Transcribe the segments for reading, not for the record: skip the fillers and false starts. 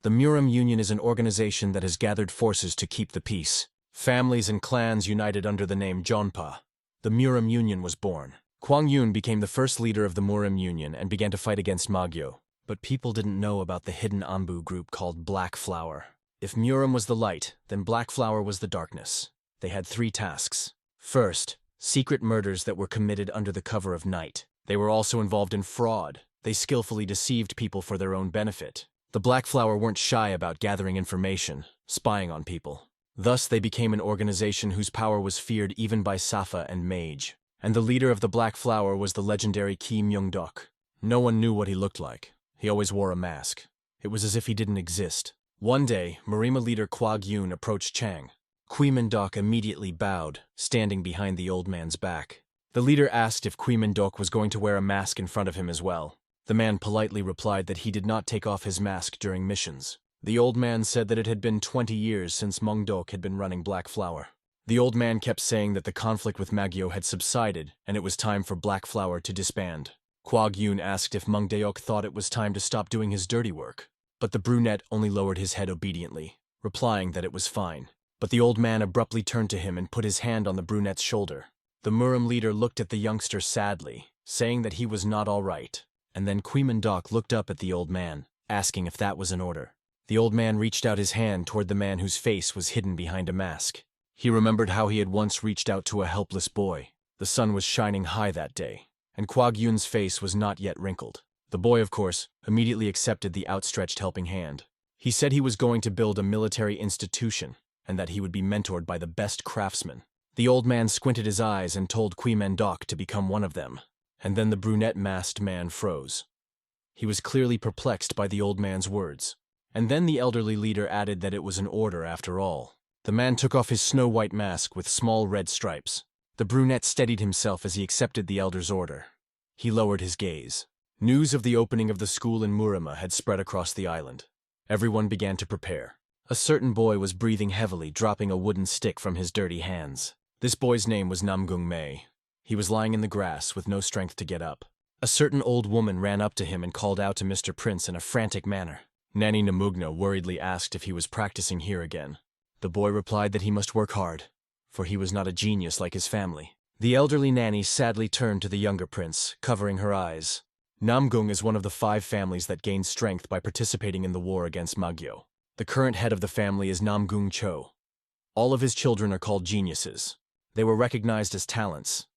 The Murim Union is an organization that has gathered forces to keep the peace. Families and clans united under the name Jonpa. The Murim Union was born. Kwang Yun became the first leader of the Murim Union and began to fight against Magyo. But people didn't know about the hidden Anbu group called Black Flower. If Murim was the light, then Black Flower was the darkness. They had 3 tasks. First, secret murders that were committed under the cover of night. They were also involved in fraud. They skillfully deceived people for their own benefit. The Black Flower weren't shy about gathering information, spying on people. Thus, they became an organization whose power was feared even by Safa and Mage. And the leader of the Black Flower was the legendary Ki Myung-dok. No one knew what he looked like. He always wore a mask. It was as if he didn't exist. One day, Marima leader Kwag Yun approached Chang. Qui Myung-dok immediately bowed, standing behind the old man's back. The leader asked if Qui Myung-dok was going to wear a mask in front of him as well. The man politely replied that he did not take off his mask during missions. The old man said that it had been 20 years since Myung-dok had been running Black Flower. The old man kept saying that the conflict with Magyo had subsided and it was time for Black Flower to disband. Kwag Yun asked if Myung-dok thought it was time to stop doing his dirty work. But the brunette only lowered his head obediently, replying that it was fine. But the old man abruptly turned to him and put his hand on the brunette's shoulder. The Murim leader looked at the youngster sadly, saying that he was not all right. And then Qui Myung-dok looked up at the old man, asking if that was an order. The old man reached out his hand toward the man whose face was hidden behind a mask. He remembered how he had once reached out to a helpless boy. The sun was shining high that day, and Kwag Yun's face was not yet wrinkled. The boy, of course, immediately accepted the outstretched helping hand. He said he was going to build a military institution, and that he would be mentored by the best craftsmen. The old man squinted his eyes and told Qui Myung-dok to become one of them. And then the brunette-masked man froze. He was clearly perplexed by the old man's words. And then the elderly leader added that it was an order after all. The man took off his snow-white mask with small red stripes. The brunette steadied himself as he accepted the elder's order. He lowered his gaze. News of the opening of the school in Murima had spread across the island. Everyone began to prepare. A certain boy was breathing heavily, dropping a wooden stick from his dirty hands. This boy's name was Namgung Mei. He was lying in the grass with no strength to get up. A certain old woman ran up to him and called out to Mr. Prince in a frantic manner. Nanny Namugna worriedly asked if he was practicing here again. The boy replied that he must work hard, for he was not a genius like his family. The elderly nanny sadly turned to the younger prince, covering her eyes. Namgung is one of the 5 families that gained strength by participating in the war against Magyo. The current head of the family is Namgung Cho. All of his children are called geniuses. They were recognized as talents.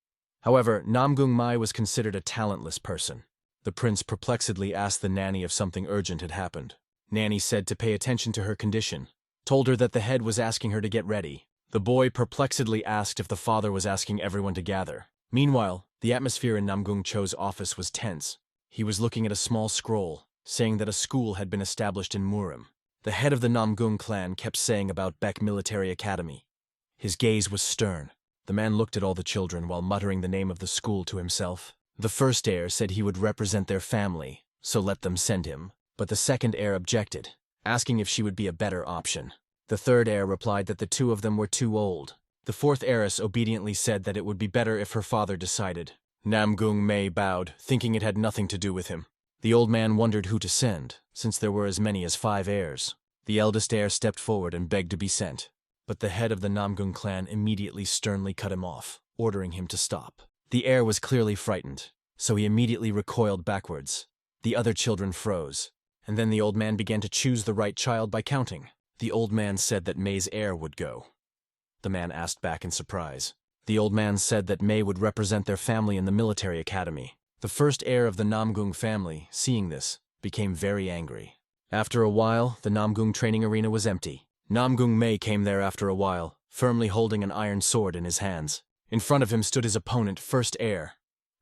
However, Namgung Mai was considered a talentless person. The prince perplexedly asked the nanny if something urgent had happened. Nanny said to pay attention to her condition, told her that the head was asking her to get ready. The boy perplexedly asked if the father was asking everyone to gather. Meanwhile, the atmosphere in Namgung Cho's office was tense. He was looking at a small scroll, saying that a school had been established in Murim. The head of the Namgung clan kept saying about Beck Military Academy. His gaze was stern. The man looked at all the children while muttering the name of the school to himself. The first heir said he would represent their family, so let them send him. But the second heir objected, asking if she would be a better option. The third heir replied that the 2 of them were too old. The 4th heiress obediently said that it would be better if her father decided. Namgung Mei bowed, thinking it had nothing to do with him. The old man wondered who to send, since there were as many as 5 heirs. The eldest heir stepped forward and begged to be sent. But the head of the Namgung clan immediately sternly cut him off, ordering him to stop. The heir was clearly frightened, so he immediately recoiled backwards. The other children froze, and then the old man began to choose the right child by counting. The old man said that Mei's heir would go. The man asked back in surprise. The old man said that Mei would represent their family in the military academy. The first heir of the Namgung family, seeing this, became very angry. After a while, the Namgung training arena was empty. Namgung Mei came there after a while, firmly holding an iron sword in his hands. In front of him stood his opponent, first heir.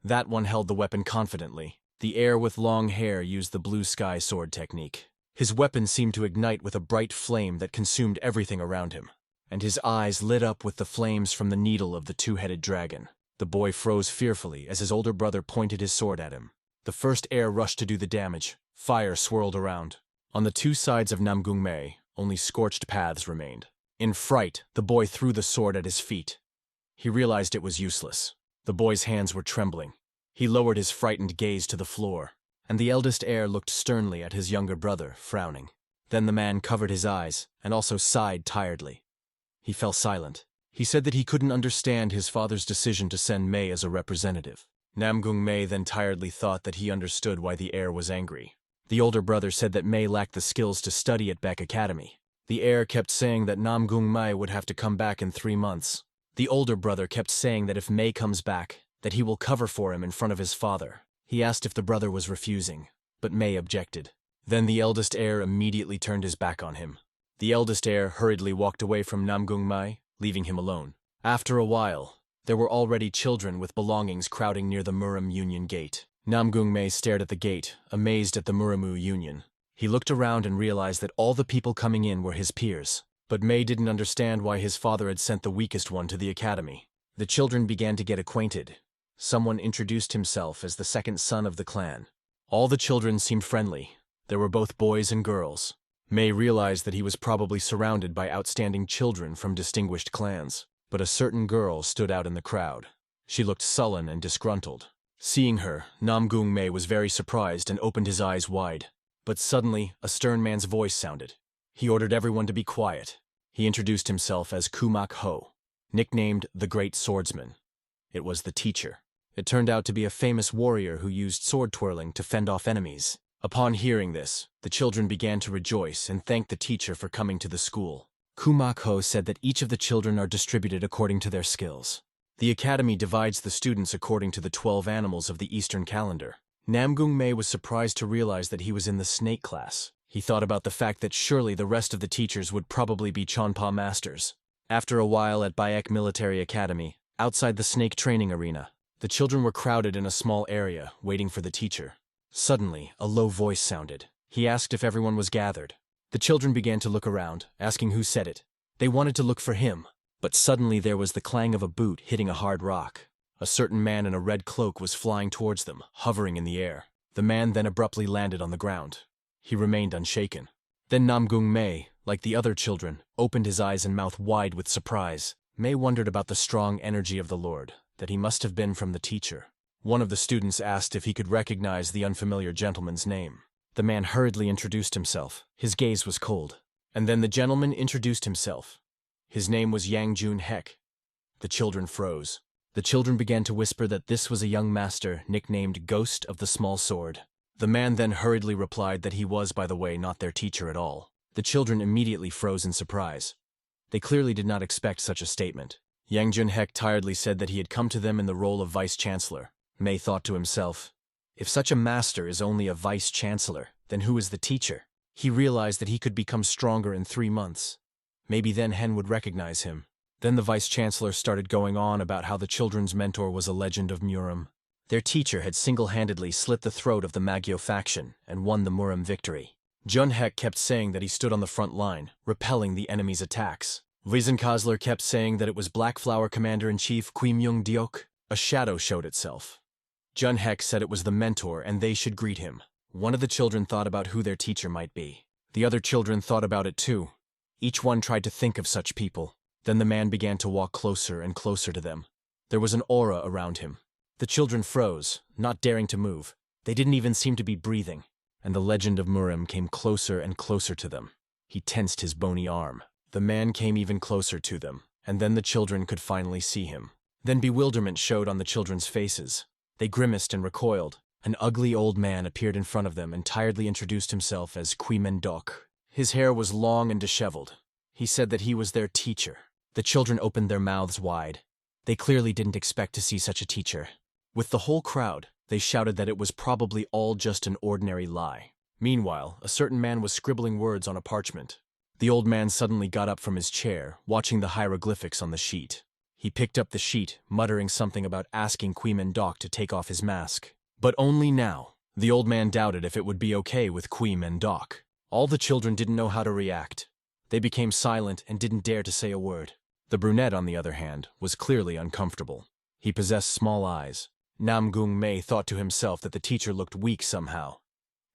That one held the weapon confidently. The heir with long hair used the blue sky sword technique. His weapon seemed to ignite with a bright flame that consumed everything around him, and his eyes lit up with the flames from the needle of the 2-headed dragon. The boy froze fearfully as his older brother pointed his sword at him. The first heir rushed to do the damage. Fire swirled around. On the 2 sides of Namgung Mei, only scorched paths remained. In fright, the boy threw the sword at his feet. He realized it was useless. The boy's hands were trembling. He lowered his frightened gaze to the floor, and the eldest heir looked sternly at his younger brother, frowning. Then the man covered his eyes and also sighed tiredly. He fell silent. He said that he couldn't understand his father's decision to send Mei as a representative. Namgung Mei then tiredly thought that he understood why the heir was angry. The older brother said that Mei lacked the skills to study at Beck Academy. The heir kept saying that Namgung Mei would have to come back in 3 months. The older brother kept saying that if Mei comes back, that he will cover for him in front of his father. He asked if the brother was refusing, but Mei objected. Then the eldest heir immediately turned his back on him. The eldest heir hurriedly walked away from Namgung Mei, leaving him alone. After a while, there were already children with belongings crowding near the Muram Union gate. Namgung Mei stared at the gate, amazed at the Muramu Union. He looked around and realized that all the people coming in were his peers. But Mei didn't understand why his father had sent the weakest one to the academy. The children began to get acquainted. Someone introduced himself as the second son of the clan. All the children seemed friendly. There were both boys and girls. Mei realized that he was probably surrounded by outstanding children from distinguished clans. But a certain girl stood out in the crowd. She looked sullen and disgruntled. Seeing her, Namgung Mei was very surprised and opened his eyes wide. But suddenly, a stern man's voice sounded. He ordered everyone to be quiet. He introduced himself as Kumak Ho, nicknamed the Great Swordsman. It was the teacher. It turned out to be a famous warrior who used sword twirling to fend off enemies. Upon hearing this, the children began to rejoice and thank the teacher for coming to the school. Kumak Ho said that each of the children are distributed according to their skills. The academy divides the students according to the 12 animals of the Eastern calendar. Namgung Mei was surprised to realize that he was in the snake class. He thought about the fact that surely the rest of the teachers would probably be Chonpa masters. After a while at Bayek Military Academy, outside the snake training arena, the children were crowded in a small area, waiting for the teacher. Suddenly, a low voice sounded. He asked if everyone was gathered. The children began to look around, asking who said it. They wanted to look for him, but suddenly there was the clang of a boot hitting a hard rock. A certain man in a red cloak was flying towards them, hovering in the air. The man then abruptly landed on the ground. He remained unshaken. Then Namgung Mei, like the other children, opened his eyes and mouth wide with surprise. Mei wondered about the strong energy of the Lord, that he must have been from the teacher. One of the students asked if he could recognize the unfamiliar gentleman's name. The man hurriedly introduced himself. His gaze was cold. And then the gentleman introduced himself. His name was Yang Jun Hek. The children froze. The children began to whisper that this was a young master nicknamed Ghost of the Small Sword. The man then hurriedly replied that he was, by the way, not their teacher at all. The children immediately froze in surprise. They clearly did not expect such a statement. Yang Jun Hek tiredly said that he had come to them in the role of vice-chancellor. Mei thought to himself, if such a master is only a vice-chancellor, then who is the teacher? He realized that he could become stronger in 3 months. Maybe then Hen would recognize him. Then the vice-chancellor started going on about how the children's mentor was a legend of Muram. Their teacher had single-handedly slit the throat of the Magyo faction and won the Muram victory. Jun Hek kept saying that he stood on the front line, repelling the enemy's attacks. Wiesenkazler kept saying that it was Black Flower Commander-in-Chief Kui Myung Diok. A shadow showed itself. Jun Hek said it was the mentor and they should greet him. One of the children thought about who their teacher might be. The other children thought about it too. Each one tried to think of such people. Then the man began to walk closer and closer to them. There was an aura around him. The children froze, not daring to move. They didn't even seem to be breathing. And the legend of Muram came closer and closer to them. He tensed his bony arm. The man came even closer to them, and then the children could finally see him. Then bewilderment showed on the children's faces. They grimaced and recoiled. An ugly old man appeared in front of them and tiredly introduced himself as Kui Mendok. His hair was long and disheveled. He said that he was their teacher. The children opened their mouths wide. They clearly didn't expect to see such a teacher. With the whole crowd, they shouted that it was probably all just an ordinary lie. Meanwhile, a certain man was scribbling words on a parchment. The old man suddenly got up from his chair, watching the hieroglyphics on the sheet. He picked up the sheet, muttering something about asking Kui Mendok to take off his mask. But only now. The old man doubted if it would be okay with Kui Mendok. All the children didn't know how to react. They became silent and didn't dare to say a word. The brunette, on the other hand, was clearly uncomfortable. He possessed small eyes. Namgung Mei thought to himself that the teacher looked weak somehow.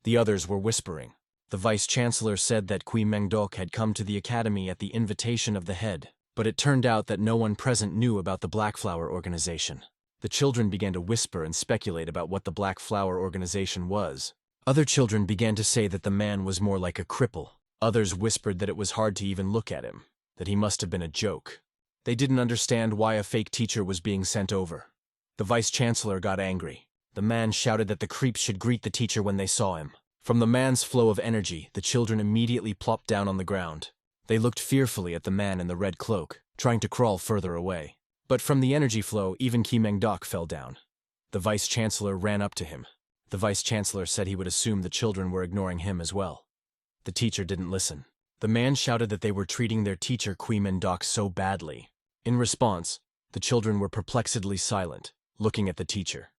The others were whispering. The vice-chancellor said that Kui Mendok had come to the academy at the invitation of the head, but it turned out that no one present knew about the Black Flower organization. The children began to whisper and speculate about what the Black Flower organization was. Other children began to say that the man was more like a cripple. Others whispered that it was hard to even look at him, that he must have been a joke. They didn't understand why a fake teacher was being sent over. The vice-chancellor got angry. The man shouted that the creeps should greet the teacher when they saw him. From the man's flow of energy, the children immediately plopped down on the ground. They looked fearfully at the man in the red cloak, trying to crawl further away. But from the energy flow, even Kimengdok fell down. The vice-chancellor ran up to him. The vice-chancellor said he would assume the children were ignoring him as well. The teacher didn't listen. The man shouted that they were treating their teacher Kimengdok so badly. In response, the children were perplexedly silent, looking at the teacher.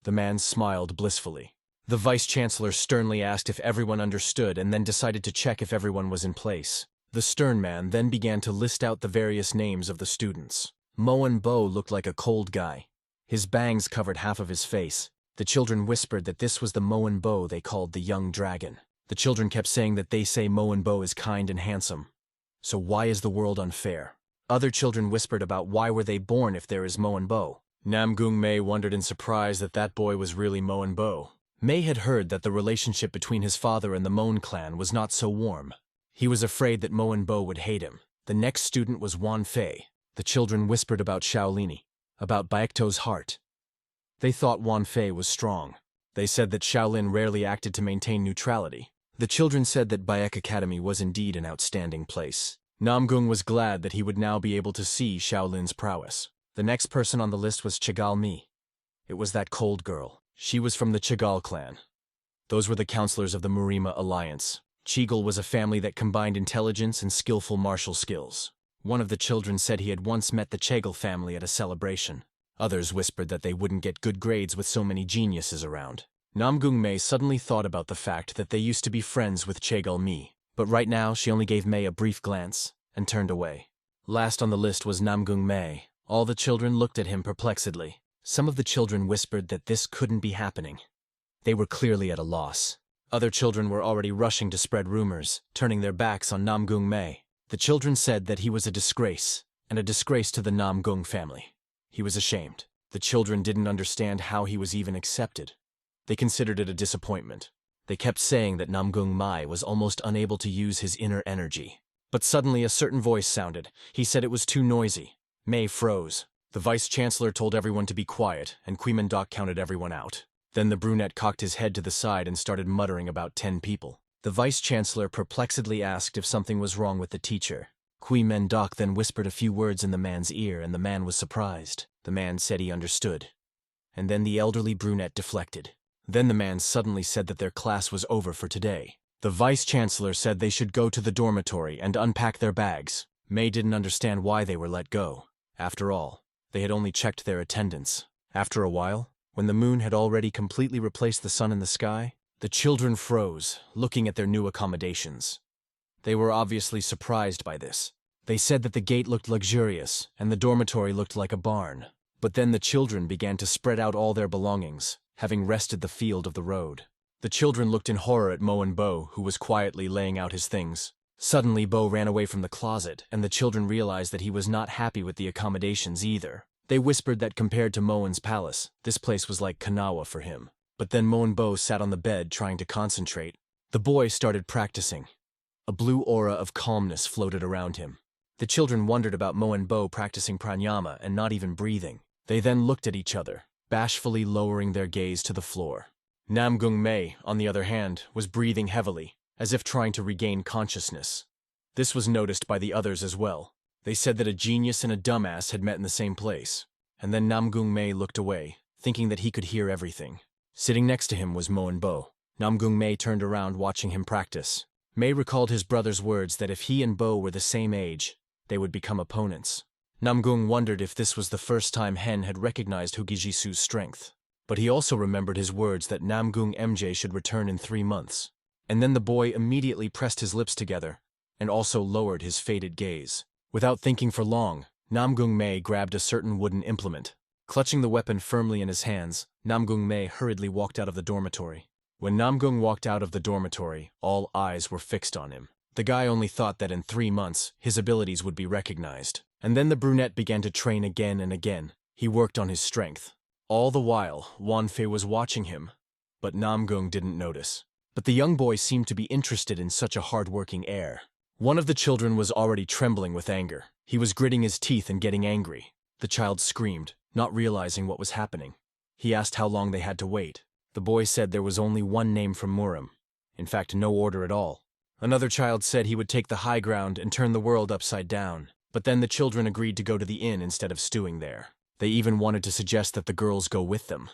The man smiled blissfully. The vice-chancellor sternly asked if everyone understood and then decided to check if everyone was in place. The stern man then began to list out the various names of the students. Moen Bo looked like a cold guy. His bangs covered half of his face. The children whispered that this was the Moen Bo they called the young dragon. The children kept saying that they say Moen Bo is kind and handsome. So why is the world unfair? Other children whispered about why were they born if there is Moen Bo. Namgung Mei wondered in surprise that that boy was really Moen Bo. Mei had heard that the relationship between his father and the Moen clan was not so warm. He was afraid that Moen Bo would hate him. The next student was Wan Fei. The children whispered about Shaolini, about Baekto's heart. They thought Wan Fei was strong. They said that Shaolin rarely acted to maintain neutrality. The children said that Baek Academy was indeed an outstanding place. Namgung was glad that he would now be able to see Shaolin's prowess. The next person on the list was Chigal Mi. It was that cold girl. She was from the Chigal clan. Those were the counselors of the Murima Alliance. Chigal was a family that combined intelligence and skillful martial skills. One of the children said he had once met the Chegal family at a celebration. Others whispered that they wouldn't get good grades with so many geniuses around. Namgung Mei suddenly thought about the fact that they used to be friends with Chegal Mi, but right now she only gave Mei a brief glance and turned away. Last on the list was Namgung Mei. All the children looked at him perplexedly. Some of the children whispered that this couldn't be happening. They were clearly at a loss. Other children were already rushing to spread rumors, turning their backs on Namgung Mei. The children said that he was a disgrace, and a disgrace to the Namgung family. He was ashamed. The children didn't understand how he was even accepted. They considered it a disappointment. They kept saying that Namgung Mei was almost unable to use his inner energy. But suddenly a certain voice sounded. He said it was too noisy. Mei froze. The vice-chancellor told everyone to be quiet, and Kimengdok counted everyone out. Then the brunette cocked his head to the side and started muttering about 10 people. The vice-chancellor perplexedly asked if something was wrong with the teacher. Kimengdok then whispered a few words in the man's ear, and the man was surprised. The man said he understood. And then the elderly brunette deflected. Then the man suddenly said that their class was over for today. The vice-chancellor said they should go to the dormitory and unpack their bags. Mei didn't understand why they were let go. After all, they had only checked their attendance. After a while, when the moon had already completely replaced the sun in the sky, the children froze, looking at their new accommodations. They were obviously surprised by this. They said that the gate looked luxurious, and the dormitory looked like a barn. But then the children began to spread out all their belongings, having rested the field of the road. The children looked in horror at Moen Bo, who was quietly laying out his things. Suddenly Bo ran away from the closet, and the children realized that he was not happy with the accommodations either. They whispered that compared to Moen's palace, this place was like Kanawa for him. But then Moen Bo sat on the bed trying to concentrate. The boy started practicing. A blue aura of calmness floated around him. The children wondered about Moen Bo practicing pranayama and not even breathing. They then looked at each other, bashfully lowering their gaze to the floor. Namgung Mei, on the other hand, was breathing heavily, as if trying to regain consciousness. This was noticed by the others as well. They said that a genius and a dumbass had met in the same place. And then Namgung Mei looked away, thinking that he could hear everything. Sitting next to him was Moen Bo. Namgung Mei turned around watching him practice. Mei recalled his brother's words that if he and Bo were the same age, they would become opponents. Namgung wondered if this was the first time Hen had recognized Hugijisu's strength. But he also remembered his words that Namgung MJ should return in 3 months. And then the boy immediately pressed his lips together, and also lowered his faded gaze. Without thinking for long, Namgung Mei grabbed a certain wooden implement. Clutching the weapon firmly in his hands, Namgung Mei hurriedly walked out of the dormitory. When Namgung walked out of the dormitory, all eyes were fixed on him. The guy only thought that in 3 months, his abilities would be recognized. And then the brunette began to train again and again. He worked on his strength. All the while, Wan Fei was watching him, but Namgung didn't notice. but the young boy seemed to be interested in such a hard-working heir. One of the children was already trembling with anger. He was gritting his teeth and getting angry. The child screamed, not realizing what was happening. He asked how long they had to wait. The boy said there was only one name from Muram. In fact, no order at all. Another child said he would take the high ground and turn the world upside down. But then the children agreed to go to the inn instead of stewing there. They even wanted to suggest that the girls go with them.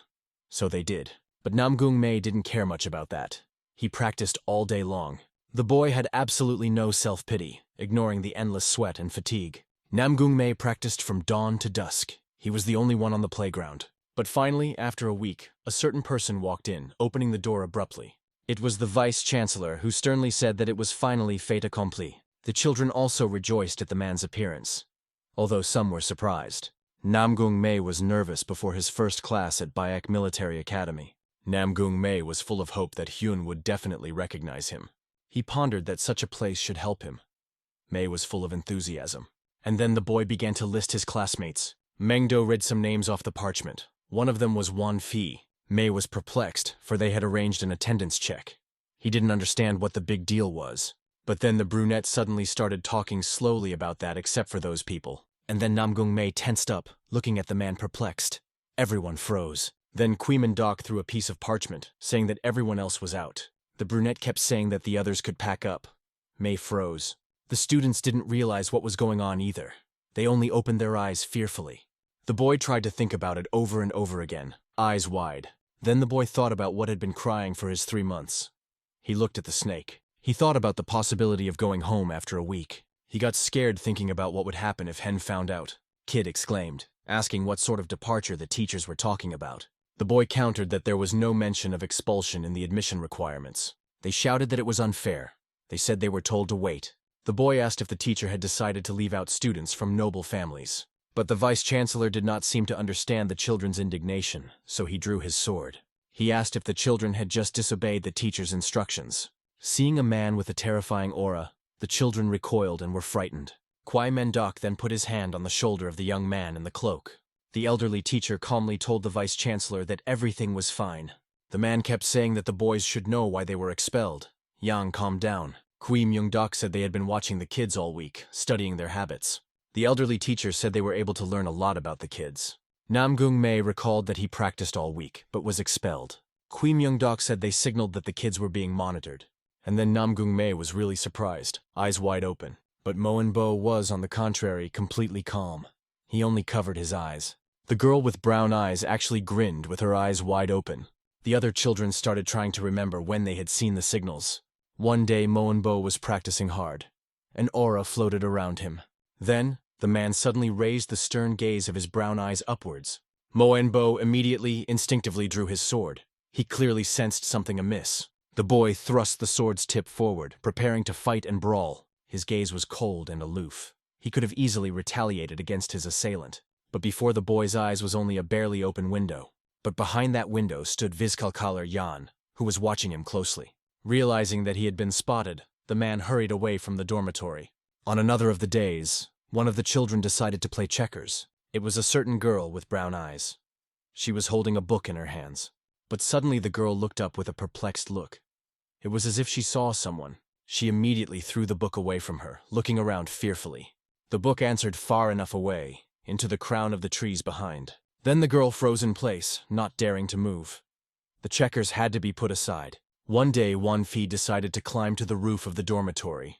So they did. But Namgung-mei didn't care much about that. He practiced all day long. The boy had absolutely no self-pity, ignoring the endless sweat and fatigue. Namgung-mei practiced from dawn to dusk. He was the only one on the playground. But finally, after a week, a certain person walked in, opening the door abruptly. It was the vice-chancellor, who sternly said that it was finally fait accompli. The children also rejoiced at the man's appearance, although some were surprised. Namgung-mei was nervous before his first class at Bayek Military Academy. Namgung-mei was full of hope that Hyun would definitely recognize him. He pondered that such a place should help him. Mei was full of enthusiasm. And then the boy began to list his classmates. Mengdo read some names off the parchment. One of them was Wan Fi. Mei was perplexed, for they had arranged an attendance check. He didn't understand what the big deal was. But then the brunette suddenly started talking slowly about that except for those people. And then Namgung-mei tensed up, looking at the man perplexed. Everyone froze. Then Kwee-min-dok threw a piece of parchment, saying that everyone else was out. The brunette kept saying that the others could pack up. Mei froze. The students didn't realize what was going on either. They only opened their eyes fearfully. The boy tried to think about it over and over again, eyes wide. Then the boy thought about what had been crying for his 3 months. He looked at the snake. He thought about the possibility of going home after a week. He got scared thinking about what would happen if Hen found out. Kid exclaimed, asking what sort of departure the teachers were talking about. The boy countered that there was no mention of expulsion in the admission requirements. They shouted that it was unfair. They said they were told to wait. The boy asked if the teacher had decided to leave out students from noble families. But the vice-chancellor did not seem to understand the children's indignation, so he drew his sword. He asked if the children had just disobeyed the teacher's instructions. Seeing a man with a terrifying aura, the children recoiled and were frightened. Kwee-min-dok then put his hand on the shoulder of the young man in the cloak. The elderly teacher calmly told the vice-chancellor that everything was fine. The man kept saying that the boys should know why they were expelled. Yang calmed down. Kwee-myung-dok said they had been watching the kids all week, studying their habits. The elderly teacher said they were able to learn a lot about the kids. Namgung-mei recalled that he practiced all week, but was expelled. Kwee-myung-dok said they signaled that the kids were being monitored. And then Namgung-mei was really surprised, eyes wide open. But Moen-bo was, on the contrary, completely calm. He only covered his eyes. The girl with brown eyes actually grinned with her eyes wide open. The other children started trying to remember when they had seen the signals. One day Moen-bo was practicing hard. An aura floated around him. Then, the man suddenly raised the stern gaze of his brown eyes upwards. Moen-bo immediately, instinctively drew his sword. He clearly sensed something amiss. The boy thrust the sword's tip forward, preparing to fight and brawl. His gaze was cold and aloof. He could have easily retaliated against his assailant. But before the boy's eyes was only a barely open window. But behind that window stood Viskalkaler Jan, who was watching him closely. Realizing that he had been spotted, the man hurried away from the dormitory. On another of the days, one of the children decided to play checkers. It was a certain girl with brown eyes. She was holding a book in her hands. But suddenly the girl looked up with a perplexed look. It was as if she saw someone. She immediately threw the book away from her, looking around fearfully. The book answered far enough away, into the crown of the trees behind. Then the girl froze in place, not daring to move. The checkers had to be put aside. One day Wan Fi decided to climb to the roof of the dormitory.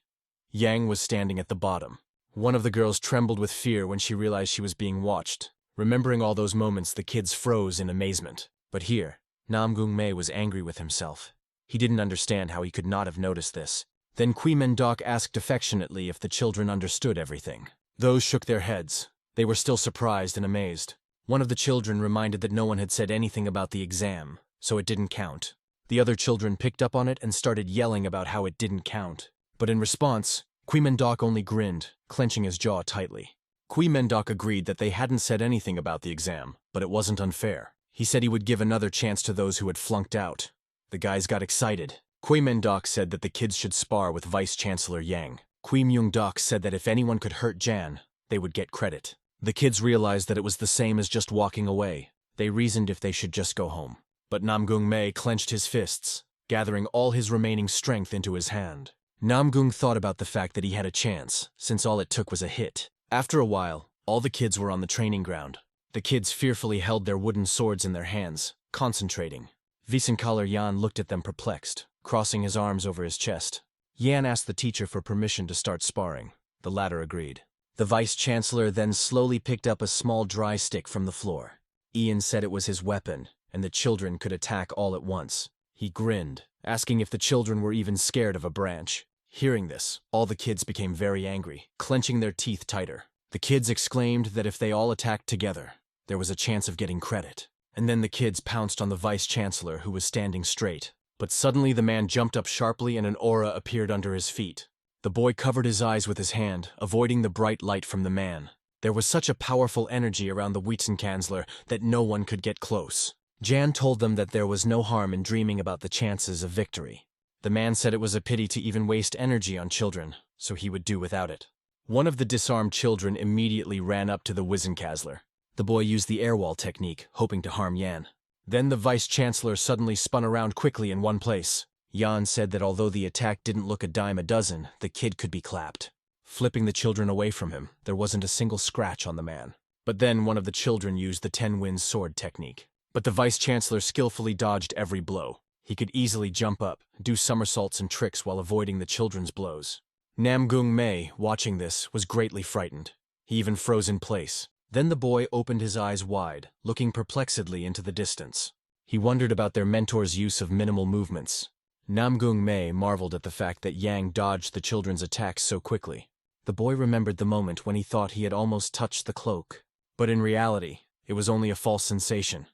Yang was standing at the bottom. One of the girls trembled with fear when she realized she was being watched. Remembering all those moments, the kids froze in amazement. But here, Namgung-mei was angry with himself. He didn't understand how he could not have noticed this. Then Kwee-min-dok asked affectionately if the children understood everything. Those shook their heads. They were still surprised and amazed. One of the children reminded that no one had said anything about the exam, so it didn't count. The other children picked up on it and started yelling about how it didn't count. But in response, Kwee-min-dok only grinned, clenching his jaw tightly. Kwee-min-dok agreed that they hadn't said anything about the exam, but it wasn't unfair. He said he would give another chance to those who had flunked out. The guys got excited. Kwee-min-dok said that the kids should spar with Vice-Chancellor Yang. Kwee-myung-dok said that if anyone could hurt Jan, they would get credit. The kids realized that it was the same as just walking away. They reasoned if they should just go home. But Namgung-mei clenched his fists. gathering all his remaining strength into his hand. Namgung thought about the fact that he had a chance, since all it took was a hit. After a while, all the kids were on the training ground. The kids fearfully held their wooden swords in their hands, concentrating. Wiesenkaler Jan looked at them perplexed, crossing his arms over his chest. Jan asked the teacher for permission to start sparring. The latter agreed. The vice-chancellor then slowly picked up a small dry stick from the floor. Ian said it was his weapon, and the children could attack all at once. He grinned, asking if the children were even scared of a branch. Hearing this, all the kids became very angry, clenching their teeth tighter. The kids exclaimed that if they all attacked together, there was a chance of getting credit. And then the kids pounced on the vice-chancellor, who was standing straight. But suddenly the man jumped up sharply and an aura appeared under his feet. The boy covered his eyes with his hand, avoiding the bright light from the man. There was such a powerful energy around the Wiesenkanzler that no one could get close. Jan told them that there was no harm in dreaming about the chances of victory. The man said it was a pity to even waste energy on children, so he would do without it. One of the disarmed children immediately ran up to the Wiesenkanzler. The boy used the airwall technique, hoping to harm Jan. Then the vice-chancellor suddenly spun around quickly in one place. Jan said that although the attack didn't look a dime a dozen, the kid could be clapped. Flipping the children away from him, there wasn't a single scratch on the man. But then one of the children used the 10-win sword technique. But the vice-chancellor skillfully dodged every blow. He could easily jump up, do somersaults and tricks while avoiding the children's blows. Namgung Mei, watching this, was greatly frightened. He even froze in place. Then the boy opened his eyes wide, looking perplexedly into the distance. He wondered about their mentor's use of minimal movements. Namgung Mei marveled at the fact that Yang dodged the children's attacks so quickly. The boy remembered the moment when he thought he had almost touched the cloak. But in reality, it was only a false sensation.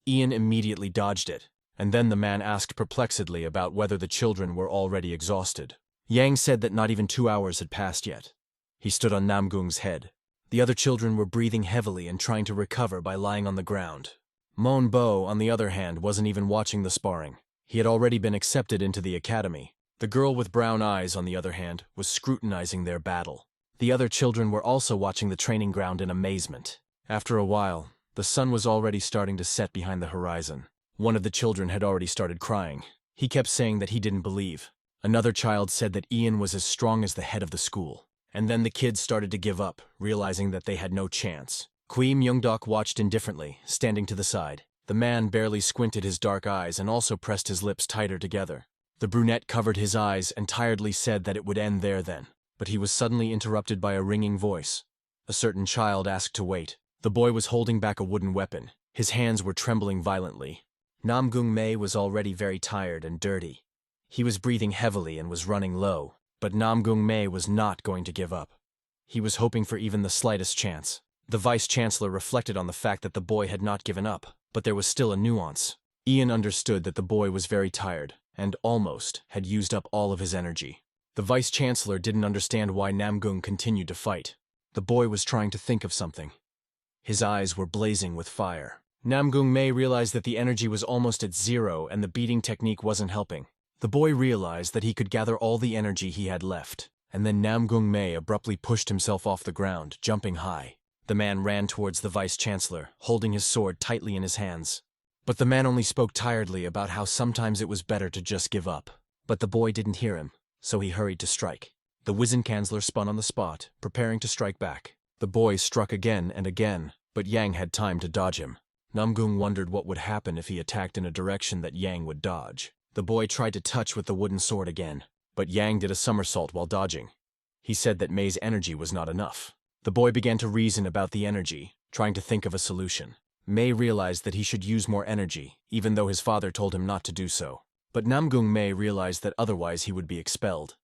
Ian immediately dodged it, and then the man asked perplexedly about whether the children were already exhausted. Yang said that not even 2 hours had passed yet. He stood on Namgung's head. The other children were breathing heavily and trying to recover by lying on the ground. Mon Bo, on the other hand, wasn't even watching the sparring. He had already been accepted into the academy. The girl with brown eyes, on the other hand, was scrutinizing their battle. The other children were also watching the training ground in amazement. After a while, the sun was already starting to set behind the horizon. One of the children had already started crying. He kept saying that he didn't believe. Another child said that Ian was as strong as the head of the school. And then the kids started to give up, realizing that they had no chance. Kui Myungdok watched indifferently, standing to the side. The man barely squinted his dark eyes and also pressed his lips tighter together. The brunette covered his eyes and tiredly said that it would end there then. But he was suddenly interrupted by a ringing voice. A certain child asked to wait. The boy was holding back a wooden weapon. His hands were trembling violently. Namgung Mei was already very tired and dirty. He was breathing heavily and was running low. But Namgung Mei was not going to give up. He was hoping for even the slightest chance. The vice-chancellor reflected on the fact that the boy had not given up, but there was still a nuance. Ian understood that the boy was very tired, and almost had used up all of his energy. The vice-chancellor didn't understand why Namgung continued to fight. The boy was trying to think of something. His eyes were blazing with fire. Namgung Mei realized that the energy was almost at zero and the beating technique wasn't helping. The boy realized that he could gather all the energy he had left, and then Namgung Mei abruptly pushed himself off the ground, jumping high. The man ran towards the vice-chancellor, holding his sword tightly in his hands. But the man only spoke tiredly about how sometimes it was better to just give up. But the boy didn't hear him, so he hurried to strike. The Wiesenkanzler spun on the spot, preparing to strike back. The boy struck again and again, but Yang had time to dodge him. Namgung wondered what would happen if he attacked in a direction that Yang would dodge. The boy tried to touch with the wooden sword again, but Yang did a somersault while dodging. He said that Mei's energy was not enough. The boy began to reason about the energy, trying to think of a solution. Mei realized that he should use more energy, even though his father told him not to do so. But Namgung Mei realized that otherwise he would be expelled.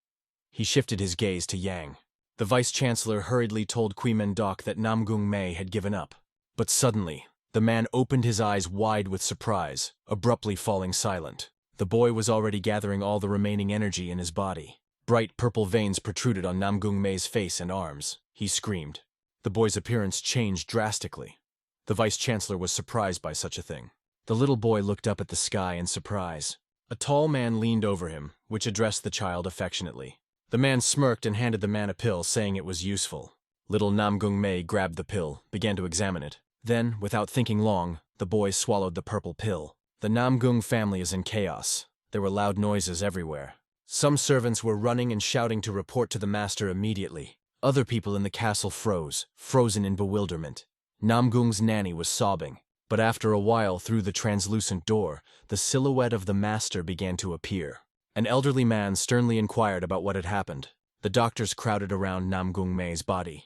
He shifted his gaze to Yang. The vice-chancellor hurriedly told Kui Myungdok that Namgung Mei had given up. But suddenly, the man opened his eyes wide with surprise, abruptly falling silent. The boy was already gathering all the remaining energy in his body. Bright purple veins protruded on Namgung Mei's face and arms. He screamed. The boy's appearance changed drastically. The vice-chancellor was surprised by such a thing. The little boy looked up at the sky in surprise. A tall man leaned over him, which addressed the child affectionately. The man smirked and handed the man a pill, saying it was useful. Little Namgung Mei grabbed the pill, began to examine it. Then, without thinking long, the boy swallowed the purple pill. The Namgung family is in chaos. There were loud noises everywhere. Some servants were running and shouting to report to the master immediately. Other people in the castle froze, frozen in bewilderment. Namgung's nanny was sobbing, but after a while through the translucent door, the silhouette of the master began to appear. An elderly man sternly inquired about what had happened. The doctors crowded around Namgung Mei's body.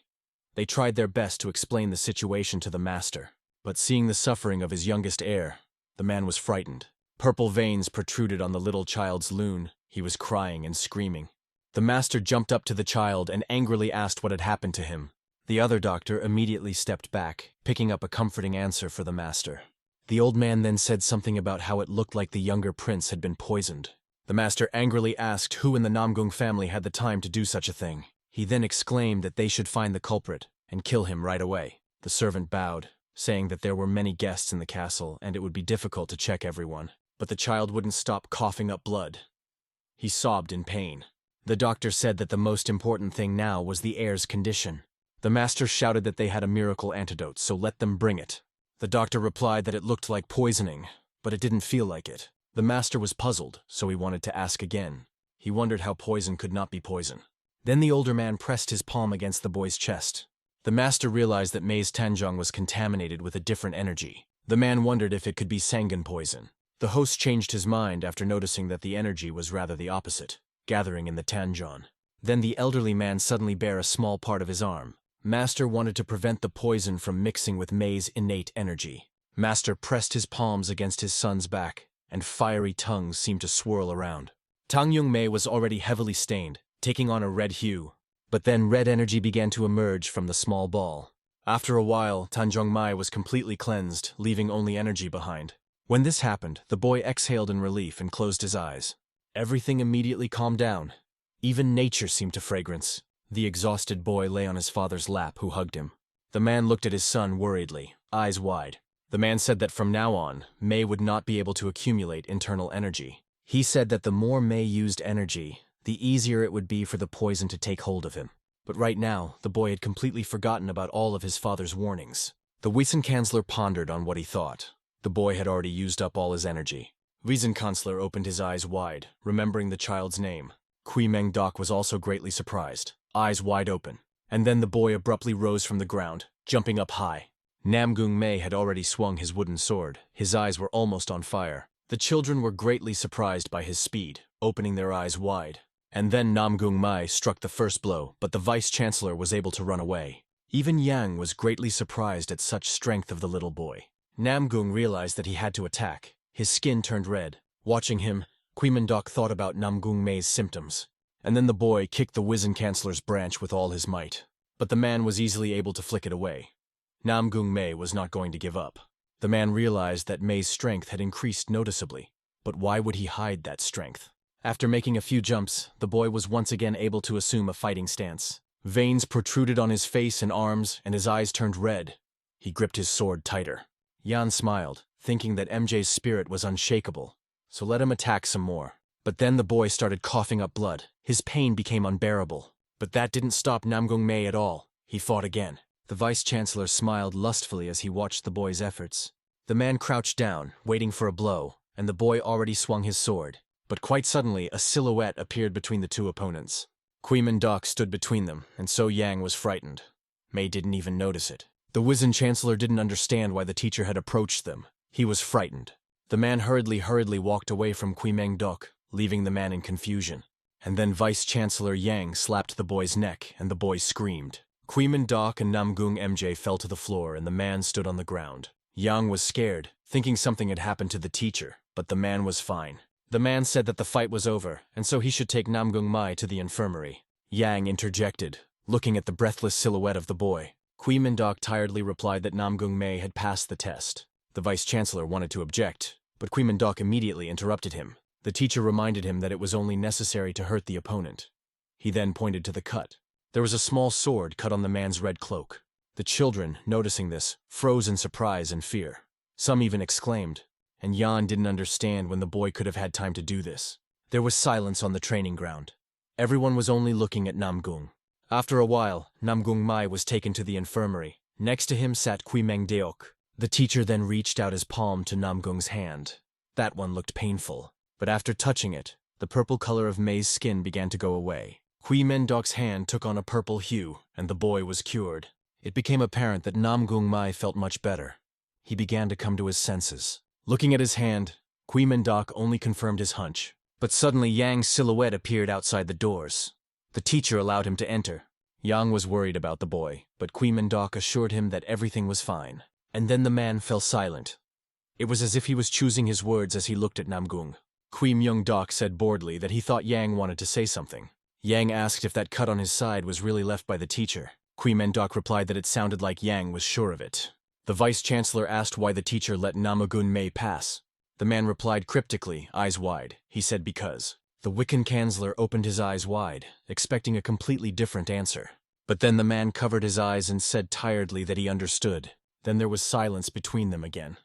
They tried their best to explain the situation to the master, but seeing the suffering of his youngest heir, the man was frightened. Purple veins protruded on the little child's loon. He was crying and screaming. The master jumped up to the child and angrily asked what had happened to him. The other doctor immediately stepped back, picking up a comforting answer for the master. The old man then said something about how it looked like the younger prince had been poisoned. The master angrily asked who in the Namgung family had the time to do such a thing. He then exclaimed that they should find the culprit and kill him right away. The servant bowed, saying that there were many guests in the castle and it would be difficult to check everyone. But the child wouldn't stop coughing up blood. He sobbed in pain. The doctor said that the most important thing now was the heir's condition. The master shouted that they had a miracle antidote, so let them bring it. The doctor replied that it looked like poisoning, but it didn't feel like it. The master was puzzled, so he wanted to ask again. He wondered how poison could not be poison. Then the older man pressed his palm against the boy's chest. The master realized that Mei's Tanjong was contaminated with a different energy. The man wondered if it could be Sangan poison. The host changed his mind after noticing that the energy was rather the opposite, gathering in the Tanjong. Then the elderly man suddenly bare a small part of his arm. Master wanted to prevent the poison from mixing with Mei's innate energy. Master pressed his palms against his son's back, and fiery tongues seemed to swirl around. Tangyung Mei was already heavily stained, taking on a red hue. But then red energy began to emerge from the small ball. After a while, Tanjong Mai was completely cleansed, leaving only energy behind. When this happened, the boy exhaled in relief and closed his eyes. Everything immediately calmed down. Even nature seemed to fragrance. The exhausted boy lay on his father's lap, who hugged him. The man looked at his son worriedly, eyes wide. The man said that from now on, Mei would not be able to accumulate internal energy. He said that the more Mei used energy, the easier it would be for the poison to take hold of him. But right now, the boy had completely forgotten about all of his father's warnings. The Wiesenkanzler pondered on what he thought. The boy had already used up all his energy. Wiesenkanzler opened his eyes wide, remembering the child's name. Kui Meng Dok was also greatly surprised, eyes wide open. And then the boy abruptly rose from the ground, jumping up high. Namgung Mei had already swung his wooden sword. His eyes were almost on fire. The children were greatly surprised by his speed, opening their eyes wide. And then Namgung Mai struck the first blow, but the vice-chancellor was able to run away. Even Yang was greatly surprised at such strength of the little boy. Namgung realized that he had to attack. His skin turned red. Watching him, Kuimendok thought about Namgung Mei's symptoms. And then the boy kicked the Wiesenkanzler's branch with all his might. But the man was easily able to flick it away. Namgung Mei was not going to give up. The man realized that Mei's strength had increased noticeably. But why would he hide that strength? After making a few jumps, the boy was once again able to assume a fighting stance. Veins protruded on his face and arms, and his eyes turned red. He gripped his sword tighter. Yan smiled, thinking that MJ's spirit was unshakable, so let him attack some more. But then the boy started coughing up blood. His pain became unbearable. But that didn't stop Namgung Mei at all. He fought again. The vice-chancellor smiled lustfully as he watched the boy's efforts. The man crouched down, waiting for a blow, and the boy already swung his sword. But quite suddenly, a silhouette appeared between the two opponents. Kuimendok stood between them, and so Yang was frightened. Mei didn't even notice it. The Wizen-chancellor didn't understand why the teacher had approached them. He was frightened. The man hurriedly walked away from Kuimendok, leaving the man in confusion. And then Vice-Chancellor Yang slapped the boy's neck, and the boy screamed. Kuimendok and Namgung MJ fell to the floor, and the man stood on the ground. Yang was scared, thinking something had happened to the teacher, but the man was fine. The man said that the fight was over, and so he should take Namgung Mai to the infirmary. Yang interjected, looking at the breathless silhouette of the boy. Kuimendok tiredly replied that Namgung Mei had passed the test. The vice-chancellor wanted to object, but Kuimendok immediately interrupted him. The teacher reminded him that it was only necessary to hurt the opponent. He then pointed to the cut. There was a small sword cut on the man's red cloak. The children, noticing this, froze in surprise and fear. Some even exclaimed, and Yan didn't understand when the boy could have had time to do this. There was silence on the training ground. Everyone was only looking at Namgung. After a while, Namgung Mai was taken to the infirmary. Next to him sat Kuimeng Deok. The teacher then reached out his palm to Namgung's hand. That one looked painful, but after touching it, the purple color of May's skin began to go away. Kui Mendok's hand took on a purple hue, and the boy was cured. It became apparent that Namgung Mai felt much better. He began to come to his senses. Looking at his hand, Kui Mendok only confirmed his hunch. But suddenly Yang's silhouette appeared outside the doors. The teacher allowed him to enter. Yang was worried about the boy, but Kui Mendok assured him that everything was fine. And then the man fell silent. It was as if he was choosing his words as he looked at Namgung. Kui Myung-dok said boredly that he thought Yang wanted to say something. Yang asked if that cut on his side was really left by the teacher. Kui Mendok replied that it sounded like Yang was sure of it. The vice-chancellor asked why the teacher let Namgung Mai pass. The man replied cryptically, eyes wide. He said because. The Wiccan Kanzler opened his eyes wide, expecting a completely different answer. But then the man covered his eyes and said tiredly that he understood. Then there was silence between them again.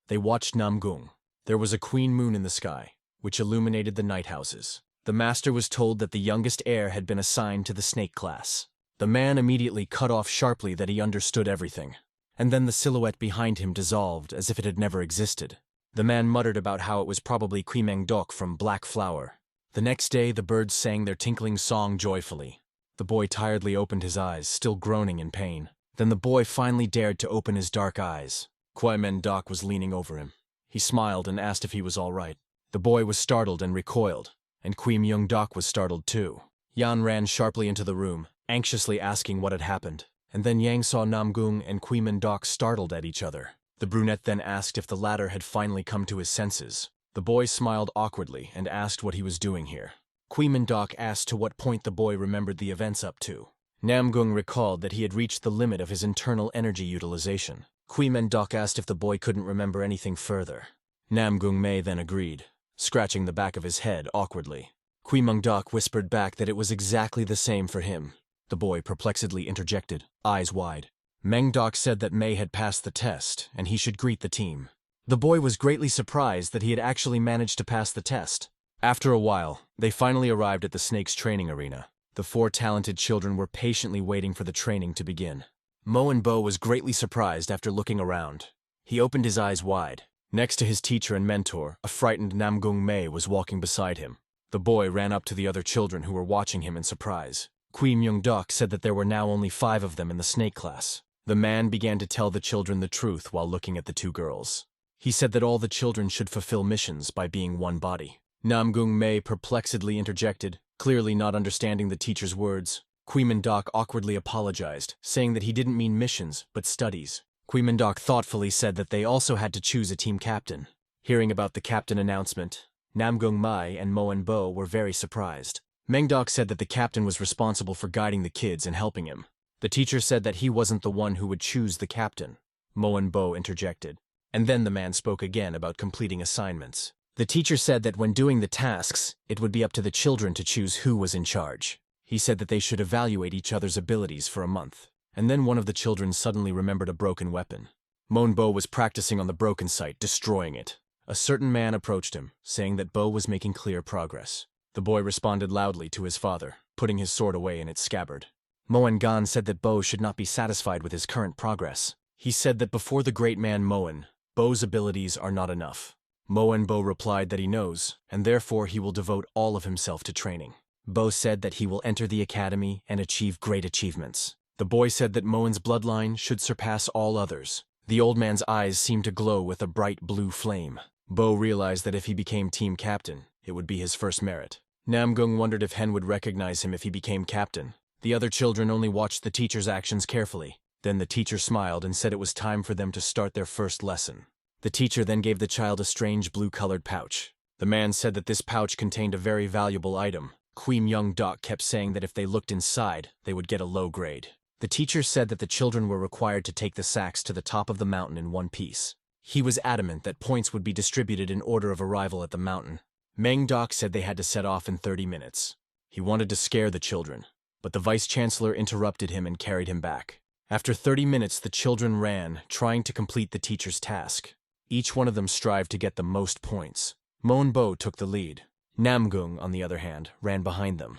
They watched Namgung. There was a queen moon in the sky, which illuminated the night houses. The master was told that the youngest heir had been assigned to the snake class. The man immediately cut off sharply that he understood everything. And then the silhouette behind him dissolved as if it had never existed. The man muttered about how it was probably Kui Meng-dok from Black Flower. The next day, the birds sang their tinkling song joyfully. The boy tiredly opened his eyes, still groaning in pain. Then the boy finally dared to open his dark eyes. Kui Meng-dok was leaning over him. He smiled and asked if he was all right. The boy was startled and recoiled, and Kui Myung-dok was startled too. Yan ran sharply into the room, anxiously asking what had happened. And then Yang saw Namgung and Kui Meng-dok startled at each other. The brunette then asked if the latter had finally come to his senses. The boy smiled awkwardly and asked what he was doing here. Kui Meng-dok asked to what point the boy remembered the events up to. Namgung recalled that he had reached the limit of his internal energy utilization. Kui Meng-dok asked if the boy couldn't remember anything further. Namgung Mai then agreed, scratching the back of his head awkwardly. Kui Meng-dok whispered back that it was exactly the same for him. The boy perplexedly interjected, eyes wide. Meng-dok said that Mai had passed the test, and he should greet the team. The boy was greatly surprised that he had actually managed to pass the test. After a while, they finally arrived at the snake's training arena. The 4 talented children were patiently waiting for the training to begin. Mo and Bo was greatly surprised after looking around. He opened his eyes wide. Next to his teacher and mentor, a frightened Namgung Mai was walking beside him. The boy ran up to the other children who were watching him in surprise. Kui Myung-dok said that there were now only 5 of them in the snake class. The man began to tell the children the truth while looking at the 2 girls. He said that all the children should fulfill missions by being one body. Namgung Mai perplexedly interjected, clearly not understanding the teacher's words. Kui Meng-dok awkwardly apologized, saying that he didn't mean missions, but studies. Kui Meng-dok thoughtfully said that they also had to choose a team captain. Hearing about the captain announcement, Namgung Mai and Mo and Bo were very surprised. Meng-dok said that the captain was responsible for guiding the kids and helping him. The teacher said that he wasn't the one who would choose the captain. Mo and Bo interjected. And then the man spoke again about completing assignments. The teacher said that when doing the tasks, it would be up to the children to choose who was in charge. He said that they should evaluate each other's abilities for a month. And then one of the children suddenly remembered a broken weapon. Mo and Bo was practicing on the broken site, destroying it. A certain man approached him, saying that Bo was making clear progress. The boy responded loudly to his father, putting his sword away in its scabbard. Moen Gan said that Bo should not be satisfied with his current progress. He said that before the great man Moen, Bo's abilities are not enough. Moen Bo replied that he knows, and therefore he will devote all of himself to training. Bo said that he will enter the academy and achieve great achievements. The boy said that Moen's bloodline should surpass all others. The old man's eyes seemed to glow with a bright blue flame. Bo realized that if he became team captain, it would be his first merit. Namgung wondered if Hen would recognize him if he became captain. The other children only watched the teacher's actions carefully. Then the teacher smiled and said it was time for them to start their first lesson. The teacher then gave the child a strange blue-colored pouch. The man said that this pouch contained a very valuable item. Kui Myung-dok kept saying that if they looked inside, they would get a low grade. The teacher said that the children were required to take the sacks to the top of the mountain in one piece. He was adamant that points would be distributed in order of arrival at the mountain. Meng-dok said they had to set off in 30 minutes. He wanted to scare the children, but the vice-chancellor interrupted him and carried him back. After 30 minutes, the children ran, trying to complete the teacher's task. Each one of them strived to get the most points. Moen Bo took the lead. Namgung, on the other hand, ran behind them.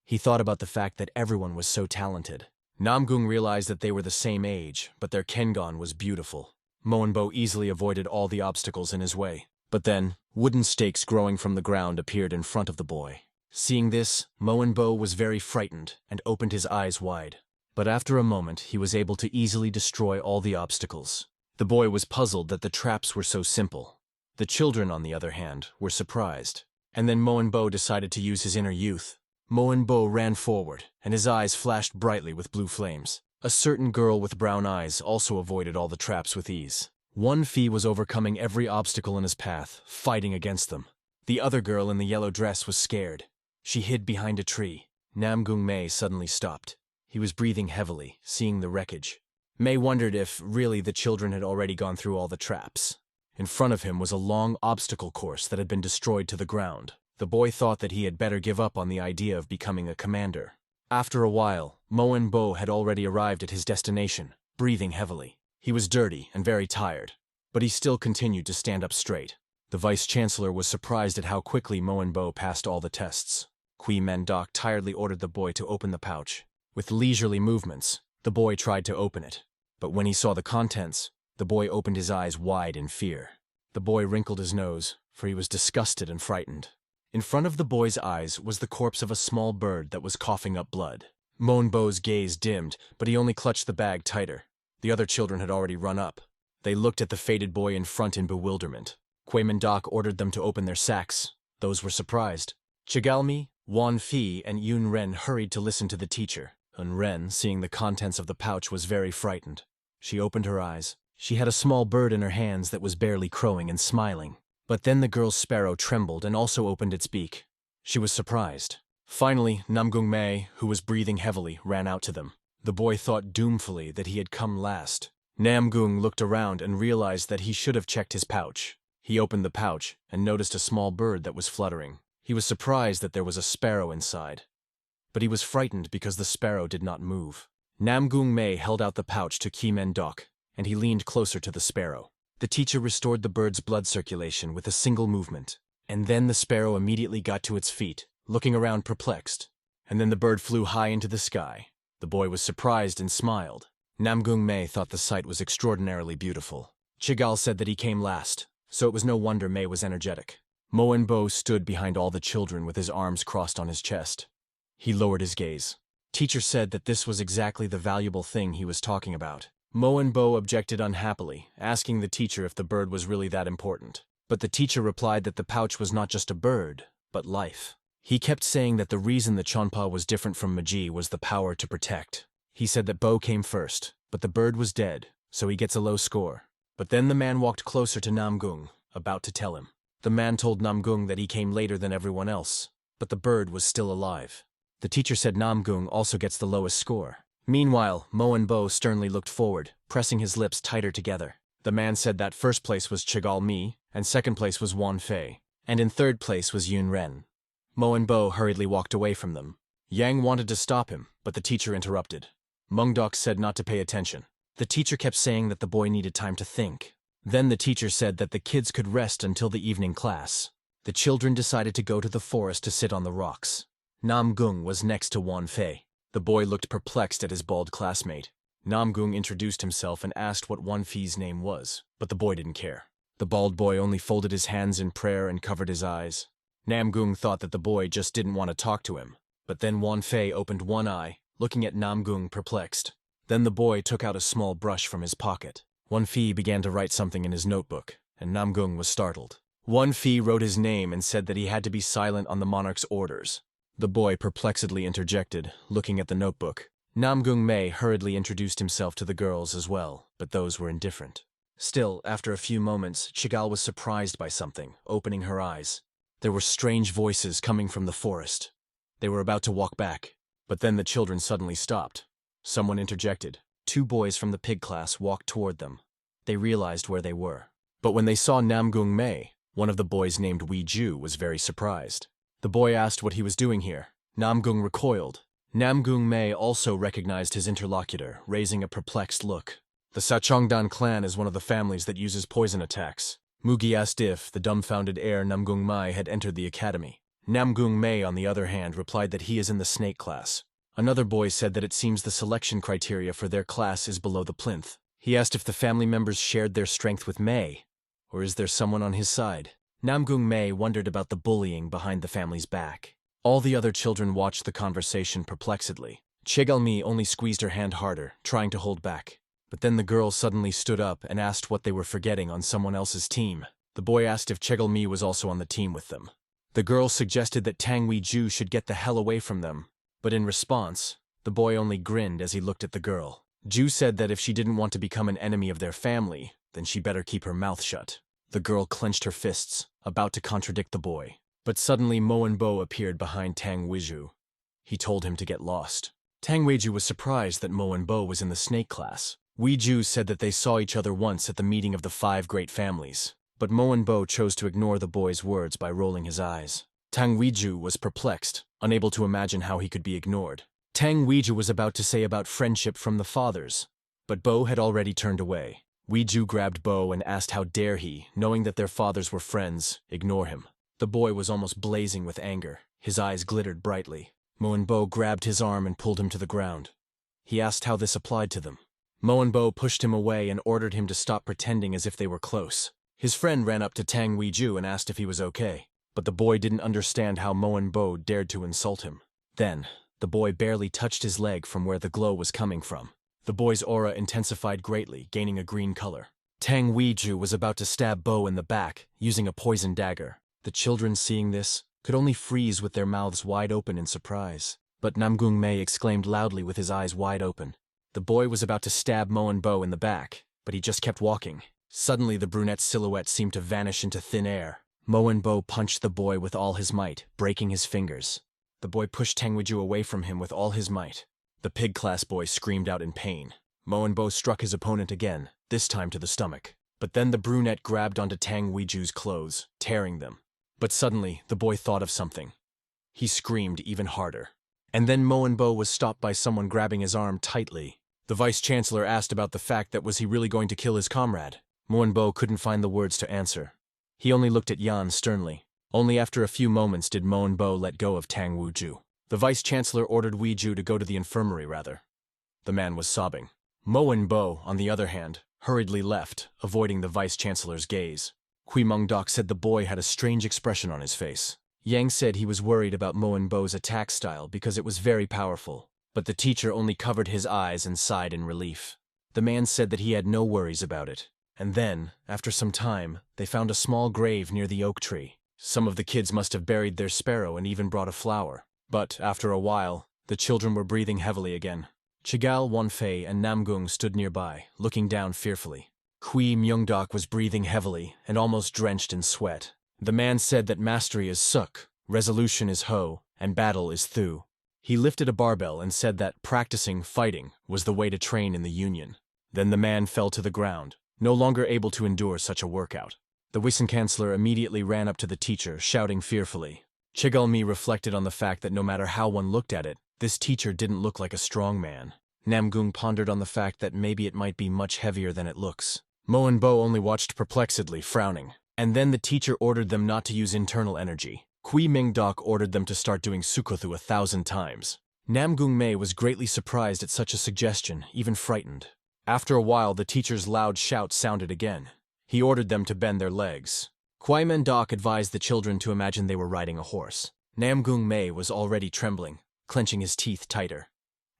He thought about the fact that everyone was so talented. Namgung realized that they were the same age, but their Kengan was beautiful. Moen Bo easily avoided all the obstacles in his way. But then, wooden stakes growing from the ground appeared in front of the boy. Seeing this, Moenbo was very frightened and opened his eyes wide. But after a moment, he was able to easily destroy all the obstacles. The boy was puzzled that the traps were so simple. The children, on the other hand, were surprised. And then Moenbo decided to use his inner youth. Moenbo ran forward, and his eyes flashed brightly with blue flames. A certain girl with brown eyes also avoided all the traps with ease. One Fee was overcoming every obstacle in his path, fighting against them. The other girl in the yellow dress was scared. She hid behind a tree. Namgung Mei suddenly stopped. He was breathing heavily, seeing the wreckage. Mei wondered if, really, the children had already gone through all the traps. In front of him was a long obstacle course that had been destroyed to the ground. The boy thought that he had better give up on the idea of becoming a commander. After a while, Moenbo had already arrived at his destination, breathing heavily. He was dirty and very tired, but he still continued to stand up straight. The vice-chancellor was surprised at how quickly Moenbo passed all the tests. Kui Mendok tiredly ordered the boy to open the pouch. With leisurely movements, the boy tried to open it. But when he saw the contents, the boy opened his eyes wide in fear. The boy wrinkled his nose, for he was disgusted and frightened. In front of the boy's eyes was the corpse of a small bird that was coughing up blood. Moenbo's gaze dimmed, but he only clutched the bag tighter. The other children had already run up. They looked at the faded boy in front in bewilderment. Kui Mendok ordered them to open their sacks. Those were surprised. Chigalmi, Wan Fi, and Yun Ren hurried to listen to the teacher. And Ren, seeing the contents of the pouch, was very frightened. She opened her eyes. She had a small bird in her hands that was barely crowing and smiling. But then the girl's sparrow trembled and also opened its beak. She was surprised. Finally, Namgung Mei, who was breathing heavily, ran out to them. The boy thought doomfully that he had come last. Namgung looked around and realized that he should have checked his pouch. He opened the pouch and noticed a small bird that was fluttering. He was surprised that there was a sparrow inside. But he was frightened because the sparrow did not move. Namgung Mei held out the pouch to Kui Mendok, and he leaned closer to the sparrow. The teacher restored the bird's blood circulation with a single movement. And then the sparrow immediately got to its feet, looking around perplexed. And then the bird flew high into the sky. The boy was surprised and smiled. Namgung Mei thought the sight was extraordinarily beautiful. Chigal said that he came last, so it was no wonder Mei was energetic. Moenbo stood behind all the children with his arms crossed on his chest. He lowered his gaze. Teacher said that this was exactly the valuable thing he was talking about. Moenbo objected unhappily, asking the teacher if the bird was really that important. But the teacher replied that the pouch was not just a bird, but life. He kept saying that the reason the Chonpa was different from Maji was the power to protect. He said that Bo came first, but the bird was dead, so he gets a low score. But then the man walked closer to Namgung, about to tell him. The man told Namgung that he came later than everyone else, but the bird was still alive. The teacher said Namgung also gets the lowest score. Meanwhile, Moenbo sternly looked forward, pressing his lips tighter together. The man said that first place was Chigal Mi, and second place was Wan Fei, and in third place was Yun Ren. Moenbo hurriedly walked away from them. Yang wanted to stop him, but the teacher interrupted. Mungdok said not to pay attention. The teacher kept saying that the boy needed time to think. Then the teacher said that the kids could rest until the evening class. The children decided to go to the forest to sit on the rocks. Namgung was next to Wan Fei. The boy looked perplexed at his bald classmate. Namgung introduced himself and asked what Wan Fei's name was, but the boy didn't care. The bald boy only folded his hands in prayer and covered his eyes. Namgung thought that the boy just didn't want to talk to him. But then Wan Fei opened one eye, looking at Namgung perplexed. Then the boy took out a small brush from his pocket. Wan Fei began to write something in his notebook, and Namgung was startled. Wan Fei wrote his name and said that he had to be silent on the monarch's orders. The boy perplexedly interjected, looking at the notebook. Namgung Mei hurriedly introduced himself to the girls as well, but those were indifferent. Still, after a few moments, Chigal was surprised by something, opening her eyes. There were strange voices coming from the forest. They were about to walk back, but then the children suddenly stopped. Someone interjected. 2 boys from the pig class walked toward them. They realized where they were. But when they saw Namgung Mei, one of the boys named Wei Ju was very surprised. The boy asked what he was doing here. Namgung recoiled. Namgung Mei also recognized his interlocutor, raising a perplexed look. The Sachongdan clan is one of the families that uses poison attacks. Mugi asked if the dumbfounded heir Namgung Mei had entered the academy. Namgung Mei, on the other hand, replied that he is in the snake class. Another boy said that it seems the selection criteria for their class is below the plinth. He asked if the family members shared their strength with Mei, or is there someone on his side? Namgung Mei wondered about the bullying behind the family's back. All the other children watched the conversation perplexedly. Chegalmi only squeezed her hand harder, trying to hold back. But then the girl suddenly stood up and asked what they were forgetting on someone else's team. The boy asked if Chegalmi was also on the team with them. The girl suggested that Tang Weiju should get the hell away from them. But in response, the boy only grinned as he looked at the girl. Ju said that if she didn't want to become an enemy of their family, then she better keep her mouth shut. The girl clenched her fists, about to contradict the boy. But suddenly Mo and Bo appeared behind Tang Weiju. He told him to get lost. Tang Weiju was surprised that Mo and Bo was in the snake class. Weiju said that they saw each other once at the meeting of the 5 great families. But Mo and Bo chose to ignore the boy's words by rolling his eyes. Tang Weiju was perplexed, unable to imagine how he could be ignored. Tang Weiju was about to say about friendship from the fathers, but Bo had already turned away. Weiju grabbed Bo and asked how dare he, knowing that their fathers were friends, ignore him. The boy was almost blazing with anger. His eyes glittered brightly. Mo and Bo grabbed his arm and pulled him to the ground. He asked how this applied to them. Mo and Bo pushed him away and ordered him to stop pretending as if they were close. His friend ran up to Tang Weiju and asked if he was okay, but the boy didn't understand how Mo and Bo dared to insult him. Then, the boy barely touched his leg from where the glow was coming from. The boy's aura intensified greatly, gaining a green color. Tang Weiju was about to stab Bo in the back, using a poison dagger. The children, seeing this, could only freeze with their mouths wide open in surprise. But Namgung Mei exclaimed loudly with his eyes wide open. The boy was about to stab Mo and Bo in the back, but he just kept walking. Suddenly the brunette's silhouette seemed to vanish into thin air. Mo and Bo punched the boy with all his might, breaking his fingers. The boy pushed Tang Weiju away from him with all his might. The pig-class boy screamed out in pain. Mo and Bo struck his opponent again, this time to the stomach. But then the brunette grabbed onto Tang Weiju's clothes, tearing them. But suddenly, the boy thought of something. He screamed even harder. And then Mo and Bo was stopped by someone grabbing his arm tightly. The vice-chancellor asked about the fact that was he really going to kill his comrade. Mo and Bo couldn't find the words to answer. He only looked at Yan sternly. Only after a few moments did Mo and Bo let go of Tang Weiju. The vice-chancellor ordered Weiju to go to the infirmary, rather. The man was sobbing. Mo and Bo, on the other hand, hurriedly left, avoiding the vice-chancellor's gaze. Kui Mengdok said the boy had a strange expression on his face. Yang said he was worried about Mo and Bo's attack style because it was very powerful, but the teacher only covered his eyes and sighed in relief. The man said that he had no worries about it. And then, after some time, they found a small grave near the oak tree. Some of the kids must have buried their sparrow and even brought a flower. But, after a while, the children were breathing heavily again. Chigal, Wanfei, and Namgung stood nearby, looking down fearfully. Kui Myungdok was breathing heavily and almost drenched in sweat. The man said that mastery is suk, resolution is ho, and battle is thu. He lifted a barbell and said that practicing fighting was the way to train in the Union. Then the man fell to the ground, no longer able to endure such a workout. The Wissenkanzler immediately ran up to the teacher, shouting fearfully. Chigalmi reflected on the fact that no matter how one looked at it, this teacher didn't look like a strong man. Namgung pondered on the fact that maybe it might be much heavier than it looks. Mo and Bo only watched perplexedly, frowning. And then the teacher ordered them not to use internal energy. Kui Mingdok ordered them to start doing Sukothu 1,000 times. Namgung Mei was greatly surprised at such a suggestion, even frightened. After a while, the teacher's loud shout sounded again. He ordered them to bend their legs. Kui Mendok advised the children to imagine they were riding a horse. Namgung Mei was already trembling, clenching his teeth tighter.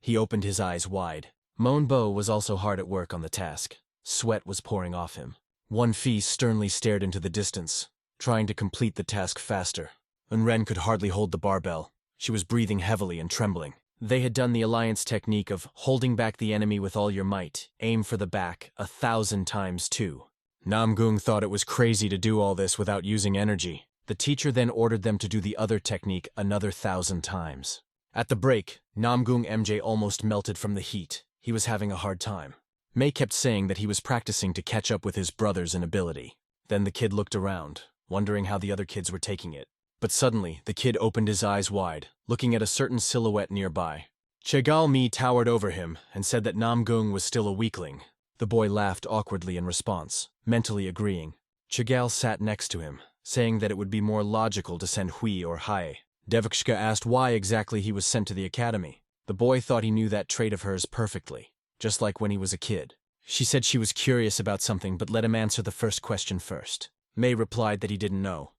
He opened his eyes wide. Mon Bo was also hard at work on the task. Sweat was pouring off him. Wan Fi sternly stared into the distance, trying to complete the task faster. Unren could hardly hold the barbell. She was breathing heavily and trembling. They had done the alliance technique of holding back the enemy with all your might, aim for the back, 1,000 times too. Namgung thought it was crazy to do all this without using energy. The teacher then ordered them to do the other technique another 1,000 times. At the break, Namgung MJ almost melted from the heat. He was having a hard time. Mei kept saying that he was practicing to catch up with his brothers in ability. Then the kid looked around, wondering how the other kids were taking it. But suddenly, the kid opened his eyes wide, looking at a certain silhouette nearby. Chegal Mi towered over him and said that Namgung was still a weakling. The boy laughed awkwardly in response, mentally agreeing. Chegal sat next to him, saying that it would be more logical to send Hui or Hai. Devakshka asked why exactly he was sent to the academy. The boy thought he knew that trait of hers perfectly, just like when he was a kid. She said she was curious about something but let him answer the first question first. Mei replied that he didn't know.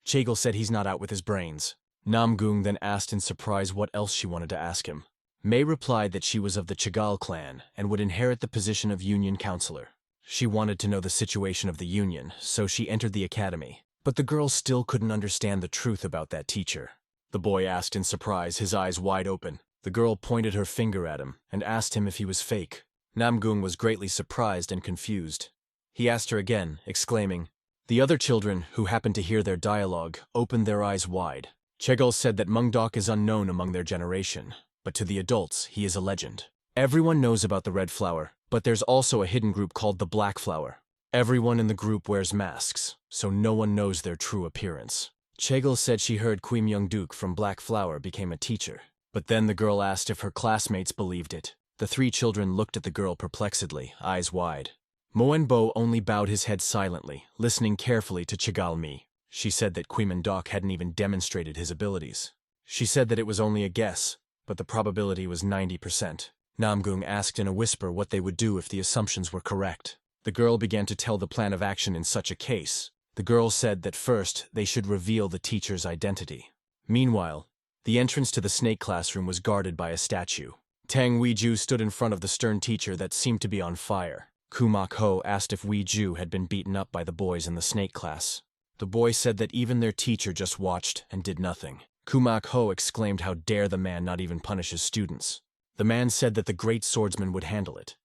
Chagel said he's not out with his brains. Namgung then asked in surprise what else she wanted to ask him. Mei replied that she was of the Chagall clan and would inherit the position of union counselor. She wanted to know the situation of the union, so she entered the academy. But the girl still couldn't understand the truth about that teacher. The boy asked in surprise, his eyes wide open. The girl pointed her finger at him and asked him if he was fake. Namgung was greatly surprised and confused. He asked her again, exclaiming. The other children, who happened to hear their dialogue, opened their eyes wide. Chagall said that Mungdok is unknown among their generation, but to the adults, he is a legend. Everyone knows about the red flower, but there's also a hidden group called the black flower. Everyone in the group wears masks, so no one knows their true appearance. Chagall said she heard Kui Myung-duk from Black Flower became a teacher, but then the girl asked if her classmates believed it. The three children looked at the girl perplexedly, eyes wide. Moenbo only bowed his head silently, listening carefully to Chagall Mi. She said that Kui Myung-duk hadn't even demonstrated his abilities. She said that it was only a guess, but the probability was 90%. Namgung asked in a whisper what they would do if the assumptions were correct. The girl began to tell the plan of action in such a case. The girl said that first they should reveal the teacher's identity. Meanwhile, the entrance to the snake classroom was guarded by a statue. Tang Weiju stood in front of the stern teacher that seemed to be on fire. Kumak Ho asked if Weiju had been beaten up by the boys in the snake class. The boy said that even their teacher just watched and did nothing. Kumak Ho exclaimed how dare the man not even punish his students. The man said that the great swordsman would handle it.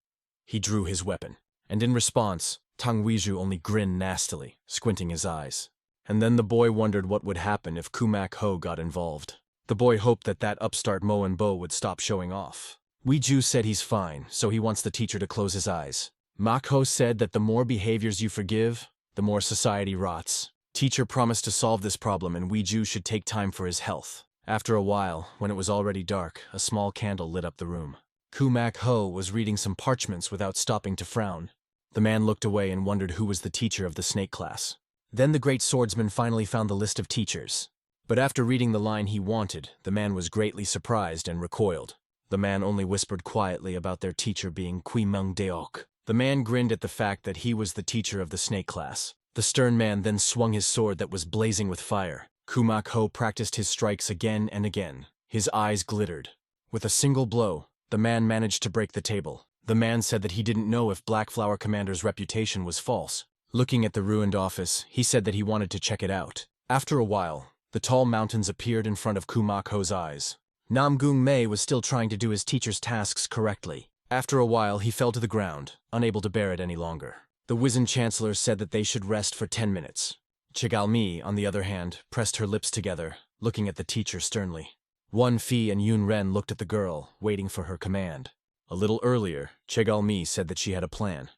He drew his weapon, and in response, Tang Weiju only grinned nastily, squinting his eyes. And then the boy wondered what would happen if Kumak Ho got involved. The boy hoped that upstart Moenbo would stop showing off. Weiju said he's fine, so he wants the teacher to close his eyes. Mak Ho said that the more behaviors you forgive, the more society rots. Teacher promised to solve this problem and Weiju should take time for his health. After a while, when it was already dark, a small candle lit up the room. Kumak Ho was reading some parchments without stopping to frown. The man looked away and wondered who was the teacher of the snake class. Then the great swordsman finally found the list of teachers. But after reading the line he wanted, the man was greatly surprised and recoiled. The man only whispered quietly about their teacher being Kui Myung-deok. The man grinned at the fact that he was the teacher of the snake class. The stern man then swung his sword that was blazing with fire. Kumak Ho practiced his strikes again and again. His eyes glittered. With a single blow, the man managed to break the table. The man said that he didn't know if Black Flower Commander's reputation was false. Looking at the ruined office, he said that he wanted to check it out. After a while, the tall mountains appeared in front of Kumak Ho's eyes. Namgung Mei was still trying to do his teacher's tasks correctly. After a while, he fell to the ground, unable to bear it any longer. The wizened chancellor said that they should rest for 10 minutes. Chagall Mi, on the other hand, pressed her lips together, looking at the teacher sternly. Wan Fi and Yun Ren looked at the girl, waiting for her command. A little earlier, Chagall Mi said that she had a plan.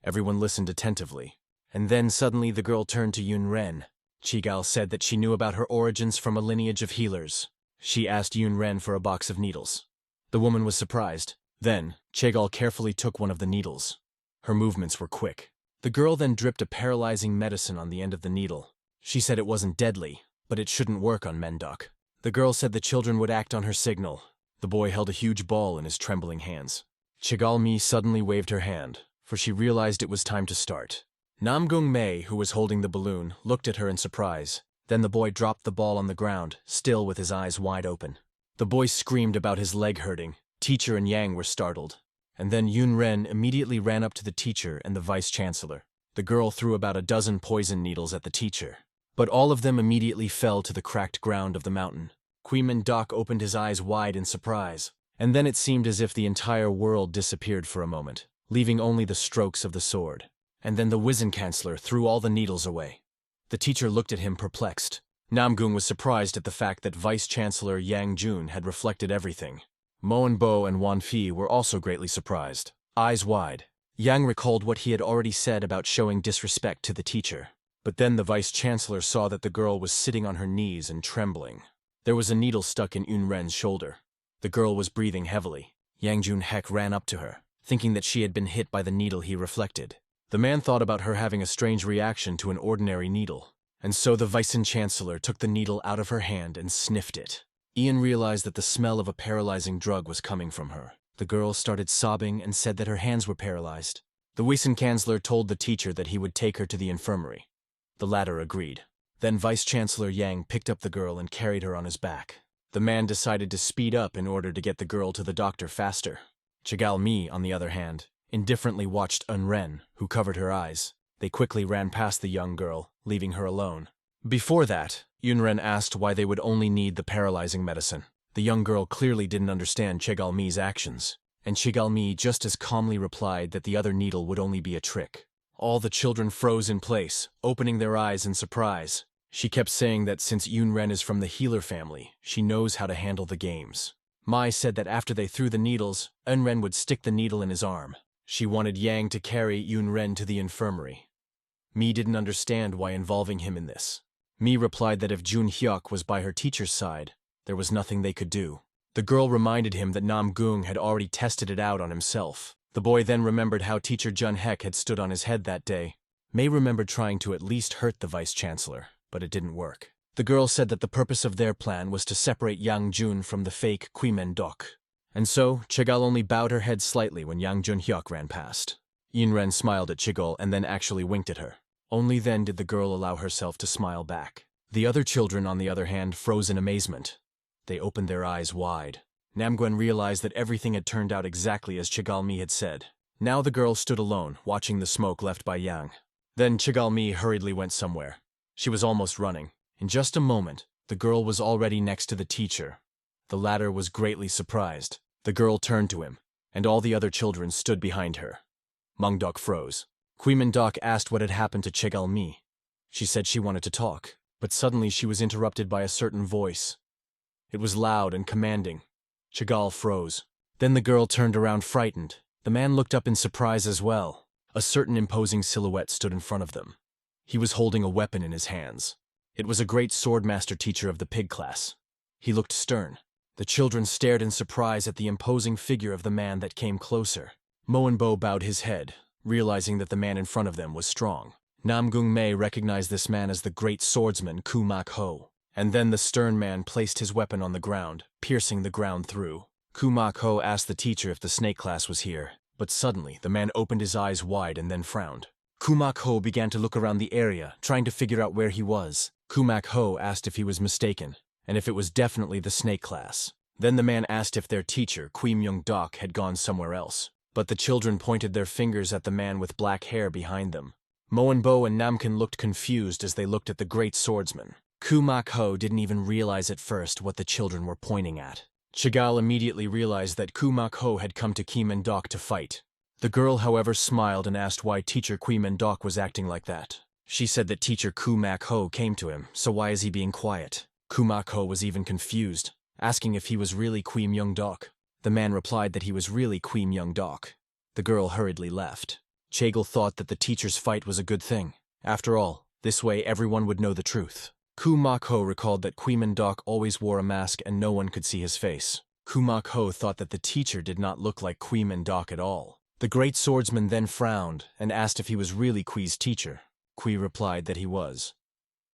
Everyone listened attentively. And then suddenly the girl turned to Yun Ren. Chagall said that she knew about her origins from a lineage of healers. She asked Yun Ren for a box of needles. The woman was surprised. Then, Chagall carefully took one of the needles. Her movements were quick. The girl then dripped a paralyzing medicine on the end of the needle. She said it wasn't deadly, but it shouldn't work on Mendok. The girl said the children would act on her signal. The boy held a huge ball in his trembling hands. Chagall Mi suddenly waved her hand, for she realized it was time to start. Namgung Mei, who was holding the balloon, looked at her in surprise. Then the boy dropped the ball on the ground, still with his eyes wide open. The boy screamed about his leg hurting. Teacher and Yang were startled. And then Yun Ren immediately ran up to the teacher and the vice-chancellor. The girl threw about a dozen poison needles at the teacher. But all of them immediately fell to the cracked ground of the mountain. Kui Myung-duk opened his eyes wide in surprise. And then it seemed as if the entire world disappeared for a moment, leaving only the strokes of the sword. And then the wizened chancellor threw all the needles away. The teacher looked at him perplexed. Namgung was surprised at the fact that Vice-Chancellor Yang Jun had reflected everything. Moenbo and Wan Fi were also greatly surprised, eyes wide. Yang recalled what he had already said about showing disrespect to the teacher. But then the Vice-Chancellor saw that the girl was sitting on her knees and trembling. There was a needle stuck in Yun Ren's shoulder. The girl was breathing heavily. Yang Jun-hek ran up to her, thinking that she had been hit by the needle he reflected. The man thought about her having a strange reaction to an ordinary needle. And so the Vice-Chancellor took the needle out of her hand and sniffed it. Ian realized that the smell of a paralyzing drug was coming from her. The girl started sobbing and said that her hands were paralyzed. The Vice-Chancellor told the teacher that he would take her to the infirmary. The latter agreed. Then Vice-Chancellor Yang picked up the girl and carried her on his back. The man decided to speed up in order to get the girl to the doctor faster. Chigal Mi, on the other hand, indifferently watched Unren, who covered her eyes. They quickly ran past the young girl, leaving her alone. Before that, Yunren asked why they would only need the paralyzing medicine. The young girl clearly didn't understand Chigal Mi's actions, and Chigal Mi just as calmly replied that the other needle would only be a trick. All the children froze in place, opening their eyes in surprise. She kept saying that since Yunren is from the healer family, she knows how to handle the games. Mai said that after they threw the needles, Unren would stick the needle in his arm. She wanted Yang to carry Yunren to the infirmary. Mi didn't understand why involving him in this. Mi replied that if Jun Hyuk was by her teacher's side, there was nothing they could do. The girl reminded him that Nam Gung had already tested it out on himself. The boy then remembered how teacher Jun Hek had stood on his head that day. Mei remembered trying to at least hurt the vice-chancellor, but it didn't work. The girl said that the purpose of their plan was to separate Yang Jun from the fake Kwimen Dok. And so, Chigal only bowed her head slightly when Yang Jun Hyuk ran past. Yunren smiled at Chigol and then actually winked at her. Only then did the girl allow herself to smile back. The other children, on the other hand, froze in amazement. They opened their eyes wide. Namguen realized that everything had turned out exactly as Chigal Mi had said. Now the girl stood alone, watching the smoke left by Yang. Then Chigal Mi hurriedly went somewhere. She was almost running. In just a moment, the girl was already next to the teacher. The latter was greatly surprised. The girl turned to him, and all the other children stood behind her. Mungdok froze. Kwimen Dok asked what had happened to Chigal Mi. She said she wanted to talk, but suddenly she was interrupted by a certain voice. It was loud and commanding. Chigal froze. Then the girl turned around frightened. The man looked up in surprise as well. A certain imposing silhouette stood in front of them. He was holding a weapon in his hands. It was a great swordmaster teacher of the pig class. He looked stern. The children stared in surprise at the imposing figure of the man that came closer. Moenbo bowed his head, realizing that the man in front of them was strong. Namgung Mei recognized this man as the great swordsman Ku Mak Ho. And then the stern man placed his weapon on the ground, piercing the ground through. Ku Mak Ho asked the teacher if the snake class was here, but suddenly the man opened his eyes wide and then frowned. Ku Mak Ho began to look around the area, trying to figure out where he was. Ku Mak Ho asked if he was mistaken, and if it was definitely the snake class. Then the man asked if their teacher, Kwi Myung Dok, had gone somewhere else. But the children pointed their fingers at the man with black hair behind them. Moenbo and Namkin looked confused as they looked at the great swordsman. Ku Mak Ho didn't even realize at first what the children were pointing at. Chigal immediately realized that Ku Mak Ho had come to Kwimen Dok to fight. The girl, however, smiled and asked why teacher Kwimen Dok was acting like that. She said that teacher Ku Mak Ho came to him, so why is he being quiet? Ku Mak Ho was even confused, asking if he was really Kwi Myung Dok. The man replied that he was really Kwi Myung Dok. The girl hurriedly left. Chagel thought that the teacher's fight was a good thing. After all, this way everyone would know the truth. Ku Mak Ho recalled that Kwimen Dok always wore a mask and no one could see his face. Ku Mak Ho thought that the teacher did not look like Kwimen Dok at all. The great swordsman then frowned and asked if he was really Kwi's teacher. Kwi replied that he was.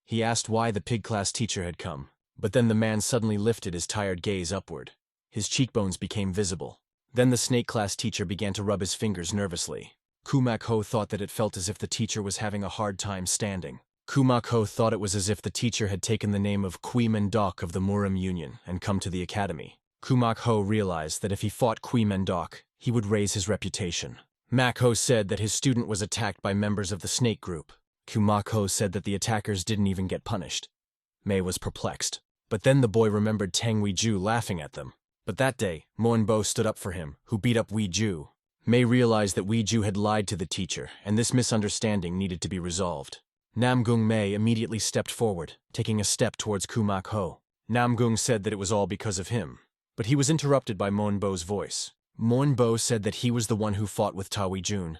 He asked why the pig class teacher had come, but then the man suddenly lifted his tired gaze upward. His cheekbones became visible. Then the snake class teacher began to rub his fingers nervously. Ku Mak Ho thought that it felt as if the teacher was having a hard time standing. Ku Mak Ho thought it was as if the teacher had taken the name of Kwimen Dok of the Murim Union and come to the academy. Ku Mak Ho realized that if he fought Kwimen Dok, he would raise his reputation. Mak Ho said that his student was attacked by members of the snake group. Ku Mak Ho said that the attackers didn't even get punished. Mei was perplexed. But then the boy remembered Tang Weiju laughing at them. But that day, Moenbo stood up for him, who beat up Weiju. Mei realized that Weiju had lied to the teacher, and this misunderstanding needed to be resolved. Namgung Mei immediately stepped forward, taking a step towards Ku Mak Ho. Namgung said that it was all because of him. But he was interrupted by Moenbo's voice. Moenbo said that he was the one who fought with Ta Weijun,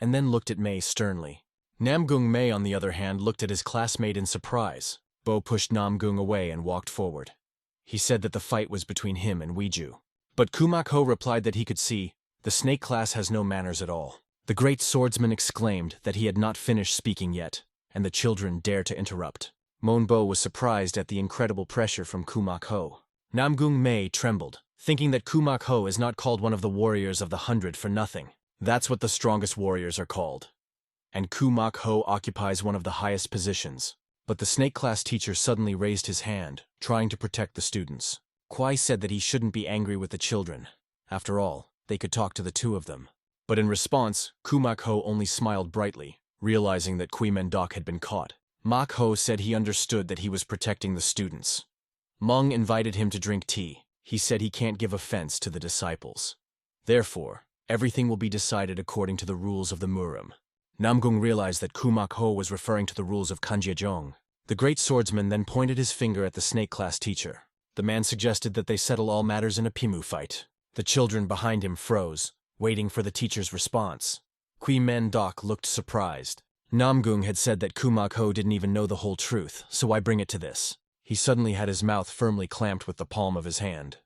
and then looked at Mei sternly. Namgung Mei, on the other hand, looked at his classmate in surprise. Bo pushed Namgung away and walked forward. He said that the fight was between him and Weiju. But Ku Mak Ho replied that he could see, the snake class has no manners at all. The great swordsman exclaimed that he had not finished speaking yet, and the children dared to interrupt. Moenbo was surprised at the incredible pressure from Ku Mak Ho. Namgung Mei trembled, thinking that Ku Mak Ho is not called one of the warriors of the 100 for nothing. That's what the strongest warriors are called. and Kumak-ho occupies one of the highest positions. But the snake class teacher suddenly raised his hand, trying to protect the students. Kwai said that he shouldn't be angry with the children. After all, they could talk to the two of them. But in response, Kumak-ho only smiled brightly, realizing that Kui-men-dok had been caught. Mak-ho said he understood that he was protecting the students. Mung invited him to drink tea. He said he can't give offense to the disciples. Therefore, everything will be decided according to the rules of the Murim. Namgung realized that Kumak-ho was referring to the rules of Kanjiajong. The great swordsman then pointed his finger at the snake class teacher. The man suggested that they settle all matters in a pimu fight. The children behind him froze, waiting for the teacher's response. Kui-men-dok looked surprised. Namgung had said that Kumak-ho didn't even know the whole truth, so I bring it to this. He suddenly had his mouth firmly clamped with the palm of his hand.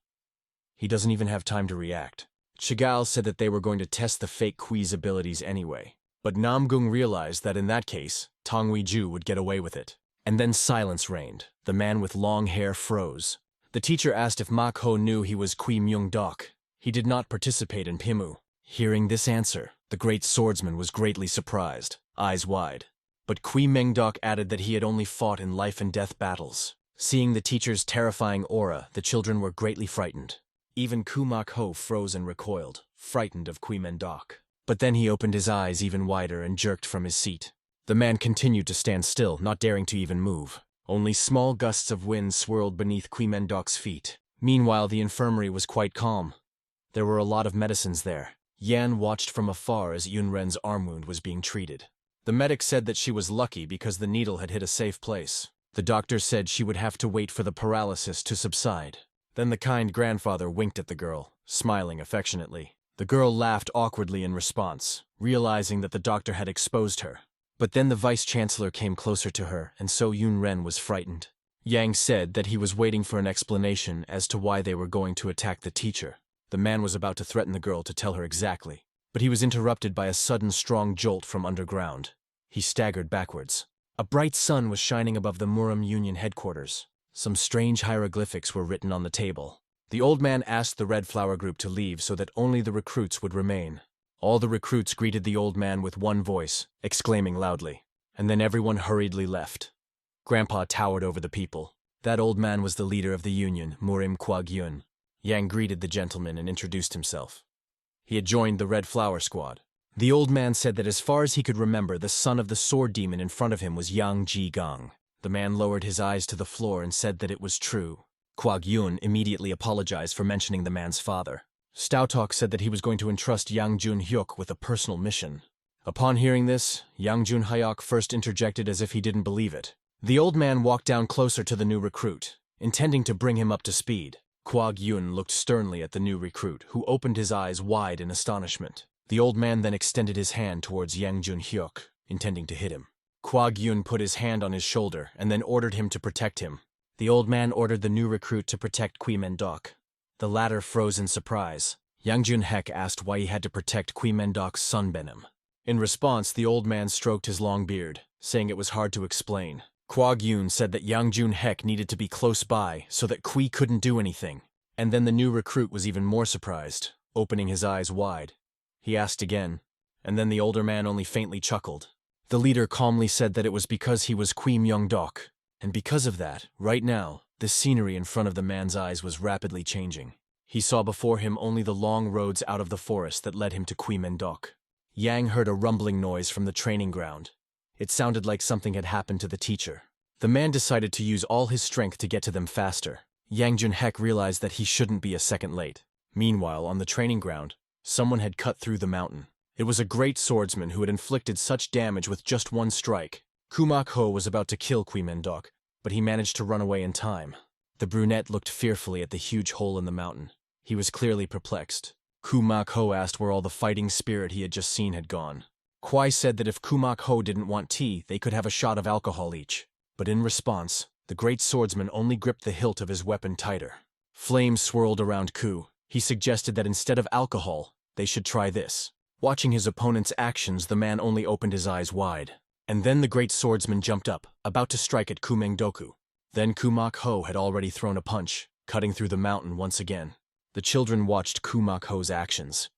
He doesn't even have time to react. Chagall said that they were going to test the fake Kui's abilities anyway. But Namgung realized that in that case, Tong Wei-ju would get away with it. And then silence reigned. The man with long hair froze. The teacher asked if Mak-ho knew he was Kui-myung-dok. He did not participate in Pimu. Hearing this answer, the great swordsman was greatly surprised, eyes wide. But Kui-meng-dok added that he had only fought in life-and-death battles. Seeing the teacher's terrifying aura, the children were greatly frightened. Even Kumak-ho froze and recoiled, frightened of Kui-men-dok. But then he opened his eyes even wider and jerked from his seat. The man continued to stand still, not daring to even move. Only small gusts of wind swirled beneath Kui-men-dok's feet. Meanwhile, the infirmary was quite calm. There were a lot of medicines there. Yan watched from afar as Yunren's arm wound was being treated. The medic said that she was lucky because the needle had hit a safe place. The doctor said she would have to wait for the paralysis to subside. Then the kind grandfather winked at the girl, smiling affectionately. The girl laughed awkwardly in response, realizing that the doctor had exposed her. But then the vice-chancellor came closer to her, and so Yunren was frightened. Yang said that he was waiting for an explanation as to why they were going to attack the teacher. The man was about to threaten the girl to tell her exactly, but he was interrupted by a sudden strong jolt from underground. He staggered backwards. A bright sun was shining above the Murim Union headquarters. Some strange hieroglyphics were written on the table. The old man asked the Red Flower group to leave so that only the recruits would remain. All the recruits greeted the old man with one voice, exclaiming loudly, and then everyone hurriedly left. Grandpa towered over the people. That old man was the leader of the union, Murim Kwag-yun. Yang greeted the gentleman and introduced himself. He had joined the Red Flower Squad. The old man said that as far as he could remember, the son of the sword demon in front of him was Yang Ji-gang. The man lowered his eyes to the floor and said that it was true. Kwag-yun immediately apologized for mentioning the man's father. Stouthawk said that he was going to entrust Yang Jun-hyuk with a personal mission. Upon hearing this, Yang Jun-hyuk first interjected as if he didn't believe it. The old man walked down closer to the new recruit, intending to bring him up to speed. Kwag-yun looked sternly at the new recruit, who opened his eyes wide in astonishment. The old man then extended his hand towards Yang Jun-hyuk, intending to hit him. Kwag-yun put his hand on his shoulder and then ordered him to protect him. The old man ordered the new recruit to protect Kui-men-dok. The latter froze in surprise. Yang Jun-hyuk asked why he had to protect Kui-men-dok's son Benim. In response, the old man stroked his long beard, saying it was hard to explain. Kwag-yun said that Yang Jun-hyuk needed to be close by so that Kui couldn't do anything. And then the new recruit was even more surprised, opening his eyes wide. He asked again, and then the older man only faintly chuckled. The leader calmly said that it was because he was Kui-myung-dok. And because of that, right now, the scenery in front of the man's eyes was rapidly changing. He saw before him only the long roads out of the forest that led him to Kui-men-dok. Yang heard a rumbling noise from the training ground. It sounded like something had happened to the teacher. The man decided to use all his strength to get to them faster. Yang Jun-hyuk realized that he shouldn't be a second late. Meanwhile, on the training ground, someone had cut through the mountain. It was a great swordsman who had inflicted such damage with just one strike. Kumak-ho was about to kill Kui-men-dok, but he managed to run away in time. The brunette looked fearfully at the huge hole in the mountain. He was clearly perplexed. Kumak-ho asked where all the fighting spirit he had just seen had gone. Kwai said that if Kumak-ho didn't want tea, they could have a shot of alcohol each. But in response, the great swordsman only gripped the hilt of his weapon tighter. Flames swirled around Ku. He suggested that instead of alcohol, they should try this. Watching his opponent's actions, the man only opened his eyes wide. And then the great swordsman jumped up, about to strike at Kumeng-doku. Then Kumak-ho had already thrown a punch, cutting through the mountain once again. The children watched Kumak-ho's actions.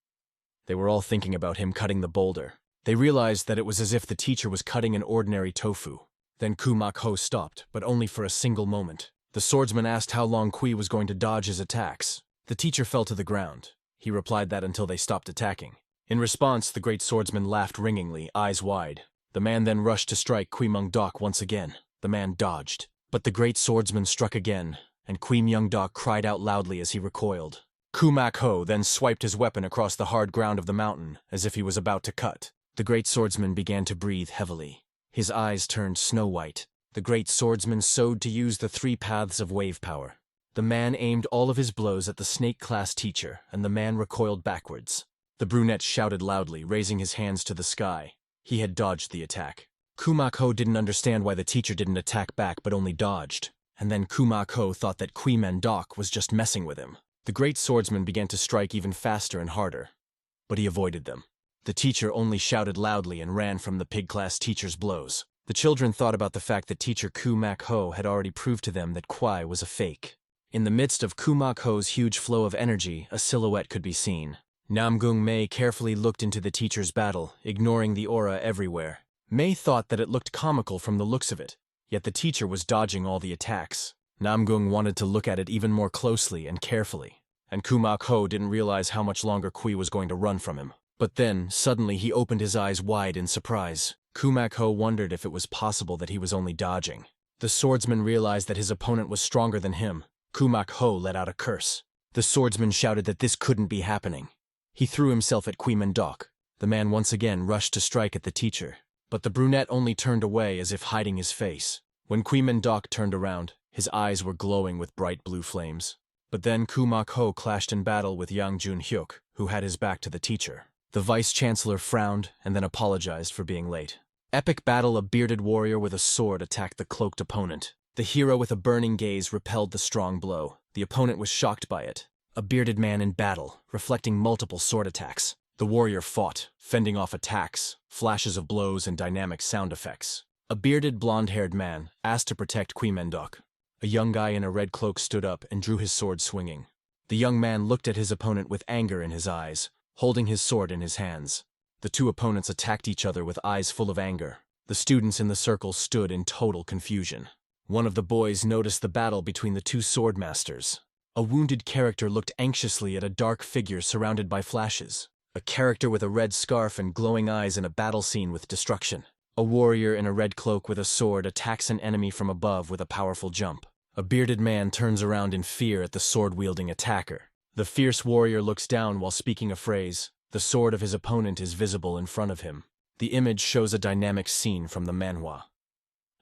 They were all thinking about him cutting the boulder. They realized that it was as if the teacher was cutting an ordinary tofu. Then Kumak-ho stopped, but only for a single moment. The swordsman asked how long Kui was going to dodge his attacks. The teacher fell to the ground. He replied that until they stopped attacking. In response, the great swordsman laughed ringingly, eyes wide. The man then rushed to strike Kui Myung-dok once again. The man dodged. But the great swordsman struck again, and Kui Myung-dok cried out loudly as he recoiled. Kumak-ho then swiped his weapon across the hard ground of the mountain, as if he was about to cut. The great swordsman began to breathe heavily. His eyes turned snow-white. The great swordsman sowed to use the 3 paths of wave power. The man aimed all of his blows at the snake-class teacher, and the man recoiled backwards. The brunette shouted loudly, raising his hands to the sky. He had dodged the attack. Kumak-ho didn't understand why the teacher didn't attack back but only dodged. And then Kumak-ho thought that Kui Myung-dok was just messing with him. The great swordsman began to strike even faster and harder. But he avoided them. The teacher only shouted loudly and ran from the pig-class teacher's blows. The children thought about the fact that teacher Kumak-ho had already proved to them that Kwai was a fake. In the midst of Kumak-ho's huge flow of energy, a silhouette could be seen. Namgung-mei carefully looked into the teacher's battle, ignoring the aura everywhere. Mei thought that it looked comical from the looks of it, yet the teacher was dodging all the attacks. Namgung wanted to look at it even more closely and carefully, and Kumak-ho didn't realize how much longer Kui was going to run from him. But then, suddenly he opened his eyes wide in surprise. Kumak-ho wondered if it was possible that he was only dodging. The swordsman realized that his opponent was stronger than him. Kumak-ho let out a curse. The swordsman shouted that this couldn't be happening. He threw himself at Kui Myung-dok. The man once again rushed to strike at the teacher, but the brunette only turned away as if hiding his face. When Kui Myung-dok turned around, his eyes were glowing with bright blue flames. But then Kumak-ho clashed in battle with Yang Jun-hyuk, who had his back to the teacher. The vice-chancellor frowned and then apologized for being late. Epic battle. A bearded warrior with a sword attacked the cloaked opponent. The hero with a burning gaze repelled the strong blow. The opponent was shocked by it. A bearded man in battle, reflecting multiple sword attacks. The warrior fought, fending off attacks, flashes of blows and dynamic sound effects. A bearded blonde-haired man asked to protect Kui Myung-dok. A young guy in a red cloak stood up and drew his sword swinging. The young man looked at his opponent with anger in his eyes, holding his sword in his hands. The two opponents attacked each other with eyes full of anger. The students in the circle stood in total confusion. One of the boys noticed the battle between the two sword masters. A wounded character looked anxiously at a dark figure surrounded by flashes. A character with a red scarf and glowing eyes in a battle scene with destruction. A warrior in a red cloak with a sword attacks an enemy from above with a powerful jump. A bearded man turns around in fear at the sword-wielding attacker. The fierce warrior looks down while speaking a phrase. The sword of his opponent is visible in front of him. The image shows a dynamic scene from the manhwa.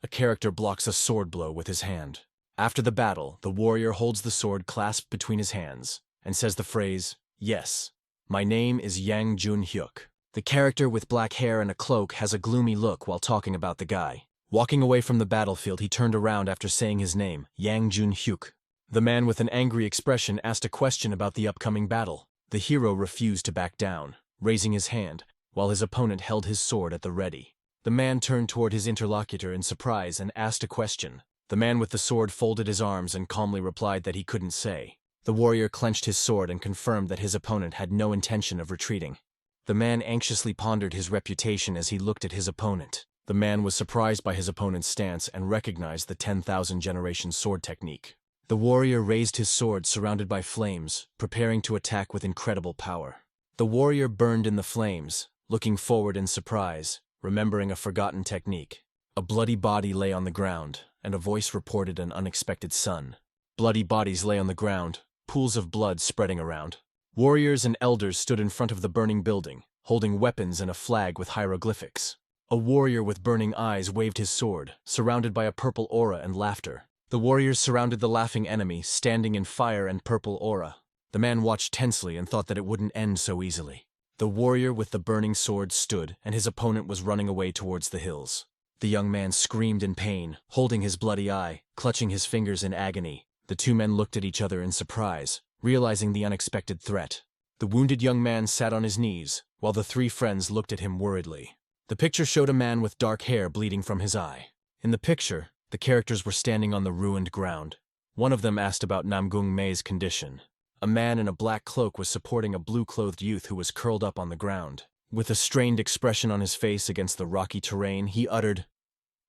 A character blocks a sword blow with his hand. After the battle, the warrior holds the sword clasped between his hands and says the phrase, "Yes, my name is Yang Jun-hyuk." The character with black hair and a cloak has a gloomy look while talking about the guy. Walking away from the battlefield, he turned around after saying his name, Yang Jun-hyuk. The man with an angry expression asked a question about the upcoming battle. The hero refused to back down, raising his hand, while his opponent held his sword at the ready. The man turned toward his interlocutor in surprise and asked a question. The man with the sword folded his arms and calmly replied that he couldn't say. The warrior clenched his sword and confirmed that his opponent had no intention of retreating. The man anxiously pondered his reputation as he looked at his opponent. The man was surprised by his opponent's stance and recognized the 10,000 generation sword technique. The warrior raised his sword surrounded by flames, preparing to attack with incredible power. The warrior burned in the flames, looking forward in surprise, remembering a forgotten technique. A bloody body lay on the ground, and a voice reported an unexpected son. Bloody bodies lay on the ground, pools of blood spreading around. Warriors and elders stood in front of the burning building, holding weapons and a flag with hieroglyphics. A warrior with burning eyes waved his sword, surrounded by a purple aura and laughter. The warriors surrounded the laughing enemy, standing in fire and purple aura. The man watched tensely and thought that it wouldn't end so easily. The warrior with the burning sword stood, and his opponent was running away towards the hills. The young man screamed in pain, holding his bloody eye, clutching his fingers in agony. The two men looked at each other in surprise, realizing the unexpected threat. The wounded young man sat on his knees, while the three friends looked at him worriedly. The picture showed a man with dark hair bleeding from his eye. In the picture, the characters were standing on the ruined ground. One of them asked about Namgung-mei's condition. A man in a black cloak was supporting a blue-clothed youth who was curled up on the ground. With a strained expression on his face against the rocky terrain, he uttered,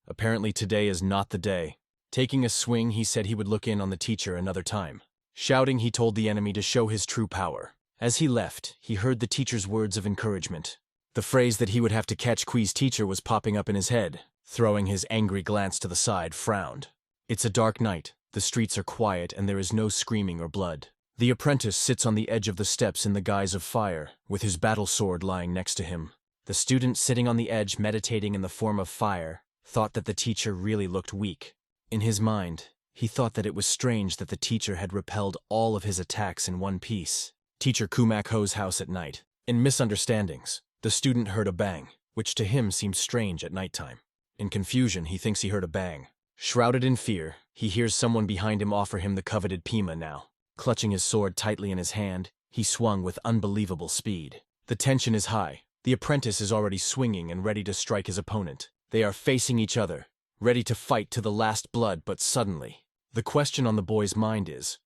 "Apparently today is not the day." Taking a swing, he said he would look in on the teacher another time. Shouting, he told the enemy to show his true power. As he left, he heard the teacher's words of encouragement. The phrase that he would have to catch Qui's teacher was popping up in his head. Throwing his angry glance to the side, frowned. It's a dark night, the streets are quiet, and there is no screaming or blood. The apprentice sits on the edge of the steps in the guise of fire, with his battle sword lying next to him. The student sitting on the edge meditating in the form of fire thought that the teacher really looked weak. In his mind, he thought that it was strange that the teacher had repelled all of his attacks in one piece. Teacher Kumako's house at night. In misunderstandings, the student heard a bang, which to him seemed strange at nighttime. In confusion, he thinks he heard a bang. Shrouded in fear, he hears someone behind him offer him the coveted pima now. Clutching his sword tightly in his hand, he swung with unbelievable speed. The tension is high. The apprentice is already swinging and ready to strike his opponent. They are facing each other, ready to fight to the last blood, but suddenly, the question on the boy's mind is,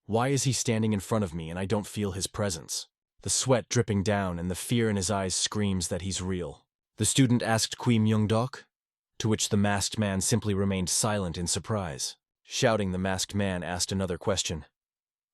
why is he standing in front of me and I don't feel his presence? The sweat dripping down and the fear in his eyes screams that he's real. The student asked Qui Myung-dok, to which the masked man simply remained silent in surprise. Shouting, the masked man asked another question.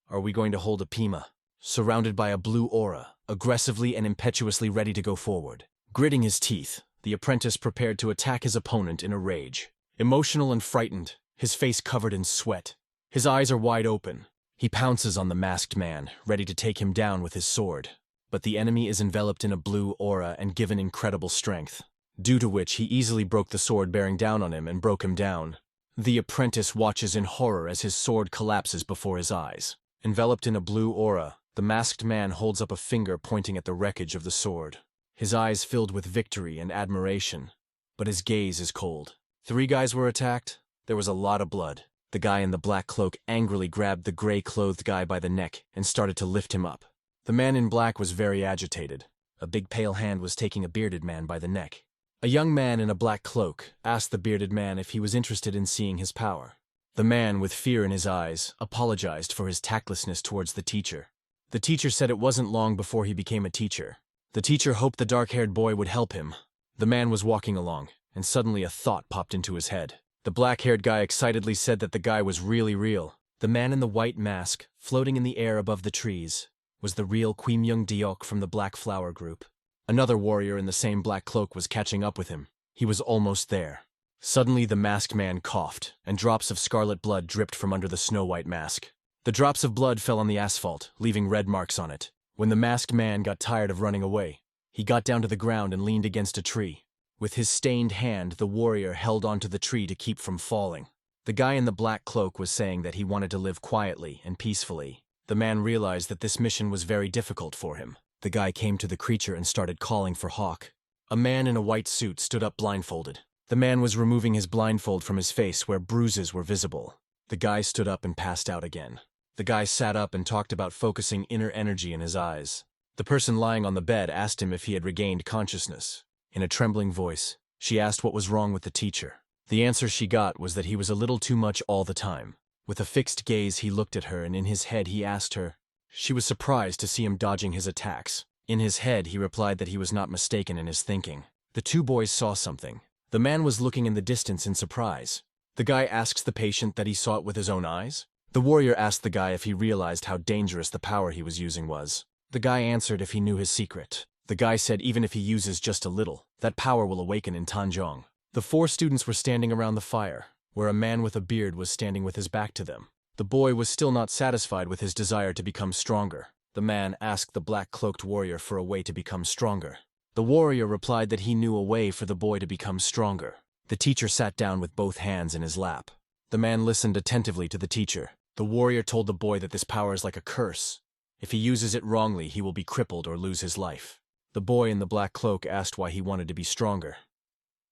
Are we going to hold a pima? Surrounded by a blue aura, aggressively and impetuously ready to go forward. Gritting his teeth, the apprentice prepared to attack his opponent in a rage. Emotional and frightened, his face covered in sweat. His eyes are wide open. He pounces on the masked man, ready to take him down with his sword. But the enemy is enveloped in a blue aura and given incredible strength, due to which he easily broke the sword bearing down on him and broke him down. The apprentice watches in horror as his sword collapses before his eyes. Enveloped in a blue aura, the masked man holds up a finger pointing at the wreckage of the sword. His eyes filled with victory and admiration, but his gaze is cold. 3 guys were attacked. There was a lot of blood. The guy in the black cloak angrily grabbed the gray-clothed guy by the neck and started to lift him up. The man in black was very agitated. A big pale hand was taking a bearded man by the neck. A young man in a black cloak asked the bearded man if he was interested in seeing his power. The man, with fear in his eyes, apologized for his tactlessness towards the teacher. The teacher said it wasn't long before he became a teacher. The teacher hoped the dark-haired boy would help him. The man was walking along, and suddenly a thought popped into his head. The black-haired guy excitedly said that the guy was really real. The man in the white mask, floating in the air above the trees, was the real Qui Myung-deok from the Black Flower Group. Another warrior in the same black cloak was catching up with him. He was almost there. Suddenly the masked man coughed, and drops of scarlet blood dripped from under the snow-white mask. The drops of blood fell on the asphalt, leaving red marks on it. When the masked man got tired of running away, he got down to the ground and leaned against a tree. With his stained hand, the warrior held onto the tree to keep from falling. The guy in the black cloak was saying that he wanted to live quietly and peacefully. The man realized that this mission was very difficult for him. The guy came to the creature and started calling for Hawk. A man in a white suit stood up blindfolded. The man was removing his blindfold from his face where bruises were visible. The guy stood up and passed out again. The guy sat up and talked about focusing inner energy in his eyes. The person lying on the bed asked him if he had regained consciousness. In a trembling voice, she asked what was wrong with the teacher. The answer she got was that he was a little too much all the time. With a fixed gaze, he looked at her, and in his head he asked her. She was surprised to see him dodging his attacks. In his head, he replied that he was not mistaken in his thinking. The 2 boys saw something. The man was looking in the distance in surprise. The guy asks the patient that he saw it with his own eyes. The warrior asked the guy if he realized how dangerous the power he was using was. The guy answered if he knew his secret. The guy said even if he uses just a little, that power will awaken in Tanjong. The 4 students were standing around the fire, where a man with a beard was standing with his back to them. The boy was still not satisfied with his desire to become stronger. The man asked the black-cloaked warrior for a way to become stronger. The warrior replied that he knew a way for the boy to become stronger. The teacher sat down with both hands in his lap. The man listened attentively to the teacher. The warrior told the boy that this power is like a curse. If he uses it wrongly, he will be crippled or lose his life. The boy in the black cloak asked why he wanted to be stronger.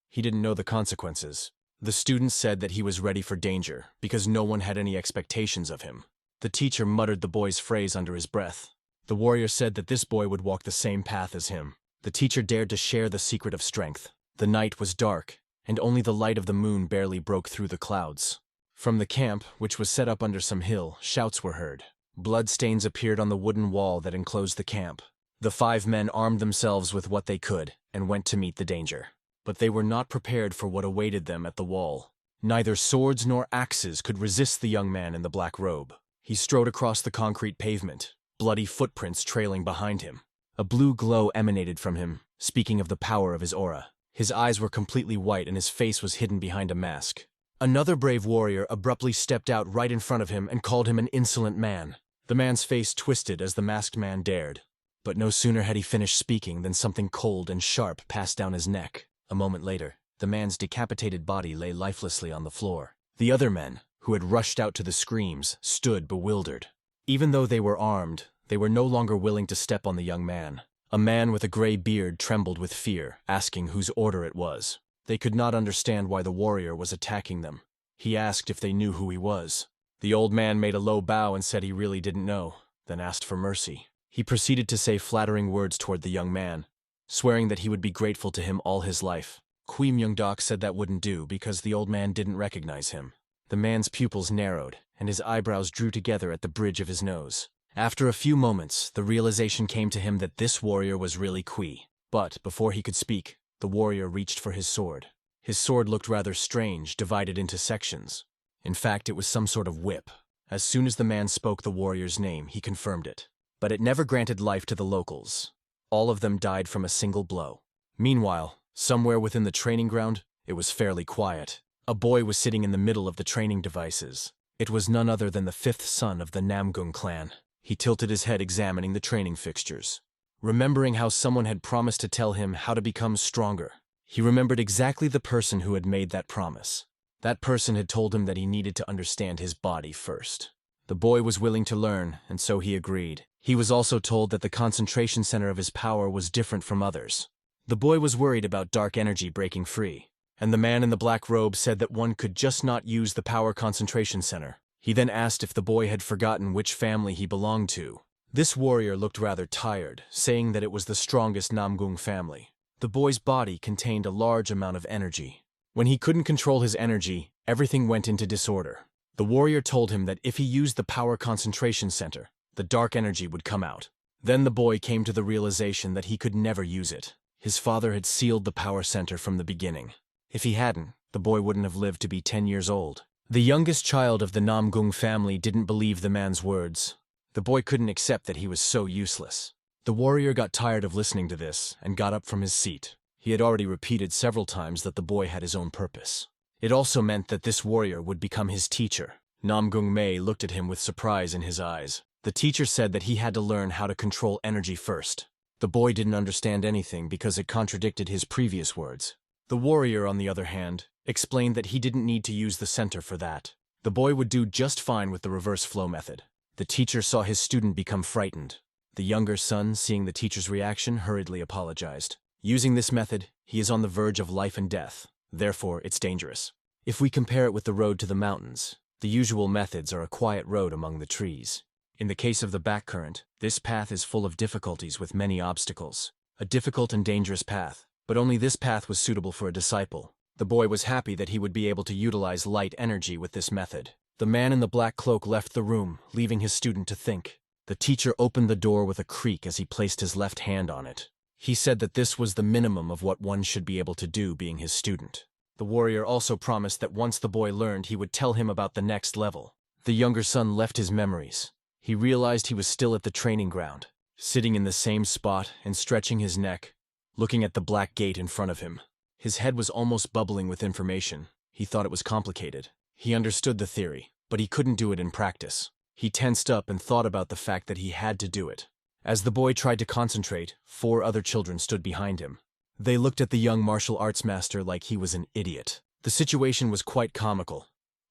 He didn't know the consequences. The student said that he was ready for danger, because no one had any expectations of him. The teacher muttered the boy's phrase under his breath. The warrior said that this boy would walk the same path as him. The teacher dared to share the secret of strength. The night was dark, and only the light of the moon barely broke through the clouds. From the camp, which was set up under some hill, shouts were heard. Bloodstains appeared on the wooden wall that enclosed the camp. The 5 men armed themselves with what they could and went to meet the danger. But they were not prepared for what awaited them at the wall. Neither swords nor axes could resist the young man in the black robe. He strode across the concrete pavement, bloody footprints trailing behind him. A blue glow emanated from him, speaking of the power of his aura. His eyes were completely white and his face was hidden behind a mask. Another brave warrior abruptly stepped out right in front of him and called him an insolent man. The man's face twisted as the masked man dared. But no sooner had he finished speaking than something cold and sharp passed down his neck. A moment later, the man's decapitated body lay lifelessly on the floor. The other men, who had rushed out to the screams, stood bewildered. Even though they were armed, they were no longer willing to step on the young man. A man with a gray beard trembled with fear, asking whose order it was. They could not understand why the warrior was attacking them. He asked if they knew who he was. The old man made a low bow and said he really didn't know, then asked for mercy. He proceeded to say flattering words toward the young man, swearing that he would be grateful to him all his life. Kui Myung-dok said that wouldn't do because the old man didn't recognize him. The man's pupils narrowed, and his eyebrows drew together at the bridge of his nose. After a few moments, the realization came to him that this warrior was really Kui. But before he could speak, the warrior reached for his sword. His sword looked rather strange, divided into sections. In fact, it was some sort of whip. As soon as the man spoke the warrior's name, he confirmed it. But it never granted life to the locals. All of them died from a single blow. Meanwhile, somewhere within the training ground, it was fairly quiet. A boy was sitting in the middle of the training devices. It was none other than the 5th son of the Namgung clan. He tilted his head examining the training fixtures. Remembering how someone had promised to tell him how to become stronger, he remembered exactly the person who had made that promise. That person had told him that he needed to understand his body first. The boy was willing to learn, and so he agreed. He was also told that the concentration center of his power was different from others. The boy was worried about dark energy breaking free, and the man in the black robe said that one could just not use the power concentration center. He then asked if the boy had forgotten which family he belonged to. This warrior looked rather tired, saying that it was the strongest Namgung family. The boy's body contained a large amount of energy. When he couldn't control his energy, everything went into disorder. The warrior told him that if he used the power concentration center, the dark energy would come out. Then the boy came to the realization that he could never use it. His father had sealed the power center from the beginning. If he hadn't, the boy wouldn't have lived to be 10 years old. The youngest child of the Namgung family didn't believe the man's words. The boy couldn't accept that he was so useless. The warrior got tired of listening to this and got up from his seat. He had already repeated several times that the boy had his own purpose. It also meant that this warrior would become his teacher. Namgung Mei looked at him with surprise in his eyes. The teacher said that he had to learn how to control energy first. The boy didn't understand anything because it contradicted his previous words. The warrior, on the other hand, explained that he didn't need to use the center for that. The boy would do just fine with the reverse flow method. The teacher saw his student become frightened. The younger son, seeing the teacher's reaction, hurriedly apologized. Using this method, he is on the verge of life and death. Therefore, it's dangerous. If we compare it with the road to the mountains, the usual methods are a quiet road among the trees. In the case of the back current, this path is full of difficulties with many obstacles. A difficult and dangerous path, but only this path was suitable for a disciple. The boy was happy that he would be able to utilize light energy with this method. The man in the black cloak left the room, leaving his student to think. The teacher opened the door with a creak as he placed his left hand on it. He said that this was the minimum of what one should be able to do being his student. The warrior also promised that once the boy learned, he would tell him about the next level. The younger son left his memories. He realized he was still at the training ground, sitting in the same spot and stretching his neck, looking at the black gate in front of him. His head was almost bubbling with information. He thought it was complicated. He understood the theory, but he couldn't do it in practice. He tensed up and thought about the fact that he had to do it. As the boy tried to concentrate, 4 other children stood behind him. They looked at the young martial arts master like he was an idiot. The situation was quite comical.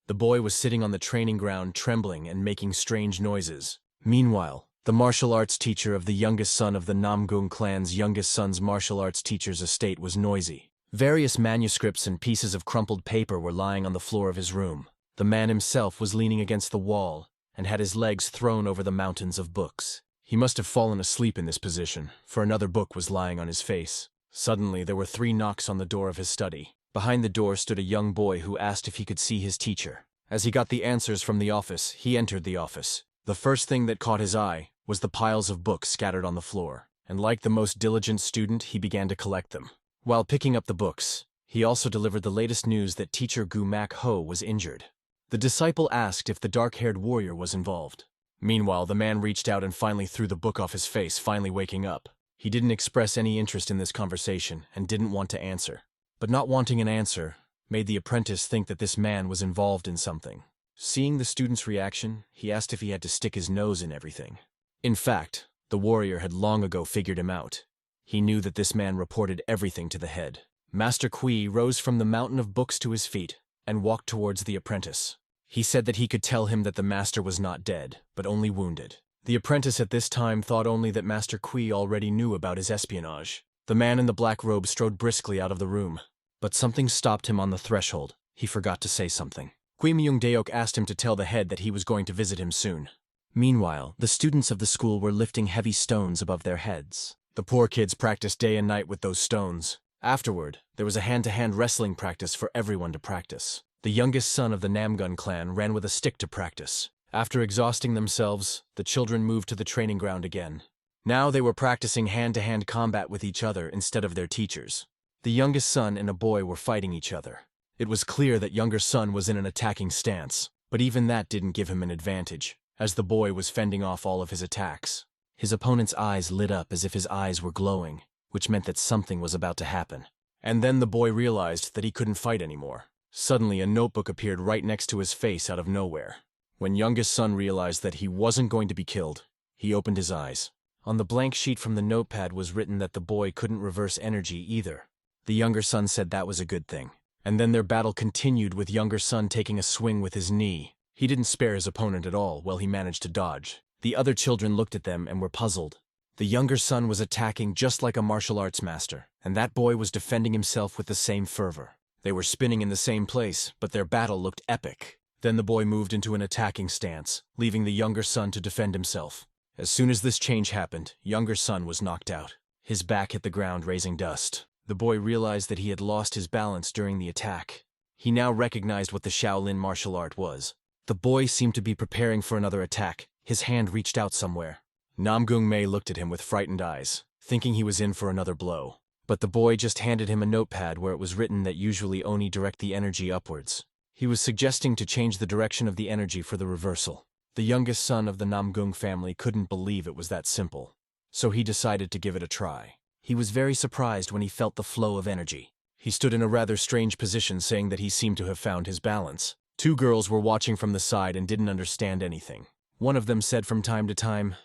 The boy was sitting on the training ground, trembling and making strange noises. Meanwhile, the martial arts teacher of the youngest son of the Namgung clan's youngest son's martial arts teacher's estate was noisy. Various manuscripts and pieces of crumpled paper were lying on the floor of his room. The man himself was leaning against the wall and had his legs thrown over the mountains of books. He must have fallen asleep in this position, for another book was lying on his face. Suddenly, there were 3 knocks on the door of his study. Behind the door stood a young boy who asked if he could see his teacher. As he got the answers from the office, he entered the office. The first thing that caught his eye was the piles of books scattered on the floor. and like the most diligent student, he began to collect them. While picking up the books, he also delivered the latest news that teacher Gu Mak Ho was injured. The disciple asked if the dark-haired warrior was involved. Meanwhile, the man reached out and finally threw the book off his face, finally waking up. He didn't express any interest in this conversation and didn't want to answer. But not wanting an answer made the apprentice think that this man was involved in something. Seeing the student's reaction, he asked if he had to stick his nose in everything. In fact, the warrior had long ago figured him out. He knew that this man reported everything to the head. Master Kui rose from the mountain of books to his feet and walked towards the apprentice. He said that he could tell him that the master was not dead, but only wounded. The apprentice at this time thought only that Master Kui already knew about his espionage. The man in the black robe strode briskly out of the room, but something stopped him on the threshold. He forgot to say something. Kui Myung-deok asked him to tell the head that he was going to visit him soon. Meanwhile, the students of the school were lifting heavy stones above their heads. The poor kids practiced day and night with those stones. Afterward, there was a hand-to-hand wrestling practice for everyone to practice. The youngest son of the Namgun clan ran with a stick to practice. After exhausting themselves, the children moved to the training ground again. Now they were practicing hand-to-hand combat with each other instead of their teachers. The youngest son and a boy were fighting each other. It was clear that younger son was in an attacking stance, but even that didn't give him an advantage, as the boy was fending off all of his attacks. His opponent's eyes lit up as if his eyes were glowing, which meant that something was about to happen. And then the boy realized that he couldn't fight anymore. Suddenly, a notebook appeared right next to his face out of nowhere. When youngest son realized that he wasn't going to be killed, he opened his eyes. On the blank sheet from the notepad was written that the boy couldn't reverse energy either. The younger son said that was a good thing. And then their battle continued with younger son taking a swing with his knee. He didn't spare his opponent at all while he managed to dodge. The other children looked at them and were puzzled. The younger son was attacking just like a martial arts master, and that boy was defending himself with the same fervor. They were spinning in the same place, but their battle looked epic. Then the boy moved into an attacking stance, leaving the younger son to defend himself. As soon as this change happened, younger son was knocked out. His back hit the ground, raising dust. The boy realized that he had lost his balance during the attack. He now recognized what the Shaolin martial art was. The boy seemed to be preparing for another attack. His hand reached out somewhere. Namgung Mei looked at him with frightened eyes, thinking he was in for another blow. But the boy just handed him a notepad where it was written that usually only direct the energy upwards. He was suggesting to change the direction of the energy for the reversal. The youngest son of the Namgung family couldn't believe it was that simple, so he decided to give it a try. He was very surprised when he felt the flow of energy. He stood in a rather strange position, saying that he seemed to have found his balance. Two girls were watching from the side and didn't understand anything. One of them said from time to time,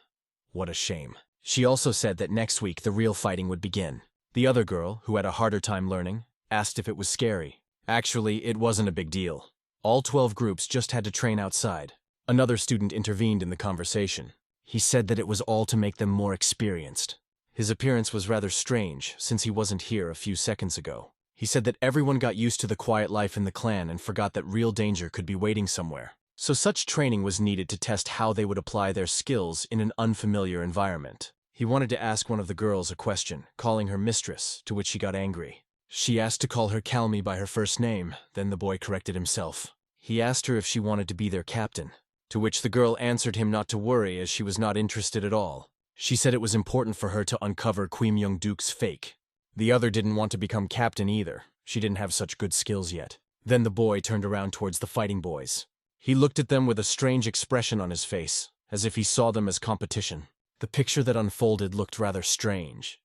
"What a shame." She also said that next week the real fighting would begin. The other girl, who had a harder time learning, asked if it was scary. Actually, it wasn't a big deal. All 12 groups just had to train outside. Another student intervened in the conversation. He said that it was all to make them more experienced. His appearance was rather strange, since he wasn't here a few seconds ago. He said that everyone got used to the quiet life in the clan and forgot that real danger could be waiting somewhere. So such training was needed to test how they would apply their skills in an unfamiliar environment. He wanted to ask one of the girls a question, calling her mistress, to which she got angry. She asked to call her Kalmi by her first name, then the boy corrected himself. He asked her if she wanted to be their captain, to which the girl answered him not to worry as she was not interested at all. She said it was important for her to uncover Kui Myung-duk's fake. The other didn't want to become captain either. She didn't have such good skills yet. Then the boy turned around towards the fighting boys. He looked at them with a strange expression on his face, as if he saw them as competition. The picture that unfolded looked rather strange.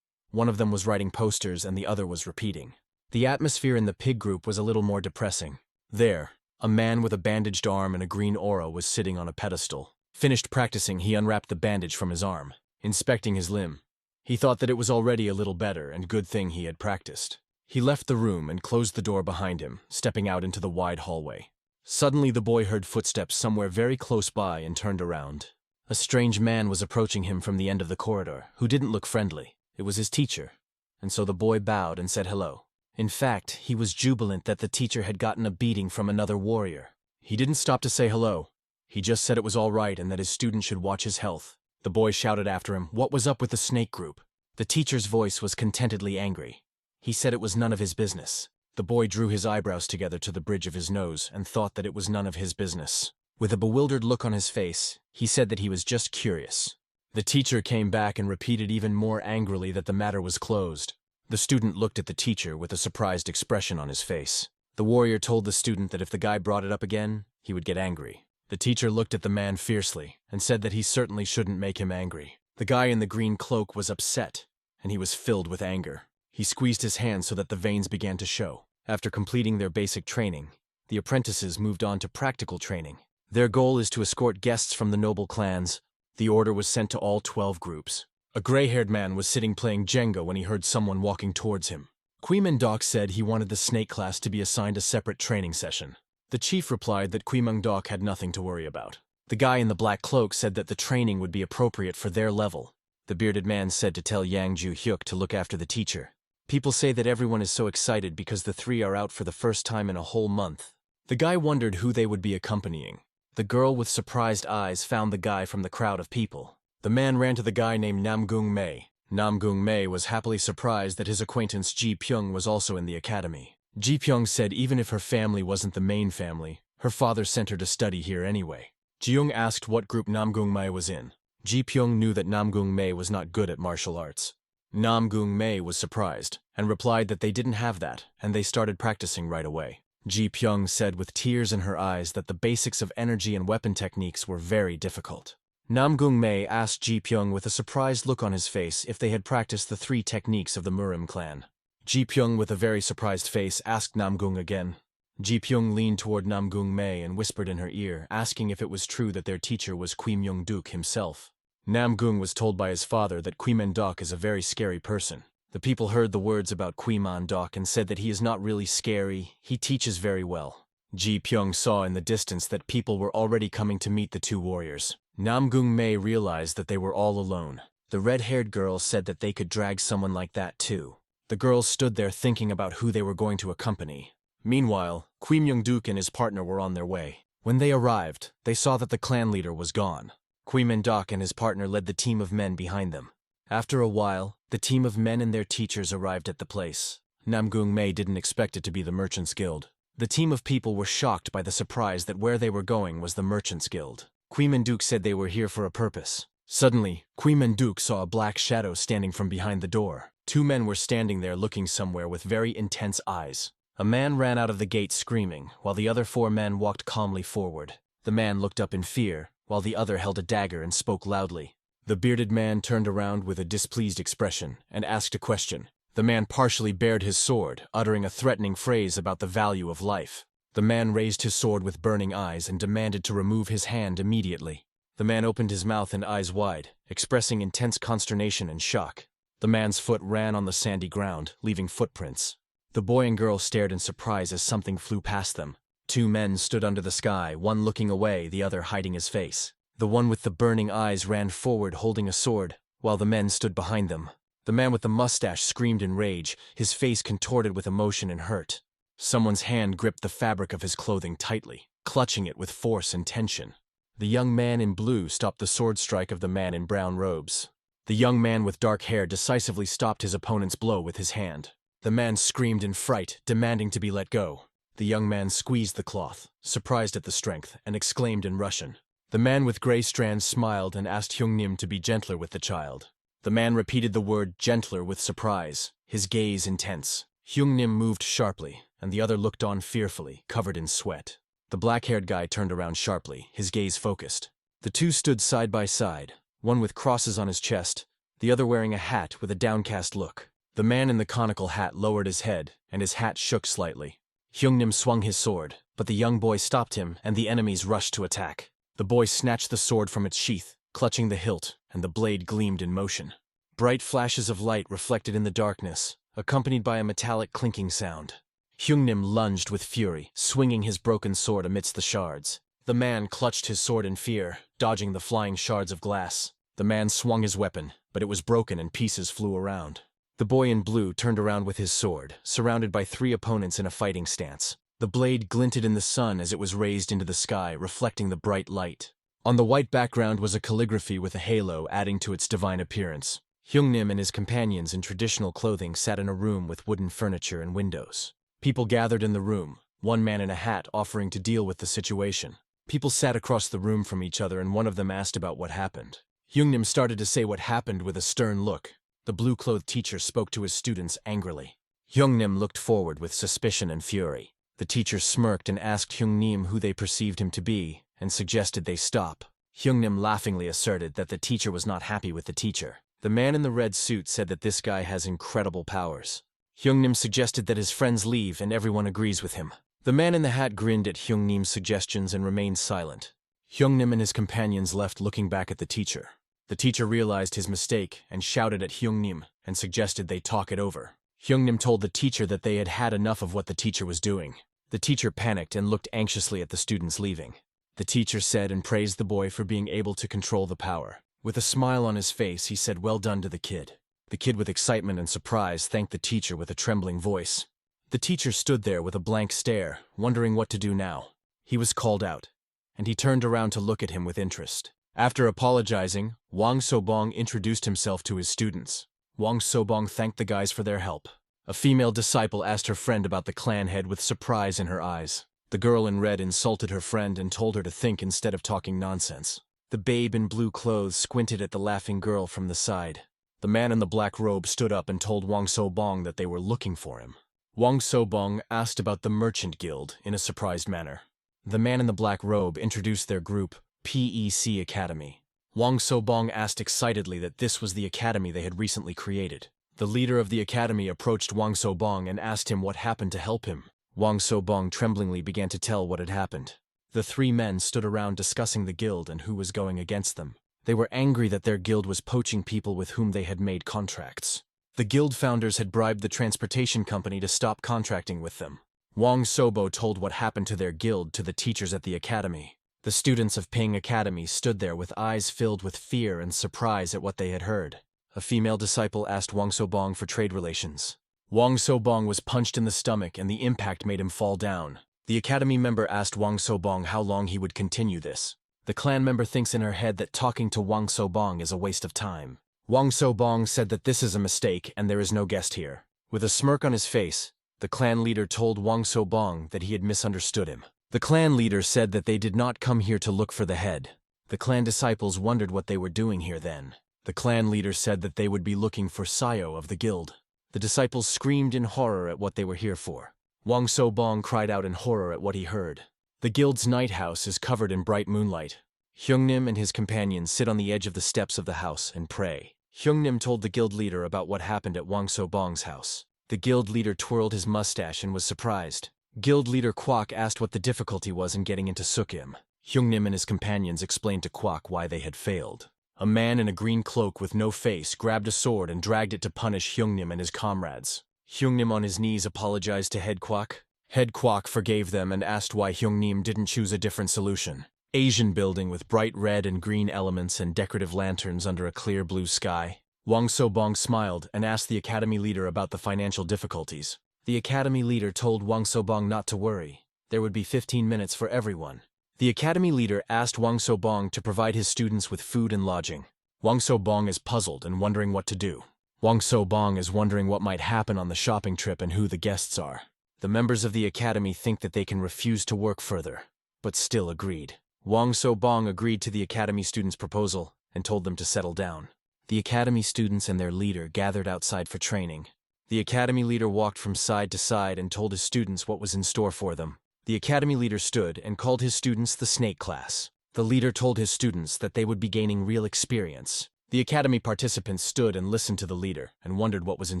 One of them was writing posters and the other was repeating. The atmosphere in the pig group was a little more depressing. There, a man with a bandaged arm and a green aura was sitting on a pedestal. Finished practicing, he unwrapped the bandage from his arm, inspecting his limb. He thought that it was already a little better, and good thing he had practiced. He left the room and closed the door behind him, stepping out into the wide hallway. Suddenly the boy heard footsteps somewhere very close by and turned around. A strange man was approaching him from the end of the corridor, who didn't look friendly. It was his teacher, and so the boy bowed and said hello. In fact, he was jubilant that the teacher had gotten a beating from another warrior. He didn't stop to say hello. He just said it was all right and that his student should watch his health. The boy shouted after him, "What was up with the snake group?" The teacher's voice was contentedly angry. He said it was none of his business. The boy drew his eyebrows together to the bridge of his nose and thought that it was none of his business. With a bewildered look on his face, he said that he was just curious. The teacher came back and repeated even more angrily that the matter was closed. The student looked at the teacher with a surprised expression on his face. The warrior told the student that if the guy brought it up again, he would get angry. The teacher looked at the man fiercely and said that he certainly shouldn't make him angry. The guy in the green cloak was upset, and he was filled with anger. He squeezed his hand so that the veins began to show. After completing their basic training, the apprentices moved on to practical training. Their goal is to escort guests from the noble clans. The order was sent to all 12 groups. A gray-haired man was sitting playing Jenga when he heard someone walking towards him. Kwimendok said he wanted the snake class to be assigned a separate training session. The chief replied that Kwimendok had nothing to worry about. The guy in the black cloak said that the training would be appropriate for their level. The bearded man said to tell Yang Ju-hyuk to look after the teacher. People say that everyone is so excited because the three are out for the first time in a whole month. The guy wondered who they would be accompanying. The girl with surprised eyes found the guy from the crowd of people. The man ran to the guy named Namgung Mei. Namgung Mei was happily surprised that his acquaintance Ji Pyung was also in the academy. Ji Pyung said even if her family wasn't the main family, her father sent her to study here anyway. Jiyoung asked what group Namgung Mei was in. Ji Pyung knew that Namgung Mei was not good at martial arts. Namgung Mei was surprised and replied that they didn't have that, and they started practicing right away. Ji Pyung said with tears in her eyes that the basics of energy and weapon techniques were very difficult. Namgung Mei asked Ji Pyung with a surprised look on his face if they had practiced the 3 techniques of the Murim clan. Ji Pyung with a very surprised face asked Namgung again. Ji Pyung leaned toward Namgung Mei and whispered in her ear, asking if it was true that their teacher was Kui Myung-duk himself. Namgung was told by his father that Kui Men-dok is a very scary person. The people heard the words about Kui Man-dok and said that he is not really scary, he teaches very well. Ji Pyung saw in the distance that people were already coming to meet the 2 warriors. Namgung Mei realized that they were all alone. The red-haired girl said that they could drag someone like that too. The girls stood there thinking about who they were going to accompany. Meanwhile, Kui Myung-duk and his partner were on their way. When they arrived, they saw that the clan leader was gone. Kui Men-dok and his partner led the team of men behind them. After a while, the team of men and their teachers arrived at the place. Namgung Mei didn't expect it to be the Merchants Guild. The team of people were shocked by the surprise that where they were going was the Merchants Guild. Kui Men-duk said they were here for a purpose. Suddenly, Kui Men-duk saw a black shadow standing from behind the door. 2 men were standing there looking somewhere with very intense eyes. A man ran out of the gate screaming, while the other 4 men walked calmly forward. The man looked up in fear, while the other held a dagger and spoke loudly. The bearded man turned around with a displeased expression and asked a question. The man partially bared his sword, uttering a threatening phrase about the value of life. The man raised his sword with burning eyes and demanded to remove his hand immediately. The man opened his mouth and eyes wide, expressing intense consternation and shock. The man's foot ran on the sandy ground, leaving footprints. The boy and girl stared in surprise as something flew past them. 2 men stood under the sky, one looking away, the other hiding his face. The one with the burning eyes ran forward holding a sword, while the men stood behind them. The man with the mustache screamed in rage, his face contorted with emotion and hurt. Someone's hand gripped the fabric of his clothing tightly, clutching it with force and tension. The young man in blue stopped the sword strike of the man in brown robes. The young man with dark hair decisively stopped his opponent's blow with his hand. The man screamed in fright, demanding to be let go. The young man squeezed the cloth, surprised at the strength, and exclaimed in Russian. The man with gray strands smiled and asked Hyungnim to be gentler with the child. The man repeated the word gentler with surprise, his gaze intense. Hyungnim moved sharply, and the other looked on fearfully, covered in sweat. The black-haired guy turned around sharply, his gaze focused. The 2 stood side by side, one with crosses on his chest, the other wearing a hat with a downcast look. The man in the conical hat lowered his head, and his hat shook slightly. Hyungnim swung his sword, but the young boy stopped him, and the enemies rushed to attack. The boy snatched the sword from its sheath, clutching the hilt, and the blade gleamed in motion. Bright flashes of light reflected in the darkness, accompanied by a metallic clinking sound. Hyungnim lunged with fury, swinging his broken sword amidst the shards. The man clutched his sword in fear, dodging the flying shards of glass. The man swung his weapon, but it was broken and pieces flew around. The boy in blue turned around with his sword, surrounded by 3 opponents in a fighting stance. The blade glinted in the sun as it was raised into the sky, reflecting the bright light. On the white background was a calligraphy with a halo adding to its divine appearance. Hyungnim and his companions in traditional clothing sat in a room with wooden furniture and windows. People gathered in the room, one man in a hat offering to deal with the situation. People sat across the room from each other and one of them asked about what happened. Hyungnim started to say what happened with a stern look. The blue-clothed teacher spoke to his students angrily. Hyungnim looked forward with suspicion and fury. The teacher smirked and asked Hyungnim who they perceived him to be, and suggested they stop. Hyungnim laughingly asserted that the teacher was not happy with the teacher. The man in the red suit said that this guy has incredible powers. Hyungnim suggested that his friends leave and everyone agrees with him. The man in the hat grinned at Hyungnim's suggestions and remained silent. Hyungnim and his companions left looking back at the teacher. The teacher realized his mistake and shouted at Hyungnim and suggested they talk it over. Hyungnim told the teacher that they had had enough of what the teacher was doing. The teacher panicked and looked anxiously at the students leaving. The teacher said and praised the boy for being able to control the power. With a smile on his face, he said well done to the kid. The kid with excitement and surprise thanked the teacher with a trembling voice. The teacher stood there with a blank stare, wondering what to do now. He was called out, and he turned around to look at him with interest. After apologizing, Wang Sobong introduced himself to his students. Wang Sobong thanked the guys for their help. A female disciple asked her friend about the clan head with surprise in her eyes. The girl in red insulted her friend and told her to think instead of talking nonsense. The babe in blue clothes squinted at the laughing girl from the side. The man in the black robe stood up and told Wang Sobong that they were looking for him. Wang Sobong asked about the Merchant Guild in a surprised manner. The man in the black robe introduced their group, PEC Academy. Wang Sobong asked excitedly that this was the academy they had recently created. The leader of the academy approached Wang Sobong and asked him what happened to help him. Wang Sobong tremblingly began to tell what had happened. The three men stood around discussing the guild and who was going against them. They were angry that their guild was poaching people with whom they had made contracts. The guild founders had bribed the transportation company to stop contracting with them. Wang Sobo told what happened to their guild to the teachers at the academy. The students of Ping Academy stood there with eyes filled with fear and surprise at what they had heard. A female disciple asked Wang Sobong for trade relations. Wang Sobong was punched in the stomach and the impact made him fall down. The academy member asked Wang Sobong how long he would continue this. The clan member thinks in her head that talking to Wang Sobong is a waste of time. Wang Sobong said that this is a mistake and there is no guest here. With a smirk on his face, the clan leader told Wang Sobong that he had misunderstood him. The clan leader said that they did not come here to look for the head. The clan disciples wondered what they were doing here then. The clan leader said that they would be looking for Sayo of the guild. The disciples screamed in horror at what they were here for. Wang Sobong cried out in horror at what he heard. The guild's night house is covered in bright moonlight. Hyungnim and his companions sit on the edge of the steps of the house and pray. Hyungnim told the guild leader about what happened at Wang Sobong's house. The guild leader twirled his mustache and was surprised. Guild leader Kwok asked what the difficulty was in getting into Sukkim. Hyungnim and his companions explained to Kwok why they had failed. A man in a green cloak with no face grabbed a sword and dragged it to punish Hyungnim and his comrades. Hyungnim on his knees apologized to Head Kwok. Head Kwok forgave them and asked why Hyungnim didn't choose a different solution. Asian building with bright red and green elements and decorative lanterns under a clear blue sky. Wang Sobong smiled and asked the academy leader about the financial difficulties. The academy leader told Wang Sobong not to worry. There would be 15 minutes for everyone. The academy leader asked Wang Sobong to provide his students with food and lodging. Wang Sobong is puzzled and wondering what to do. Wang Sobong is wondering what might happen on the shopping trip and who the guests are. The members of the academy think that they can refuse to work further, but still agreed. Wang Sobong agreed to the academy students' proposal and told them to settle down. The academy students and their leader gathered outside for training. The academy leader walked from side to side and told his students what was in store for them. The academy leader stood and called his students the snake class. The leader told his students that they would be gaining real experience. The academy participants stood and listened to the leader and wondered what was in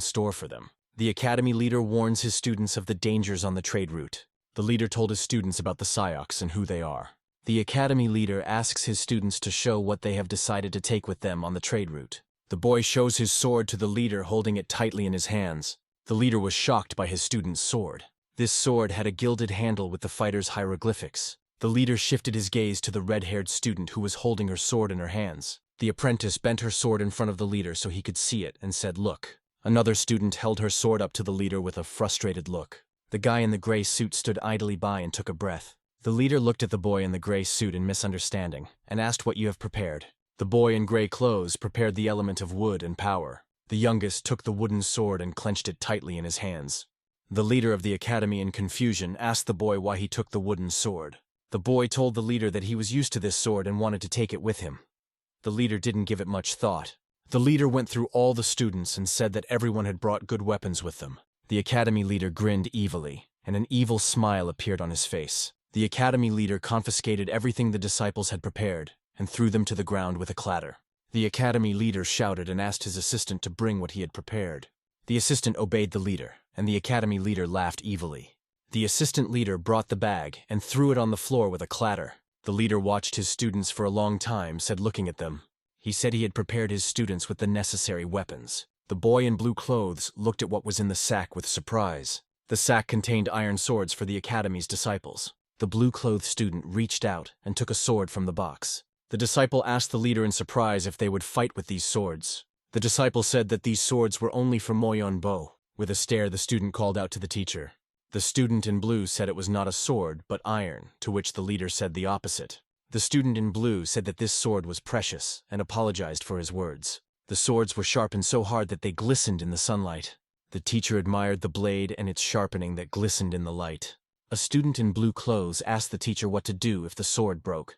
store for them. The academy leader warns his students of the dangers on the trade route. The leader told his students about the Psyocs and who they are. The academy leader asks his students to show what they have decided to take with them on the trade route. The boy shows his sword to the leader, holding it tightly in his hands. The leader was shocked by his student's sword. This sword had a gilded handle with the fighter's hieroglyphics. The leader shifted his gaze to the red-haired student who was holding her sword in her hands. The apprentice bent her sword in front of the leader so he could see it and said, "Look." Another student held her sword up to the leader with a frustrated look. The guy in the gray suit stood idly by and took a breath. The leader looked at the boy in the gray suit in misunderstanding and asked what you have prepared. The boy in gray clothes prepared the element of wood and power. The youngest took the wooden sword and clenched it tightly in his hands. The leader of the academy in confusion asked the boy why he took the wooden sword. The boy told the leader that he was used to this sword and wanted to take it with him. The leader didn't give it much thought. The leader went through all the students and said that everyone had brought good weapons with them. The academy leader grinned evilly, and an evil smile appeared on his face. The academy leader confiscated everything the disciples had prepared and threw them to the ground with a clatter. The academy leader shouted and asked his assistant to bring what he had prepared. The assistant obeyed the leader, and the academy leader laughed evilly. The assistant leader brought the bag and threw it on the floor with a clatter. The leader watched his students for a long time, said looking at them. He said he had prepared his students with the necessary weapons. The boy in blue clothes looked at what was in the sack with surprise. The sack contained iron swords for the academy's disciples. The blue-clothed student reached out and took a sword from the box. The disciple asked the leader in surprise if they would fight with these swords. The disciple said that these swords were only for Moyon Bo. With a stare, the student called out to the teacher. The student in blue said it was not a sword, but iron, to which the leader said the opposite. The student in blue said that this sword was precious and apologized for his words. The swords were sharpened so hard that they glistened in the sunlight. The teacher admired the blade and its sharpening that glistened in the light. A student in blue clothes asked the teacher what to do if the sword broke,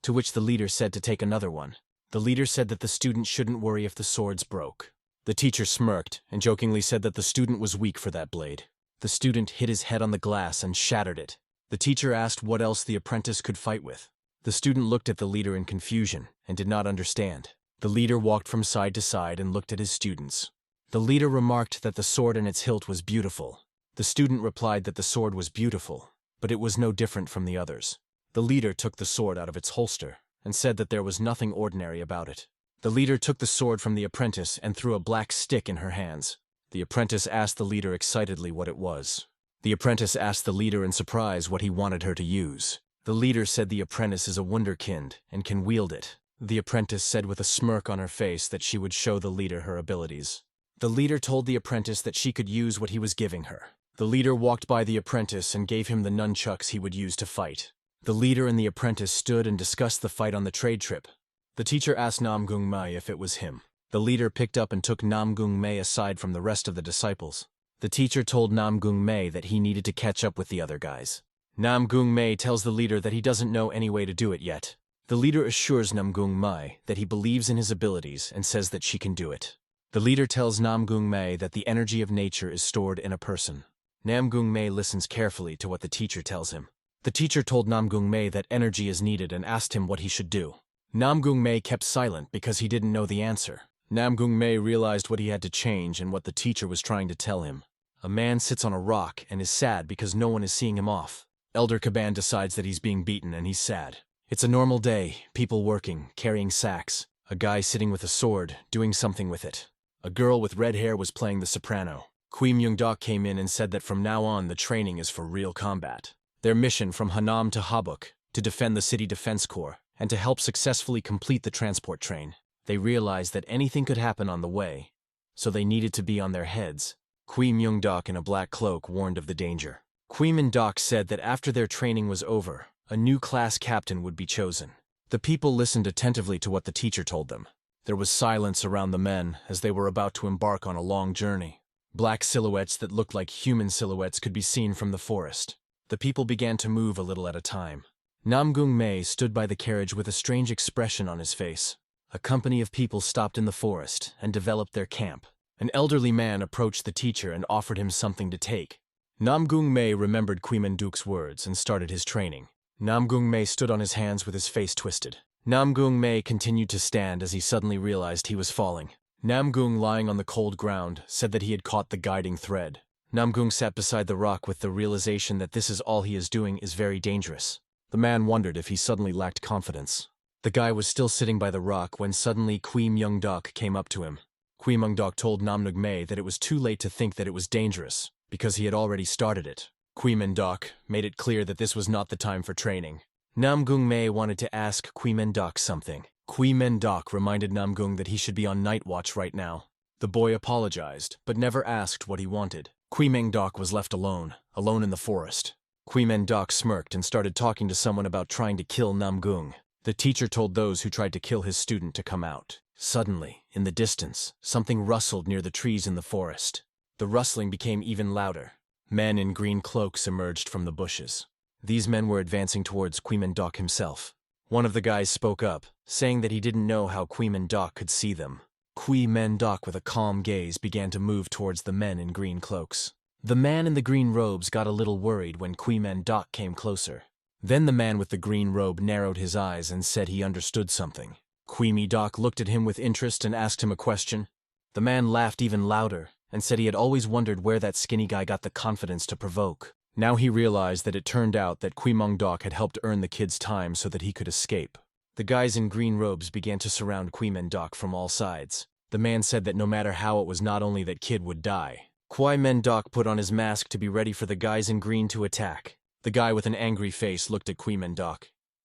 to which the leader said to take another one. The leader said that the student shouldn't worry if the swords broke. The teacher smirked and jokingly said that the student was weak for that blade. The student hit his head on the glass and shattered it. The teacher asked what else the apprentice could fight with. The student looked at the leader in confusion and did not understand. The leader walked from side to side and looked at his students. The leader remarked that the sword and its hilt was beautiful. The student replied that the sword was beautiful, but it was no different from the others. The leader took the sword out of its holster and said that there was nothing ordinary about it. The leader took the sword from the apprentice and threw a black stick in her hands. The apprentice asked the leader excitedly what it was. The apprentice asked the leader in surprise what he wanted her to use. The leader said the apprentice is a wunderkind and can wield it. The apprentice said with a smirk on her face that she would show the leader her abilities. The leader told the apprentice that she could use what he was giving her. The leader walked by the apprentice and gave him the nunchucks he would use to fight. The leader and the apprentice stood and discussed the fight on the trade trip. The teacher asked Namgung Mai if it was him. The leader picked up and took Namgung Mai aside from the rest of the disciples. The teacher told Namgung Mai that he needed to catch up with the other guys. Namgung Mai tells the leader that he doesn't know any way to do it yet. The leader assures Namgung Mai that he believes in his abilities and says that she can do it. The leader tells Namgung Mai that the energy of nature is stored in a person. Namgung Mai listens carefully to what the teacher tells him. The teacher told Namgung Mai that energy is needed and asked him what he should do. Namgung Mai kept silent because he didn't know the answer. Namgung Mai realized what he had to change and what the teacher was trying to tell him. A man sits on a rock and is sad because no one is seeing him off. Elder Caban decides that he's being beaten and he's sad. It's a normal day, people working, carrying sacks. A guy sitting with a sword, doing something with it. A girl with red hair was playing the soprano. Kui Myung-dok came in and said that from now on the training is for real combat. Their mission from Hanam to Habuk, to defend the city defense corps, and to help successfully complete the transport train. They realized that anything could happen on the way, so they needed to be on their heads. Kui Myung-dok in a black cloak warned of the danger. Kui Min-dok said that after their training was over, a new class captain would be chosen. The people listened attentively to what the teacher told them. There was silence around the men as they were about to embark on a long journey. Black silhouettes that looked like human silhouettes could be seen from the forest. The people began to move a little at a time. Namgung Mai stood by the carriage with a strange expression on his face. A company of people stopped in the forest and developed their camp. An elderly man approached the teacher and offered him something to take. Namgung Mai remembered Kui Min-duk's words and started his training. Namgung Mai stood on his hands with his face twisted. Namgung Mai continued to stand as he suddenly realized he was falling. Namgung, lying on the cold ground, said that he had caught the guiding thread. Namgung sat beside the rock with the realization that this is all he is doing is very dangerous. The man wondered if he suddenly lacked confidence. The guy was still sitting by the rock when suddenly Kui Myung-dok came up to him. Kui Myung-dok told Namgung Mai that it was too late to think that it was dangerous, because he had already started it. Kui Min-dok made it clear that this was not the time for training. Namgung Mai wanted to ask Kui Min-dok something. Kui Min-dok reminded Namgung that he should be on night watch right now. The boy apologized, but never asked what he wanted. Kui Min-dok was left alone in the forest. Kui Min-dok smirked and started talking to someone about trying to kill Namgung. The teacher told those who tried to kill his student to come out. Suddenly, in the distance, something rustled near the trees in the forest. The rustling became even louder. Men in green cloaks emerged from the bushes. These men were advancing towards Kui Min-dok himself. One of the guys spoke up, saying that he didn't know how Kui Mendok could see them. Kui Mendok, with a calm gaze, began to move towards the men in green cloaks. The man in the green robes got a little worried when Kui Mendok came closer. Then the man with the green robe narrowed his eyes and said he understood something. Kui Mendok looked at him with interest and asked him a question. The man laughed even louder and said he had always wondered where that skinny guy got the confidence to provoke. Now he realized that it turned out that Kui Mendok had helped earn the kid's time so that he could escape. The guys in green robes began to surround Kui Mendok from all sides. The man said that no matter how, it was not only that kid would die. Kui Mendok put on his mask to be ready for the guys in green to attack. The guy with an angry face looked at Kui Mendok.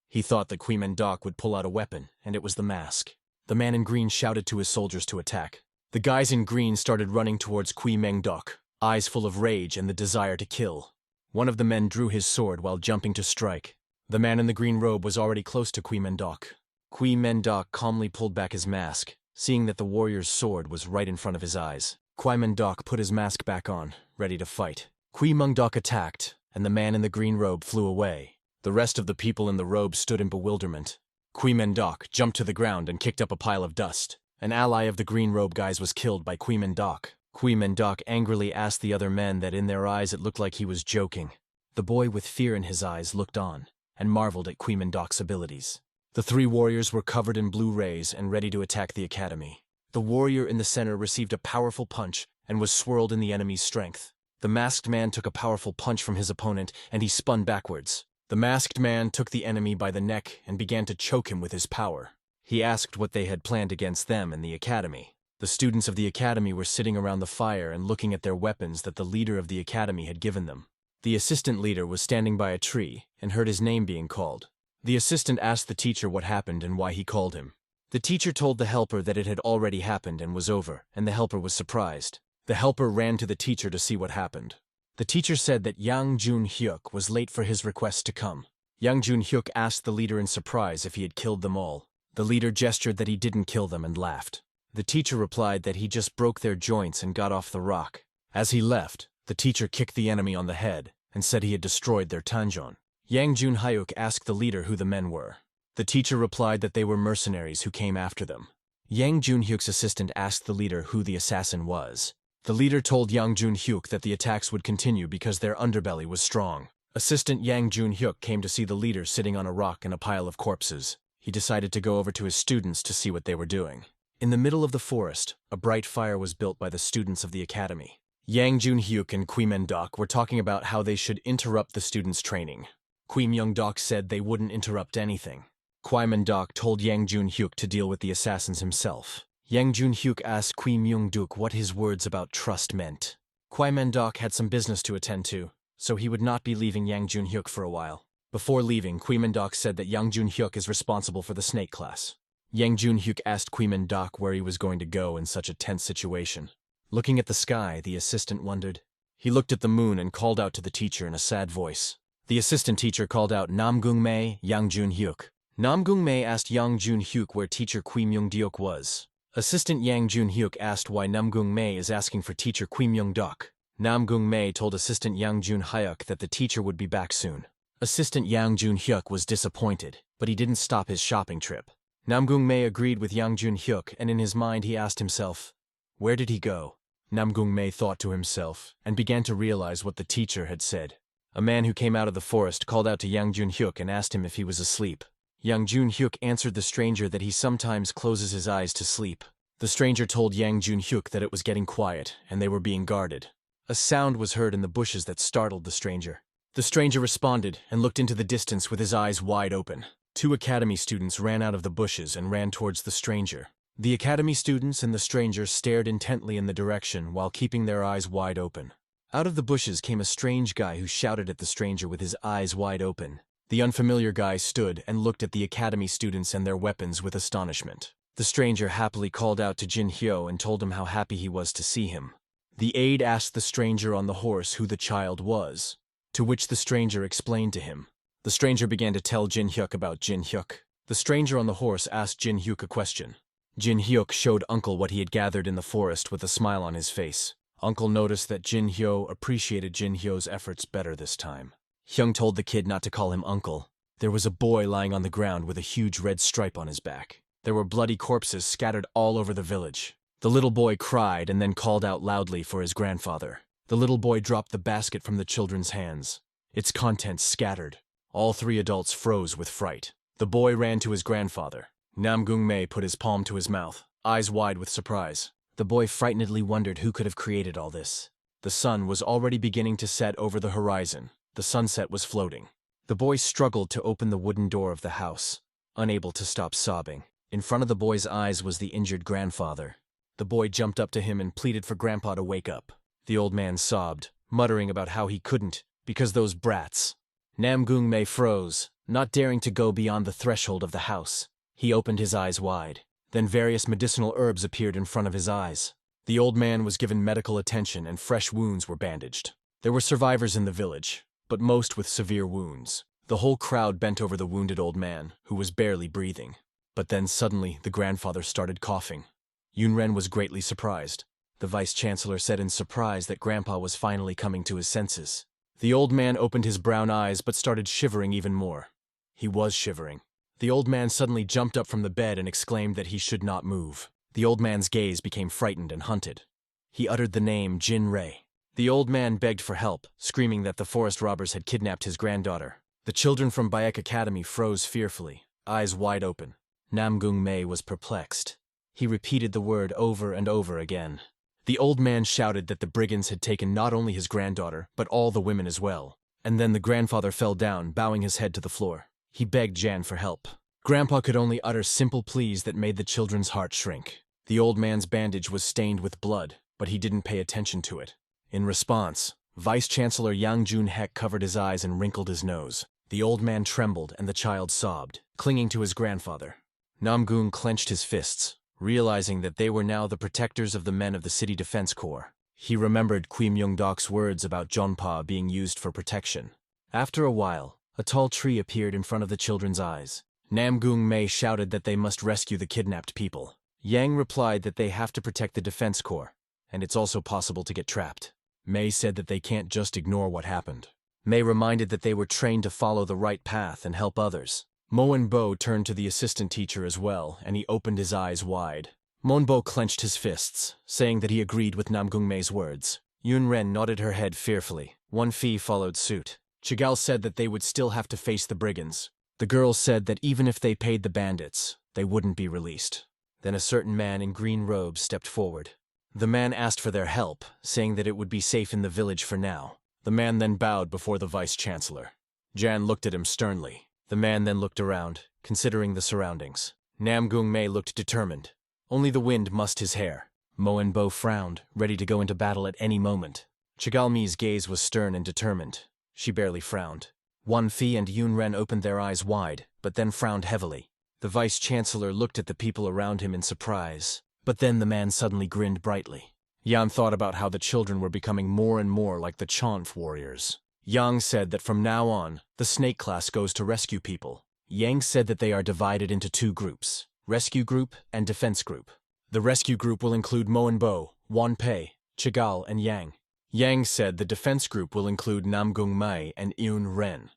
He thought that Kui Mendok would pull out a weapon, and it was the mask. The man in green shouted to his soldiers to attack. The guys in green started running towards Kui Mendok, eyes full of rage and the desire to kill. One of the men drew his sword while jumping to strike. The man in the green robe was already close to Kui Mendok. Kui Mendok calmly pulled back his mask, seeing that the warrior's sword was right in front of his eyes. Kui Mendok put his mask back on, ready to fight. Kui Mendok attacked, and the man in the green robe flew away. The rest of the people in the robe stood in bewilderment. Kui Mendok jumped to the ground and kicked up a pile of dust. An ally of the green robe guys was killed by Kui Mendok. Kui Mendok angrily asked the other men that in their eyes it looked like he was joking. The boy with fear in his eyes looked on and marveled at Kui Mendok's abilities. The three warriors were covered in blue rays and ready to attack the academy. The warrior in the center received a powerful punch and was swirled in the enemy's strength. The masked man took a powerful punch from his opponent and he spun backwards. The masked man took the enemy by the neck and began to choke him with his power. He asked what they had planned against them in the academy. The students of the academy were sitting around the fire and looking at their weapons that the leader of the academy had given them. The assistant leader was standing by a tree and heard his name being called. The assistant asked the teacher what happened and why he called him. The teacher told the helper that it had already happened and was over, and the helper was surprised. The helper ran to the teacher to see what happened. The teacher said that Yang Jun-hyuk was late for his request to come. Yang Jun-hyuk asked the leader in surprise if he had killed them all. The leader gestured that he didn't kill them and laughed. The teacher replied that he just broke their joints and got off the rock. As he left, the teacher kicked the enemy on the head and said he had destroyed their tanjon. Yang Jun-hyuk asked the leader who the men were. The teacher replied that they were mercenaries who came after them. Yang Jun-hyuk's assistant asked the leader who the assassin was. The leader told Yang Jun-hyuk that the attacks would continue because their underbelly was strong. Assistant Yang Jun-hyuk came to see the leader sitting on a rock in a pile of corpses. He decided to go over to his students to see what they were doing. In the middle of the forest, a bright fire was built by the students of the academy. Yang Jun-hyuk and Kui Mendok were talking about how they should interrupt the students' training. Kui Mendok said they wouldn't interrupt anything. Kui Mendok told Yang Jun-hyuk to deal with the assassins himself. Yang Jun-hyuk asked Kui Mendok what his words about trust meant. Kui Mendok had some business to attend to, so he would not be leaving Yang Jun-hyuk for a while. Before leaving, Kui Mendok said that Yang Jun-hyuk is responsible for the snake class. Yang Jun-hyuk asked Kui Mendok where he was going to go in such a tense situation. Looking at the sky, the assistant wondered. He looked at the moon and called out to the teacher in a sad voice. The assistant teacher called out Namgung-mei, Yang Jun-hyuk. Namgung-mei asked Yang Jun-hyuk where teacher Kui Mendok was. Assistant Yang Jun-hyuk asked why Namgung-mei is asking for teacher Kui Mendok. Namgung-mei told assistant Yang Jun-hyuk that the teacher would be back soon. Assistant Yang Jun-hyuk was disappointed, but he didn't stop his shopping trip. Namgung-mei agreed with Yang Jun-hyuk, and in his mind he asked himself, where did he go? Namgung-mei thought to himself, and began to realize what the teacher had said. A man who came out of the forest called out to Yang Jun-hyuk and asked him if he was asleep. Yang Jun-hyuk answered the stranger that he sometimes closes his eyes to sleep. The stranger told Yang Jun-hyuk that it was getting quiet, and they were being guarded. A sound was heard in the bushes that startled the stranger. The stranger responded and looked into the distance with his eyes wide open. Two academy students ran out of the bushes and ran towards the stranger. The academy students and the stranger stared intently in the direction while keeping their eyes wide open. Out of the bushes came a strange guy who shouted at the stranger with his eyes wide open. The unfamiliar guy stood and looked at the academy students and their weapons with astonishment. The stranger happily called out to Jin Hyo and told him how happy he was to see him. The aide asked the stranger on the horse who the child was, to which the stranger explained to him. The stranger began to tell Jin Hyuk about Jin Hyuk. The stranger on the horse asked Jin Hyuk a question. Jin Hyuk showed Uncle what he had gathered in the forest with a smile on his face. Uncle noticed that Jin Hyo appreciated Jin Hyo's efforts better this time. Hyung told the kid not to call him Uncle. There was a boy lying on the ground with a huge red stripe on his back. There were bloody corpses scattered all over the village. The little boy cried and then called out loudly for his grandfather. The little boy dropped the basket from the children's hands. Its contents scattered. All three adults froze with fright. The boy ran to his grandfather. Namgung-mei put his palm to his mouth, eyes wide with surprise. The boy frightenedly wondered who could have created all this. The sun was already beginning to set over the horizon. The sunset was floating. The boy struggled to open the wooden door of the house, unable to stop sobbing. In front of the boy's eyes was the injured grandfather. The boy jumped up to him and pleaded for Grandpa to wake up. The old man sobbed, muttering about how he couldn't, because those brats. Namgung-mei froze, not daring to go beyond the threshold of the house. He opened his eyes wide. Then various medicinal herbs appeared in front of his eyes. The old man was given medical attention and fresh wounds were bandaged. There were survivors in the village, but most with severe wounds. The whole crowd bent over the wounded old man, who was barely breathing. But then suddenly the grandfather started coughing. Yunren was greatly surprised. The vice-chancellor said in surprise that Grandpa was finally coming to his senses. The old man opened his brown eyes but started shivering even more. He was shivering. The old man suddenly jumped up from the bed and exclaimed that he should not move. The old man's gaze became frightened and hunted. He uttered the name Jin-rei. The old man begged for help, screaming that the forest robbers had kidnapped his granddaughter. The children from Bayek Academy froze fearfully, eyes wide open. Namgung-mei was perplexed. He repeated the word over and over again. The old man shouted that the brigands had taken not only his granddaughter, but all the women as well. And then the grandfather fell down, bowing his head to the floor. He begged Jan for help. Grandpa could only utter simple pleas that made the children's heart shrink. The old man's bandage was stained with blood, but he didn't pay attention to it. In response, Vice-Chancellor Yang Jun-hek covered his eyes and wrinkled his nose. The old man trembled and the child sobbed, clinging to his grandfather. Namgung clenched his fists, realizing that they were now the protectors of the men of the City Defense Corps. He remembered Kui Myung-dok's words about Jeonpa being used for protection. After a while, a tall tree appeared in front of the children's eyes. Namgung-mei shouted that they must rescue the kidnapped people. Yang replied that they have to protect the Defense Corps, and it's also possible to get trapped. Mei said that they can't just ignore what happened. Mei reminded that they were trained to follow the right path and help others. Moenbo turned to the assistant teacher as well, and he opened his eyes wide. Moenbo clenched his fists, saying that he agreed with Namgung-mei's words. Yunren nodded her head fearfully. Won-fi followed suit. Chigal said that they would still have to face the brigands. The girls said that even if they paid the bandits, they wouldn't be released. Then a certain man in green robes stepped forward. The man asked for their help, saying that it would be safe in the village for now. The man then bowed before the vice-chancellor. Jan looked at him sternly. The man then looked around, considering the surroundings. Namgung-mei looked determined. Only the wind mussed his hair. Moenbo frowned, ready to go into battle at any moment. Chigalmi's gaze was stern and determined. She barely frowned. Won-fi and Yunren opened their eyes wide, but then frowned heavily. The vice-chancellor looked at the people around him in surprise. But then the man suddenly grinned brightly. Yan thought about how the children were becoming more and more like the Chonf warriors. Yang said that from now on, the snake class goes to rescue people. Yang said that they are divided into two groups, rescue group and defense group. The rescue group will include Moenbo, Wanpei, Chigal, and Yang. Yang said the defense group will include Namgung-mei and Yun-ren.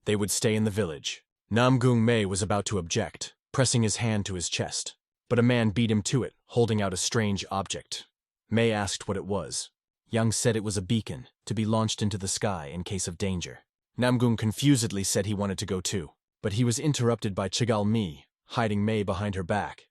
They would stay in the village. Namgung-mei was about to object, pressing his hand to his chest. But a man beat him to it, holding out a strange object. Mei asked what it was. Yang said it was a beacon, to be launched into the sky in case of danger. Namgung confusedly said he wanted to go too, but he was interrupted by Chigal-mi, hiding Mei behind her back.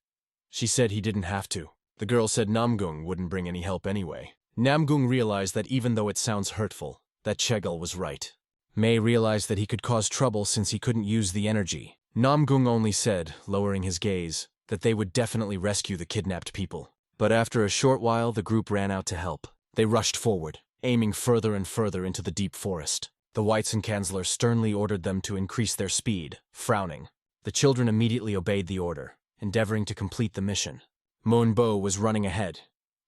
She said he didn't have to. The girl said Namgung wouldn't bring any help anyway. Namgung realized that even though it sounds hurtful, that Chegal was right. Mei realized that he could cause trouble since he couldn't use the energy. Namgung only said, lowering his gaze, that they would definitely rescue the kidnapped people. But after a short while, the group ran out to help. They rushed forward, aiming further and further into the deep forest. The Weizenkanzler sternly ordered them to increase their speed, frowning. The children immediately obeyed the order, endeavoring to complete the mission. Moenbo was running ahead.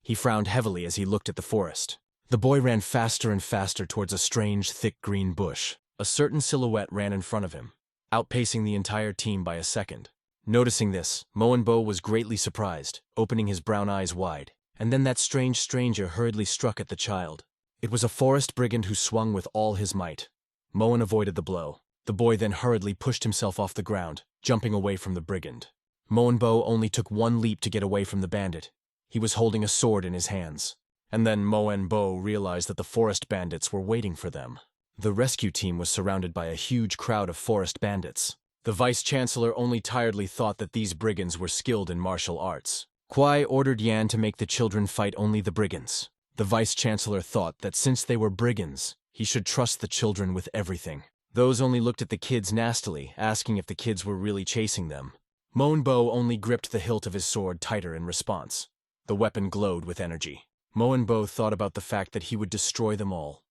He frowned heavily as he looked at the forest. The boy ran faster and faster towards a strange, thick green bush. A certain silhouette ran in front of him, outpacing the entire team by a second. Noticing this, Moenbo was greatly surprised, opening his brown eyes wide. And then that strange stranger hurriedly struck at the child. It was a forest brigand who swung with all his might. Moen avoided the blow. The boy then hurriedly pushed himself off the ground, jumping away from the brigand. Moenbo only took one leap to get away from the bandit. He was holding a sword in his hands. And then Moenbo realized that the forest bandits were waiting for them. The rescue team was surrounded by a huge crowd of forest bandits. The vice-chancellor only tiredly thought that these brigands were skilled in martial arts. Kwai ordered Yan to make the children fight only the brigands. The vice-chancellor thought that since they were brigands, he should trust the children with everything. Those only looked at the kids nastily, asking if the kids were really chasing them. Moenbo only gripped the hilt of his sword tighter in response. The weapon glowed with energy. Moenbo thought about the fact that he would destroy them all.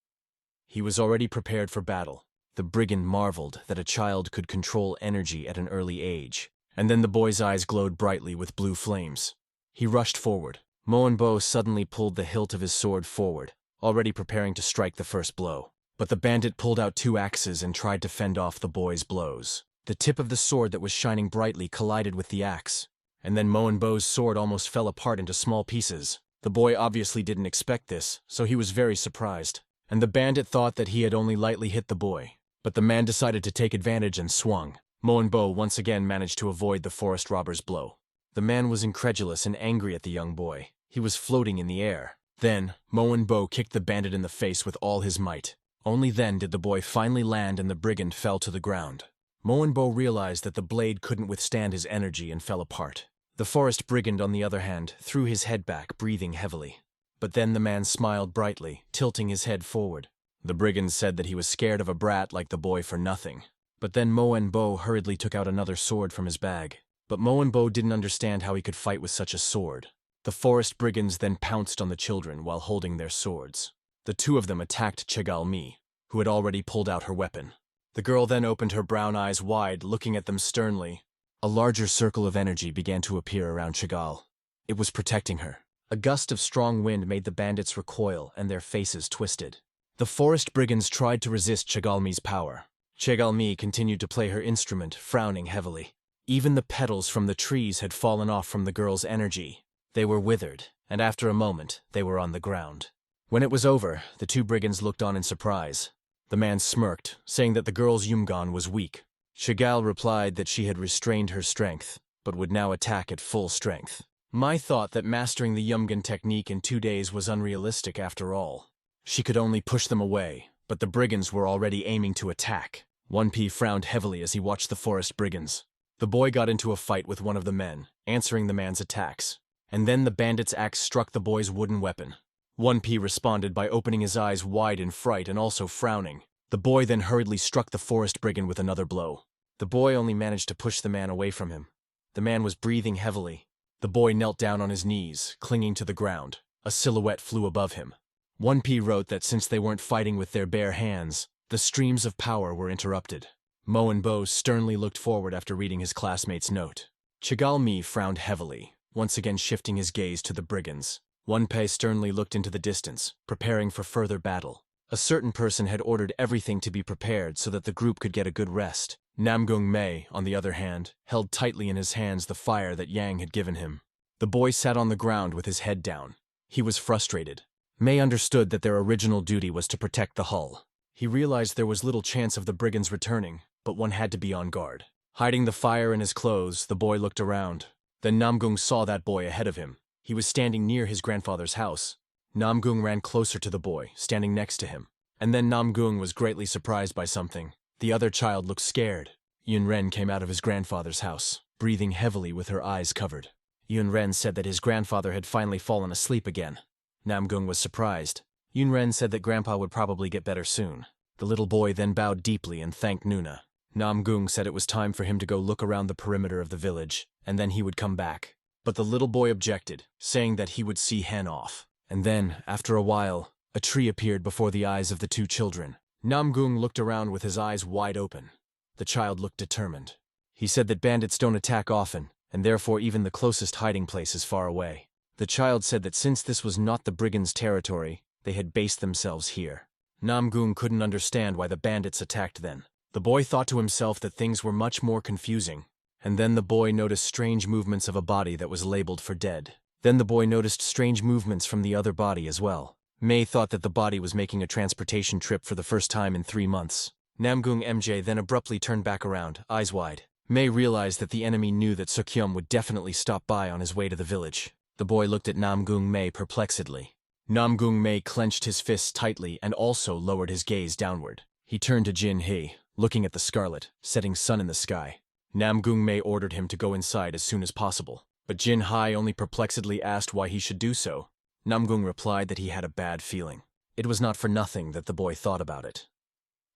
He was already prepared for battle. The brigand marveled that a child could control energy at an early age. And then the boy's eyes glowed brightly with blue flames. He rushed forward. Moenbo suddenly pulled the hilt of his sword forward, already preparing to strike the first blow. But the bandit pulled out 2 axes and tried to fend off the boy's blows. The tip of the sword that was shining brightly collided with the axe. And then Moenbo's sword almost fell apart into small pieces. The boy obviously didn't expect this, so he was very surprised. And the bandit thought that he had only lightly hit the boy. But the man decided to take advantage and swung. Moenbo once again managed to avoid the forest robber's blow. The man was incredulous and angry at the young boy. He was floating in the air. Then, Moenbo kicked the bandit in the face with all his might. Only then did the boy finally land and the brigand fell to the ground. Moenbo realized that the blade couldn't withstand his energy and fell apart. The forest brigand, on the other hand, threw his head back, breathing heavily. But then the man smiled brightly, tilting his head forward. The brigand said that he was scared of a brat like the boy for nothing. But then Moenbo hurriedly took out another sword from his bag. But Moenbo didn't understand how he could fight with such a sword. The forest brigands then pounced on the children while holding their swords. The 2 of them attacked Chegalmi, who had already pulled out her weapon. The girl then opened her brown eyes wide, looking at them sternly. A larger circle of energy began to appear around Chegal. It was protecting her. A gust of strong wind made the bandits recoil and their faces twisted. The forest brigands tried to resist Chegalmi's power. Chegalmi continued to play her instrument, frowning heavily. Even the petals from the trees had fallen off from the girl's energy. They were withered, and after a moment, they were on the ground. When it was over, the 2 brigands looked on in surprise. The man smirked, saying that the girl's Yumgan was weak. Chegal replied that she had restrained her strength, but would now attack at full strength. Mai thought that mastering the Yumgan technique in 2 days was unrealistic after all. She could only push them away, but the brigands were already aiming to attack. 1P frowned heavily as he watched the forest brigands. The boy got into a fight with one of the men, answering the man's attacks. And then the bandit's axe struck the boy's wooden weapon. 1P responded by opening his eyes wide in fright and also frowning. The boy then hurriedly struck the forest brigand with another blow. The boy only managed to push the man away from him. The man was breathing heavily. The boy knelt down on his knees, clinging to the ground. A silhouette flew above him. 1P wrote that since they weren't fighting with their bare hands, the streams of power were interrupted. Moenbo sternly looked forward after reading his classmate's note. Chegalmi frowned heavily, once again shifting his gaze to the brigands. 1P sternly looked into the distance, preparing for further battle. A certain person had ordered everything to be prepared so that the group could get a good rest. Namgung Mei, on the other hand, held tightly in his hands the fire that Yang had given him. The boy sat on the ground with his head down. He was frustrated. Mei understood that their original duty was to protect the hull. He realized there was little chance of the brigands returning, but one had to be on guard. Hiding the fire in his clothes, the boy looked around. Then Namgung saw that boy ahead of him. He was standing near his grandfather's house. Namgung ran closer to the boy, standing next to him. And then Namgung was greatly surprised by something. The other child looked scared. Yunren came out of his grandfather's house, breathing heavily with her eyes covered. Yunren said that his grandfather had finally fallen asleep again. Namgung was surprised. Yunren said that Grandpa would probably get better soon. The little boy then bowed deeply and thanked Nuna. Namgung said it was time for him to go look around the perimeter of the village, and then he would come back. But the little boy objected, saying that he would see Hen off. And then, after a while, a tree appeared before the eyes of the 2 children. Namgung looked around with his eyes wide open. The child looked determined. He said that bandits don't attack often, and therefore even the closest hiding place is far away. The child said that since this was not the brigands' territory, they had based themselves here. Namgung couldn't understand why the bandits attacked then. The boy thought to himself that things were much more confusing. And then the boy noticed strange movements of a body that was labeled for dead. Then the boy noticed strange movements from the other body as well. Mei thought that the body was making a transportation trip for the first time in 3 months. Namgung MJ then abruptly turned back around, eyes wide. May realized that the enemy knew that Sukyum would definitely stop by on his way to the village. The boy looked at Namgung May perplexedly. Namgung May clenched his fists tightly and also lowered his gaze downward. He turned to Jin Hee, looking at the scarlet, setting sun in the sky. Namgung May ordered him to go inside as soon as possible, but Jin Hee only perplexedly asked why he should do so. Namgung replied that he had a bad feeling. It was not for nothing that the boy thought about it.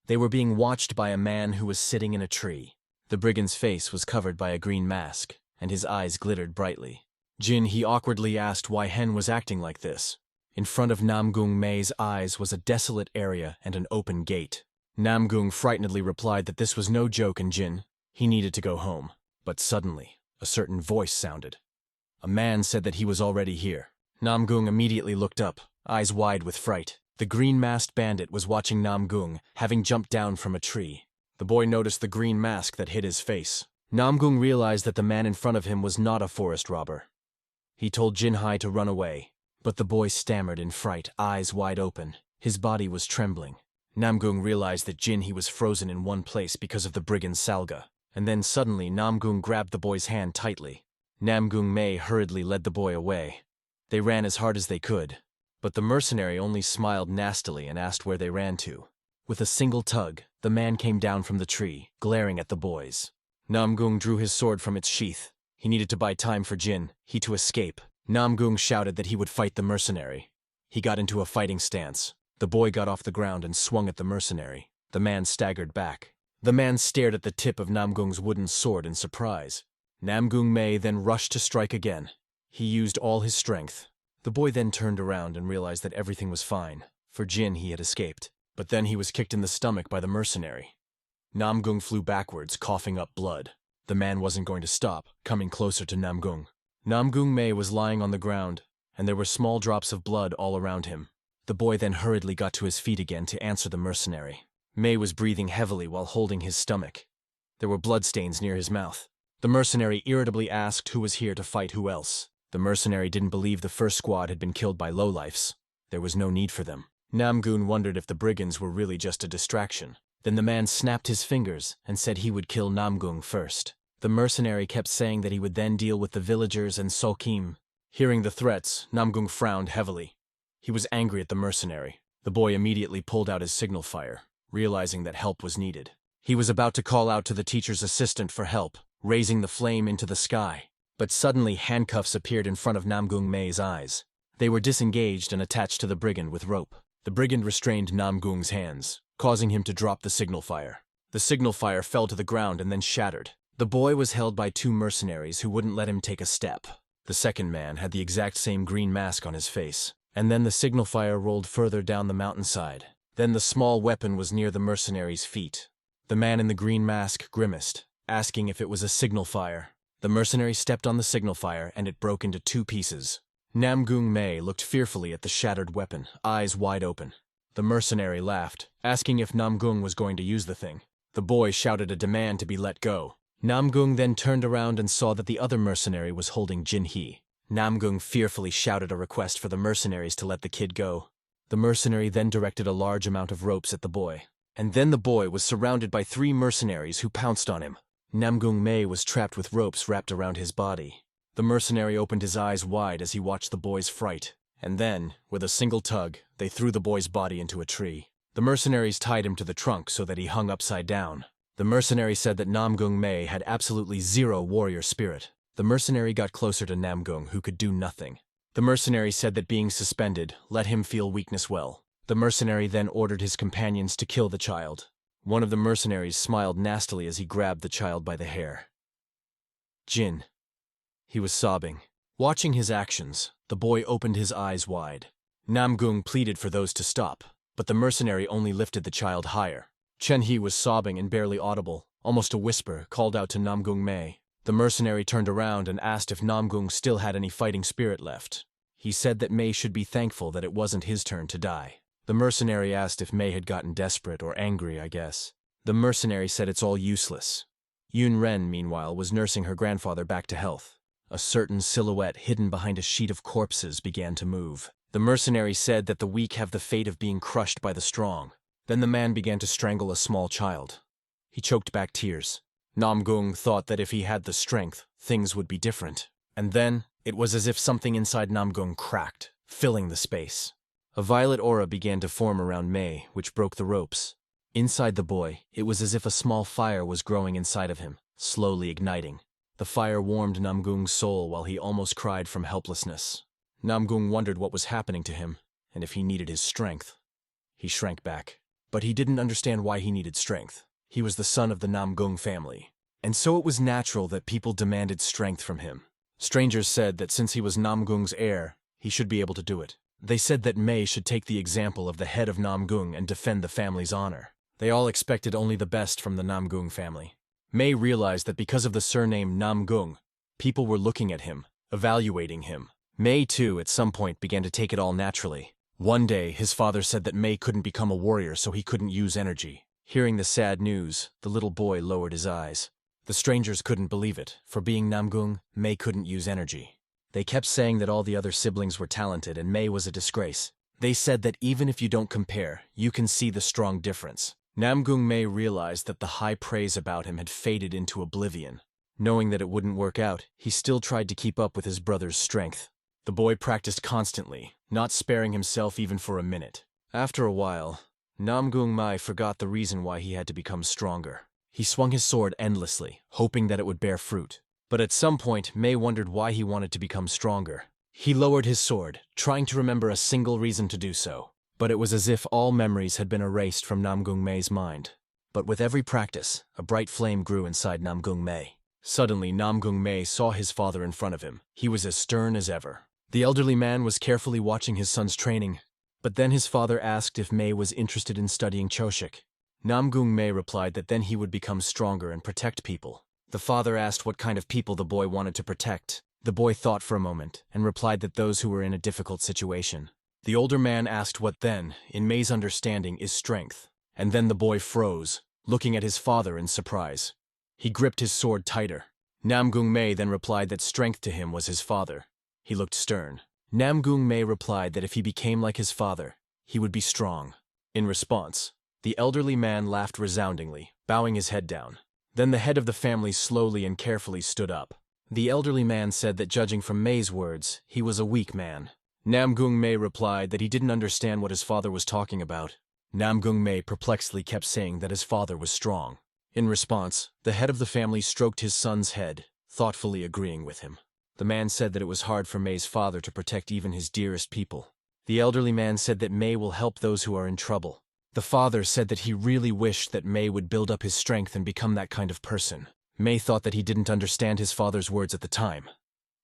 They were being watched by a man who was sitting in a tree. The brigand's face was covered by a green mask, and his eyes glittered brightly. Jin Hee awkwardly asked why Hen was acting like this. In front of Namgung May's eyes was a desolate area and an open gate. Namgung frightenedly replied that this was no joke and Jin, he needed to go home. But suddenly, a certain voice sounded. A man said that he was already here. Namgung immediately looked up, eyes wide with fright. The green-masked bandit was watching Namgung, having jumped down from a tree. The boy noticed the green mask that hid his face. Namgung realized that the man in front of him was not a forest robber. He told Jin Hee to run away, but the boy stammered in fright, eyes wide open. His body was trembling. Namgung realized that Jin Hee was frozen in one place because of the brigand's salga, and then suddenly Namgung grabbed the boy's hand tightly. Namgung May hurriedly led the boy away. They ran as hard as they could, but the mercenary only smiled nastily and asked where they ran to. With a single tug, the man came down from the tree, glaring at the boys. Namgung drew his sword from its sheath. He needed to buy time for Jin Hee to escape. Namgung shouted that he would fight the mercenary. He got into a fighting stance. The boy got off the ground and swung at the mercenary. The man staggered back. The man stared at the tip of Namgung's wooden sword in surprise. Namgung May then rushed to strike again. He used all his strength. The boy then turned around and realized that everything was fine. For Jin, he had escaped. But then he was kicked in the stomach by the mercenary. Namgung flew backwards, coughing up blood. The man wasn't going to stop, coming closer to Namgung. Namgung May was lying on the ground, and there were small drops of blood all around him. The boy then hurriedly got to his feet again to answer the mercenary. May was breathing heavily while holding his stomach. There were bloodstains near his mouth. The mercenary irritably asked who was here to fight who else. The mercenary didn't believe the first squad had been killed by lowlifes. There was no need for them. Namgung wondered if the brigands were really just a distraction. Then the man snapped his fingers and said he would kill Namgung first. The mercenary kept saying that he would then deal with the villagers and Solkim. Hearing the threats, Namgung frowned heavily. He was angry at the mercenary. The boy immediately pulled out his signal fire, realizing that help was needed. He was about to call out to the teacher's assistant for help, raising the flame into the sky. But suddenly handcuffs appeared in front of Namgung May's eyes. They were disengaged and attached to the brigand with rope. The brigand restrained Namgung's hands, causing him to drop the signal fire. The signal fire fell to the ground and then shattered. The boy was held by two mercenaries who wouldn't let him take a step. The second man had the exact same green mask on his face. And then the signal fire rolled further down the mountainside. Then the small weapon was near the mercenary's feet. The man in the green mask grimaced, asking if it was a signal fire. The mercenary stepped on the signal fire and it broke into two pieces. Namgung May looked fearfully at the shattered weapon, eyes wide open. The mercenary laughed, asking if Namgung was going to use the thing. The boy shouted a demand to be let go. Namgung then turned around and saw that the other mercenary was holding Jin Hee. Namgung fearfully shouted a request for the mercenaries to let the kid go. The mercenary then directed a large amount of ropes at the boy. And then the boy was surrounded by three mercenaries who pounced on him. Namgung May was trapped with ropes wrapped around his body. The mercenary opened his eyes wide as he watched the boy's fright. And then, with a single tug, they threw the boy's body into a tree. The mercenaries tied him to the trunk so that he hung upside down. The mercenary said that Namgung May had absolutely zero warrior spirit. The mercenary got closer to Namgung, who could do nothing. The mercenary said that being suspended let him feel weakness well. The mercenary then ordered his companions to kill the child. One of the mercenaries smiled nastily as he grabbed the child by the hair. Jin. He was sobbing. Watching his actions, the boy opened his eyes wide. Namgung pleaded for those to stop, but the mercenary only lifted the child higher. Chen He was sobbing and barely audible, almost a whisper, called out to Namgung May. The mercenary turned around and asked if Namgung still had any fighting spirit left. He said that May should be thankful that it wasn't his turn to die. The mercenary asked if May had gotten desperate or angry, I guess. The mercenary said it's all useless. Yun Ren, meanwhile, was nursing her grandfather back to health. A certain silhouette hidden behind a sheet of corpses began to move. The mercenary said that the weak have the fate of being crushed by the strong. Then the man began to strangle a small child. He choked back tears. Namgung thought that if he had the strength, things would be different. And then, it was as if something inside Namgung cracked, filling the space. A violet aura began to form around Mei, which broke the ropes. Inside the boy, it was as if a small fire was growing inside of him, slowly igniting. The fire warmed Namgung's soul while he almost cried from helplessness. Namgung wondered what was happening to him, and if he needed his strength. He shrank back. But he didn't understand why he needed strength. He was the son of the Namgung family, and so it was natural that people demanded strength from him. Strangers said that since he was Namgung's heir, he should be able to do it. They said that Mei should take the example of the head of Namgung and defend the family's honor. They all expected only the best from the Namgung family. Mei realized that because of the surname Namgung, people were looking at him, evaluating him. Mei, too, at some point began to take it all naturally. One day, his father said that Mei couldn't become a warrior so he couldn't use energy. Hearing the sad news, the little boy lowered his eyes. The strangers couldn't believe it, for being Namgung, Mei couldn't use energy. They kept saying that all the other siblings were talented and Mei was a disgrace. They said that even if you don't compare, you can see the strong difference. Namgung Mei realized that the high praise about him had faded into oblivion. Knowing that it wouldn't work out, he still tried to keep up with his brother's strength. The boy practiced constantly, not sparing himself even for a minute. After a while, Namgung Mei forgot the reason why he had to become stronger. He swung his sword endlessly, hoping that it would bear fruit. But at some point, Mei wondered why he wanted to become stronger. He lowered his sword, trying to remember a single reason to do so. But it was as if all memories had been erased from Namgung Mei's mind. But with every practice, a bright flame grew inside Namgung Mei. Suddenly, Namgung Mei saw his father in front of him. He was as stern as ever. The elderly man was carefully watching his son's training, but then his father asked if Mei was interested in studying Choshik. Namgung Mei replied that then he would become stronger and protect people. The father asked what kind of people the boy wanted to protect. The boy thought for a moment and replied that those who were in a difficult situation. The older man asked what then, in Mei's understanding, is strength. And then the boy froze, looking at his father in surprise. He gripped his sword tighter. Namgung Mei then replied that strength to him was his father. He looked stern. Namgung Mei replied that if he became like his father, he would be strong. In response, the elderly man laughed resoundingly, bowing his head down. Then the head of the family slowly and carefully stood up. The elderly man said that judging from Mei's words, he was a weak man. Namgung Mei replied that he didn't understand what his father was talking about. Namgung Mei perplexedly kept saying that his father was strong. In response, the head of the family stroked his son's head, thoughtfully agreeing with him. The man said that it was hard for Mei's father to protect even his dearest people. The elderly man said that Mei will help those who are in trouble. The father said that he really wished that Mei would build up his strength and become that kind of person. Mei thought that he didn't understand his father's words at the time.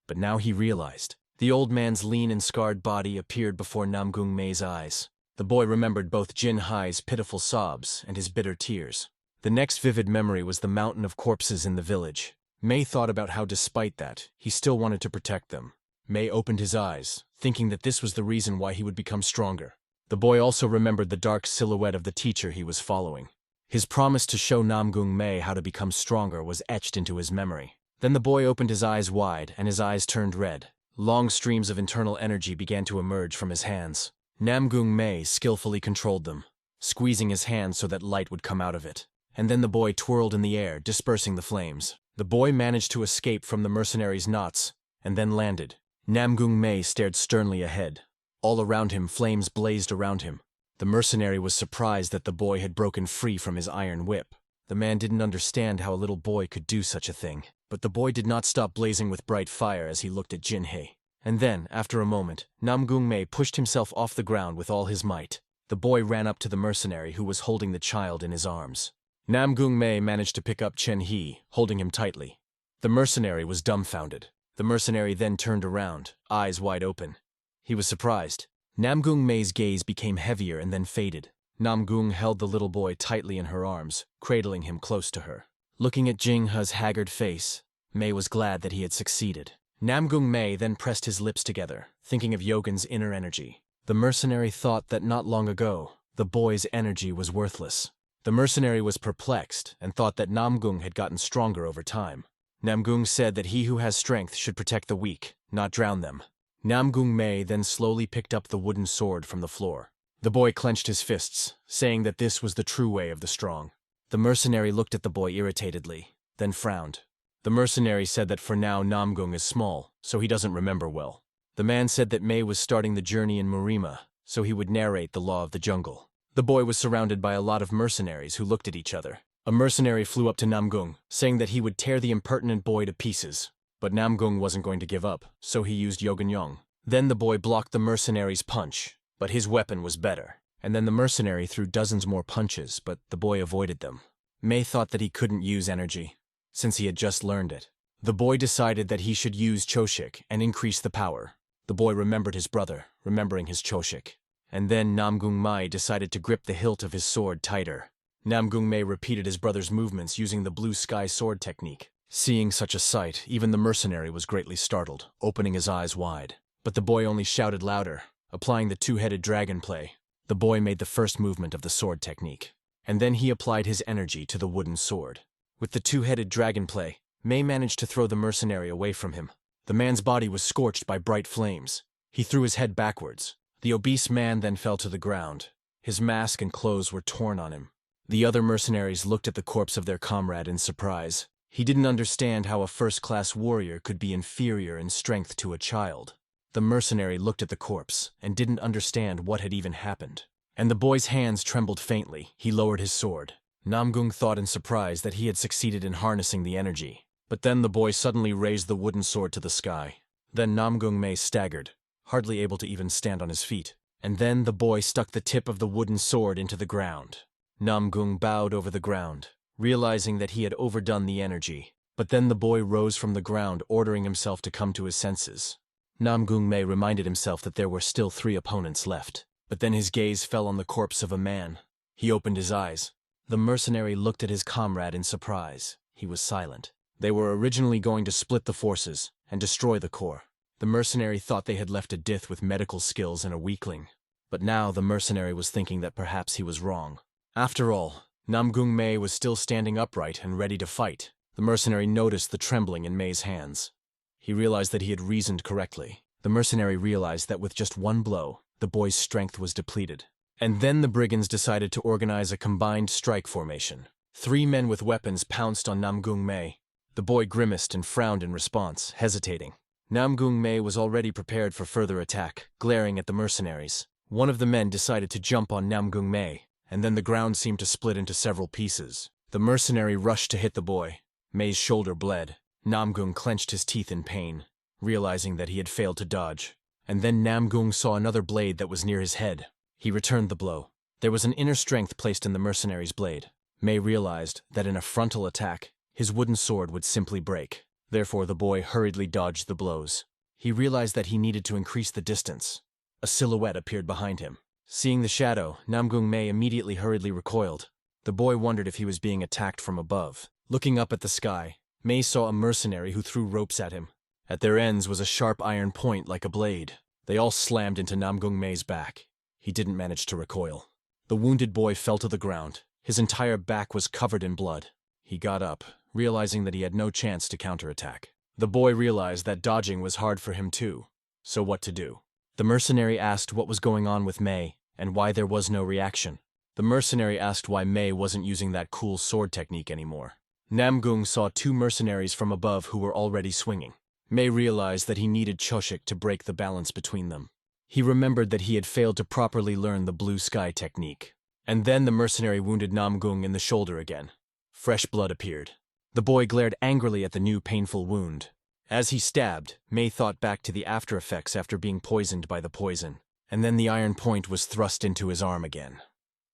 But now he realized. The old man's lean and scarred body appeared before Namgung Mei's eyes. The boy remembered both Jin Hai's pitiful sobs and his bitter tears. The next vivid memory was the mountain of corpses in the village. Mei thought about how despite that, he still wanted to protect them. Mei opened his eyes, thinking that this was the reason why he would become stronger. The boy also remembered the dark silhouette of the teacher he was following. His promise to show Namgung Mei how to become stronger was etched into his memory. Then the boy opened his eyes wide and his eyes turned red. Long streams of internal energy began to emerge from his hands. Namgung Mei skillfully controlled them, squeezing his hand so that light would come out of it. And then the boy twirled in the air, dispersing the flames. The boy managed to escape from the mercenaries' knots, and then landed. Namgung Mei stared sternly ahead. All around him, flames blazed around him. The mercenary was surprised that the boy had broken free from his iron whip. The man didn't understand how a little boy could do such a thing. But the boy did not stop blazing with bright fire as he looked at Jin Hei. And then, after a moment, Namgung Mei pushed himself off the ground with all his might. The boy ran up to the mercenary who was holding the child in his arms. Namgung Mei managed to pick up Chen He, holding him tightly. The mercenary was dumbfounded. The mercenary then turned around, eyes wide open. He was surprised. Namgung Mei's gaze became heavier and then faded. Namgung held the little boy tightly in her arms, cradling him close to her. Looking at Jing He's haggard face, Mei was glad that he had succeeded. Namgung Mei then pressed his lips together, thinking of Yogen's inner energy. The mercenary thought that not long ago, the boy's energy was worthless. The mercenary was perplexed and thought that Namgung had gotten stronger over time. Namgung said that he who has strength should protect the weak, not drown them. Namgung Mei then slowly picked up the wooden sword from the floor. The boy clenched his fists, saying that this was the true way of the strong. The mercenary looked at the boy irritatedly, then frowned. The mercenary said that for now Namgung is small, so he doesn't remember well. The man said that May was starting the journey in Murima, so he would narrate the law of the jungle. The boy was surrounded by a lot of mercenaries who looked at each other. A mercenary flew up to Namgung, saying that he would tear the impertinent boy to pieces. But Namgung wasn't going to give up, so he used Yoganyong. Then the boy blocked the mercenary's punch, but his weapon was better. And then the mercenary threw dozens more punches, but the boy avoided them. May thought that he couldn't use energy, since he had just learned it. The boy decided that he should use Choshik and increase the power. The boy remembered his brother, remembering his Choshik. And then Namgung Mai decided to grip the hilt of his sword tighter. Namgung Mai repeated his brother's movements using the blue sky sword technique. Seeing such a sight, even the mercenary was greatly startled, opening his eyes wide. But the boy only shouted louder, applying the two-headed dragon play. The boy made the first movement of the sword technique, and then he applied his energy to the wooden sword. With the two-headed dragon play, May managed to throw the mercenary away from him. The man's body was scorched by bright flames. He threw his head backwards. The obese man then fell to the ground. His mask and clothes were torn on him. The other mercenaries looked at the corpse of their comrade in surprise. He didn't understand how a first-class warrior could be inferior in strength to a child. The mercenary looked at the corpse and didn't understand what had even happened. And the boy's hands trembled faintly. He lowered his sword. Namgung thought in surprise that he had succeeded in harnessing the energy. But then the boy suddenly raised the wooden sword to the sky. Then Namgung Mai staggered, hardly able to even stand on his feet. And then the boy stuck the tip of the wooden sword into the ground. Namgung bowed over the ground, realizing that he had overdone the energy. But then the boy rose from the ground, ordering himself to come to his senses. Namgung Mai reminded himself that there were still 3 opponents left. But then his gaze fell on the corpse of a man. He opened his eyes. The mercenary looked at his comrade in surprise. He was silent. They were originally going to split the forces and destroy the core. The mercenary thought they had left a Dith with medical skills and a weakling. But now the mercenary was thinking that perhaps he was wrong. After all, Namgung Mai was still standing upright and ready to fight. The mercenary noticed the trembling in Mei's hands. He realized that he had reasoned correctly. The mercenary realized that with just one blow, the boy's strength was depleted. And then the brigands decided to organize a combined strike formation. 3 men with weapons pounced on Namgung Mai. The boy grimaced and frowned in response, hesitating. Namgung Mai was already prepared for further attack, glaring at the mercenaries. One of the men decided to jump on Namgung Mai, and then the ground seemed to split into several pieces. The mercenary rushed to hit the boy. Mei's shoulder bled. Namgung clenched his teeth in pain, realizing that he had failed to dodge. And then Namgung saw another blade that was near his head. He returned the blow. There was an inner strength placed in the mercenary's blade. Mei realized that in a frontal attack, his wooden sword would simply break. Therefore, the boy hurriedly dodged the blows. He realized that he needed to increase the distance. A silhouette appeared behind him. Seeing the shadow, Namgung Mai immediately hurriedly recoiled. The boy wondered if he was being attacked from above. Looking up at the sky, Mei saw a mercenary who threw ropes at him. At their ends was a sharp iron point like a blade. They all slammed into Namgung Mei's back. He didn't manage to recoil. The wounded boy fell to the ground. His entire back was covered in blood. He got up, realizing that he had no chance to counterattack. The boy realized that dodging was hard for him too. So what to do? The mercenary asked what was going on with Mei, and why there was no reaction. The mercenary asked why Mei wasn't using that cool sword technique anymore. Namgung saw 2 mercenaries from above who were already swinging. Mei realized that he needed Choshik to break the balance between them. He remembered that he had failed to properly learn the blue sky technique. And then the mercenary wounded Namgung in the shoulder again. Fresh blood appeared. The boy glared angrily at the new painful wound. As he stabbed, Mei thought back to the after effects after being poisoned by the poison. And then the iron point was thrust into his arm again.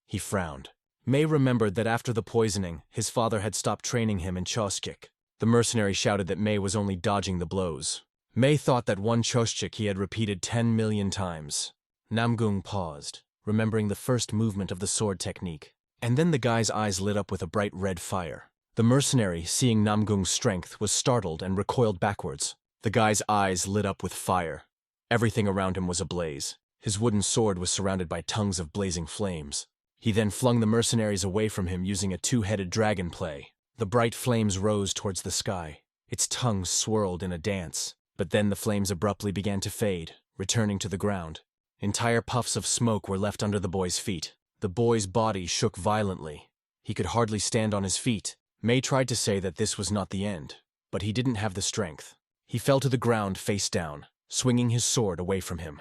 He frowned. Mei remembered that after the poisoning, his father had stopped training him in Choshik. The mercenary shouted that Mei was only dodging the blows. Mei thought that one Choshik he had repeated 10 million times. Namgung paused, remembering the first movement of the sword technique. And then the guy's eyes lit up with a bright red fire. The mercenary, seeing Namgung's strength, was startled and recoiled backwards. The guy's eyes lit up with fire. Everything around him was ablaze. His wooden sword was surrounded by tongues of blazing flames. He then flung the mercenaries away from him using a 2-headed dragon play. The bright flames rose towards the sky. Its tongues swirled in a dance. But then the flames abruptly began to fade, returning to the ground. Entire puffs of smoke were left under the boy's feet. The boy's body shook violently. He could hardly stand on his feet. May tried to say that this was not the end, but he didn't have the strength. He fell to the ground face down, swinging his sword away from him.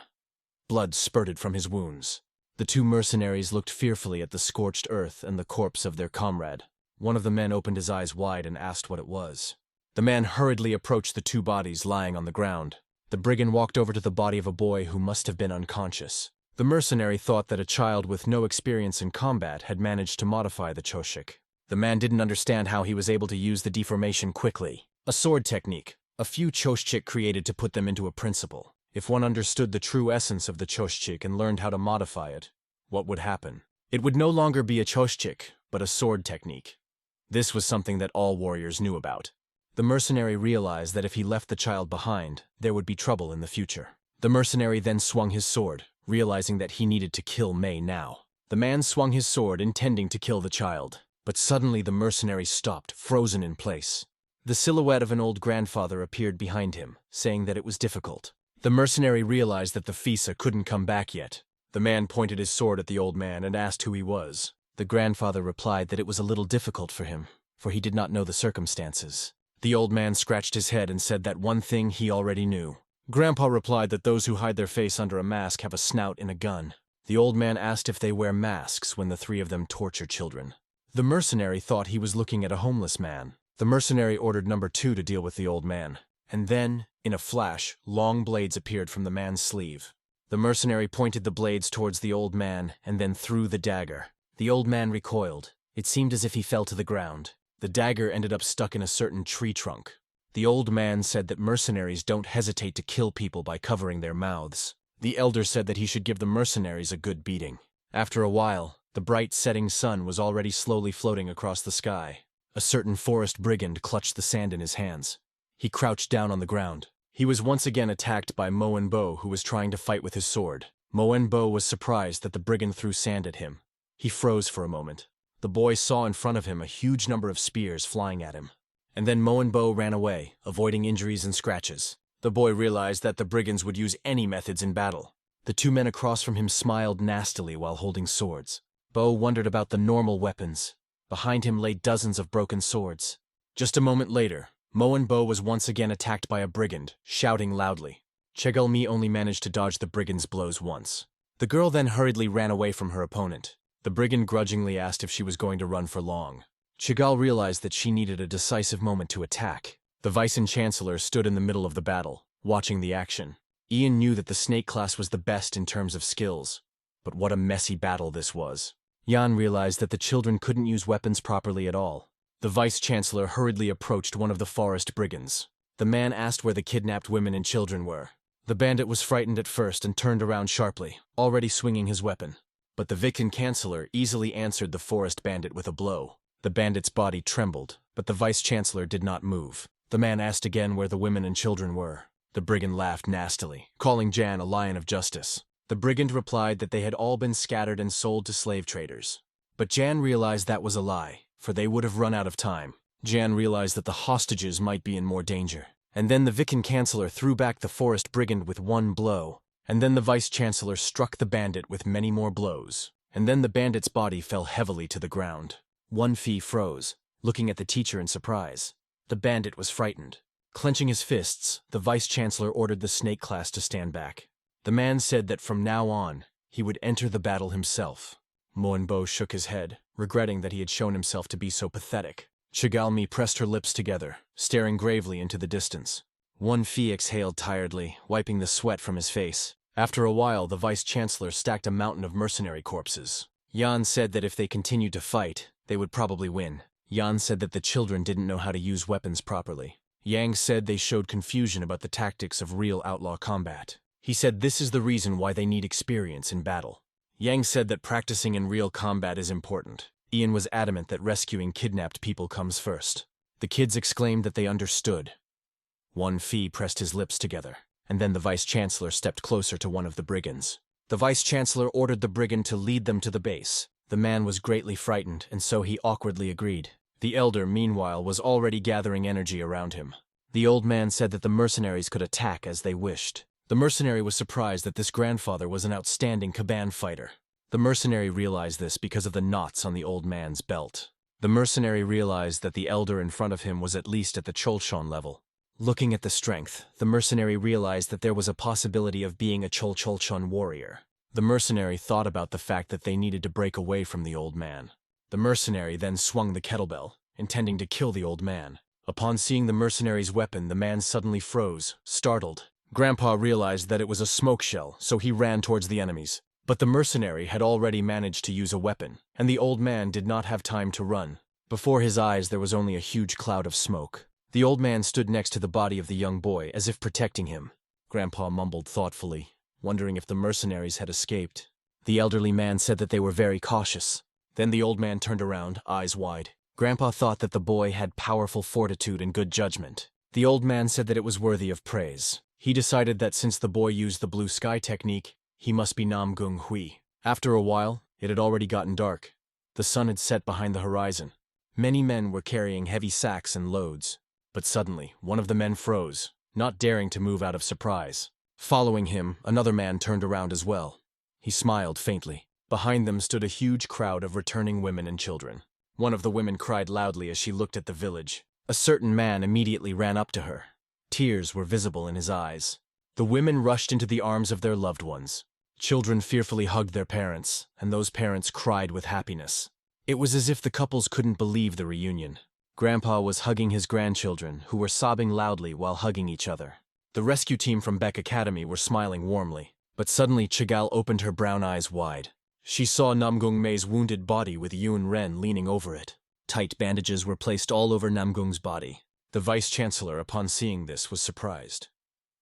Blood spurted from his wounds. The two mercenaries looked fearfully at the scorched earth and the corpse of their comrade. One of the men opened his eyes wide and asked what it was. The man hurriedly approached the two bodies lying on the ground. The brigand walked over to the body of a boy who must have been unconscious. The mercenary thought that a child with no experience in combat had managed to modify the choshik. The man didn't understand how he was able to use the deformation quickly. A sword technique, a few choshik created to put them into a principle. If one understood the true essence of the choshik and learned how to modify it, what would happen? It would no longer be a choshik, but a sword technique. This was something that all warriors knew about. The mercenary realized that if he left the child behind, there would be trouble in the future. The mercenary then swung his sword, realizing that he needed to kill May now. The man swung his sword intending to kill the child, but suddenly the mercenary stopped, frozen in place. The silhouette of an old grandfather appeared behind him, saying that it was difficult. The mercenary realized that the Fisa couldn't come back yet. The man pointed his sword at the old man and asked who he was. The grandfather replied that it was a little difficult for him, for he did not know the circumstances. The old man scratched his head and said that one thing he already knew. Grandpa replied that those who hide their face under a mask have a snout in a gun. The old man asked if they wear masks when the three of them torture children. The mercenary thought he was looking at a homeless man. The mercenary ordered number 2 to deal with the old man. And then, in a flash, long blades appeared from the man's sleeve. The mercenary pointed the blades towards the old man and then threw the dagger. The old man recoiled. It seemed as if he fell to the ground. The dagger ended up stuck in a certain tree trunk. The old man said that mercenaries don't hesitate to kill people by covering their mouths. The elder said that he should give the mercenaries a good beating. After a while, the bright setting sun was already slowly floating across the sky. A certain forest brigand clutched the sand in his hands. He crouched down on the ground. He was once again attacked by Moenbo, who was trying to fight with his sword. Moenbo was surprised that the brigand threw sand at him. He froze for a moment. The boy saw in front of him a huge number of spears flying at him. And then Moenbo ran away, avoiding injuries and scratches. The boy realized that the brigands would use any methods in battle. The two men across from him smiled nastily while holding swords. Bo wondered about the normal weapons. Behind him lay dozens of broken swords. Just a moment later, Moenbo was once again attacked by a brigand, shouting loudly. Chegelmi only managed to dodge the brigand's blows once. The girl then hurriedly ran away from her opponent. The brigand grudgingly asked if she was going to run for long. Chigal realized that she needed a decisive moment to attack. The Vice-Chancellor stood in the middle of the battle, watching the action. Ian knew that the snake class was the best in terms of skills. But what a messy battle this was. Jan realized that the children couldn't use weapons properly at all. The Vice-Chancellor hurriedly approached one of the forest brigands. The man asked where the kidnapped women and children were. The bandit was frightened at first and turned around sharply, already swinging his weapon. But the Vice-Chancellor easily answered the forest bandit with a blow. The bandit's body trembled, but the Vice-Chancellor did not move. The man asked again where the women and children were. The brigand laughed nastily, calling Jan a lion of justice. The brigand replied that they had all been scattered and sold to slave traders. But Jan realized that was a lie, for they would have run out of time. Jan realized that the hostages might be in more danger. And then the Vice-Chancellor threw back the forest brigand with one blow. And then the Vice-Chancellor struck the bandit with many more blows. And then the bandit's body fell heavily to the ground. One Fee froze, looking at the teacher in surprise. The bandit was frightened. Clenching his fists, the Vice-Chancellor ordered the snake class to stand back. The man said that from now on, he would enter the battle himself. Moenbo shook his head, regretting that he had shown himself to be so pathetic. Chigalmi pressed her lips together, staring gravely into the distance. One Fee exhaled tiredly, wiping the sweat from his face. After a while, the Vice-Chancellor stacked a mountain of mercenary corpses. Jan said that if they continued to fight, they would probably win. Jan said that the children didn't know how to use weapons properly. Yang said they showed confusion about the tactics of real outlaw combat. He said this is the reason why they need experience in battle. Yang said that practicing in real combat is important. Ian was adamant that rescuing kidnapped people comes first. The kids exclaimed that they understood. One Fee pressed his lips together, and then the Vice-Chancellor stepped closer to one of the brigands. The Vice-Chancellor ordered the brigand to lead them to the base. The man was greatly frightened, and so he awkwardly agreed. The elder, meanwhile, was already gathering energy around him. The old man said that the mercenaries could attack as they wished. The mercenary was surprised that this grandfather was an outstanding Caban fighter. The mercenary realized this because of the knots on the old man's belt. The mercenary realized that the elder in front of him was at least at the Cholchon level. Looking at the strength, the mercenary realized that there was a possibility of being a Cholchon warrior. The mercenary thought about the fact that they needed to break away from the old man. The mercenary then swung the kettlebell, intending to kill the old man. Upon seeing the mercenary's weapon, the man suddenly froze, startled. Grandpa realized that it was a smoke shell, so he ran towards the enemies. But the mercenary had already managed to use a weapon, and the old man did not have time to run. Before his eyes there was only a huge cloud of smoke. The old man stood next to the body of the young boy, as if protecting him. Grandpa mumbled thoughtfully, wondering if the mercenaries had escaped. The elderly man said that they were very cautious. Then the old man turned around, eyes wide. Grandpa thought that the boy had powerful fortitude and good judgment. The old man said that it was worthy of praise. He decided that since the boy used the blue sky technique, he must be Namgung Hui. After a while, it had already gotten dark. The sun had set behind the horizon. Many men were carrying heavy sacks and loads. But suddenly, one of the men froze, not daring to move out of surprise. Following him, another man turned around as well. He smiled faintly. Behind them stood a huge crowd of returning women and children. One of the women cried loudly as she looked at the village. A certain man immediately ran up to her. Tears were visible in his eyes. The women rushed into the arms of their loved ones. Children fearfully hugged their parents, and those parents cried with happiness. It was as if the couples couldn't believe the reunion. Grandpa was hugging his grandchildren, who were sobbing loudly while hugging each other. The rescue team from Beck Academy were smiling warmly, but suddenly Chigal opened her brown eyes wide. She saw Namgung Mei's wounded body with Yun Ren leaning over it. Tight bandages were placed all over Namgung's body. The vice-chancellor, upon seeing this, was surprised.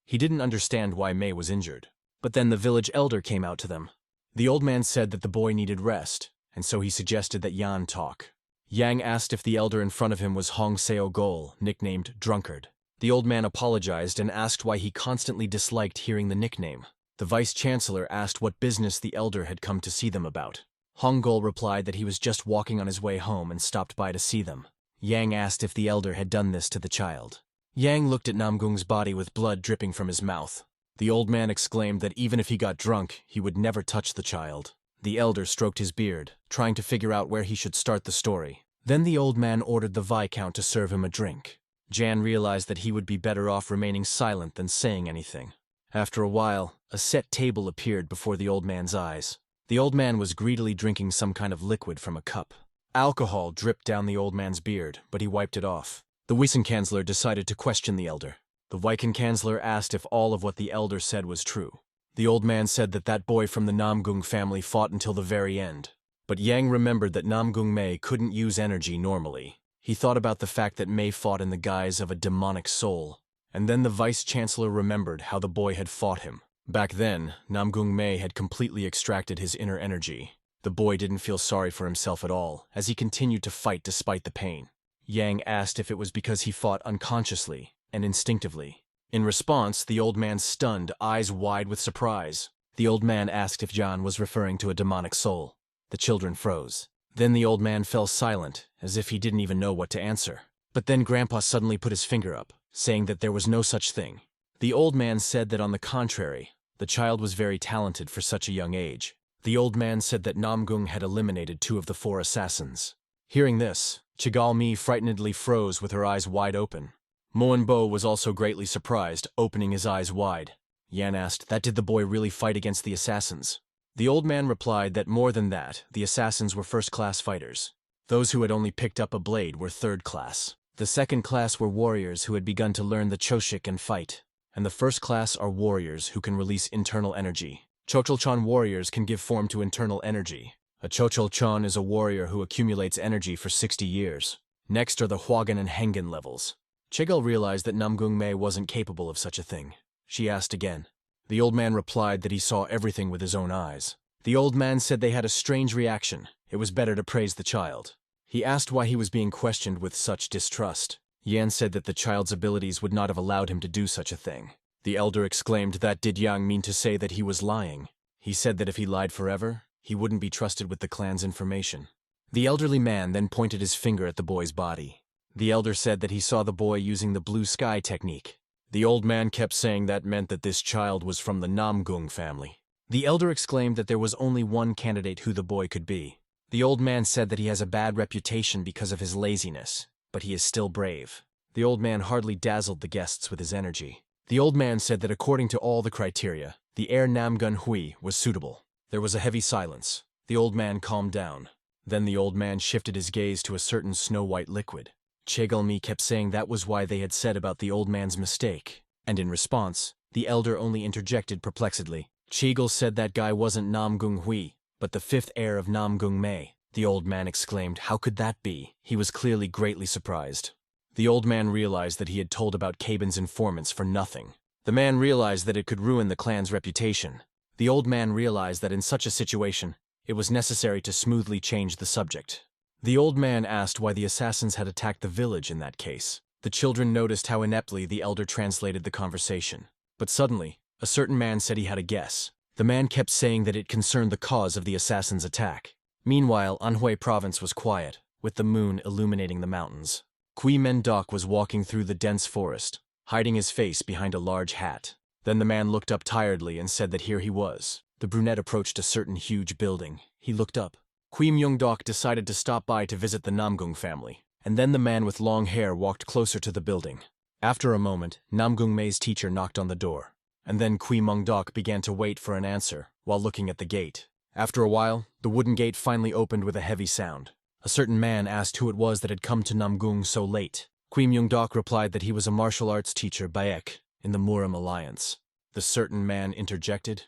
He didn't understand why Mei was injured. But then the village elder came out to them. The old man said that the boy needed rest, and so he suggested that Yan talk. Yang asked if the elder in front of him was Hong Seo Gol, nicknamed Drunkard. The old man apologized and asked why he constantly disliked hearing the nickname. The vice-chancellor asked what business the elder had come to see them about. Hong Gol replied that he was just walking on his way home and stopped by to see them. Yang asked if the elder had done this to the child. Yang looked at Namgung's body with blood dripping from his mouth. The old man exclaimed that even if he got drunk, he would never touch the child. The elder stroked his beard, trying to figure out where he should start the story. Then the old man ordered the Viscount to serve him a drink. Jan realized that he would be better off remaining silent than saying anything. After a while, a set table appeared before the old man's eyes. The old man was greedily drinking some kind of liquid from a cup. Alcohol dripped down the old man's beard, but he wiped it off. The Wissenkanzler decided to question the elder. The Viscount asked if all of what the elder said was true. The old man said that that boy from the Namgung family fought until the very end. But Yang remembered that Namgung Mei couldn't use energy normally. He thought about the fact that Mei fought in the guise of a demonic soul. And then the vice-chancellor remembered how the boy had fought him. Back then, Namgung Mei had completely extracted his inner energy. The boy didn't feel sorry for himself at all, as he continued to fight despite the pain. Yang asked if it was because he fought unconsciously and instinctively. In response, the old man stunned, eyes wide with surprise. The old man asked if John was referring to a demonic soul. The children froze. Then the old man fell silent, as if he didn't even know what to answer. But then Grandpa suddenly put his finger up, saying that there was no such thing. The old man said that on the contrary, the child was very talented for such a young age. The old man said that Namgung had eliminated 2 of the 4 assassins. Hearing this, Chigal Mi frightenedly froze with her eyes wide open. Moen Bo was also greatly surprised, opening his eyes wide. Yan asked, that did the boy really fight against the assassins? The old man replied that more than that, the assassins were first-class fighters. Those who had only picked up a blade were third class. The second class were warriors who had begun to learn the Choshik and fight. And the first class are warriors who can release internal energy. Chocholchon warriors can give form to internal energy. A Chocholchon is a warrior who accumulates energy for 60 years. Next are the Hwagan and Hengen levels. Chigal realized that Namgung Mei wasn't capable of such a thing. She asked again. The old man replied that he saw everything with his own eyes. The old man said they had a strange reaction. It was better to praise the child. He asked why he was being questioned with such distrust. Yan said that the child's abilities would not have allowed him to do such a thing. The elder exclaimed that did Yang mean to say that he was lying. He said that if he lied forever, he wouldn't be trusted with the clan's information. The elderly man then pointed his finger at the boy's body. The elder said that he saw the boy using the blue sky technique. The old man kept saying that meant that this child was from the Namgung family. The elder exclaimed that there was only one candidate who the boy could be. The old man said that he has a bad reputation because of his laziness, but he is still brave. The old man hardly dazzled the guests with his energy. The old man said that according to all the criteria, the heir Namgun Hui was suitable. There was a heavy silence. The old man calmed down. Then the old man shifted his gaze to a certain snow-white liquid. Chegalmi kept saying that was why they had said about the old man's mistake, and in response, the elder only interjected perplexedly. Chegal said that guy wasn't Namgung Hui, but the fifth heir of Namgung Mei. The old man exclaimed, how could that be? He was clearly greatly surprised. The old man realized that he had told about Kabin's informants for nothing. The man realized that it could ruin the clan's reputation. The old man realized that in such a situation, it was necessary to smoothly change the subject. The old man asked why the assassins had attacked the village in that case. The children noticed how ineptly the elder translated the conversation. But suddenly, a certain man said he had a guess. The man kept saying that it concerned the cause of the assassins' attack. Meanwhile, Anhui province was quiet, with the moon illuminating the mountains. Kui Mendok was walking through the dense forest, hiding his face behind a large hat. Then the man looked up tiredly and said that here he was. The brunette approached a certain huge building. He looked up. Kui Myungdok decided to stop by to visit the Namgung family, and then the man with long hair walked closer to the building. After a moment, Namgung Mei's teacher knocked on the door, and then Kui Myungdok began to wait for an answer while looking at the gate. After a while, the wooden gate finally opened with a heavy sound. A certain man asked who it was that had come to Namgung so late. Kui Myungdok replied that he was a martial arts teacher, Baek, in the Muram Alliance. The certain man interjected.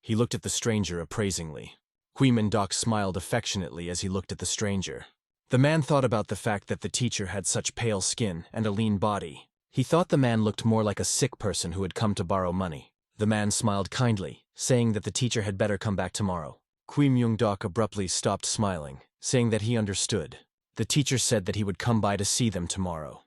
He looked at the stranger appraisingly. Kui Myungdok smiled affectionately as he looked at the stranger. The man thought about the fact that the teacher had such pale skin and a lean body. He thought the man looked more like a sick person who had come to borrow money. The man smiled kindly, saying that the teacher had better come back tomorrow. Kui Myungdok abruptly stopped smiling, saying that he understood. The teacher said that he would come by to see them tomorrow.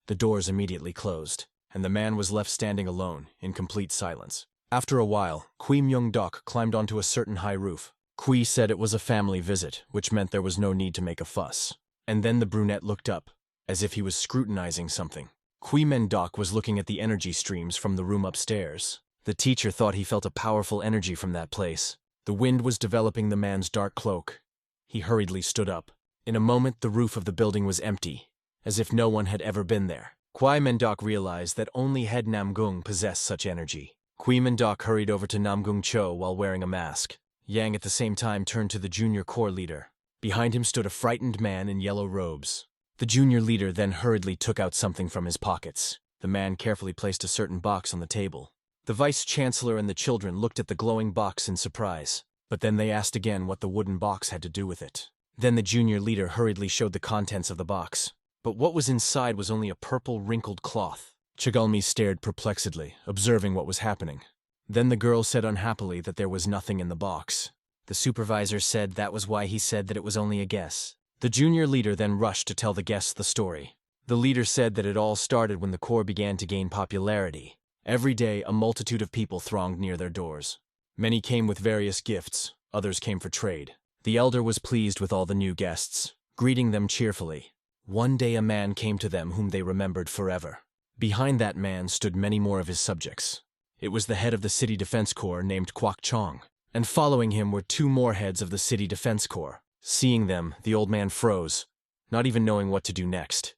The doors immediately closed, and the man was left standing alone, in complete silence. After a while, Kui Myungdok climbed onto a certain high roof. Kui said it was a family visit, which meant there was no need to make a fuss. And then the brunette looked up, as if he was scrutinizing something. Kui Mendok was looking at the energy streams from the room upstairs. The teacher thought he felt a powerful energy from that place. The wind was developing the man's dark cloak. He hurriedly stood up. In a moment, the roof of the building was empty, as if no one had ever been there. Kui Mendok realized that only head Namgung possessed such energy. Kui Mendok hurried over to Namgung Cho while wearing a mask. Yang at the same time turned to the junior corps leader. Behind him stood a frightened man in yellow robes. The junior leader then hurriedly took out something from his pockets. The man carefully placed a certain box on the table. The vice-chancellor and the children looked at the glowing box in surprise, but then they asked again what the wooden box had to do with it. Then the junior leader hurriedly showed the contents of the box. But what was inside was only a purple, wrinkled cloth. Chegalmi stared perplexedly, observing what was happening. Then the girl said unhappily that there was nothing in the box. The supervisor said that was why he said that it was only a guess. The junior leader then rushed to tell the guests the story. The leader said that it all started when the corps began to gain popularity. Every day, a multitude of people thronged near their doors. Many came with various gifts, others came for trade. The elder was pleased with all the new guests, greeting them cheerfully. One day a man came to them whom they remembered forever. Behind that man stood many more of his subjects. It was the head of the City Defense Corps named Kwok Chong, and following him were two more heads of the City Defense Corps. Seeing them, the old man froze, not even knowing what to do next.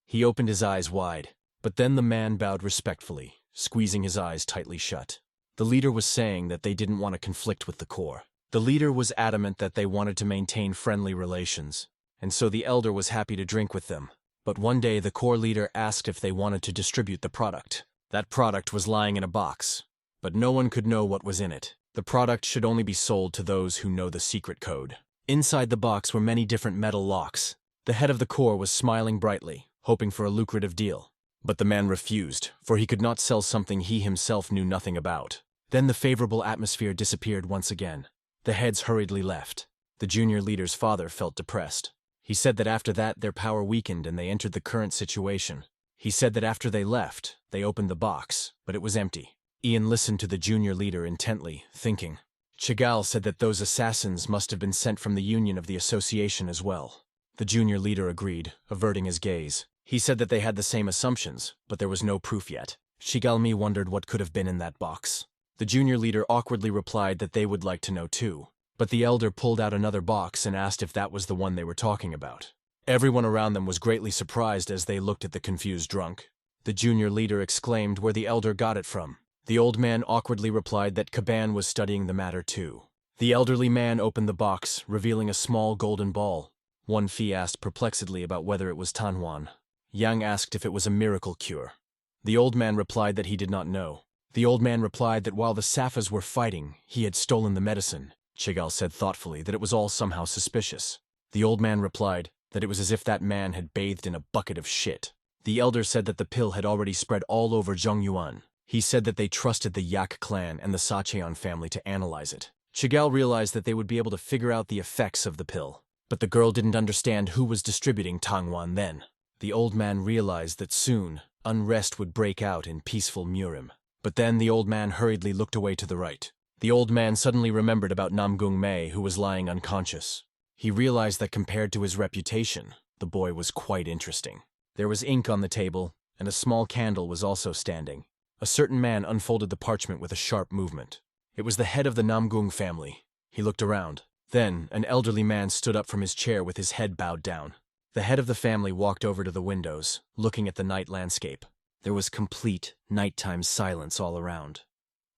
He opened his eyes wide, but then the man bowed respectfully, squeezing his eyes tightly shut. The leader was saying that they didn't want to conflict with the Corps. The leader was adamant that they wanted to maintain friendly relations, and so the elder was happy to drink with them. But one day the Corps leader asked if they wanted to distribute the product. That product was lying in a box, but no one could know what was in it. The product should only be sold to those who know the secret code. Inside the box were many different metal locks. The head of the Corps was smiling brightly, hoping for a lucrative deal. But the man refused, for he could not sell something he himself knew nothing about. Then the favorable atmosphere disappeared once again. The heads hurriedly left. The junior leader's father felt depressed. He said that after that their power weakened and they entered the current situation. He said that after they left, they opened the box, but it was empty. Ian listened to the junior leader intently, thinking. Chagall said that those assassins must have been sent from the union of the association as well. The junior leader agreed, averting his gaze. He said that they had the same assumptions, but there was no proof yet. Shigalmi wondered what could have been in that box. The junior leader awkwardly replied that they would like to know too. But the elder pulled out another box and asked if that was the one they were talking about. Everyone around them was greatly surprised as they looked at the confused drunk. The junior leader exclaimed where the elder got it from. The old man awkwardly replied that Caban was studying the matter too. The elderly man opened the box, revealing a small golden ball. One Fi asked perplexedly about whether it was Tanhuan. Yang asked if it was a miracle cure. The old man replied that he did not know. The old man replied that while the Safas were fighting, he had stolen the medicine. Chigal said thoughtfully that it was all somehow suspicious. The old man replied that it was as if that man had bathed in a bucket of shit. The elder said that the pill had already spread all over Zhongyuan. He said that they trusted the Yak clan and the Sacheon family to analyze it. Chigal realized that they would be able to figure out the effects of the pill. But the girl didn't understand who was distributing Tangwan then. The old man realized that soon, unrest would break out in peaceful Murim. But then the old man hurriedly looked away to the right. The old man suddenly remembered about Namgung Mei, who was lying unconscious. He realized that compared to his reputation, the boy was quite interesting. There was ink on the table, and a small candle was also standing. A certain man unfolded the parchment with a sharp movement. It was the head of the Namgung family. He looked around. Then, an elderly man stood up from his chair with his head bowed down. The head of the family walked over to the windows, looking at the night landscape. There was complete, nighttime silence all around.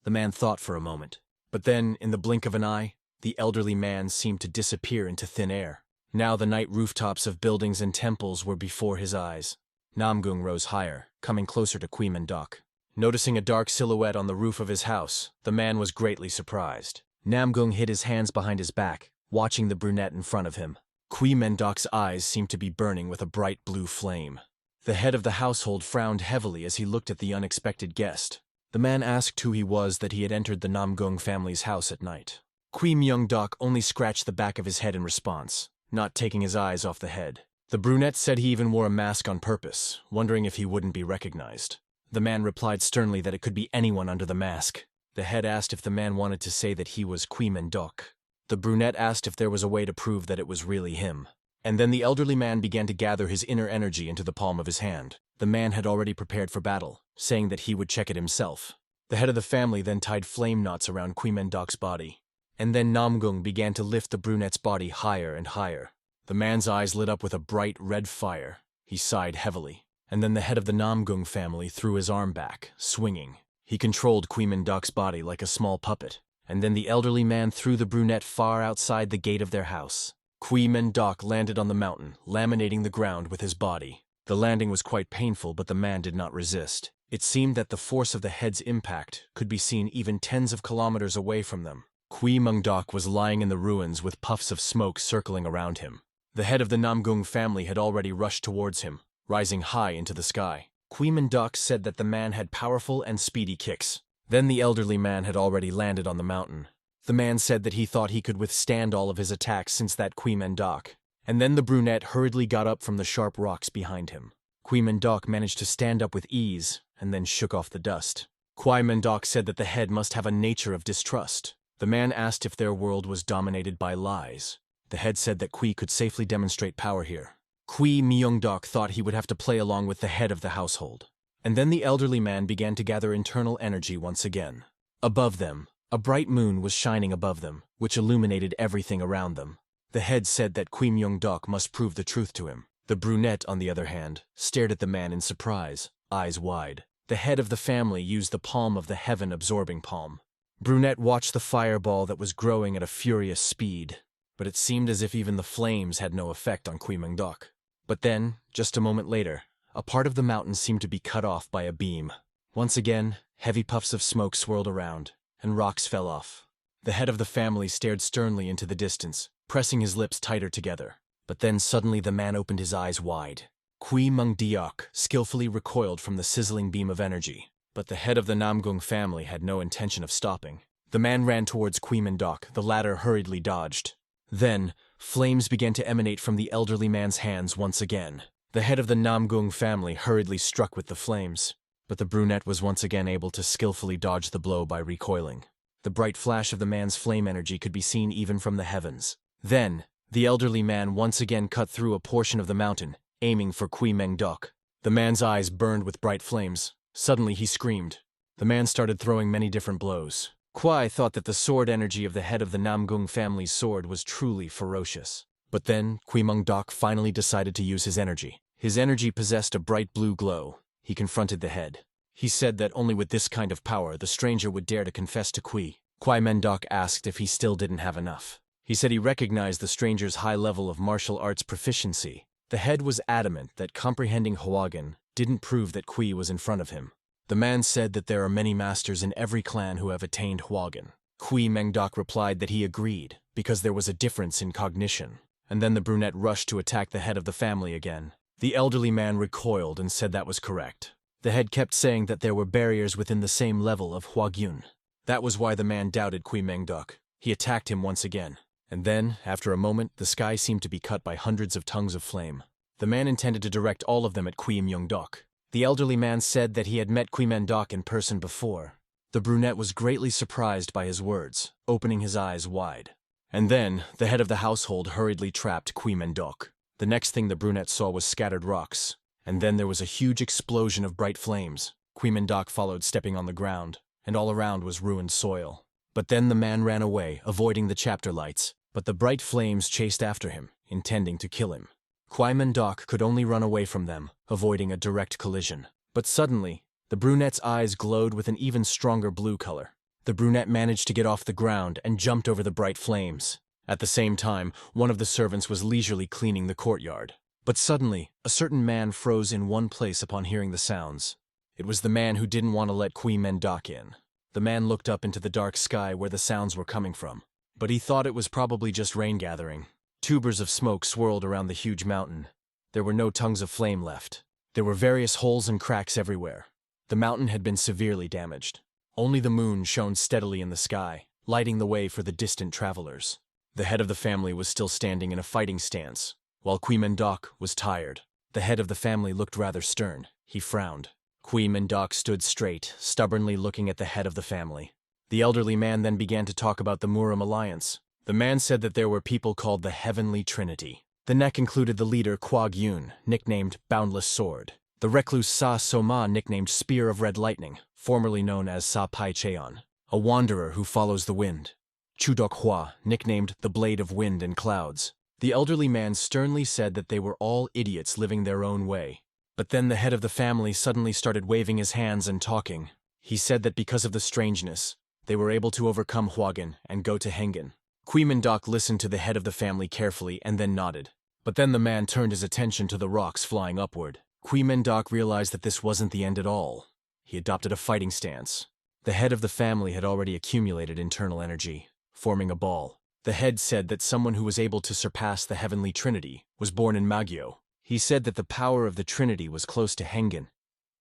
The man thought for a moment. But then, in the blink of an eye, the elderly man seemed to disappear into thin air. Now the night rooftops of buildings and temples were before his eyes. Namgung rose higher, coming closer to Kwee-Mendok. Noticing a dark silhouette on the roof of his house, the man was greatly surprised. Namgung hid his hands behind his back, watching the brunette in front of him. Kwee-Mendok's eyes seemed to be burning with a bright blue flame. The head of the household frowned heavily as he looked at the unexpected guest. The man asked who he was that he had entered the Namgung family's house at night. Kwee-Mendok only scratched the back of his head in response, not taking his eyes off the head. The brunette said he even wore a mask on purpose, wondering if he wouldn't be recognized. The man replied sternly that it could be anyone under the mask. The head asked if the man wanted to say that he was Kwee-Mendok. The brunette asked if there was a way to prove that it was really him. And then the elderly man began to gather his inner energy into the palm of his hand. The man had already prepared for battle, saying that he would check it himself. The head of the family then tied flame knots around Kwee-Mendok's body. And then Namgung began to lift the brunette's body higher and higher. The man's eyes lit up with a bright red fire. He sighed heavily. And then the head of the Namgung family threw his arm back, swinging. He controlled Kwee-Mendok's body like a small puppet. And then the elderly man threw the brunette far outside the gate of their house. Kwee-Mendok landed on the mountain, laminating the ground with his body. The landing was quite painful, but the man did not resist. It seemed that the force of the head's impact could be seen even tens of kilometers away from them. Kwee-Mendok was lying in the ruins with puffs of smoke circling around him. The head of the Namgung family had already rushed towards him, rising high into the sky. Kwee-Mendok said that the man had powerful and speedy kicks. Then the elderly man had already landed on the mountain. The man said that he thought he could withstand all of his attacks since that Kwee-Mendok. And then the brunette hurriedly got up from the sharp rocks behind him. Kwee-Mendok managed to stand up with ease, and then shook off the dust. Kwee-Mendok said that the head must have a nature of distrust. The man asked if their world was dominated by lies. The head said that Kwee could safely demonstrate power here. Kwee-Mendok thought he would have to play along with the head of the household. And then the elderly man began to gather internal energy once again. Above them, a bright moon was shining above them, which illuminated everything around them. The head said that Kwee-Mendok must prove the truth to him. The brunette, on the other hand, stared at the man in surprise, eyes wide. The head of the family used the palm of the heaven-absorbing palm. Brunette watched the fireball that was growing at a furious speed, but it seemed as if even the flames had no effect on Kwee-Mendok. But then, just a moment later, a part of the mountain seemed to be cut off by a beam. Once again, heavy puffs of smoke swirled around, and rocks fell off. The head of the family stared sternly into the distance, pressing his lips tighter together. But then suddenly the man opened his eyes wide. Kwee-Mendok skillfully recoiled from the sizzling beam of energy. But the head of the Namgung family had no intention of stopping. The man ran towards Kwee-Mendok. The latter hurriedly dodged. Then, flames began to emanate from the elderly man's hands once again. The head of the Namgung family hurriedly struck with the flames. But the brunette was once again able to skillfully dodge the blow by recoiling. The bright flash of the man's flame energy could be seen even from the heavens. Then, the elderly man once again cut through a portion of the mountain, aiming for Kwee-Mendok. The man's eyes burned with bright flames. Suddenly he screamed. The man started throwing many different blows. Kwai thought that the sword energy of the head of the Namgung family's sword was truly ferocious. But then, Kwimengdok finally decided to use his energy. His energy possessed a bright blue glow. He confronted the head. He said that only with this kind of power the stranger would dare to confess to Kwimengdok asked if he still didn't have enough. He said he recognized the stranger's high level of martial arts proficiency. The head was adamant that comprehending Hwagen didn't prove that Kui was in front of him. The man said that there are many masters in every clan who have attained Hwagen. Kwimengdok replied that he agreed, because there was a difference in cognition. And then the brunette rushed to attack the head of the family again. The elderly man recoiled and said that was correct. The head kept saying that there were barriers within the same level of Hwagyun. That was why the man doubted Kwimengdok. He attacked him once again. And then, after a moment, the sky seemed to be cut by hundreds of tongues of flame. The man intended to direct all of them at Kwimengdok. The elderly man said that he had met Kwimengdok in person before. The brunette was greatly surprised by his words, opening his eyes wide. And then, the head of the household hurriedly trapped Kwimengdok. The next thing the brunette saw was scattered rocks. And then there was a huge explosion of bright flames. Kwimengdok followed, stepping on the ground, and all around was ruined soil. But then the man ran away, avoiding the chapter lights, but the bright flames chased after him, intending to kill him. Kwimengdok could only run away from them, avoiding a direct collision. But suddenly, the brunette's eyes glowed with an even stronger blue color. The brunette managed to get off the ground and jumped over the bright flames. At the same time, one of the servants was leisurely cleaning the courtyard. But suddenly, a certain man froze in one place upon hearing the sounds. It was the man who didn't want to let Kwimengdok in. The man looked up into the dark sky where the sounds were coming from. But he thought it was probably just rain gathering. Tubers of smoke swirled around the huge mountain. There were no tongues of flame left. There were various holes and cracks everywhere. The mountain had been severely damaged. Only the moon shone steadily in the sky, lighting the way for the distant travelers. The head of the family was still standing in a fighting stance, while Kwimengdok was tired. The head of the family looked rather stern. He frowned. Kwimengdok stood straight, stubbornly looking at the head of the family. The elderly man then began to talk about the Muram alliance. The man said that there were people called the Heavenly Trinity. The neck included the leader Kwag-Yun, nicknamed Boundless Sword. The recluse Sa Soma, nicknamed Spear of Red Lightning, formerly known as Sa Pai Cheon, a wanderer who follows the wind. Chudok Hua, nicknamed the Blade of Wind and Clouds. The elderly man sternly said that they were all idiots living their own way. But then the head of the family suddenly started waving his hands and talking. He said that because of the strangeness, they were able to overcome Hwagen and go to Hengen. Kwimengdok listened to the head of the family carefully and then nodded. But then the man turned his attention to the rocks flying upward. Kwimengdok realized that this wasn't the end at all. He adopted a fighting stance. The head of the family had already accumulated internal energy, forming a ball. The head said that someone who was able to surpass the Heavenly Trinity was born in Magyo. He said that the power of the Trinity was close to Hengen,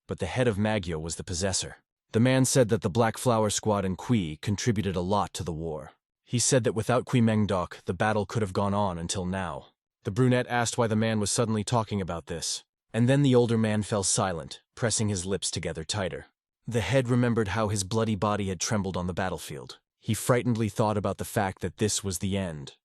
but the head of Magyo was the possessor. The man said that the Black Flower Squad and Kui contributed a lot to the war. He said that without Kwimengdok, the battle could have gone on until now. The brunette asked why the man was suddenly talking about this. And then the older man fell silent, pressing his lips together tighter. The head remembered how his bloody body had trembled on the battlefield. He frightenedly thought about the fact that this was the end.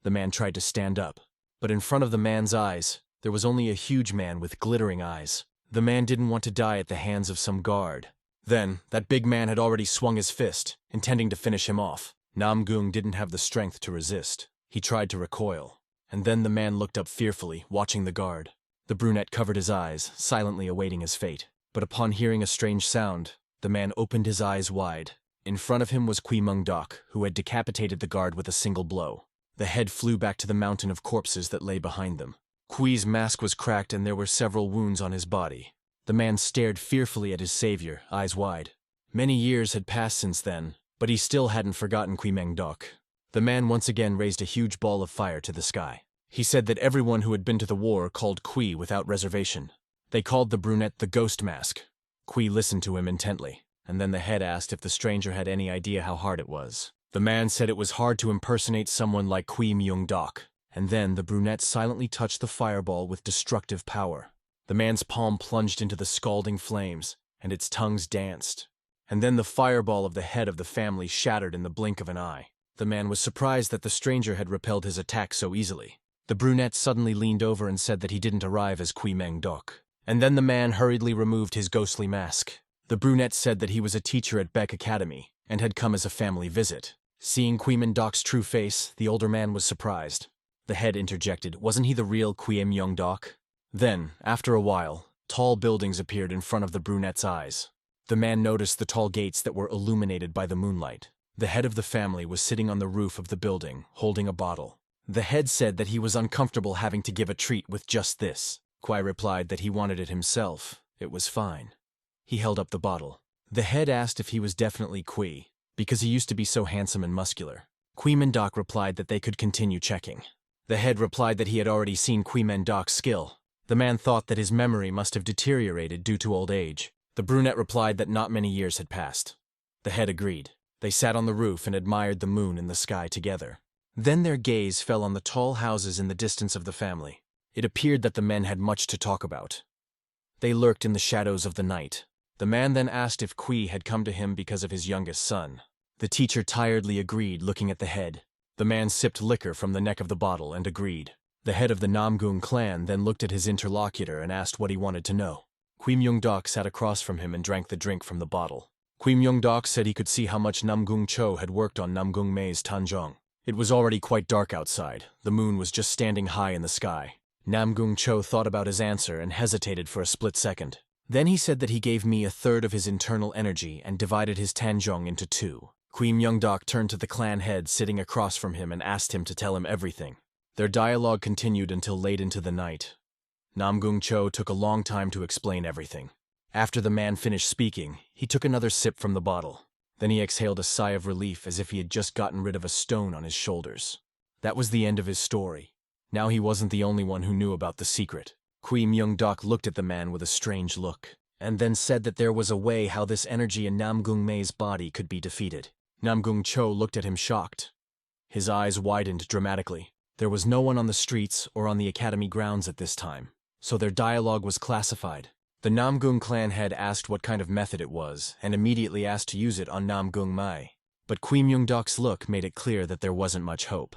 The man tried to stand up, but in front of the man's eyes, there was only a huge man with glittering eyes. The man didn't want to die at the hands of some guard. Then, that big man had already swung his fist, intending to finish him off. Namgung didn't have the strength to resist. He tried to recoil. And then the man looked up fearfully, watching the guard. The brunette covered his eyes, silently awaiting his fate. But upon hearing a strange sound, the man opened his eyes wide. In front of him was Kwimengdok, who had decapitated the guard with a single blow. The head flew back to the mountain of corpses that lay behind them. Kui's mask was cracked and there were several wounds on his body. The man stared fearfully at his savior, eyes wide. Many years had passed since then, but he still hadn't forgotten Kwimengdok. The man once again raised a huge ball of fire to the sky. He said that everyone who had been to the war called Kui without reservation. They called the brunette the Ghost Mask. Kui listened to him intently, and then the head asked if the stranger had any idea how hard it was. The man said it was hard to impersonate someone like Kwimengdok, and then the brunette silently touched the fireball with destructive power. The man's palm plunged into the scalding flames, and its tongues danced. And then the fireball of the head of the family shattered in the blink of an eye. The man was surprised that the stranger had repelled his attack so easily. The brunette suddenly leaned over and said that he didn't arrive as Kwimengdok. And then the man hurriedly removed his ghostly mask. The brunette said that he was a teacher at Beck Academy and had come as a family visit. Seeing Kwee-myung-dok's true face, the older man was surprised. The head interjected, "Wasn't he the real Kwee-myung-dok?" Then, after a while, tall buildings appeared in front of the brunette's eyes. The man noticed the tall gates that were illuminated by the moonlight. The head of the family was sitting on the roof of the building, holding a bottle. The head said that he was uncomfortable having to give a treat with just this. Kwai replied that he wanted it himself. It was fine. He held up the bottle. The head asked if he was definitely Kwee, because he used to be so handsome and muscular. Kwee-myung-dok replied that they could continue checking. The head replied that he had already seen Kwee-myung-dok's skill. The man thought that his memory must have deteriorated due to old age. The brunette replied that not many years had passed. The head agreed. They sat on the roof and admired the moon in the sky together. Then their gaze fell on the tall houses in the distance of the family. It appeared that the men had much to talk about. They lurked in the shadows of the night. The man then asked if Kwee had come to him because of his youngest son. The teacher tiredly agreed, looking at the head. The man sipped liquor from the neck of the bottle and agreed. The head of the Namgung clan then looked at his interlocutor and asked what he wanted to know. Kwee-myung-dok sat across from him and drank the drink from the bottle. Kwee-myung-dok said he could see how much Namgung Cho had worked on Namgung Mei's Tanjong. It was already quite dark outside. The moon was just standing high in the sky. Namgung Cho thought about his answer and hesitated for a split second. Then he said that he gave me a third of his internal energy and divided his Tanjong into two. Kwee-myung-dok turned to the clan head sitting across from him and asked him to tell him everything. Their dialogue continued until late into the night. Namgung Cho took a long time to explain everything. After the man finished speaking, he took another sip from the bottle. Then he exhaled a sigh of relief as if he had just gotten rid of a stone on his shoulders. That was the end of his story. Now he wasn't the only one who knew about the secret. Kwee-myung-dok looked at the man with a strange look, and then said that there was a way how this energy in Namgung Mei's body could be defeated. Namgung Cho looked at him shocked. His eyes widened dramatically. There was no one on the streets or on the academy grounds at this time, so their dialogue was classified. The Namgung clan head asked what kind of method it was, and immediately asked to use it on Namgung Mei. But Kwee-myung-dok's look made it clear that there wasn't much hope.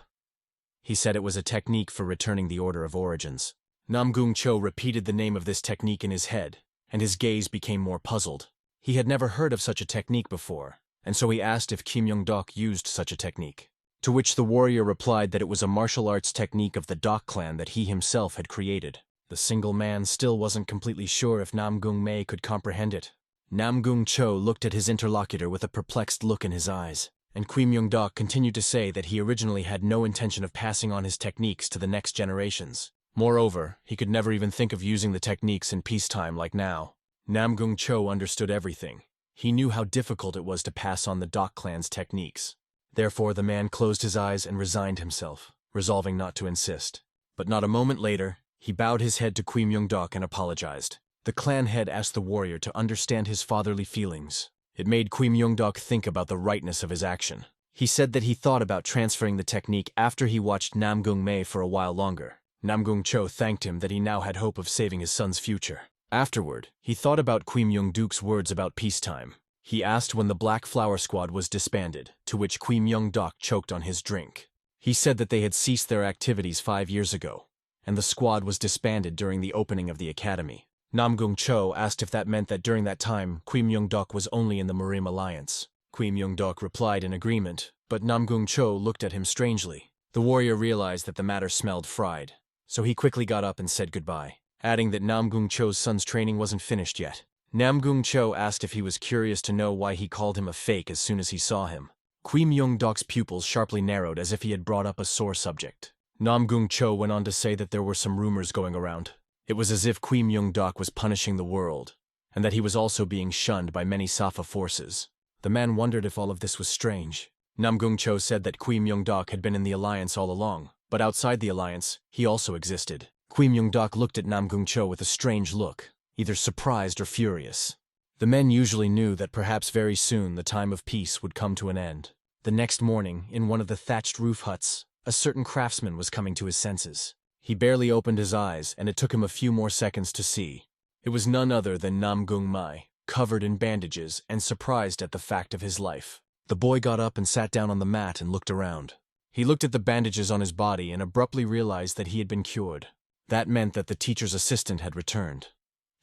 He said it was a technique for returning the Order of Origins. Namgung Cho repeated the name of this technique in his head, and his gaze became more puzzled. He had never heard of such a technique before, and so he asked if Kwee-myung-dok used such a technique. To which the warrior replied that it was a martial arts technique of the Dok clan that he himself had created. The single man still wasn't completely sure if Namgung Mei could comprehend it. Namgung Cho looked at his interlocutor with a perplexed look in his eyes, and Kwee-myung-dok continued to say that he originally had no intention of passing on his techniques to the next generations. Moreover, he could never even think of using the techniques in peacetime like now. Namgung Cho understood everything. He knew how difficult it was to pass on the Dok clan's techniques. Therefore, the man closed his eyes and resigned himself, resolving not to insist. But not a moment later, he bowed his head to Kwee-myung-dok and apologized. The clan head asked the warrior to understand his fatherly feelings. It made Kwee-myung-dok think about the rightness of his action. He said that he thought about transferring the technique after he watched Namgung Mei for a while longer. Namgung Cho thanked him that he now had hope of saving his son's future. Afterward, he thought about Kwee-myung-dok's words about peacetime. He asked when the Black Flower Squad was disbanded, to which Kwee-myung-dok choked on his drink. He said that they had ceased their activities 5 years ago, and the squad was disbanded during the opening of the academy. Namgung Cho asked if that meant that during that time, Kwee-myung-dok was only in the Marim Alliance. Kwee-myung-dok replied in agreement, but Namgung Cho looked at him strangely. The warrior realized that the matter smelled fried, so he quickly got up and said goodbye, adding that Namgung Cho's son's training wasn't finished yet. Namgung Cho asked if he was curious to know why he called him a fake as soon as he saw him. Kwee-myung-dok's pupils sharply narrowed as if he had brought up a sore subject. Namgung Cho went on to say that there were some rumors going around. It was as if Kwee-myung-dok was punishing the world, and that he was also being shunned by many Safa forces. The man wondered if all of this was strange. Namgung Cho said that Kwee-myung-dok had been in the alliance all along, but outside the alliance, he also existed. Kwee-myung-dok looked at Namgung Cho with a strange look, either surprised or furious. The men usually knew that perhaps very soon the time of peace would come to an end. The next morning, in one of the thatched roof huts, a certain craftsman was coming to his senses. He barely opened his eyes, and it took him a few more seconds to see. It was none other than Namgung Mei, covered in bandages and surprised at the fact of his life. The boy got up and sat down on the mat and looked around. He looked at the bandages on his body and abruptly realized that he had been cured. That meant that the teacher's assistant had returned.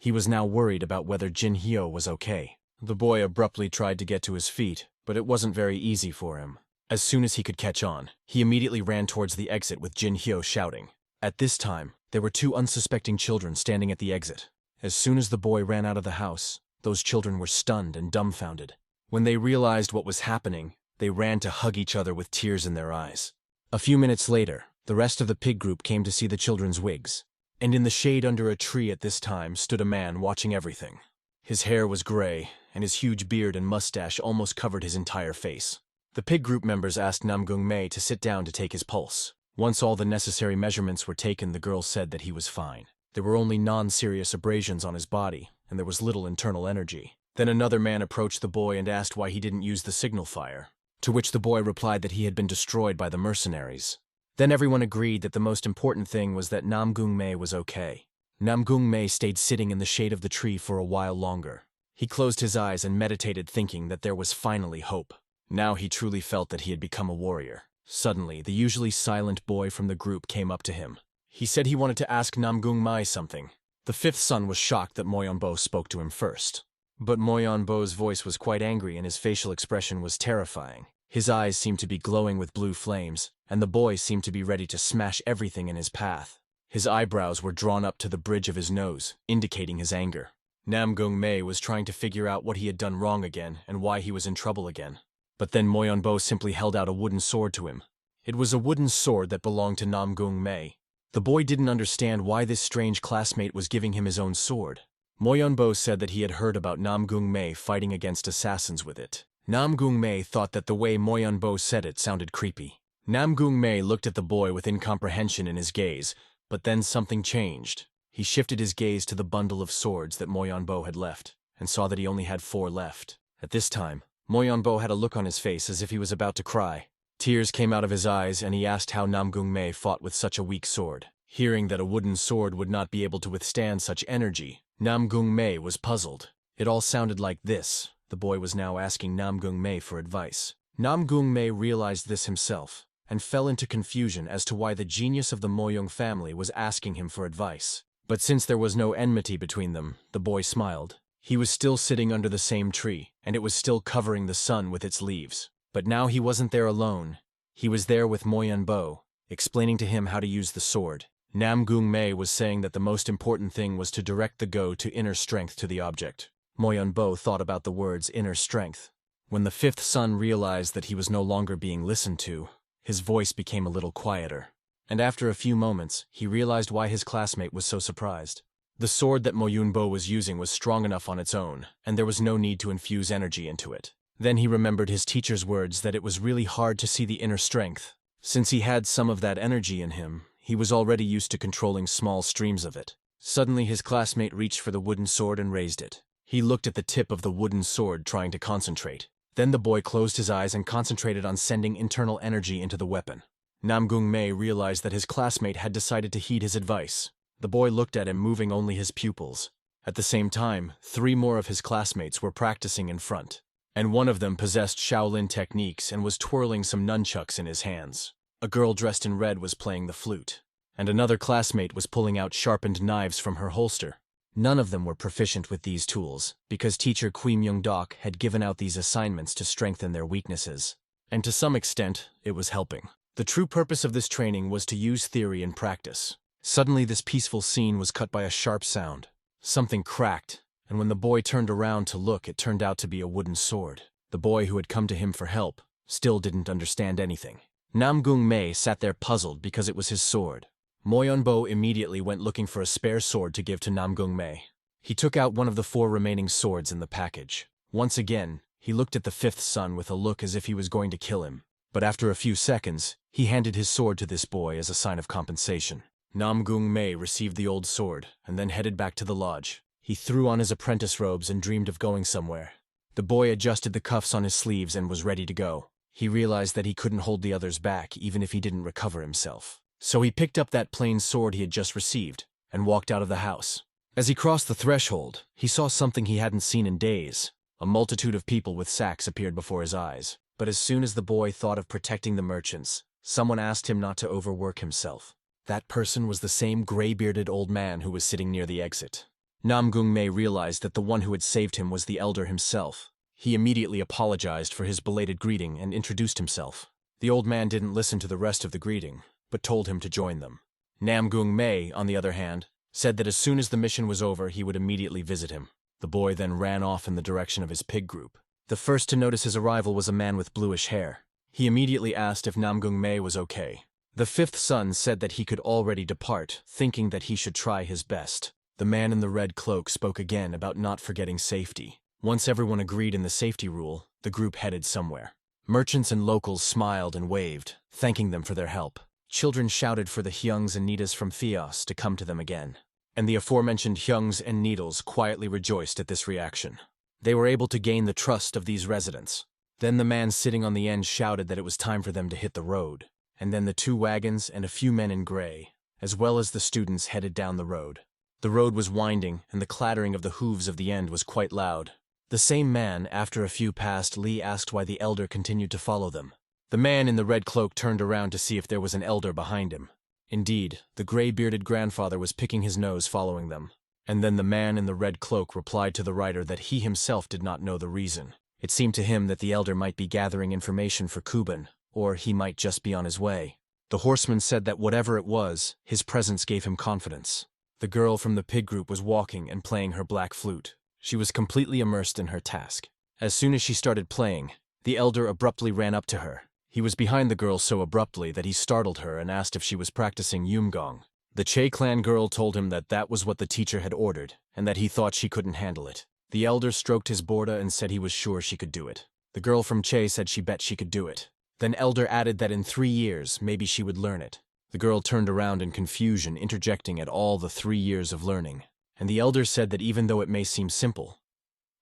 He was now worried about whether Jin Hyo was okay. The boy abruptly tried to get to his feet, but it wasn't very easy for him. As soon as he could catch on, he immediately ran towards the exit with Jin Hyo shouting. At this time, there were two unsuspecting children standing at the exit. As soon as the boy ran out of the house, those children were stunned and dumbfounded. When they realized what was happening, they ran to hug each other with tears in their eyes. A few minutes later, the rest of the pig group came to see the children's wigs. And in the shade under a tree at this time stood a man watching everything. His hair was gray, and his huge beard and mustache almost covered his entire face. The pig group members asked Namgung-mei to sit down to take his pulse. Once all the necessary measurements were taken, the girl said that he was fine. There were only non-serious abrasions on his body, and there was little internal energy. Then another man approached the boy and asked why he didn't use the signal fire, to which the boy replied that he had been destroyed by the mercenaries. Then everyone agreed that the most important thing was that Namgung-mei was okay. Namgung-mei stayed sitting in the shade of the tree for a while longer. He closed his eyes and meditated, thinking that there was finally hope. Now he truly felt that he had become a warrior. Suddenly, the usually silent boy from the group came up to him. He said he wanted to ask Namgung-mei something. The fifth son was shocked that Moyonbo spoke to him first. But Moyonbo's voice was quite angry and his facial expression was terrifying. His eyes seemed to be glowing with blue flames, and the boy seemed to be ready to smash everything in his path. His eyebrows were drawn up to the bridge of his nose, indicating his anger. Namgung-mei was trying to figure out what he had done wrong again and why he was in trouble again. But then Moyonbo simply held out a wooden sword to him. It was a wooden sword that belonged to Namgung-mei. The boy didn't understand why this strange classmate was giving him his own sword. Moyonbo said that he had heard about Namgung-mei fighting against assassins with it. Namgung-mei thought that the way Moyonbo said it sounded creepy. Namgung-mei looked at the boy with incomprehension in his gaze, but then something changed. He shifted his gaze to the bundle of swords that Moyonbo had left, and saw that he only had 4 left. At this time, Moyonbo had a look on his face as if he was about to cry. Tears came out of his eyes, and he asked how Namgung-mei fought with such a weak sword. Hearing that a wooden sword would not be able to withstand such energy, Namgung-mei was puzzled. It all sounded like this. The boy was now asking Namgung-mei for advice. Namgung-mei realized this himself, and fell into confusion as to why the genius of the Moyong family was asking him for advice. But since there was no enmity between them, the boy smiled. He was still sitting under the same tree, and it was still covering the sun with its leaves. But now he wasn't there alone. He was there with Moyonbo, explaining to him how to use the sword. Namgung-mei was saying that the most important thing was to direct the go to inner strength to the object. Moyonbo thought about the words inner strength. When the fifth son realized that he was no longer being listened to, his voice became a little quieter. And after a few moments, he realized why his classmate was so surprised. The sword that Moyonbo was using was strong enough on its own, and there was no need to infuse energy into it. Then he remembered his teacher's words that it was really hard to see the inner strength. Since he had some of that energy in him, he was already used to controlling small streams of it. Suddenly his classmate reached for the wooden sword and raised it. He looked at the tip of the wooden sword, trying to concentrate. Then the boy closed his eyes and concentrated on sending internal energy into the weapon. Namgung-mei realized that his classmate had decided to heed his advice. The boy looked at him, moving only his pupils. At the same time, 3 more of his classmates were practicing in front, and one of them possessed Shaolin techniques and was twirling some nunchucks in his hands. A girl dressed in red was playing the flute, and another classmate was pulling out sharpened knives from her holster. None of them were proficient with these tools, because teacher Kui Myung-dok had given out these assignments to strengthen their weaknesses. And to some extent, it was helping. The true purpose of this training was to use theory in practice. Suddenly this peaceful scene was cut by a sharp sound. Something cracked, and when the boy turned around to look, it turned out to be a wooden sword. The boy who had come to him for help still didn't understand anything. Namgung-mei sat there puzzled because it was his sword. Moyonbo immediately went looking for a spare sword to give to Namgung-mei. He took out one of the 4 remaining swords in the package. Once again, he looked at the fifth son with a look as if he was going to kill him. But after a few seconds, he handed his sword to this boy as a sign of compensation. Namgung-mei received the old sword and then headed back to the lodge. He threw on his apprentice robes and dreamed of going somewhere. The boy adjusted the cuffs on his sleeves and was ready to go. He realized that he couldn't hold the others back even if he didn't recover himself. So he picked up that plain sword he had just received and walked out of the house. As he crossed the threshold, he saw something he hadn't seen in days. A multitude of people with sacks appeared before his eyes. But as soon as the boy thought of protecting the merchants, someone asked him not to overwork himself. That person was the same gray-bearded old man who was sitting near the exit. Namgung Mei realized that the one who had saved him was the elder himself. He immediately apologized for his belated greeting and introduced himself. The old man didn't listen to the rest of the greeting, but told him to join them. Namgung Mei, on the other hand, said that as soon as the mission was over, he would immediately visit him. The boy then ran off in the direction of his pig group. The first to notice his arrival was a man with bluish hair. He immediately asked if Namgung Mei was okay. The fifth son said that he could already depart, thinking that he should try his best. The man in the red cloak spoke again about not forgetting safety. Once everyone agreed in the safety rule, the group headed somewhere. Merchants and locals smiled and waved, thanking them for their help. Children shouted for the Hyungs and Nidas from Fios to come to them again. And the aforementioned Hyungs and Needles quietly rejoiced at this reaction. They were able to gain the trust of these residents. Then the man sitting on the end shouted that it was time for them to hit the road. And then the two wagons and a few men in gray, as well as the students, headed down the road. The road was winding, and the clattering of the hooves of the end was quite loud. The same man, after a few passed, Lee asked why the elder continued to follow them. The man in the red cloak turned around to see if there was an elder behind him. Indeed, the gray-bearded grandfather was picking his nose following them. And then the man in the red cloak replied to the writer that he himself did not know the reason. It seemed to him that the elder might be gathering information for Kuban, or he might just be on his way. The horseman said that whatever it was, his presence gave him confidence. The girl from the pig group was walking and playing her black flute. She was completely immersed in her task. As soon as she started playing, the elder abruptly ran up to her. He was behind the girl so abruptly that he startled her and asked if she was practicing Yumgong. The Che clan girl told him that that was what the teacher had ordered, and that he thought she couldn't handle it. The elder stroked his borda and said he was sure she could do it. The girl from Che said she bet she could do it. Then elder added that in 3 years, maybe she would learn it. The girl turned around in confusion, interjecting at all the 3 years of learning. And the elder said that even though it may seem simple,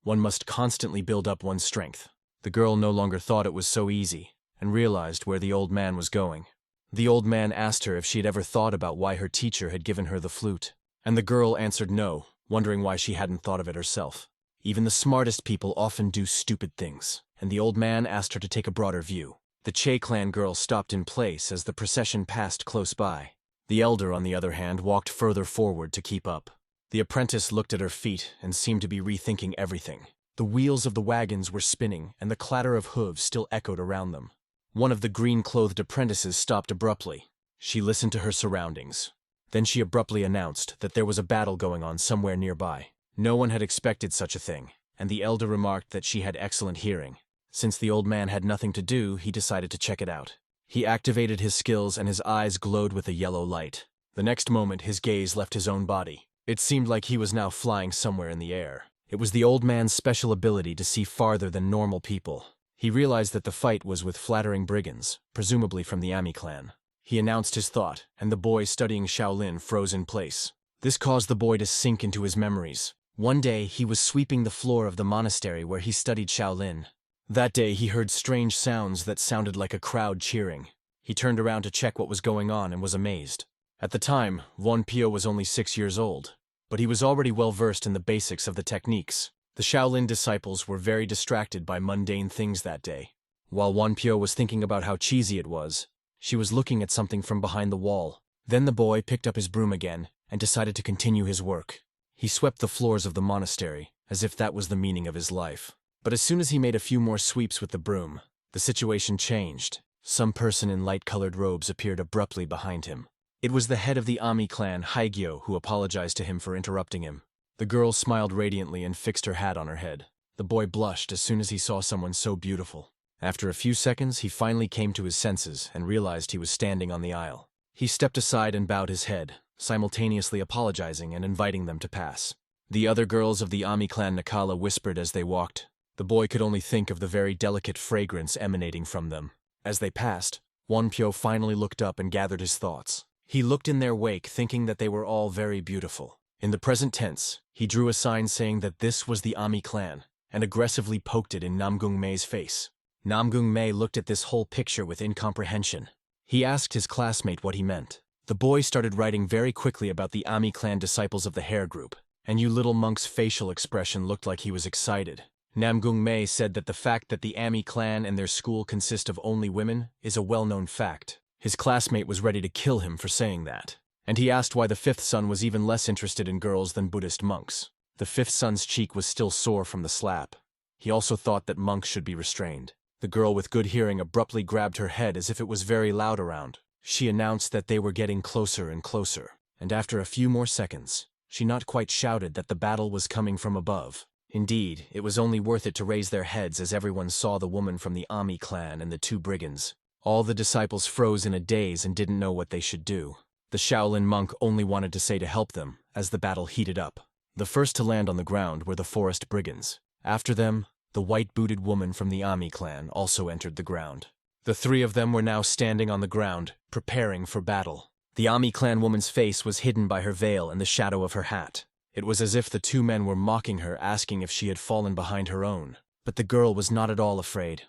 one must constantly build up one's strength. The girl no longer thought it was so easy, and realized where the old man was going. The old man asked her if she had ever thought about why her teacher had given her the flute. And the girl answered no, wondering why she hadn't thought of it herself. Even the smartest people often do stupid things, and the old man asked her to take a broader view. The Che clan girl stopped in place as the procession passed close by. The elder, on the other hand, walked further forward to keep up. The apprentice looked at her feet and seemed to be rethinking everything. The wheels of the wagons were spinning, and the clatter of hooves still echoed around them. One of the green-clothed apprentices stopped abruptly. She listened to her surroundings. Then she abruptly announced that there was a battle going on somewhere nearby. No one had expected such a thing, and the elder remarked that she had excellent hearing. Since the old man had nothing to do, he decided to check it out. He activated his skills and his eyes glowed with a yellow light. The next moment, his gaze left his own body. It seemed like he was now flying somewhere in the air. It was the old man's special ability to see farther than normal people. He realized that the fight was with flattering brigands, presumably from the Ami clan. He announced his thought, and the boy studying Shaolin froze in place. This caused the boy to sink into his memories. One day, he was sweeping the floor of the monastery where he studied Shaolin. That day, he heard strange sounds that sounded like a crowd cheering. He turned around to check what was going on and was amazed. At the time, Won Pyo was only 6 years old, but he was already well versed in the basics of the techniques. The Shaolin disciples were very distracted by mundane things that day. While Won Pyo was thinking about how cheesy it was, she was looking at something from behind the wall. Then the boy picked up his broom again and decided to continue his work. He swept the floors of the monastery, as if that was the meaning of his life. But as soon as he made a few more sweeps with the broom, the situation changed. Some person in light-colored robes appeared abruptly behind him. It was the head of the Ami clan, Haegyo, who apologized to him for interrupting him. The girl smiled radiantly and fixed her hat on her head. The boy blushed as soon as he saw someone so beautiful. After a few seconds, he finally came to his senses and realized he was standing on the aisle. He stepped aside and bowed his head, simultaneously apologizing and inviting them to pass. The other girls of the Ami clan Nakala whispered as they walked. The boy could only think of the very delicate fragrance emanating from them. As they passed, Won Pyo finally looked up and gathered his thoughts. He looked in their wake, thinking that they were all very beautiful. In the present tense, he drew a sign saying that this was the Ami clan, and aggressively poked it in Namgung Mei's face. Namgung Mei looked at this whole picture with incomprehension. He asked his classmate what he meant. The boy started writing very quickly about the Ami clan disciples of the hair group, and you little monk's facial expression looked like he was excited. Namgung Mei said that the fact that the Ami clan and their school consist of only women is a well-known fact. His classmate was ready to kill him for saying that. And he asked why the fifth son was even less interested in girls than Buddhist monks. The fifth son's cheek was still sore from the slap. He also thought that monks should be restrained. The girl with good hearing abruptly grabbed her head as if it was very loud around. She announced that they were getting closer and closer, and after a few more seconds, she not quite shouted that the battle was coming from above. Indeed, it was only worth it to raise their heads as everyone saw the woman from the Ami clan and the two brigands. All the disciples froze in a daze and didn't know what they should do. The Shaolin monk only wanted to say to help them, as the battle heated up. The first to land on the ground were the forest brigands. After them, the white-booted woman from the Ami clan also entered the ground. The three of them were now standing on the ground, preparing for battle. The Ami clan woman's face was hidden by her veil and the shadow of her hat. It was as if the two men were mocking her, asking if she had fallen behind her own. But the girl was not at all afraid.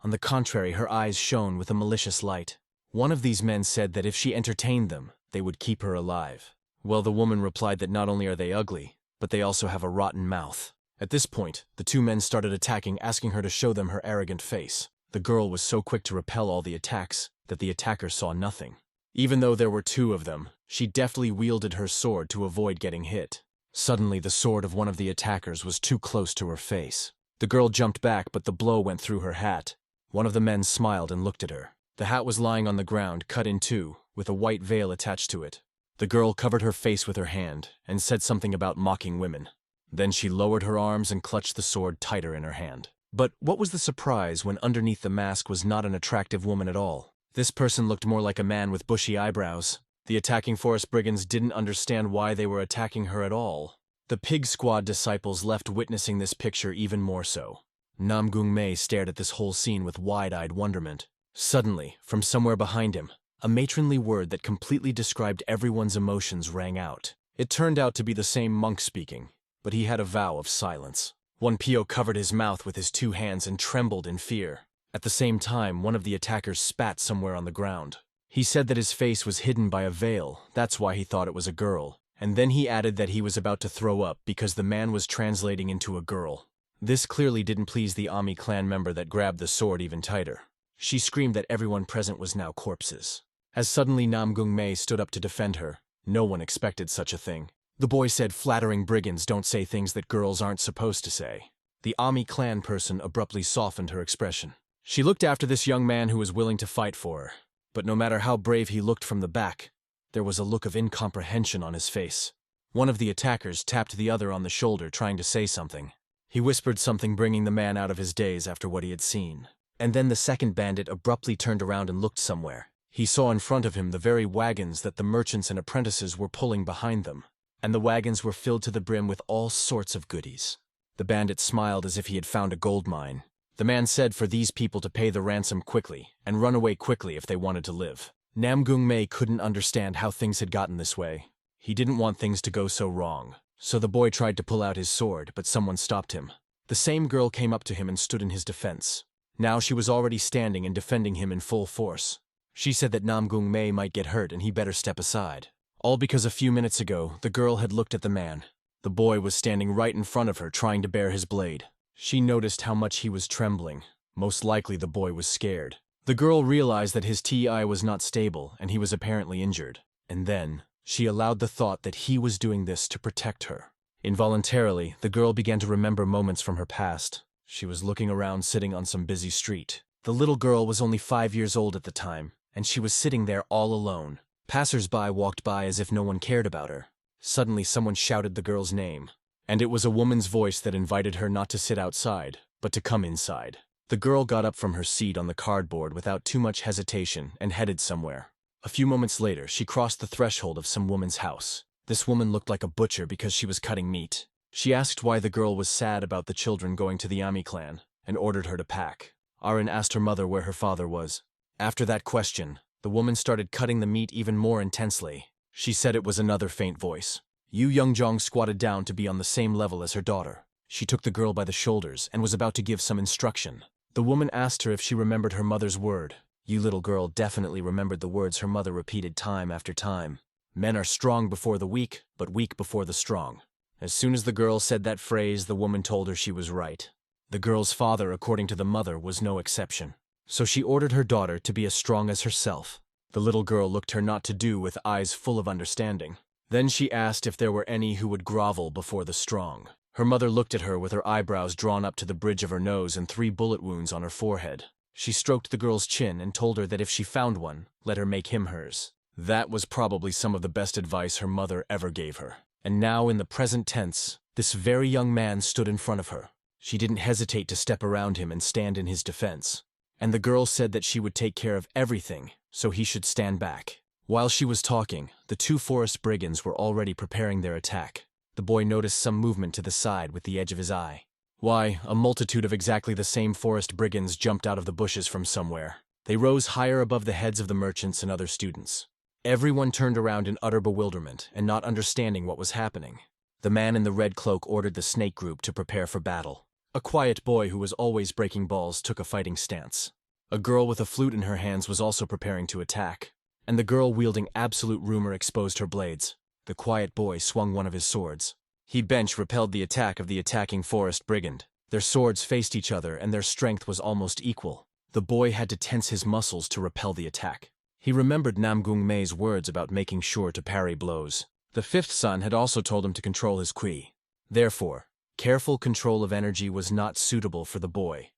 On the contrary, her eyes shone with a malicious light. One of these men said that if she entertained them, they would keep her alive. Well, the woman replied that not only are they ugly, but they also have a rotten mouth. At this point, the two men started attacking, asking her to show them her arrogant face. The girl was so quick to repel all the attacks that the attackers saw nothing. Even though there were two of them, she deftly wielded her sword to avoid getting hit. Suddenly, the sword of one of the attackers was too close to her face. The girl jumped back, but the blow went through her hat. One of the men smiled and looked at her. The hat was lying on the ground, cut in two, with a white veil attached to it. The girl covered her face with her hand and said something about mocking women. Then she lowered her arms and clutched the sword tighter in her hand. But what was the surprise when underneath the mask was not an attractive woman at all? This person looked more like a man with bushy eyebrows. The attacking forest brigands didn't understand why they were attacking her at all. The Pig Squad disciples left witnessing this picture even more so. Nam Gung Mei stared at this whole scene with wide-eyed wonderment. Suddenly, from somewhere behind him, a matronly word that completely described everyone's emotions rang out. It turned out to be the same monk speaking, but he had a vow of silence. One Pio covered his mouth with his two hands and trembled in fear. At the same time, one of the attackers spat somewhere on the ground. He said that his face was hidden by a veil, that's why he thought it was a girl. And then he added that he was about to throw up because the man was translating into a girl. This clearly didn't please the Ami clan member that grabbed the sword even tighter. She screamed that everyone present was now corpses. As suddenly Nam Gung Mei stood up to defend her. No one expected such a thing. The boy said flattering brigands don't say things that girls aren't supposed to say. The Ami clan person abruptly softened her expression. She looked after this young man who was willing to fight for her. But no matter how brave he looked from the back, there was a look of incomprehension on his face. One of the attackers tapped the other on the shoulder, trying to say something. He whispered something, bringing the man out of his daze after what he had seen. And then the second bandit abruptly turned around and looked somewhere. He saw in front of him the very wagons that the merchants and apprentices were pulling behind them. And the wagons were filled to the brim with all sorts of goodies. The bandit smiled as if he had found a gold mine. The man said for these people to pay the ransom quickly, and run away quickly if they wanted to live. Nam Gung Mei couldn't understand how things had gotten this way. He didn't want things to go so wrong. So the boy tried to pull out his sword, but someone stopped him. The same girl came up to him and stood in his defense. Now she was already standing and defending him in full force. She said that Nam Gung Mei might get hurt and he better step aside. All because a few minutes ago, the girl had looked at the man. The boy was standing right in front of her, trying to bare his blade. She noticed how much he was trembling. Most likely the boy was scared. The girl realized that his TI was not stable and he was apparently injured. And then, she allowed the thought that he was doing this to protect her. Involuntarily, the girl began to remember moments from her past. She was looking around, sitting on some busy street. The little girl was only 5 years old at the time, and she was sitting there all alone. Passers-by walked by as if no one cared about her. Suddenly someone shouted the girl's name, and it was a woman's voice that invited her not to sit outside, but to come inside. The girl got up from her seat on the cardboard without too much hesitation and headed somewhere. A few moments later, she crossed the threshold of some woman's house. This woman looked like a butcher because she was cutting meat. She asked why the girl was sad about the children going to the Ami clan, and ordered her to pack. Arin asked her mother where her father was. After that question, the woman started cutting the meat even more intensely. She said it was another faint voice. Yu Youngjong squatted down to be on the same level as her daughter. She took the girl by the shoulders and was about to give some instruction. The woman asked her if she remembered her mother's word. Yu little girl definitely remembered the words her mother repeated time after time. Men are strong before the weak, but weak before the strong. As soon as the girl said that phrase, the woman told her she was right. The girl's father, according to the mother, was no exception. So she ordered her daughter to be as strong as herself. The little girl looked her not to do with eyes full of understanding. Then she asked if there were any who would grovel before the strong. Her mother looked at her with her eyebrows drawn up to the bridge of her nose and 3 bullet wounds on her forehead. She stroked the girl's chin and told her that if she found one, let her make him hers. That was probably some of the best advice her mother ever gave her. And now in the present tense, this very young man stood in front of her. She didn't hesitate to step around him and stand in his defense. And the girl said that she would take care of everything, so he should stand back. While she was talking, the 2 forest brigands were already preparing their attack. The boy noticed some movement to the side with the edge of his eye. Why, a multitude of exactly the same forest brigands jumped out of the bushes from somewhere. They rose higher above the heads of the merchants and other students. Everyone turned around in utter bewilderment and not understanding what was happening. The man in the red cloak ordered the snake group to prepare for battle. A quiet boy who was always breaking balls took a fighting stance. A girl with a flute in her hands was also preparing to attack. And the girl wielding absolute rumor exposed her blades. The quiet boy swung one of his swords. He repelled the attack of the attacking forest brigand. Their swords faced each other and their strength was almost equal. The boy had to tense his muscles to repel the attack. He remembered Namgung Mei's words about making sure to parry blows. The 5th son had also told him to control his qi. Therefore, careful control of energy was not suitable for the boy.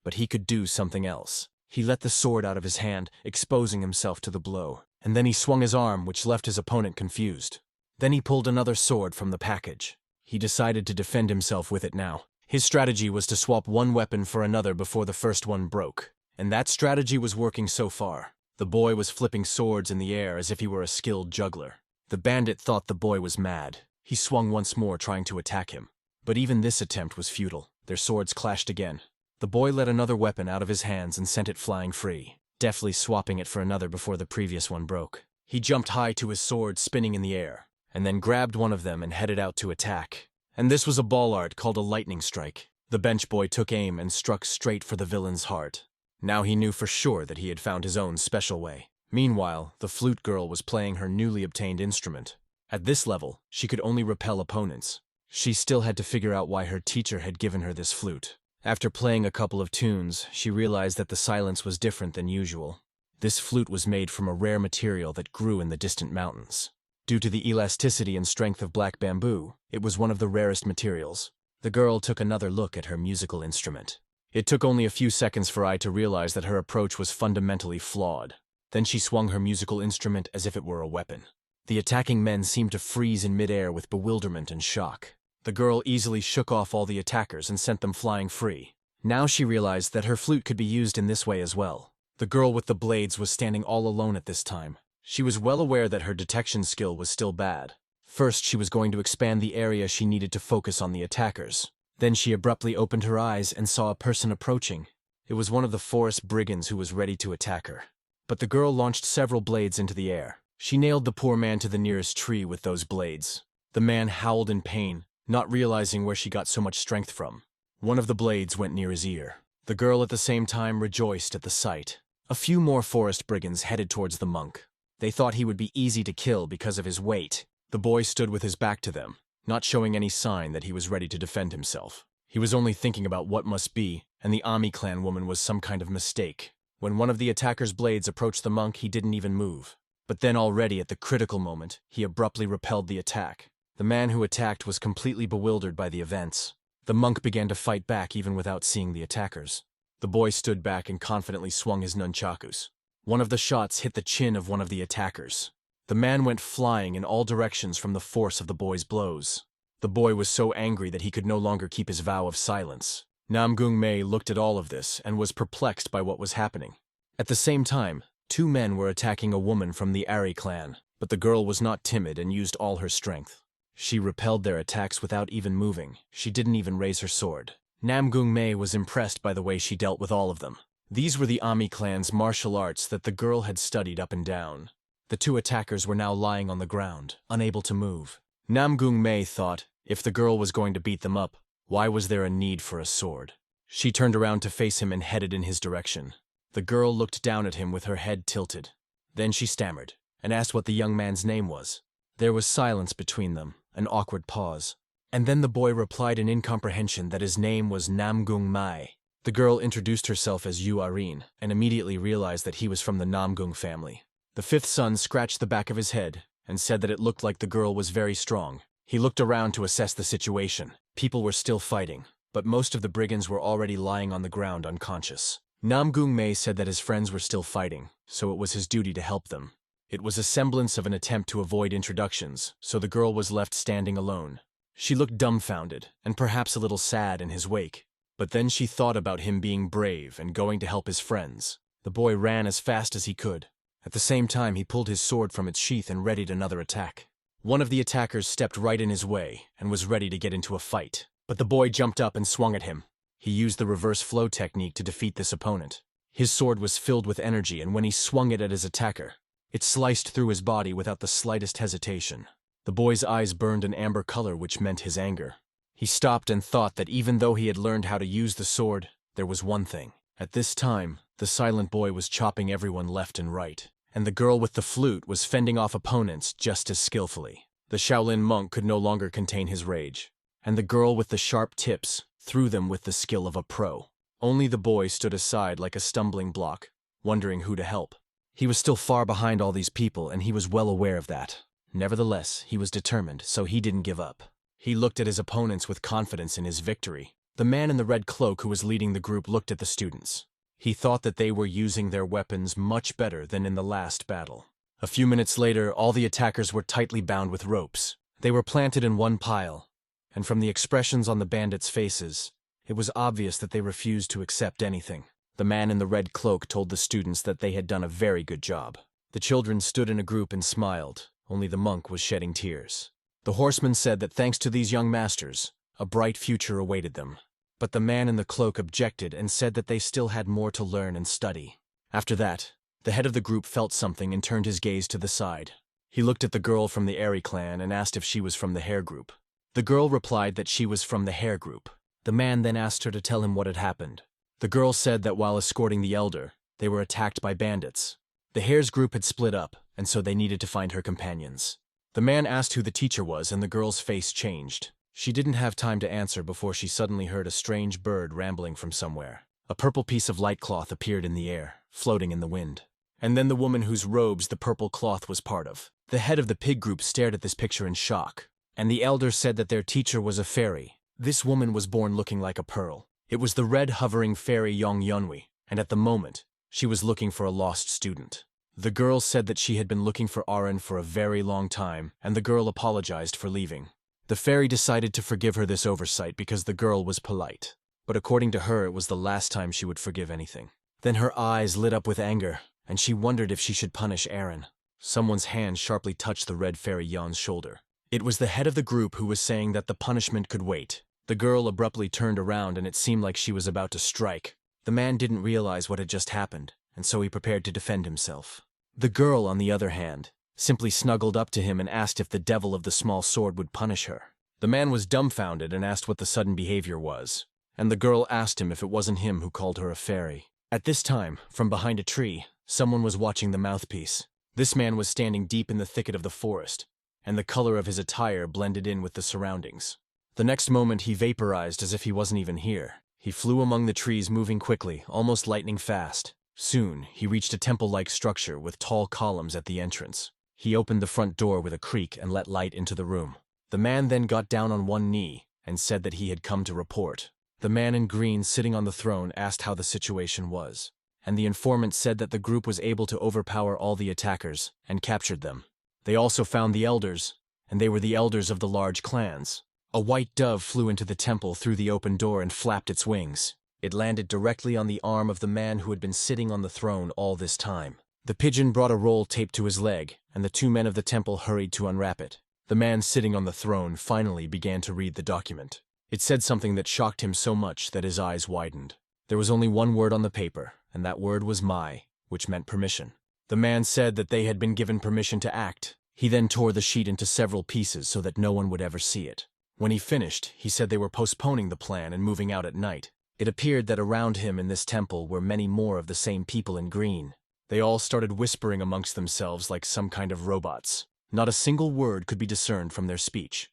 But he could do something else. He let the sword out of his hand, exposing himself to the blow. And then he swung his arm, which left his opponent confused. Then he pulled another sword from the package. He decided to defend himself with it now. His strategy was to swap one weapon for another before the first one broke. And that strategy was working so far. The boy was flipping swords in the air as if he were a skilled juggler. The bandit thought the boy was mad. He swung once more, trying to attack him. But even this attempt was futile. Their swords clashed again. The boy let another weapon out of his hands and sent it flying free, deftly swapping it for another before the previous one broke. He jumped high to his sword, spinning in the air, and then grabbed one of them and headed out to attack. And this was a ball art called a lightning strike. The bench boy took aim and struck straight for the villain's heart. Now he knew for sure that he had found his own special way. Meanwhile, the flute girl was playing her newly obtained instrument. At this level, she could only repel opponents. She still had to figure out why her teacher had given her this flute. After playing a couple of tunes, she realized that the silence was different than usual. This flute was made from a rare material that grew in the distant mountains. Due to the elasticity and strength of black bamboo, it was one of the rarest materials. The girl took another look at her musical instrument. It took only a few seconds for Ai to realize that her approach was fundamentally flawed. Then she swung her musical instrument as if it were a weapon. The attacking men seemed to freeze in midair with bewilderment and shock. The girl easily shook off all the attackers and sent them flying free. Now she realized that her flute could be used in this way as well. The girl with the blades was standing all alone at this time. She was well aware that her detection skill was still bad. First, she was going to expand the area she needed to focus on the attackers. Then she abruptly opened her eyes and saw a person approaching. It was one of the forest brigands who was ready to attack her. But the girl launched several blades into the air. She nailed the poor man to the nearest tree with those blades. The man howled in pain, not realizing where she got so much strength from. One of the blades went near his ear. The girl at the same time rejoiced at the sight. A few more forest brigands headed towards the monk. They thought he would be easy to kill because of his weight. The boy stood with his back to them, not showing any sign that he was ready to defend himself. He was only thinking about what must be, and the Ami clan woman was some kind of mistake. When one of the attacker's blades approached the monk, he didn't even move. But then already at the critical moment, he abruptly repelled the attack. The man who attacked was completely bewildered by the events. The monk began to fight back even without seeing the attackers. The boy stood back and confidently swung his nunchakus. One of the shots hit the chin of one of the attackers. The man went flying in all directions from the force of the boy's blows. The boy was so angry that he could no longer keep his vow of silence. Namgung Mei looked at all of this and was perplexed by what was happening. At the same time, 2 men were attacking a woman from the Ari clan, but the girl was not timid and used all her strength. She repelled their attacks without even moving. She didn't even raise her sword. Namgung Mei was impressed by the way she dealt with all of them. These were the Ami clan's martial arts that the girl had studied up and down. The 2 attackers were now lying on the ground, unable to move. Namgung Mei thought, if the girl was going to beat them up, why was there a need for a sword? She turned around to face him and headed in his direction. The girl looked down at him with her head tilted. Then she stammered, and asked what the young man's name was. There was silence between them, an awkward pause. And then the boy replied in incomprehension that his name was Namgung Mai. The girl introduced herself as Yu Arin, and immediately realized that he was from the Namgung family. The fifth son scratched the back of his head and said that it looked like the girl was very strong. He looked around to assess the situation. People were still fighting, but most of the brigands were already lying on the ground unconscious. Namgung Mei said that his friends were still fighting, so it was his duty to help them. It was a semblance of an attempt to avoid introductions, so the girl was left standing alone. She looked dumbfounded, and perhaps a little sad in his wake. But then she thought about him being brave and going to help his friends. The boy ran as fast as he could. At the same time, he pulled his sword from its sheath and readied another attack. One of the attackers stepped right in his way and was ready to get into a fight. But the boy jumped up and swung at him. He used the reverse flow technique to defeat this opponent. His sword was filled with energy, and when he swung it at his attacker, it sliced through his body without the slightest hesitation. The boy's eyes burned an amber color, which meant his anger. He stopped and thought that even though he had learned how to use the sword, there was one thing. At this time, the silent boy was chopping everyone left and right, and the girl with the flute was fending off opponents just as skillfully. The Shaolin monk could no longer contain his rage, and the girl with the sharp tips threw them with the skill of a pro. Only the boy stood aside like a stumbling block, wondering who to help. He was still far behind all these people, and he was well aware of that. Nevertheless, he was determined, so he didn't give up. He looked at his opponents with confidence in his victory. The man in the red cloak who was leading the group looked at the students. He thought that they were using their weapons much better than in the last battle. A few minutes later, all the attackers were tightly bound with ropes. They were planted in one pile, and from the expressions on the bandits' faces, it was obvious that they refused to accept anything. The man in the red cloak told the students that they had done a very good job. The children stood in a group and smiled, only the monk was shedding tears. The horseman said that thanks to these young masters, a bright future awaited them. But the man in the cloak objected and said that they still had more to learn and study. After that, the head of the group felt something and turned his gaze to the side. He looked at the girl from the Airy clan and asked if she was from the Hair group. The girl replied that she was from the Hair group. The man then asked her to tell him what had happened. The girl said that while escorting the elder, they were attacked by bandits. The Hair's group had split up, and so they needed to find her companions. The man asked who the teacher was, and the girl's face changed. She didn't have time to answer before she suddenly heard a strange bird rambling from somewhere. A purple piece of light cloth appeared in the air, floating in the wind. And then the woman whose robes the purple cloth was part of. The head of the pig group stared at this picture in shock, and the elder said that their teacher was a fairy. This woman was born looking like a pearl. It was the red hovering fairy Yong Yunhui, and at the moment, she was looking for a lost student. The girl said that she had been looking for Arin for a very long time, and the girl apologized for leaving. The fairy decided to forgive her this oversight because the girl was polite. But according to her, it was the last time she would forgive anything. Then her eyes lit up with anger, and she wondered if she should punish Arin. Someone's hand sharply touched the red fairy Yon's shoulder. It was the head of the group who was saying that the punishment could wait. The girl abruptly turned around and it seemed like she was about to strike. The man didn't realize what had just happened, and so he prepared to defend himself. The girl, on the other hand, simply snuggled up to him and asked if the devil of the small sword would punish her. The man was dumbfounded and asked what the sudden behavior was, and the girl asked him if it wasn't him who called her a fairy. At this time, from behind a tree, someone was watching the mouthpiece. This man was standing deep in the thicket of the forest, and the color of his attire blended in with the surroundings. The next moment he vaporized as if he wasn't even here. He flew among the trees, moving quickly, almost lightning fast. Soon, he reached a temple-like structure with tall columns at the entrance. He opened the front door with a creak and let light into the room. The man then got down on one knee and said that he had come to report. The man in green sitting on the throne asked how the situation was, and the informant said that the group was able to overpower all the attackers and captured them. They also found the elders, and they were the elders of the large clans. A white dove flew into the temple through the open door and flapped its wings. It landed directly on the arm of the man who had been sitting on the throne all this time. The pigeon brought a roll taped to his leg, and the two men of the temple hurried to unwrap it. The man sitting on the throne finally began to read the document. It said something that shocked him so much that his eyes widened. There was only one word on the paper, and that word was "mai," which meant permission. The man said that they had been given permission to act. He then tore the sheet into several pieces so that no one would ever see it. When he finished, he said they were postponing the plan and moving out at night. It appeared that around him in this temple were many more of the same people in green. They all started whispering amongst themselves like some kind of robots. Not a single word could be discerned from their speech.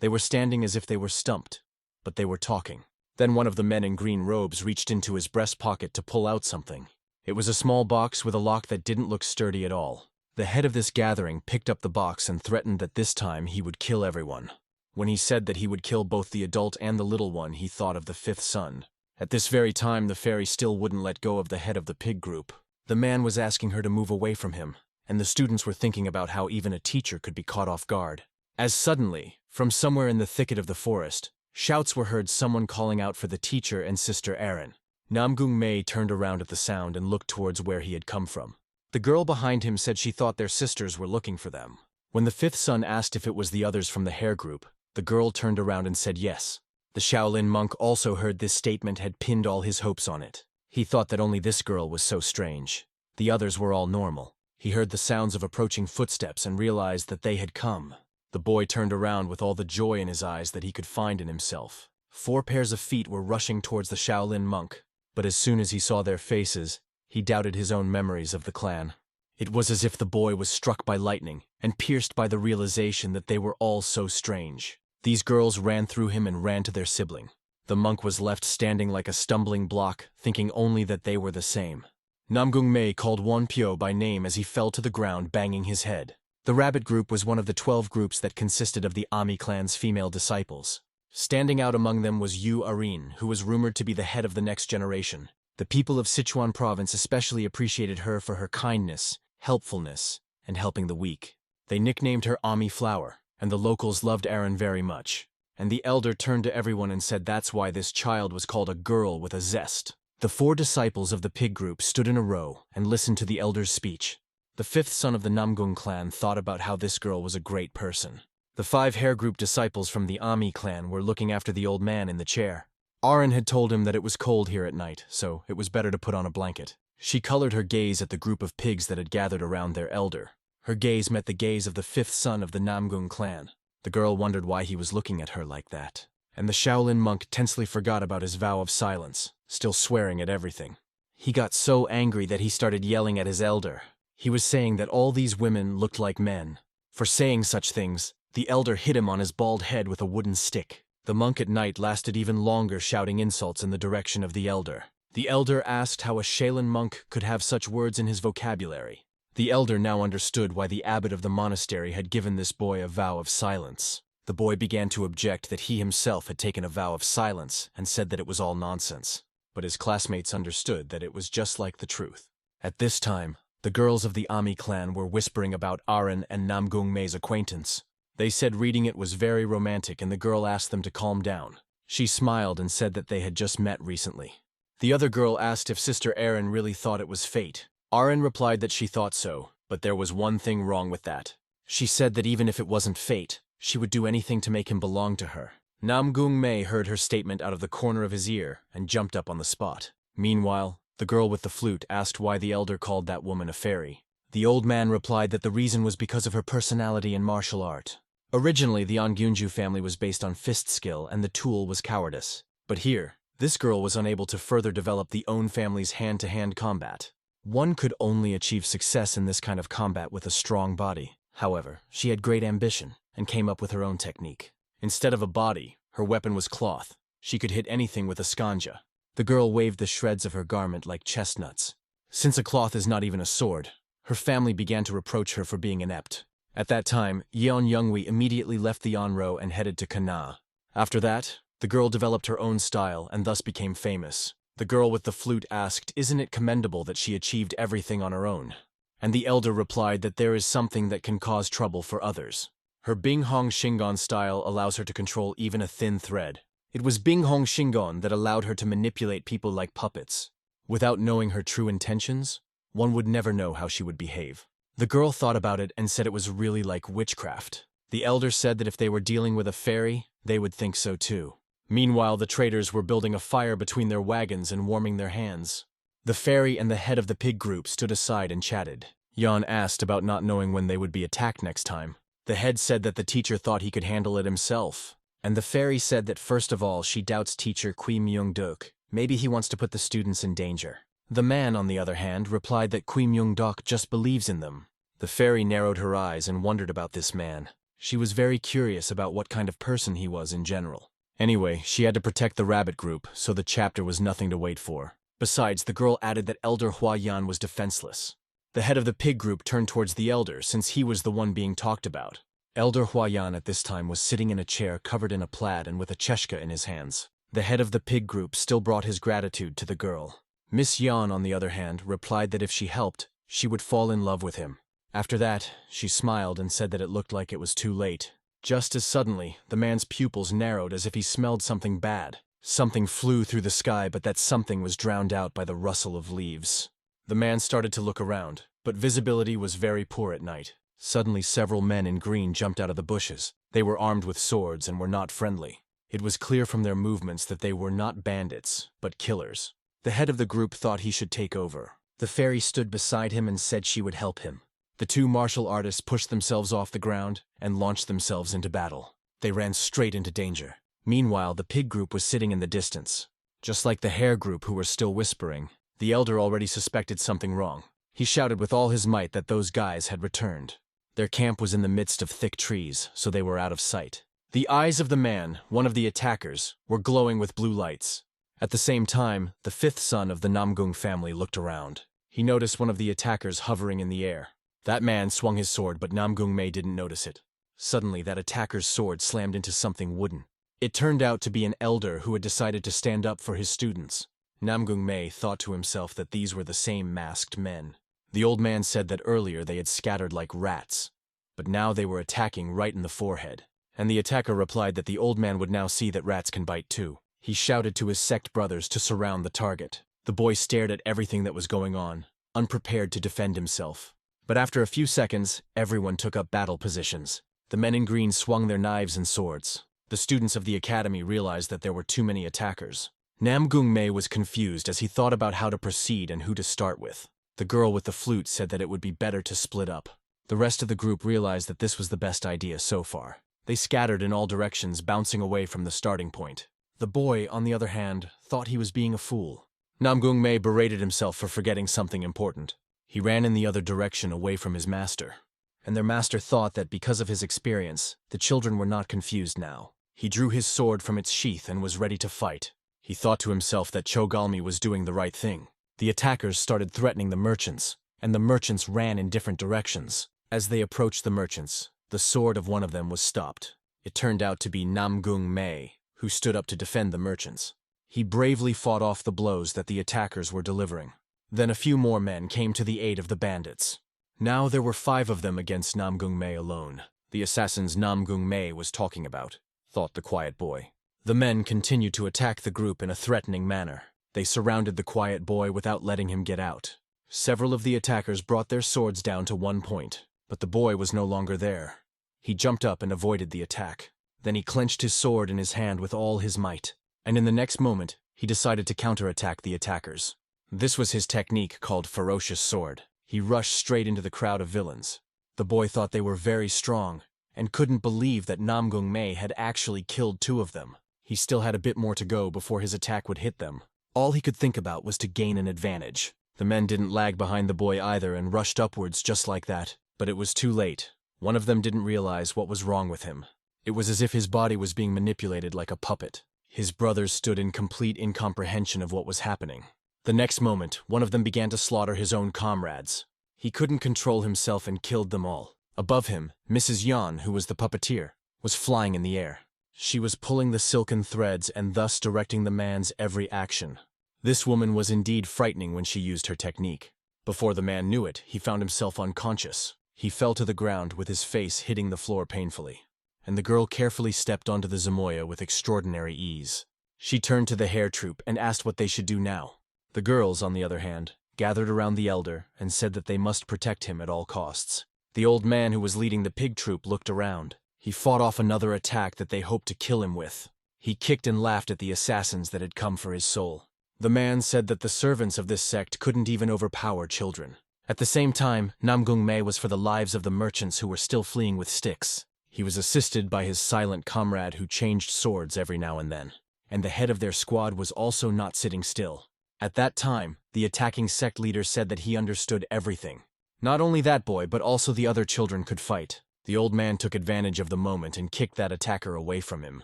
They were standing as if they were stumped, but they were talking. Then one of the men in green robes reached into his breast pocket to pull out something. It was a small box with a lock that didn't look sturdy at all. The head of this gathering picked up the box and threatened that this time he would kill everyone. When he said that he would kill both the adult and the little one, he thought of the fifth son. At this very time, the fairy still wouldn't let go of the head of the pig group. The man was asking her to move away from him, and the students were thinking about how even a teacher could be caught off guard. As suddenly, from somewhere in the thicket of the forest, shouts were heard, someone calling out for the teacher and Sister Erin. Namgung Mei turned around at the sound and looked towards where he had come from. The girl behind him said she thought their sisters were looking for them. When the fifth son asked if it was the others from the hair group, the girl turned around and said yes. The Shaolin monk also heard this statement had pinned all his hopes on it. He thought that only this girl was so strange. The others were all normal. He heard the sounds of approaching footsteps and realized that they had come. The boy turned around with all the joy in his eyes that he could find in himself. 4 pairs of feet were rushing towards the Shaolin monk, but as soon as he saw their faces, he doubted his own memories of the clan. It was as if the boy was struck by lightning and pierced by the realization that they were all so strange. These girls ran through him and ran to their sibling. The monk was left standing like a stumbling block, thinking only that they were the same. Namgung Mei called Wonpyo by name as he fell to the ground, banging his head. The rabbit group was one of the 12 groups that consisted of the Ami clan's female disciples. Standing out among them was Yu Arin, who was rumored to be the head of the next generation. The people of Sichuan province especially appreciated her for her kindness, helpfulness, and helping the weak. They nicknamed her Ami Flower, and the locals loved Erin very much. And the elder turned to everyone and said that's why this child was called a girl with a zest. The 4 disciples of the pig group stood in a row and listened to the elder's speech. The 5th son of the Namgung clan thought about how this girl was a great person. The 5 hair group disciples from the Ami clan were looking after the old man in the chair. Arin had told him that it was cold here at night, so it was better to put on a blanket. She colored her gaze at the group of pigs that had gathered around their elder. Her gaze met the gaze of the 5th son of the Namgung clan. The girl wondered why he was looking at her like that. And the Shaolin monk tensely forgot about his vow of silence, still swearing at everything. He got so angry that he started yelling at his elder. He was saying that all these women looked like men. For saying such things, the elder hit him on his bald head with a wooden stick. The monk at night lasted even longer, shouting insults in the direction of the elder. The elder asked how a Shaolin monk could have such words in his vocabulary. The elder now understood why the abbot of the monastery had given this boy a vow of silence. The boy began to object that he himself had taken a vow of silence and said that it was all nonsense. But his classmates understood that it was just like the truth. At this time, the girls of the Ami clan were whispering about Arin and Namgung Mei's acquaintance. They said reading it was very romantic, and the girl asked them to calm down. She smiled and said that they had just met recently. The other girl asked if Sister Erin really thought it was fate. Arin replied that she thought so, but there was one thing wrong with that. She said that even if it wasn't fate, she would do anything to make him belong to her. Namgung Mei heard her statement out of the corner of his ear and jumped up on the spot. Meanwhile, the girl with the flute asked why the elder called that woman a fairy. The old man replied that the reason was because of her personality and martial art. Originally, the Ongyunju family was based on fist skill and the tool was cowardice. But here, this girl was unable to further develop the own family's hand-to-hand combat. One could only achieve success in this kind of combat with a strong body. However, she had great ambition and came up with her own technique. Instead of a body, her weapon was cloth. She could hit anything with a skanja. The girl waved the shreds of her garment like chestnuts. Since a cloth is not even a sword, her family began to reproach her for being inept. At that time, Yeon Youngwi immediately left the Onro and headed to Kana. After that, the girl developed her own style and thus became famous. The girl with the flute asked, "Isn't it commendable that she achieved everything on her own?" And the elder replied that there is something that can cause trouble for others. Her Binghong Shingon style allows her to control even a thin thread. It was Binghong Shingon that allowed her to manipulate people like puppets. Without knowing her true intentions, one would never know how she would behave. The girl thought about it and said it was really like witchcraft. The elder said that if they were dealing with a fairy, they would think so too. Meanwhile, the traders were building a fire between their wagons and warming their hands. The fairy and the head of the pig group stood aside and chatted. Jan asked about not knowing when they would be attacked next time. The head said that the teacher thought he could handle it himself. And the fairy said that first of all she doubts teacher Kui Myung-duk. Maybe he wants to put the students in danger. The man, on the other hand, replied that Kui Myung-duk just believes in them. The fairy narrowed her eyes and wondered about this man. She was very curious about what kind of person he was in general. Anyway, she had to protect the rabbit group, so the chapter was nothing to wait for. Besides, the girl added that Elder Hua Yan was defenseless. The head of the pig group turned towards the elder since he was the one being talked about. Elder Huayan at this time was sitting in a chair covered in a plaid and with a cheshka in his hands. The head of the pig group still brought his gratitude to the girl. Miss Yan, on the other hand, replied that if she helped, she would fall in love with him. After that, she smiled and said that it looked like it was too late. Just as suddenly, the man's pupils narrowed as if he smelled something bad. Something flew through the sky, but that something was drowned out by the rustle of leaves. The man started to look around, but visibility was very poor at night. Suddenly, several men in green jumped out of the bushes. They were armed with swords and were not friendly. It was clear from their movements that they were not bandits, but killers. The head of the group thought he should take over. The fairy stood beside him and said she would help him. The two martial artists pushed themselves off the ground and launched themselves into battle. They ran straight into danger. Meanwhile, the pig group was sitting in the distance. Just like the hare group who were still whispering, the elder already suspected something wrong. He shouted with all his might that those guys had returned. Their camp was in the midst of thick trees, so they were out of sight. The eyes of the man, one of the attackers, were glowing with blue lights. At the same time, the fifth son of the Namgung family looked around. He noticed one of the attackers hovering in the air. That man swung his sword, but Namgung Mei didn't notice it. Suddenly, that attacker's sword slammed into something wooden. It turned out to be an elder who had decided to stand up for his students. Namgung Mei thought to himself that these were the same masked men. The old man said that earlier they had scattered like rats, but now they were attacking right in the forehead. And the attacker replied that the old man would now see that rats can bite too. He shouted to his sect brothers to surround the target. The boy stared at everything that was going on, unprepared to defend himself. But after a few seconds, everyone took up battle positions. The men in green swung their knives and swords. The students of the academy realized that there were too many attackers. Namgung Mei was confused as he thought about how to proceed and who to start with. The girl with the flute said that it would be better to split up. The rest of the group realized that this was the best idea so far. They scattered in all directions, bouncing away from the starting point. The boy, on the other hand, thought he was being a fool. Namgung Mei berated himself for forgetting something important. He ran in the other direction away from his master. And their master thought that because of his experience, the children were not confused now. He drew his sword from its sheath and was ready to fight. He thought to himself that Chogalmi was doing the right thing. The attackers started threatening the merchants, and the merchants ran in different directions. As they approached the merchants, the sword of one of them was stopped. It turned out to be Namgung Mei, who stood up to defend the merchants. He bravely fought off the blows that the attackers were delivering. Then a few more men came to the aid of the bandits. Now there were 5 of them against Namgung Mei alone. The assassins Namgung Mei was talking about, thought the quiet boy. The men continued to attack the group in a threatening manner. They surrounded the quiet boy without letting him get out. Several of the attackers brought their swords down to one point, but the boy was no longer there. He jumped up and avoided the attack. Then he clenched his sword in his hand with all his might, and in the next moment, he decided to counterattack the attackers. This was his technique called Ferocious Sword. He rushed straight into the crowd of villains. The boy thought they were very strong, and couldn't believe that Namgung Mei had actually killed 2 of them. He still had a bit more to go before his attack would hit them. All he could think about was to gain an advantage. The men didn't lag behind the boy either and rushed upwards just like that, but it was too late. One of them didn't realize what was wrong with him. It was as if his body was being manipulated like a puppet. His brothers stood in complete incomprehension of what was happening. The next moment, one of them began to slaughter his own comrades. He couldn't control himself and killed them all. Above him, Mrs. Yan, who was the puppeteer, was flying in the air. She was pulling the silken threads and thus directing the man's every action. This woman was indeed frightening when she used her technique. Before the man knew it, he found himself unconscious. He fell to the ground with his face hitting the floor painfully. And the girl carefully stepped onto the Zamoya with extraordinary ease. She turned to the hare troop and asked what they should do now. The girls, on the other hand, gathered around the elder and said that they must protect him at all costs. The old man who was leading the pig troop looked around. He fought off another attack that they hoped to kill him with. He kicked and laughed at the assassins that had come for his soul. The man said that the servants of this sect couldn't even overpower children. At the same time, Namgung Mei was for the lives of the merchants who were still fleeing with sticks. He was assisted by his silent comrade who changed swords every now and then. And the head of their squad was also not sitting still. At that time, the attacking sect leader said that he understood everything. Not only that boy, but also the other children could fight. The old man took advantage of the moment and kicked that attacker away from him.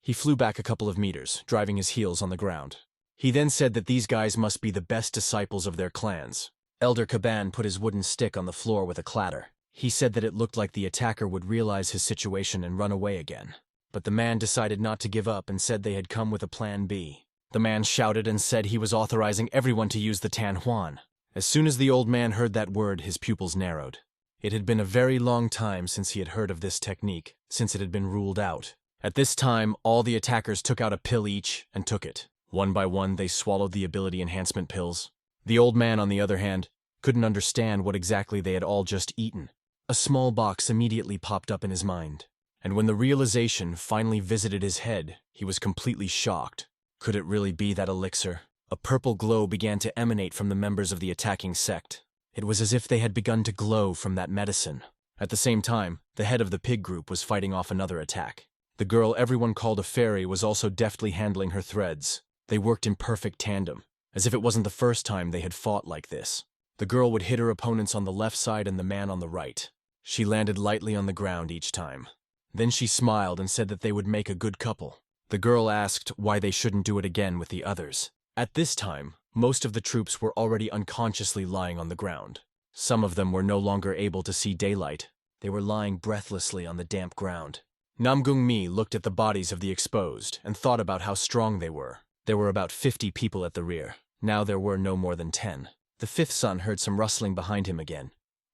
He flew back a couple of meters, driving his heels on the ground. He then said that these guys must be the best disciples of their clans. Elder Caban put his wooden stick on the floor with a clatter. He said that it looked like the attacker would realize his situation and run away again. But the man decided not to give up and said they had come with a plan B. The man shouted and said he was authorizing everyone to use the Tan Huan. As soon as the old man heard that word, his pupils narrowed. It had been a very long time since he had heard of this technique, since it had been ruled out. At this time, all the attackers took out a pill each and took it. One by one, they swallowed the ability enhancement pills. The old man, on the other hand, couldn't understand what exactly they had all just eaten. A small box immediately popped up in his mind. And when the realization finally visited his head, he was completely shocked. Could it really be that elixir? A purple glow began to emanate from the members of the attacking sect. It was as if they had begun to glow from that medicine. At the same time, the head of the pig group was fighting off another attack. The girl everyone called a fairy was also deftly handling her threads. They worked in perfect tandem, as if it wasn't the first time they had fought like this. The girl would hit her opponents on the left side and the man on the right. She landed lightly on the ground each time. Then she smiled and said that they would make a good couple. The girl asked why they shouldn't do it again with the others. At this time, most of the troops were already unconsciously lying on the ground. Some of them were no longer able to see daylight. They were lying breathlessly on the damp ground. Namgung Mi looked at the bodies of the exposed and thought about how strong they were. There were about 50 people at the rear. Now there were no more than 10. The fifth son heard some rustling behind him again,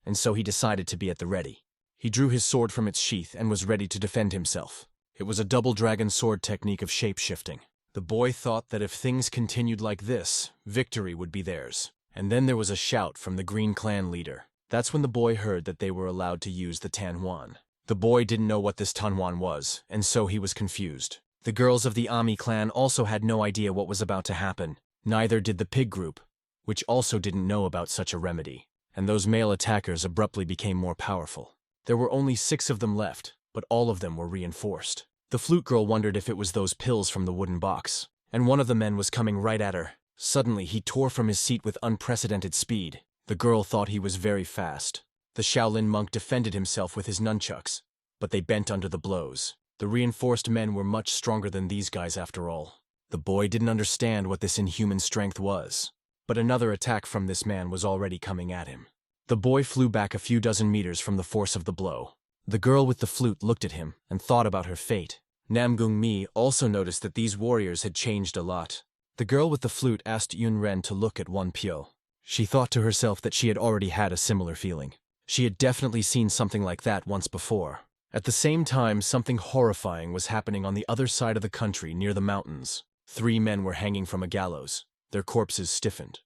and so he decided to be at the ready. He drew his sword from its sheath and was ready to defend himself. It was a double dragon sword technique of shape-shifting. The boy thought that if things continued like this, victory would be theirs. And then there was a shout from the Green Clan leader. That's when the boy heard that they were allowed to use the Tanhuan. The boy didn't know what this Tanhuan was, and so he was confused. The girls of the Ami clan also had no idea what was about to happen. Neither did the pig group, which also didn't know about such a remedy. And those male attackers abruptly became more powerful. There were only 6 of them left, but all of them were reinforced. The flute girl wondered if it was those pills from the wooden box, and one of the men was coming right at her. Suddenly, he tore from his seat with unprecedented speed. The girl thought he was very fast. The Shaolin monk defended himself with his nunchucks, but they bent under the blows. The reinforced men were much stronger than these guys after all. The boy didn't understand what this inhuman strength was, but another attack from this man was already coming at him. The boy flew back a few dozen meters from the force of the blow. The girl with the flute looked at him and thought about her fate. Namgung Mi also noticed that these warriors had changed a lot. The girl with the flute asked Yun Ren to look at Wan Pyo. She thought to herself that she had already had a similar feeling. She had definitely seen something like that once before. At the same time, something horrifying was happening on the other side of the country near the mountains. 3 men were hanging from a gallows. Their corpses stiffened.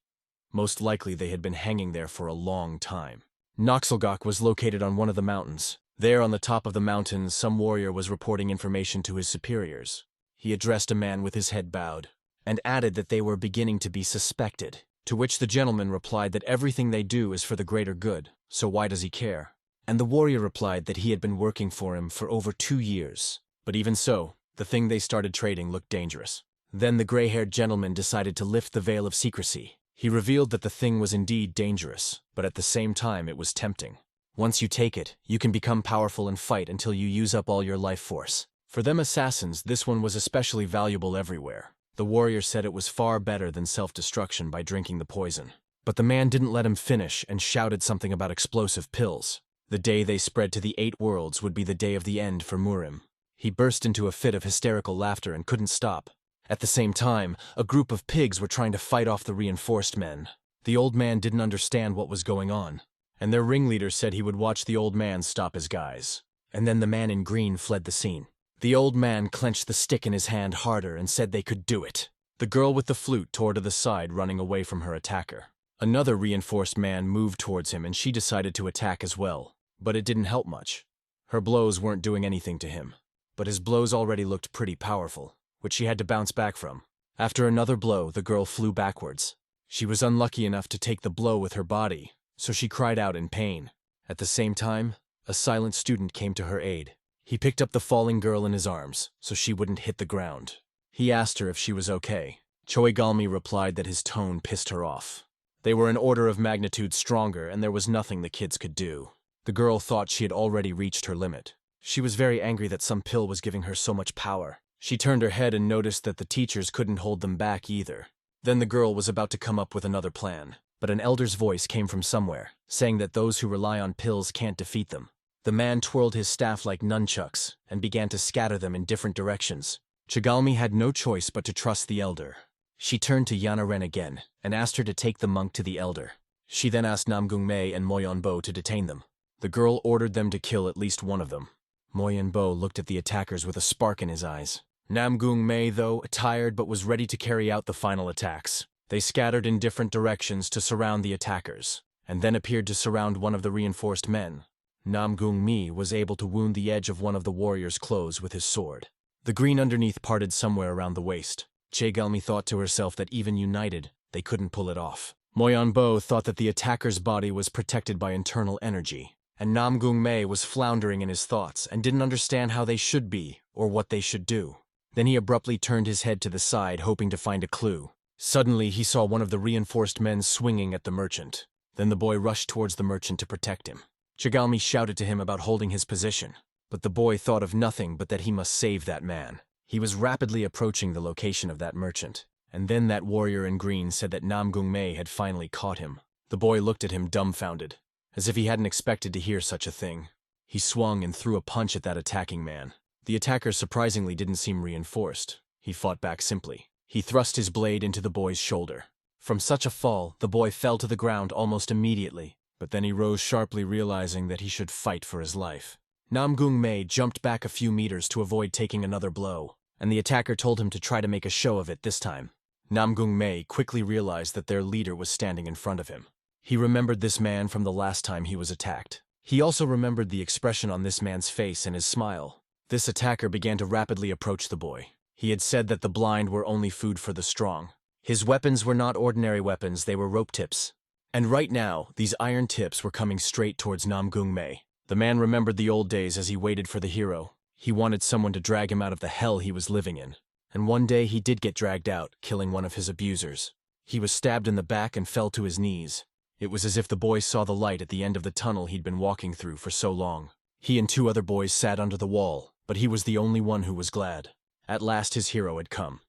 Most likely they had been hanging there for a long time. Noxelgok was located on one of the mountains. There on the top of the mountain, some warrior was reporting information to his superiors. He addressed a man with his head bowed, and added that they were beginning to be suspected, to which the gentleman replied that everything they do is for the greater good, so why does he care? And the warrior replied that he had been working for him for over 2 years. But even so, the thing they started trading looked dangerous. Then the gray-haired gentleman decided to lift the veil of secrecy. He revealed that the thing was indeed dangerous, but at the same time it was tempting. Once you take it, you can become powerful and fight until you use up all your life force. For them assassins, this one was especially valuable everywhere. The warrior said it was far better than self-destruction by drinking the poison. But the man didn't let him finish and shouted something about explosive pills. The day they spread to the 8 worlds would be the day of the end for Murim. He burst into a fit of hysterical laughter and couldn't stop. At the same time, a group of pigs were trying to fight off the reinforced men. The old man didn't understand what was going on, and their ringleader said he would watch the old man stop his guys. And then the man in green fled the scene. The old man clenched the stick in his hand harder and said they could do it. The girl with the flute tore to the side, running away from her attacker. Another reinforced man moved towards him and she decided to attack as well. But it didn't help much. Her blows weren't doing anything to him. But his blows already looked pretty powerful, which she had to bounce back from. After another blow, the girl flew backwards. She was unlucky enough to take the blow with her body, so she cried out in pain. At the same time, a silent student came to her aid. He picked up the falling girl in his arms, so she wouldn't hit the ground. He asked her if she was okay. Choi Galmi replied that his tone pissed her off. They were an order of magnitude stronger, and there was nothing the kids could do. The girl thought she had already reached her limit. She was very angry that some pill was giving her so much power. She turned her head and noticed that the teachers couldn't hold them back either. Then the girl was about to come up with another plan. but an elder's voice came from somewhere, saying that those who rely on pills can't defeat them. The man twirled his staff like nunchucks and began to scatter them in different directions. Chigalmi had no choice but to trust the elder. She turned to Yana Ren again and asked her to take the monk to the elder. She then asked Namgung-mei and Moyonbo to detain them. The girl ordered them to kill at least one of them. Moyonbo looked at the attackers with a spark in his eyes. Namgung-mei, though, tired but was ready to carry out the final attacks. They scattered in different directions to surround the attackers, and then appeared to surround one of the reinforced men. Namgung-mi was able to wound the edge of one of the warrior's clothes with his sword. The green underneath parted somewhere around the waist. Chigalmi thought to herself that even united, they couldn't pull it off. Moyonbo thought that the attacker's body was protected by internal energy, and Namgung-mei was floundering in his thoughts and didn't understand how they should be or what they should do. Then he abruptly turned his head to the side, hoping to find a clue. Suddenly, he saw one of the reinforced men swinging at the merchant. Then the boy rushed towards the merchant to protect him. Chigalmi shouted to him about holding his position, but the boy thought of nothing but that he must save that man. He was rapidly approaching the location of that merchant, and then that warrior in green said that Namgung-mei had finally caught him. The boy looked at him dumbfounded, as if he hadn't expected to hear such a thing. He swung and threw a punch at that attacking man. The attacker surprisingly didn't seem reinforced. He fought back simply. He thrust his blade into the boy's shoulder. From such a fall, the boy fell to the ground almost immediately, but then he rose sharply, realizing that he should fight for his life. Namgung-mei jumped back a few meters to avoid taking another blow, and the attacker told him to try to make a show of it this time. Namgung-mei quickly realized that their leader was standing in front of him. He remembered this man from the last time he was attacked. He also remembered the expression on this man's face and his smile. This attacker began to rapidly approach the boy. He had said that the blind were only food for the strong. His weapons were not ordinary weapons, they were rope tips. And right now, these iron tips were coming straight towards Namgung-mei. The man remembered the old days as he waited for the hero. He wanted someone to drag him out of the hell he was living in. And one day he did get dragged out, killing one of his abusers. He was stabbed in the back and fell to his knees. It was as if the boy saw the light at the end of the tunnel he'd been walking through for so long. He and two other boys sat under the wall, but he was the only one who was glad. At last his hero had come.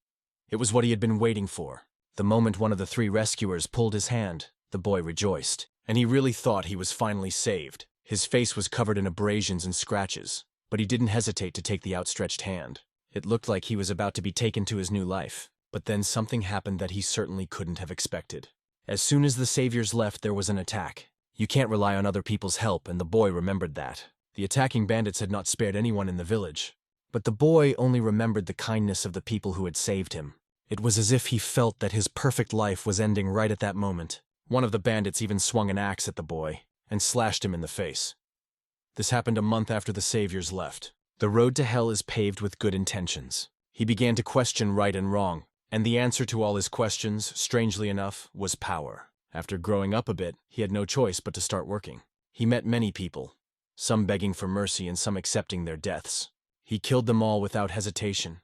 It was what he had been waiting for. The moment one of the three rescuers pulled his hand, the boy rejoiced, and he really thought he was finally saved. His face was covered in abrasions and scratches, but he didn't hesitate to take the outstretched hand. It looked like he was about to be taken to his new life, but then something happened that he certainly couldn't have expected. As soon as the saviors left, there was an attack. You can't rely on other people's help, and the boy remembered that. The attacking bandits had not spared anyone in the village, but the boy only remembered the kindness of the people who had saved him. It was as if he felt that his perfect life was ending right at that moment. One of the bandits even swung an axe at the boy and slashed him in the face. This happened a month after the saviors left. The road to hell is paved with good intentions. He began to question right and wrong, and the answer to all his questions, strangely enough, was power. After growing up a bit, he had no choice but to start working. He met many people, some begging for mercy and some accepting their deaths. He killed them all without hesitation,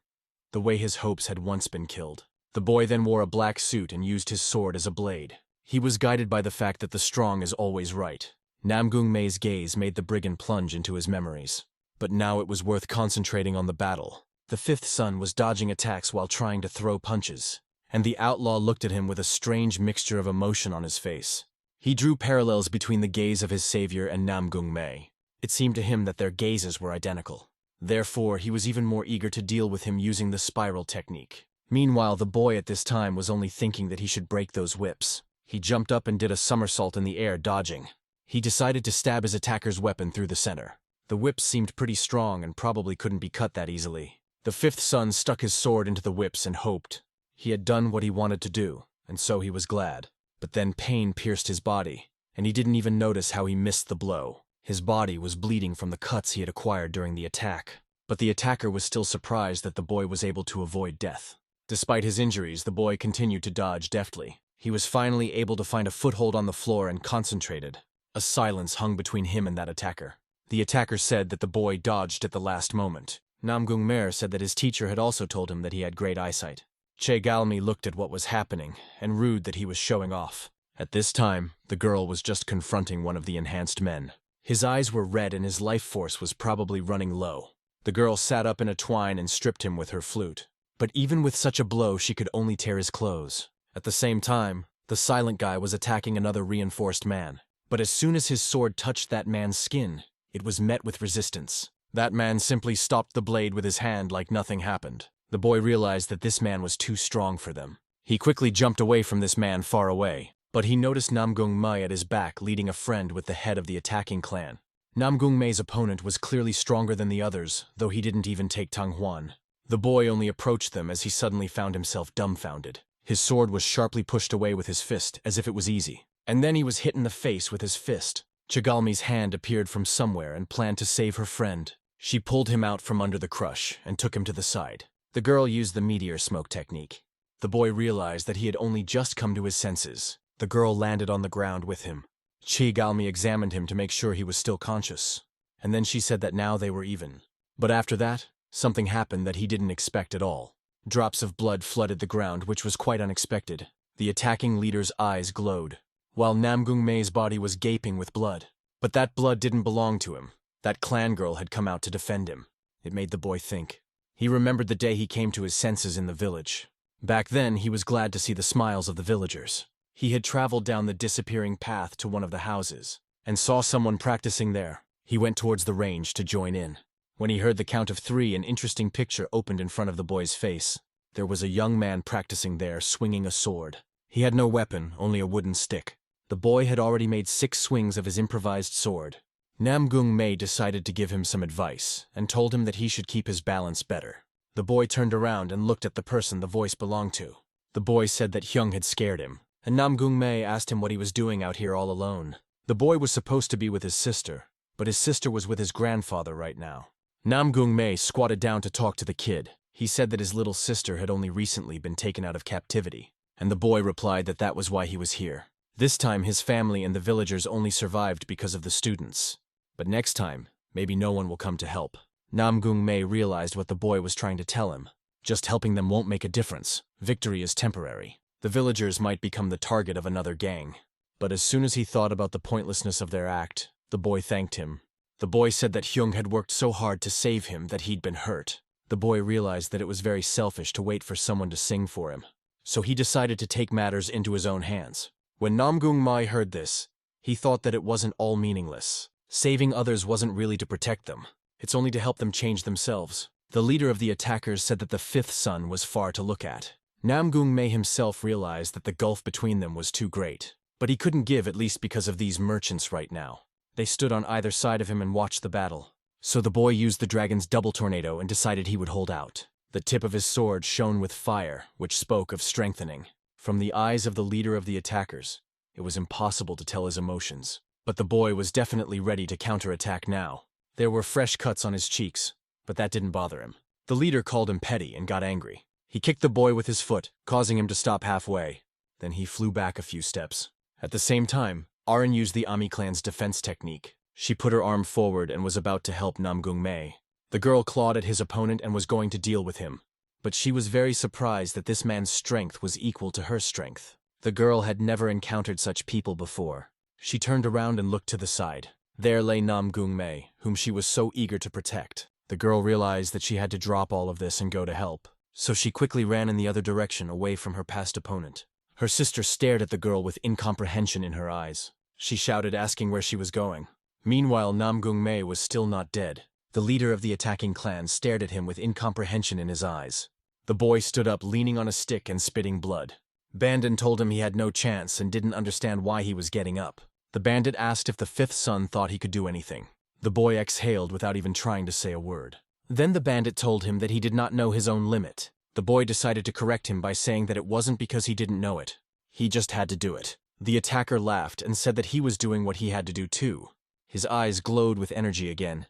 the way his hopes had once been killed. The boy then wore a black suit and used his sword as a blade. He was guided by the fact that the strong is always right. Namgung-mei's gaze made the brigand plunge into his memories. But now it was worth concentrating on the battle. The fifth son was dodging attacks while trying to throw punches, and the outlaw looked at him with a strange mixture of emotion on his face. He drew parallels between the gaze of his savior and Namgung-mei. It seemed to him that their gazes were identical. Therefore, he was even more eager to deal with him using the spiral technique. Meanwhile, the boy at this time was only thinking that he should break those whips. He jumped up and did a somersault in the air, dodging. He decided to stab his attacker's weapon through the center. The whips seemed pretty strong and probably couldn't be cut that easily. The fifth son stuck his sword into the whips and hoped. He had done what he wanted to do, and so he was glad. But then pain pierced his body, and he didn't even notice how he missed the blow. His body was bleeding from the cuts he had acquired during the attack. But the attacker was still surprised that the boy was able to avoid death. Despite his injuries, the boy continued to dodge deftly. He was finally able to find a foothold on the floor and concentrated. A silence hung between him and that attacker. The attacker said that the boy dodged at the last moment. Namgung-mei said that his teacher had also told him that he had great eyesight. Che-galmi looked at what was happening and rued that he was showing off. At this time, the girl was just confronting one of the enhanced men. His eyes were red and his life force was probably running low. The girl sat up in a twine and stripped him with her flute. But even with such a blow, she could only tear his clothes. At the same time, The silent guy was attacking another reinforced man. But as soon as his sword touched that man's skin, it was met with resistance. That man simply stopped the blade with his hand like nothing happened. The boy realized that this man was too strong for them. He quickly jumped away from this man far away, but he noticed Namgung Mei at his back leading a friend with the head of the attacking clan. Namgung Mei's opponent was clearly stronger than the others, though he didn't even take Tang Huan. The boy only approached them as he suddenly found himself dumbfounded. His sword was sharply pushed away with his fist, as if it was easy. And then he was hit in the face with his fist. Chigalmi's hand appeared from somewhere and planned to save her friend. She pulled him out from under the crush and took him to the side. The girl used the meteor smoke technique. The boy realized that he had only just come to his senses. The girl landed on the ground with him. Chigalmi examined him to make sure he was still conscious. And then she said that now they were even. But after that, something happened that he didn't expect at all. Drops of blood flooded the ground, which was quite unexpected. The attacking leader's eyes glowed, while Namgung Mei's body was gaping with blood. But that blood didn't belong to him. That clan girl had come out to defend him. It made the boy think. He remembered the day he came to his senses in the village. Back then, he was glad to see the smiles of the villagers. He had traveled down the disappearing path to one of the houses, and saw someone practicing there. He went towards the range to join in. When he heard the count of 3, an interesting picture opened in front of the boy's face. There was a young man practicing there, swinging a sword. He had no weapon, only a wooden stick. The boy had already made 6 swings of his improvised sword. Namgung Mei decided to give him some advice, and told him that he should keep his balance better. The boy turned around and looked at the person the voice belonged to. The boy said that Hyung had scared him, and Namgung Mei asked him what he was doing out here all alone. The boy was supposed to be with his sister, but his sister was with his grandfather right now. Namgung Mei squatted down to talk to the kid. He said that his little sister had only recently been taken out of captivity, and the boy replied that that was why he was here. This time his family and the villagers only survived because of the students. But next time, maybe no one will come to help. Namgung Mei realized what the boy was trying to tell him. Just helping them won't make a difference. Victory is temporary. The villagers might become the target of another gang. But as soon as he thought about the pointlessness of their act, the boy thanked him. The boy said that Hyung had worked so hard to save him that he'd been hurt. The boy realized that it was very selfish to wait for someone to sing for him. So he decided to take matters into his own hands. When Namgung Mei heard this, he thought that it wasn't all meaningless. Saving others wasn't really to protect them. It's only to help them change themselves. The leader of the attackers said that the 5th son was far to look at. Namgung Mei himself realized that the gulf between them was too great. But he couldn't give, at least because of these merchants right now. They stood on either side of him and watched the battle. So the boy used the dragon's double tornado and decided he would hold out. The tip of his sword shone with fire, which spoke of strengthening. From the eyes of the leader of the attackers, it was impossible to tell his emotions. But the boy was definitely ready to counterattack now. There were fresh cuts on his cheeks, but that didn't bother him. The leader called him petty and got angry. He kicked the boy with his foot, causing him to stop halfway. Then he flew back a few steps. At the same time, Arin used the Ami clan's defense technique. She put her arm forward and was about to help Namgung Mei. The girl clawed at his opponent and was going to deal with him. But she was very surprised that this man's strength was equal to her strength. The girl had never encountered such people before. She turned around and looked to the side. There lay Namgung Mei, whom she was so eager to protect. The girl realized that she had to drop all of this and go to help. So she quickly ran in the other direction away from her past opponent. Her sister stared at the girl with incomprehension in her eyes. She shouted, asking where she was going. Meanwhile, Namgung Mei was still not dead. The leader of the attacking clan stared at him with incomprehension in his eyes. The boy stood up, leaning on a stick and spitting blood. Bandit told him he had no chance and didn't understand why he was getting up. The bandit asked if the 5th son thought he could do anything. The boy exhaled without even trying to say a word. Then the bandit told him that he did not know his own limit. The boy decided to correct him by saying that it wasn't because he didn't know it. He just had to do it. The attacker laughed and said that he was doing what he had to do too. His eyes glowed with energy again,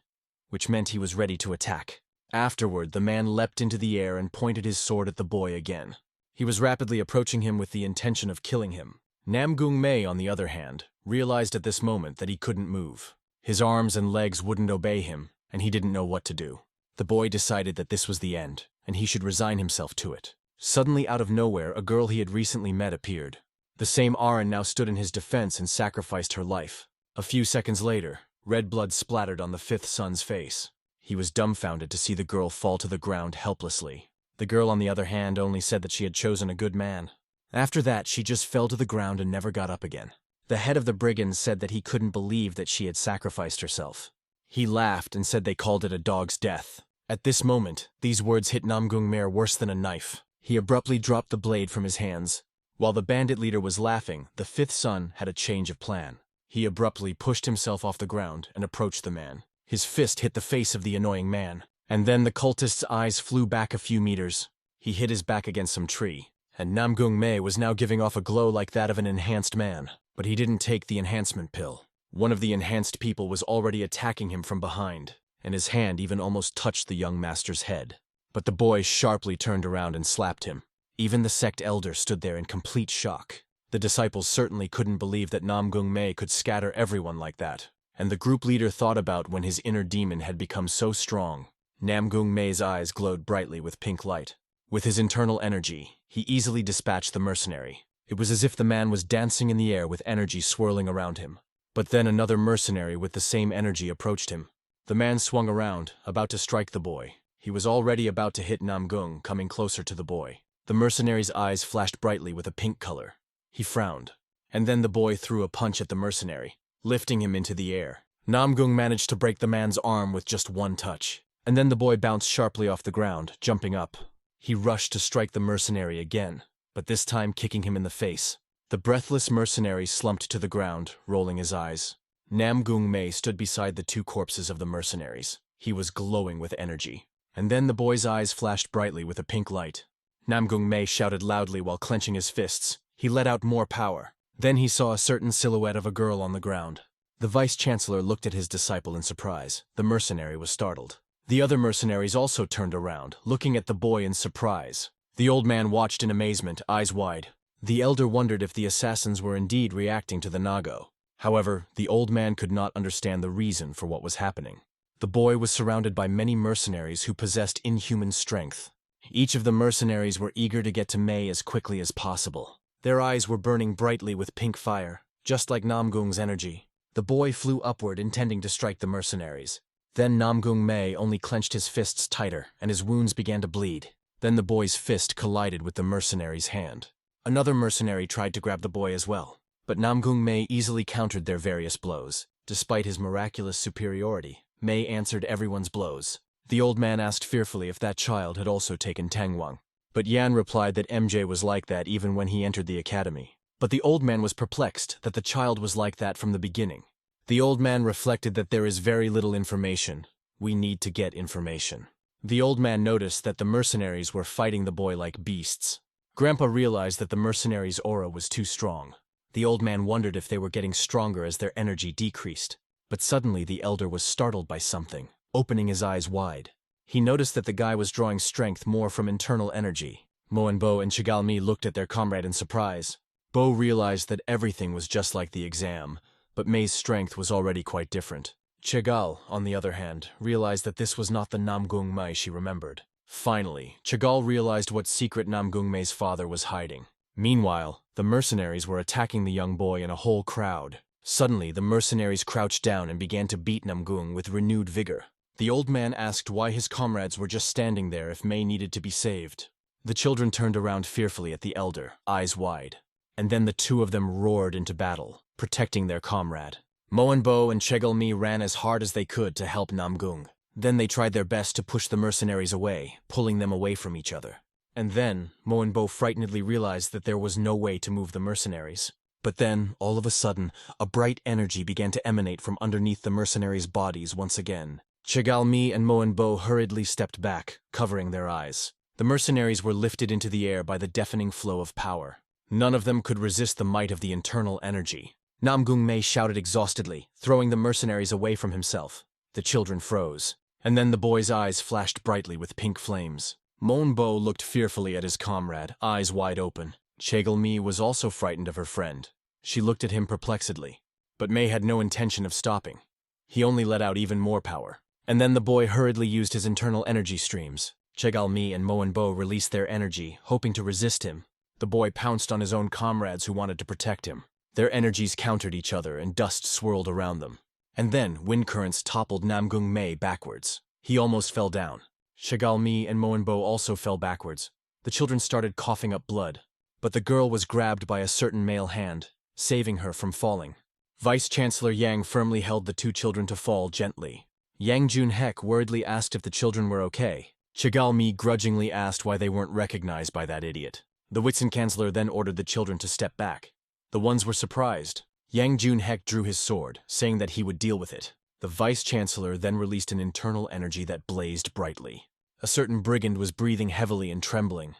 which meant he was ready to attack. Afterward, the man leapt into the air and pointed his sword at the boy again. He was rapidly approaching him with the intention of killing him. Namgung Mei, on the other hand, realized at this moment that he couldn't move. His arms and legs wouldn't obey him, and he didn't know what to do. The boy decided that this was the end, and he should resign himself to it. Suddenly, out of nowhere, a girl he had recently met appeared. The same Arin now stood in his defense and sacrificed her life. A few seconds later, red blood splattered on the 5th son's face. He was dumbfounded to see the girl fall to the ground helplessly. The girl, on the other hand, only said that she had chosen a good man. After that, she just fell to the ground and never got up again. The head of the brigands said that he couldn't believe that she had sacrificed herself. He laughed and said they called it a dog's death. At this moment, these words hit Namgung-mer worse than a knife. He abruptly dropped the blade from his hands. While the bandit leader was laughing, the fifth son had a change of plan. He abruptly pushed himself off the ground and approached the man. His fist hit the face of the annoying man. And then the cultist's eyes flew back a few meters. He hit his back against some tree. And Namgung-me was now giving off a glow like that of an enhanced man. But he didn't take the enhancement pill. One of the enhanced people was already attacking him from behind, and his hand even almost touched the young master's head. But the boy sharply turned around and slapped him. Even the sect elder stood there in complete shock. The disciples certainly couldn't believe that Namgung-me could scatter everyone like that. And the group leader thought about when his inner demon had become so strong. Namgung-me's eyes glowed brightly with pink light. With his internal energy, he easily dispatched the mercenary. It was as if the man was dancing in the air with energy swirling around him. But then another mercenary with the same energy approached him. The man swung around, about to strike the boy. He was already about to hit Namgung, coming closer to the boy. The mercenary's eyes flashed brightly with a pink color. He frowned. And then the boy threw a punch at the mercenary, lifting him into the air. Namgung managed to break the man's arm with just one touch. And then the boy bounced sharply off the ground, jumping up. He rushed to strike the mercenary again, but this time kicking him in the face. The breathless mercenary slumped to the ground, rolling his eyes. Namgung-me stood beside the two corpses of the mercenaries. He was glowing with energy. And then the boy's eyes flashed brightly with a pink light. Namgung-me shouted loudly while clenching his fists. He let out more power. Then he saw a certain silhouette of a girl on the ground. The vice-chancellor looked at his disciple in surprise. The mercenary was startled. The other mercenaries also turned around, looking at the boy in surprise. The old man watched in amazement, eyes wide. The elder wondered if the assassins were indeed reacting to the Nago. However, the old man could not understand the reason for what was happening. The boy was surrounded by many mercenaries who possessed inhuman strength. Each of the mercenaries were eager to get to Mei as quickly as possible. Their eyes were burning brightly with pink fire, just like Namgung's energy. The boy flew upward, intending to strike the mercenaries. Then Namgung-me only clenched his fists tighter, and his wounds began to bleed. Then the boy's fist collided with the mercenary's hand. Another mercenary tried to grab the boy as well, but Namgung-me easily countered their various blows. Despite his miraculous superiority, Mei answered everyone's blows. The old man asked fearfully if that child had also taken Tangwang. But Yan replied that MJ was like that even when he entered the academy. But the old man was perplexed that the child was like that from the beginning. The old man reflected that there is very little information. We need to get information. The old man noticed that the mercenaries were fighting the boy like beasts. Grandpa realized that the mercenaries' aura was too strong. The old man wondered if they were getting stronger as their energy decreased. But suddenly the elder was startled by something, opening his eyes wide. He noticed that the guy was drawing strength more from internal energy. Moenbo and Chigalmi looked at their comrade in surprise. Bo realized that everything was just like the exam, but Mei's strength was already quite different. Chigal, on the other hand, realized that this was not the Namgung-me she remembered. Finally, Chigal realized what secret Namgung-me's father was hiding. Meanwhile, the mercenaries were attacking the young boy in a whole crowd. Suddenly, the mercenaries crouched down and began to beat Namgung with renewed vigor. The old man asked why his comrades were just standing there if Mei needed to be saved. The children turned around fearfully at the elder, eyes wide. And then the two of them roared into battle, protecting their comrade. Moenbo and Chegalmi ran as hard as they could to help Namgung. Then they tried their best to push the mercenaries away, pulling them away from each other. And then, Moenbo frightenedly realized that there was no way to move the mercenaries. But then, all of a sudden, a bright energy began to emanate from underneath the mercenaries' bodies once again. Chigalmi and Moenbo hurriedly stepped back, covering their eyes. The mercenaries were lifted into the air by the deafening flow of power. None of them could resist the might of the internal energy. Namgung-me shouted exhaustedly, throwing the mercenaries away from himself. The children froze. And then the boy's eyes flashed brightly with pink flames. Moenbo looked fearfully at his comrade, eyes wide open. Chegalmi was also frightened of her friend. She looked at him perplexedly. But Mei had no intention of stopping. He only let out even more power. And then the boy hurriedly used his internal energy streams. Chegalmi and Moenbo released their energy, hoping to resist him. The boy pounced on his own comrades who wanted to protect him. Their energies countered each other and dust swirled around them. And then wind currents toppled Namgung-me backwards. He almost fell down. Chegalmi and Moenbo also fell backwards. The children started coughing up blood. but the girl was grabbed by a certain male hand, saving her from falling. Vice-Chancellor Yang firmly held the two children to fall gently. Yang Jun-hek worriedly asked if the children were okay. Chigal-mi grudgingly asked why they weren't recognized by that idiot. The Vice-Chancellor then ordered the children to step back. The ones were surprised. Yang Jun-hek drew his sword, saying that he would deal with it. The Vice-Chancellor then released an internal energy that blazed brightly. A certain brigand was breathing heavily and trembling.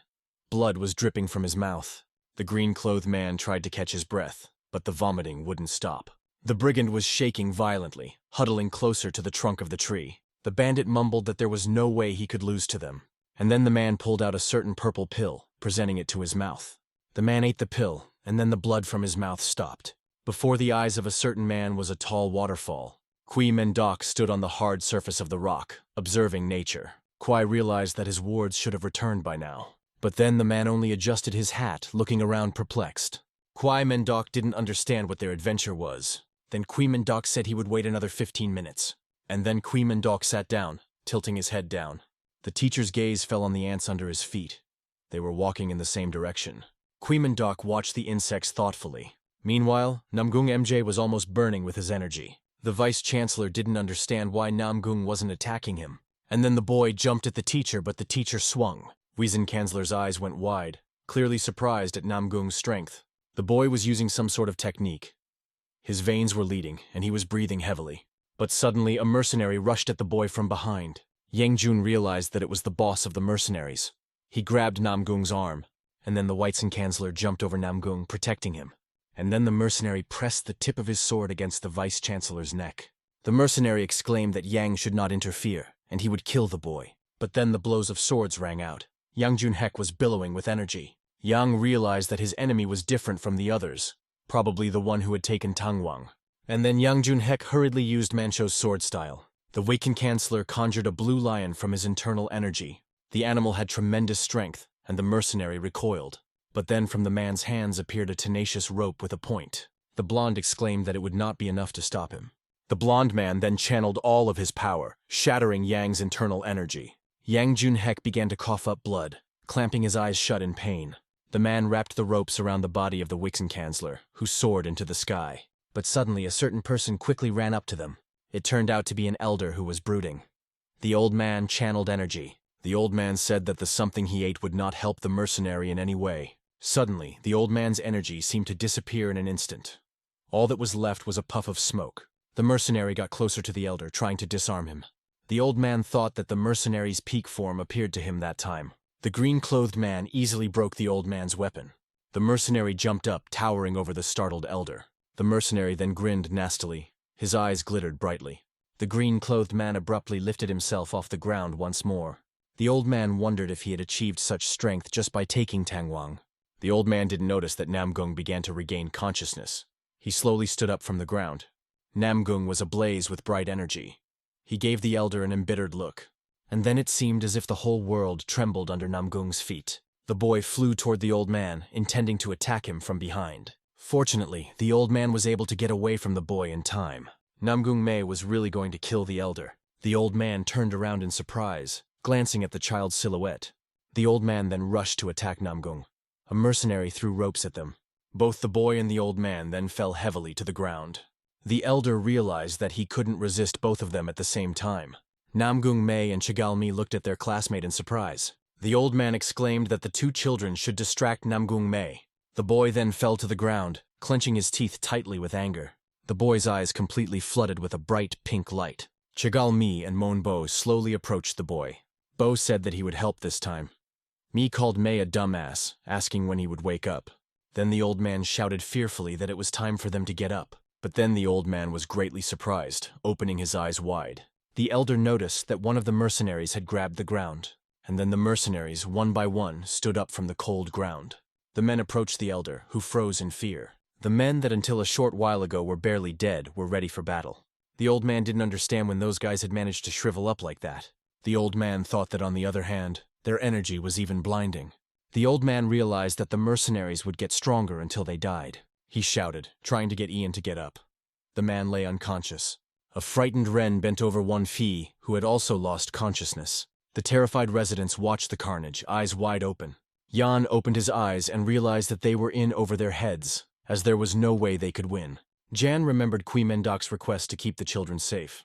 Blood was dripping from his mouth. The green-clothed man tried to catch his breath, but the vomiting wouldn't stop. The brigand was shaking violently, huddling closer to the trunk of the tree. The bandit mumbled that there was no way he could lose to them. And then the man pulled out a certain purple pill, presenting it to his mouth. The man ate the pill, and then the blood from his mouth stopped. Before the eyes of a certain man was a tall waterfall. Kui Mendok stood on the hard surface of the rock, observing nature. Kui realized that his wards should have returned by now. But then the man only adjusted his hat, looking around perplexed. Kui Mendok didn't understand what their adventure was. Then Kui Mendok said he would wait another 15 minutes. And then Kui Mendok sat down, tilting his head down. The teacher's gaze fell on the ants under his feet. They were walking in the same direction. Kui Mendok watched the insects thoughtfully. Meanwhile, Namgung MJ was almost burning with his energy. The Vice-Chancellor didn't understand why Namgung wasn't attacking him. And then the boy jumped at the teacher, but the teacher swung. Vice-Chancellor's eyes went wide, clearly surprised at Namgung's strength. The boy was using some sort of technique. His veins were leading, and he was breathing heavily. But suddenly, a mercenary rushed at the boy from behind. Yang Jun realized that it was the boss of the mercenaries. He grabbed Namgung's arm, and then the Vice-Chancellor jumped over Namgung, protecting him. And then the mercenary pressed the tip of his sword against the Vice-Chancellor's neck. The mercenary exclaimed that Yang should not interfere, and he would kill the boy. But then the blows of swords rang out. Yang Jun-hek was billowing with energy. Yang realized that his enemy was different from the others, probably the one who had taken Tangwang. And then Yang Jun-hek hurriedly used Mancho's sword style. The Vice-Chancellor conjured a blue lion from his internal energy. The animal had tremendous strength, and the mercenary recoiled. But then from the man's hands appeared a tenacious rope with a point. The blonde exclaimed that it would not be enough to stop him. The blonde man then channeled all of his power, shattering Yang's internal energy. Yang Jun-hek began to cough up blood, clamping his eyes shut in pain. The man wrapped the ropes around the body of the Vice-Chancellor, who soared into the sky. But suddenly a certain person quickly ran up to them. It turned out to be an elder who was brooding. The old man channeled energy. The old man said that the something he ate would not help the mercenary in any way. Suddenly, the old man's energy seemed to disappear in an instant. All that was left was a puff of smoke. The mercenary got closer to the elder, trying to disarm him. The old man thought that the mercenary's peak form appeared to him that time. The green-clothed man easily broke the old man's weapon. The mercenary jumped up, towering over the startled elder. The mercenary then grinned nastily. His eyes glittered brightly. The green-clothed man abruptly lifted himself off the ground once more. The old man wondered if he had achieved such strength just by taking Tangwang. The old man didn't notice that Namgung began to regain consciousness. He slowly stood up from the ground. Namgung was ablaze with bright energy. He gave the elder an embittered look. And then it seemed as if the whole world trembled under Namgung's feet. The boy flew toward the old man, intending to attack him from behind. Fortunately, the old man was able to get away from the boy in time. Namgung Mei was really going to kill the elder. The old man turned around in surprise, glancing at the child's silhouette. The old man then rushed to attack Namgung. A mercenary threw ropes at them. Both the boy and the old man then fell heavily to the ground. The elder realized that he couldn't resist both of them at the same time. Namgung Mei and Chigalmi looked at their classmate in surprise. The old man exclaimed that the two children should distract Namgung Mei. The boy then fell to the ground, clenching his teeth tightly with anger. The boy's eyes completely flooded with a bright pink light. Chigalmi and Mon Bo slowly approached the boy. Bo said that he would help this time. Mi called Mei a dumbass, asking when he would wake up. Then the old man shouted fearfully that it was time for them to get up. But then the old man was greatly surprised, opening his eyes wide. The elder noticed that one of the mercenaries had grabbed the ground, and then the mercenaries, one by one, stood up from the cold ground. The men approached the elder, who froze in fear. The men that until a short while ago were barely dead were ready for battle. The old man didn't understand when those guys had managed to shrivel up like that. The old man thought that on the other hand, their energy was even blinding. The old man realized that the mercenaries would get stronger until they died. He shouted, trying to get Ian to get up. The man lay unconscious. A frightened Ren bent over Wan Fi, who had also lost consciousness. The terrified residents watched the carnage, eyes wide open. Jan opened his eyes and realized that they were in over their heads, as there was no way they could win. Jan remembered Mendok's request to keep the children safe.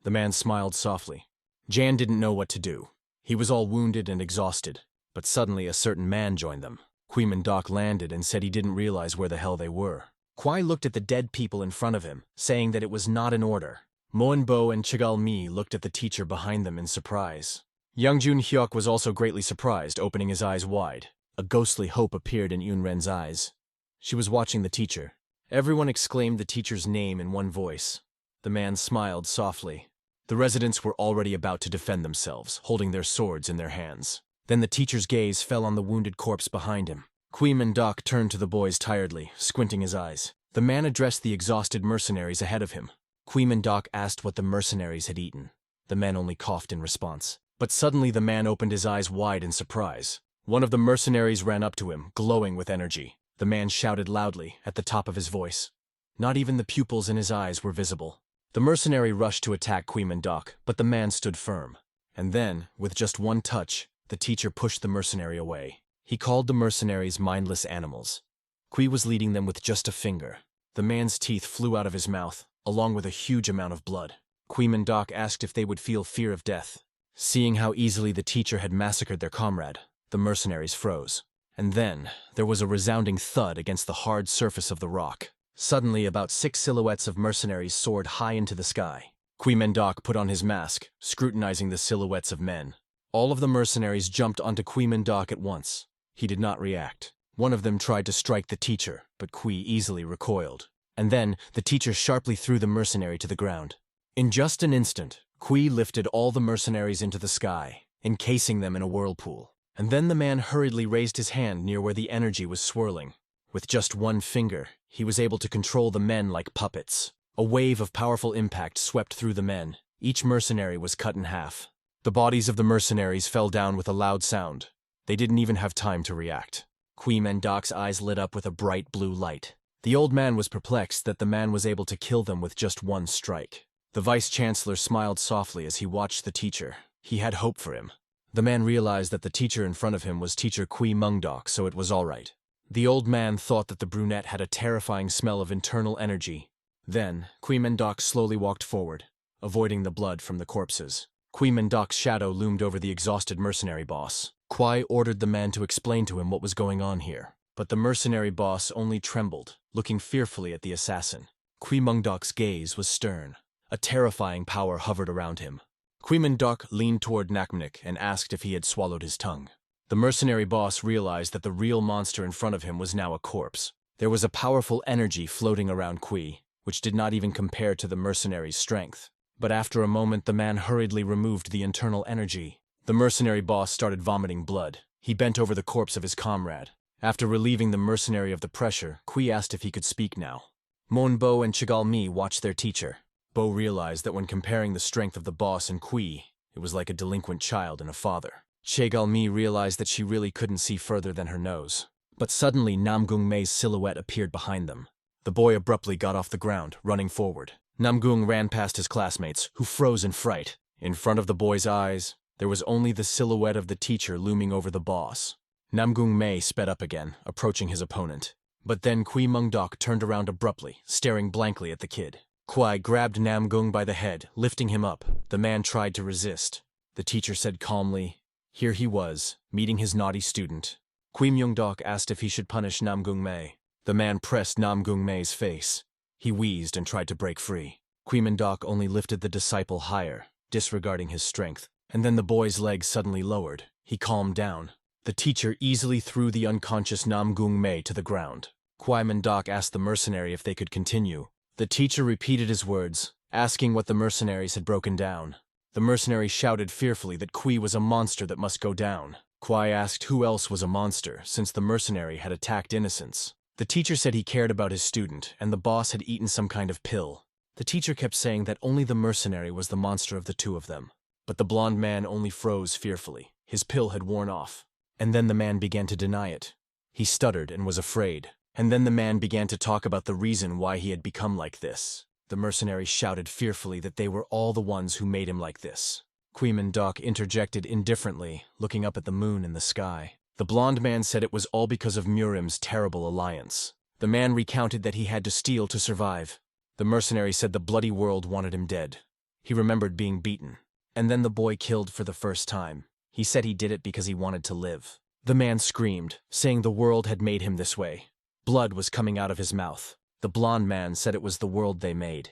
The man smiled softly. Jan didn't know what to do. He was all wounded and exhausted, but suddenly a certain man joined them. Mendok landed and said he didn't realize where the hell they were. Kwai looked at the dead people in front of him, saying that it was not in order. Moenbo and Chigalmi looked at the teacher behind them in surprise. Youngjun Hyuk was also greatly surprised, opening his eyes wide. A ghostly hope appeared in Yunren's eyes. She was watching the teacher. Everyone exclaimed the teacher's name in one voice. The man smiled softly. The residents were already about to defend themselves, holding their swords in their hands. Then the teacher's gaze fell on the wounded corpse behind him. Mendok turned to the boys tiredly, squinting his eyes. The man addressed the exhausted mercenaries ahead of him. Mendok asked what the mercenaries had eaten. The men only coughed in response. But suddenly the man opened his eyes wide in surprise. One of the mercenaries ran up to him, glowing with energy. The man shouted loudly, at the top of his voice. Not even the pupils in his eyes were visible. The mercenary rushed to attack Mendok, but the man stood firm. And then, with just one touch, the teacher pushed the mercenary away. He called the mercenaries mindless animals. Kui was leading them with just a finger. The man's teeth flew out of his mouth, along with a huge amount of blood. Mendok asked if they would feel fear of death. Seeing how easily the teacher had massacred their comrade, the mercenaries froze. And then, there was a resounding thud against the hard surface of the rock. Suddenly, about 6 silhouettes of mercenaries soared high into the sky. Mendok put on his mask, scrutinizing the silhouettes of men. All of the mercenaries jumped onto Mendok at once. He did not react. One of them tried to strike the teacher, but Kui easily recoiled. And then, the teacher sharply threw the mercenary to the ground. In just an instant, Kui lifted all the mercenaries into the sky, encasing them in a whirlpool. And then the man hurriedly raised his hand near where the energy was swirling. With just one finger, he was able to control the men like puppets. A wave of powerful impact swept through the men. Each mercenary was cut in half. The bodies of the mercenaries fell down with a loud sound. They didn't even have time to react. Mendok's eyes lit up with a bright blue light. The old man was perplexed that the man was able to kill them with just one strike. The vice-chancellor smiled softly as he watched the teacher. He had hope for him. The man realized that the teacher in front of him was teacher Mendok, so it was all right. The old man thought that the brunette had a terrifying smell of internal energy. Then, Mendok slowly walked forward, avoiding the blood from the corpses. Mendok's shadow loomed over the exhausted mercenary boss. Kwai ordered the man to explain to him what was going on here. But the mercenary boss only trembled, looking fearfully at the assassin. Mendok's gaze was stern. A terrifying power hovered around him. Mendok leaned toward Nakmnik and asked if he had swallowed his tongue. The mercenary boss realized that the real monster in front of him was now a corpse. There was a powerful energy floating around Kui, which did not even compare to the mercenary's strength. But after a moment, the man hurriedly removed the internal energy. The mercenary boss started vomiting blood. He bent over the corpse of his comrade. After relieving the mercenary of the pressure, Kui asked if he could speak now. Monbo and Chigalmi watched their teacher. Bo realized that when comparing the strength of the boss and Kui, it was like a delinquent child and a father. Chigalmi realized that she really couldn't see further than her nose. But suddenly Namgung Mei's silhouette appeared behind them. The boy abruptly got off the ground, running forward. Namgung ran past his classmates, who froze in fright. In front of the boy's eyes, there was only the silhouette of the teacher looming over the boss. Namgung Mei sped up again, approaching his opponent. But then Mendok turned around abruptly, staring blankly at the kid. Kwai grabbed Namgung by the head, lifting him up. The man tried to resist. The teacher said calmly, here he was, meeting his naughty student. Mendok asked if he should punish Namgung Mei. The man pressed Namgung Mei's face. He wheezed and tried to break free. Mendok only lifted the disciple higher, disregarding his strength. And then the boy's legs suddenly lowered. He calmed down. The teacher easily threw the unconscious Namgung Mei to the ground. Mendok asked the mercenary if they could continue. The teacher repeated his words, asking what the mercenaries had broken down. The mercenary shouted fearfully that Kui was a monster that must go down. Kwai asked who else was a monster, since the mercenary had attacked innocents. The teacher said he cared about his student, and the boss had eaten some kind of pill. The teacher kept saying that only the mercenary was the monster of the two of them. But the blond man only froze fearfully. His pill had worn off. And then the man began to deny it. He stuttered and was afraid. And then the man began to talk about the reason why he had become like this. The mercenary shouted fearfully that they were all the ones who made him like this. Mendok interjected indifferently, looking up at the moon in the sky. The blond man said it was all because of Murim's terrible alliance. The man recounted that he had to steal to survive. The mercenary said the bloody world wanted him dead. He remembered being beaten. And then the boy killed for the first time. He said he did it because he wanted to live. The man screamed, saying the world had made him this way. Blood was coming out of his mouth. The blond man said it was the world they made.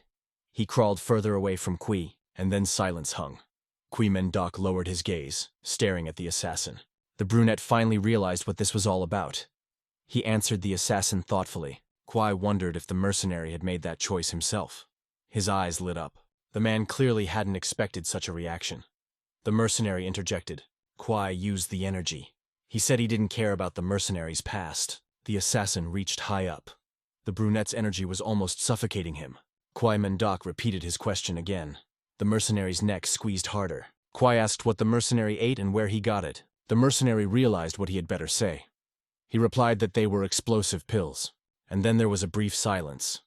He crawled further away from Kui, and then silence hung. Kui Mendok lowered his gaze, staring at the assassin. The brunette finally realized what this was all about. He answered the assassin thoughtfully. Kui wondered if the mercenary had made that choice himself. His eyes lit up. The man clearly hadn't expected such a reaction. The mercenary interjected. Kui used the energy. He said he didn't care about the mercenary's past. The assassin reached high up. The brunette's energy was almost suffocating him. Kui Mendok repeated his question again. The mercenary's neck squeezed harder. Kui asked what the mercenary ate and where he got it. The mercenary realized what he had better say. He replied that they were explosive pills. And then there was a brief silence.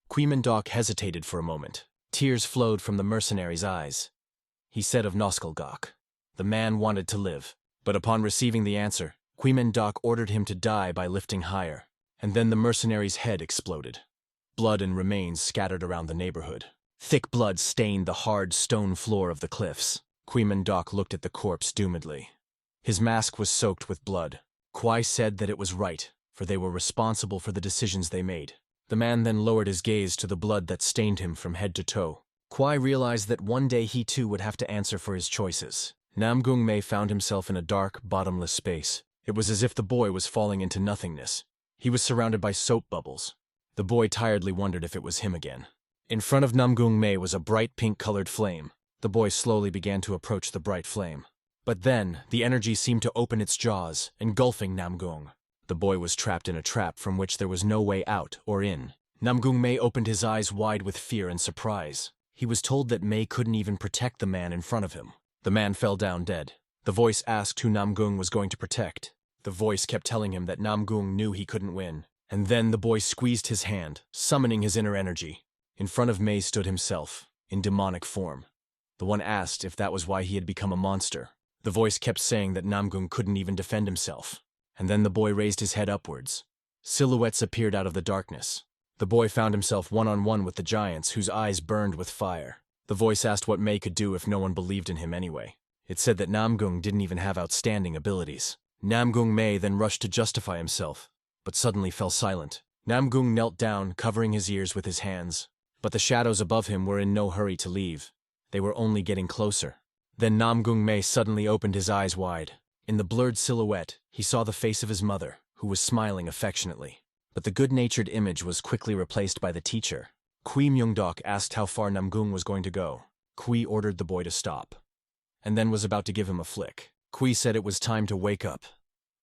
Kui Mendok hesitated for a moment. Tears flowed from the mercenary's eyes. He said of Noskalgok. The man wanted to live. But upon receiving the answer, Kui Mendok ordered him to die by lifting higher. And then the mercenary's head exploded. Blood and remains scattered around the neighborhood. Thick blood stained the hard stone floor of the cliffs. Kui Mendok looked at the corpse doomedly. His mask was soaked with blood. Kui said that it was right, for they were responsible for the decisions they made. The man then lowered his gaze to the blood that stained him from head to toe. Kui realized that one day he too would have to answer for his choices. Namgung Mei found himself in a dark, bottomless space. It was as if the boy was falling into nothingness. He was surrounded by soap bubbles. The boy tiredly wondered if it was him again. In front of Namgung Mei was a bright pink-colored flame. The boy slowly began to approach the bright flame. But then, the energy seemed to open its jaws, engulfing Namgung. The boy was trapped in a trap from which there was no way out or in. Namgung Mei opened his eyes wide with fear and surprise. He was told that Mei couldn't even protect the man in front of him. The man fell down dead. The voice asked who Namgung was going to protect. The voice kept telling him that Namgung knew he couldn't win. And then the boy squeezed his hand, summoning his inner energy. In front of Mei stood himself, in demonic form. The one asked if that was why he had become a monster. The voice kept saying that Namgung couldn't even defend himself. And then the boy raised his head upwards. Silhouettes appeared out of the darkness. The boy found himself one-on-one with the giants whose eyes burned with fire. The voice asked what Mei could do if no one believed in him anyway. It said that Namgung didn't even have outstanding abilities. Namgung Mei then rushed to justify himself, but suddenly fell silent. Namgung knelt down, covering his ears with his hands. But the shadows above him were in no hurry to leave. They were only getting closer. Then Namgung Mei suddenly opened his eyes wide. In the blurred silhouette, he saw the face of his mother, who was smiling affectionately. But the good-natured image was quickly replaced by the teacher. Kui Myungdok asked how far Namgung was going to go. Kui ordered the boy to stop, and then was about to give him a flick. Kui said it was time to wake up.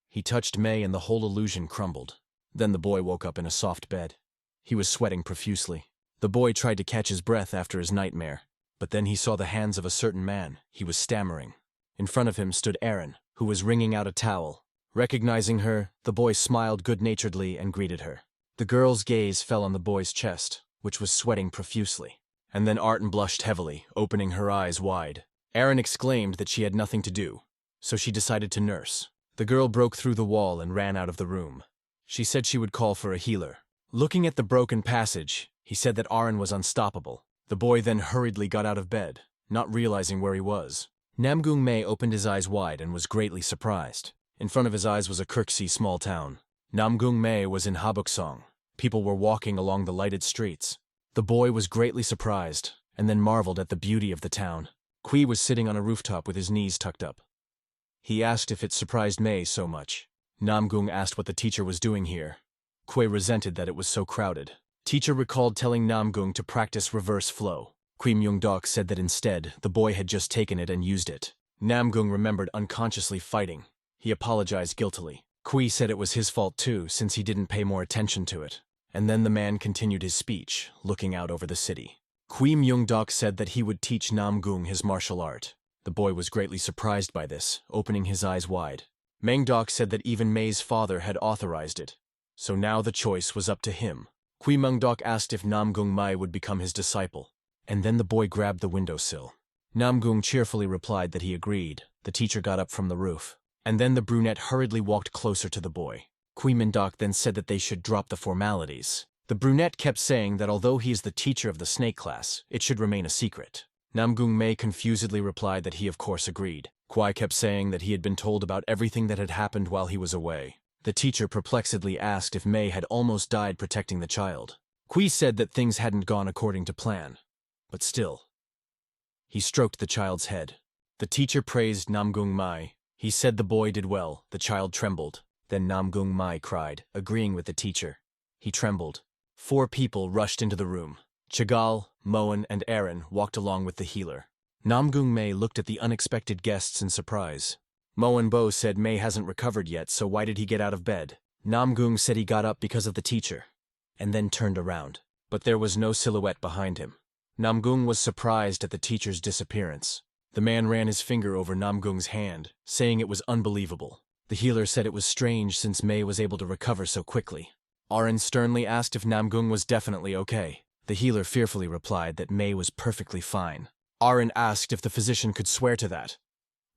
He touched Mei and the whole illusion crumbled. Then the boy woke up in a soft bed. He was sweating profusely. The boy tried to catch his breath after his nightmare, but then he saw the hands of a certain man. He was stammering. In front of him stood Erin, who was wringing out a towel. Recognizing her, the boy smiled good-naturedly and greeted her. The girl's gaze fell on the boy's chest, which was sweating profusely. And then Arten blushed heavily, opening her eyes wide. Erin exclaimed that she had nothing to do, so she decided to nurse. The girl broke through the wall and ran out of the room. She said she would call for a healer. Looking at the broken passage, he said that Arten was unstoppable. The boy then hurriedly got out of bed, not realizing where he was. Namgung Mei opened his eyes wide and was greatly surprised. In front of his eyes was a Kirksey small town. Namgung Mei was in Habuksong. People were walking along the lighted streets. The boy was greatly surprised, and then marveled at the beauty of the town. Kui was sitting on a rooftop with his knees tucked up. He asked if it surprised Mei so much. Namgung asked what the teacher was doing here. Kui resented that it was so crowded. Teacher recalled telling Namgung to practice reverse flow. Kui Myungdok said that instead, the boy had just taken it and used it. Namgung remembered unconsciously fighting. He apologized guiltily. Kui said it was his fault too, since he didn't pay more attention to it. And then the man continued his speech, looking out over the city. Kui Myungdok said that he would teach Namgung his martial art. The boy was greatly surprised by this, opening his eyes wide. Mangdok said that even Mei's father had authorized it, so now the choice was up to him. Kui Myungdok asked if Namgung Mei would become his disciple, and then the boy grabbed the windowsill. Namgung cheerfully replied that he agreed. The teacher got up from the roof. And then the brunette hurriedly walked closer to the boy. Dok then said that they should drop the formalities. The brunette kept saying that although he is the teacher of the snake class, it should remain a secret. Namgung Mei confusedly replied that he of course agreed. Kwai kept saying that he had been told about everything that had happened while he was away. The teacher perplexedly asked if Mei had almost died protecting the child. Kui said that things hadn't gone according to plan. But still. He stroked the child's head. The teacher praised Namgung Mai. He said the boy did well. The child trembled. Then Namgung Mai cried, agreeing with the teacher. He trembled. 4 people rushed into the room. Chagall, Moen, and Aaron walked along with the healer. Namgung Mei looked at the unexpected guests in surprise. Moen Bo said Mei hasn't recovered yet, so why did he get out of bed? Namgung said he got up because of the teacher, and then turned around. But there was no silhouette behind him. Namgung was surprised at the teacher's disappearance. The man ran his finger over Namgung's hand, saying it was unbelievable. The healer said it was strange since Mei was able to recover so quickly. Aaron sternly asked if Namgung was definitely okay. The healer fearfully replied that Mei was perfectly fine. Aaron asked if the physician could swear to that.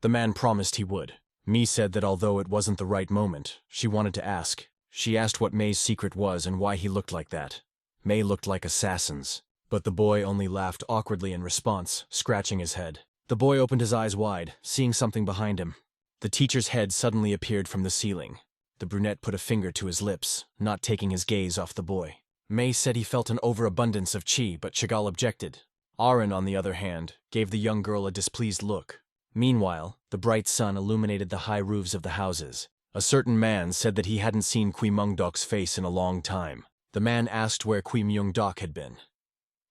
The man promised he would. Mi said that although it wasn't the right moment, she wanted to ask. She asked what Mei's secret was and why he looked like that. Mei looked like assassins. But the boy only laughed awkwardly in response, scratching his head. The boy opened his eyes wide, seeing something behind him. The teacher's head suddenly appeared from the ceiling. The brunette put a finger to his lips, not taking his gaze off the boy. Mei said he felt an overabundance of chi, but Chagall objected. Aaron, on the other hand, gave the young girl a displeased look. Meanwhile, the bright sun illuminated the high roofs of the houses. A certain man said that he hadn't seen Kui Mungdok's face in a long time. The man asked where Kui Mungdok had been.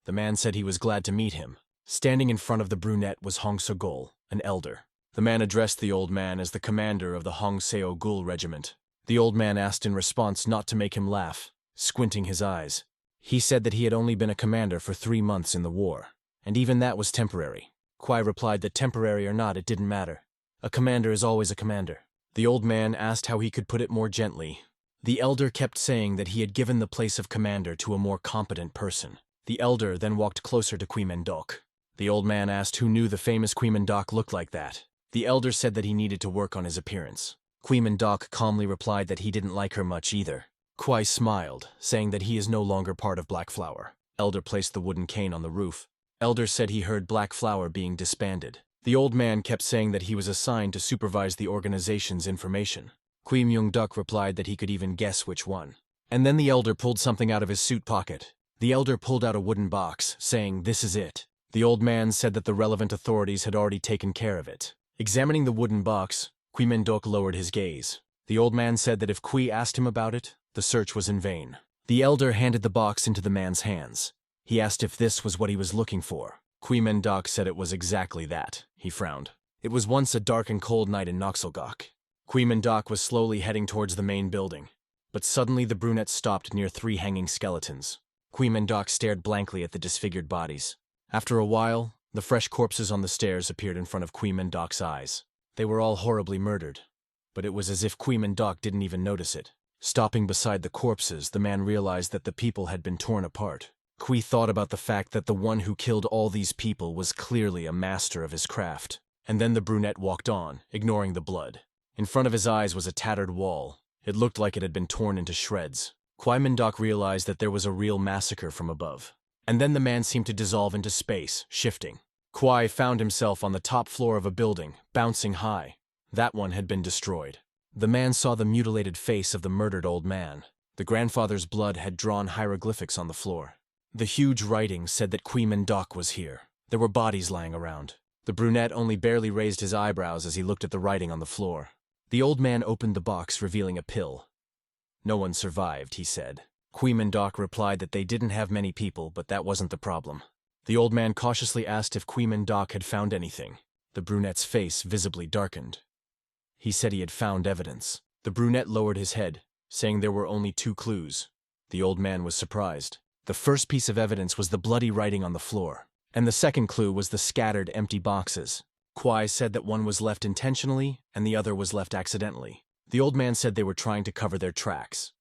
The man said he was glad to meet him. Standing in front of the brunette was Hong Seo-gul, an elder. The man addressed the old man as the commander of the Hong Seo-gul regiment. The old man asked in response not to make him laugh, squinting his eyes. He said that he had only been a commander for 3 months in the war, and even that was temporary. Kwai replied that temporary or not, it didn't matter. A commander is always a commander. The old man asked how he could put it more gently. The elder kept saying that he had given the place of commander to a more competent person. The elder then walked closer to Kui Mendok. The old man asked who knew the famous Kui Mendok looked like that. The elder said that he needed to work on his appearance. Kui Mendok calmly replied that he didn't like her much either. Kwai smiled, saying that he is no longer part of Black Flower. Elder placed the wooden cane on the roof. Elder said he heard Black Flower being disbanded. The old man kept saying that he was assigned to supervise the organization's information. Kui Myung-duk replied that he could even guess which one. And then the elder pulled something out of his suit pocket. The elder pulled out a wooden box, saying, "This is it." The old man said that the relevant authorities had already taken care of it. Examining the wooden box, Kui Mendok lowered his gaze. The old man said that if Kui asked him about it, the search was in vain. The elder handed the box into the man's hands. He asked if this was what he was looking for. Kui Mendok said it was exactly that. He frowned. It was once a dark and cold night in Noxelgok. Kui Mendok was slowly heading towards the main building. But suddenly the brunette stopped near 3 hanging skeletons. Kui Mendok stared blankly at the disfigured bodies. After a while, the fresh corpses on the stairs appeared in front of Kui Mendok's eyes. They were all horribly murdered. But it was as if Kui Mendok didn't even notice it. Stopping beside the corpses, the man realized that the people had been torn apart. Kui thought about the fact that the one who killed all these people was clearly a master of his craft. And then the brunette walked on, ignoring the blood. In front of his eyes was a tattered wall. It looked like it had been torn into shreds. Kui Mendok realized that there was a real massacre from above. And then the man seemed to dissolve into space, shifting. Kwai found himself on the top floor of a building, bouncing high. That one had been destroyed. The man saw the mutilated face of the murdered old man. The grandfather's blood had drawn hieroglyphics on the floor. The huge writing said that Kui Mendok was here. There were bodies lying around. The brunette only barely raised his eyebrows as he looked at the writing on the floor. The old man opened the box, revealing a pill. "No one survived," he said. Kui Mendok replied that they didn't have many people, but that wasn't the problem. The old man cautiously asked if Kui Mendok had found anything. The brunette's face visibly darkened. He said he had found evidence. The brunette lowered his head, saying there were only 2 clues. The old man was surprised. The first piece of evidence was the bloody writing on the floor, and the second clue was the scattered empty boxes. Kwai said that one was left intentionally and the other was left accidentally. The old man said they were trying to cover their tracks.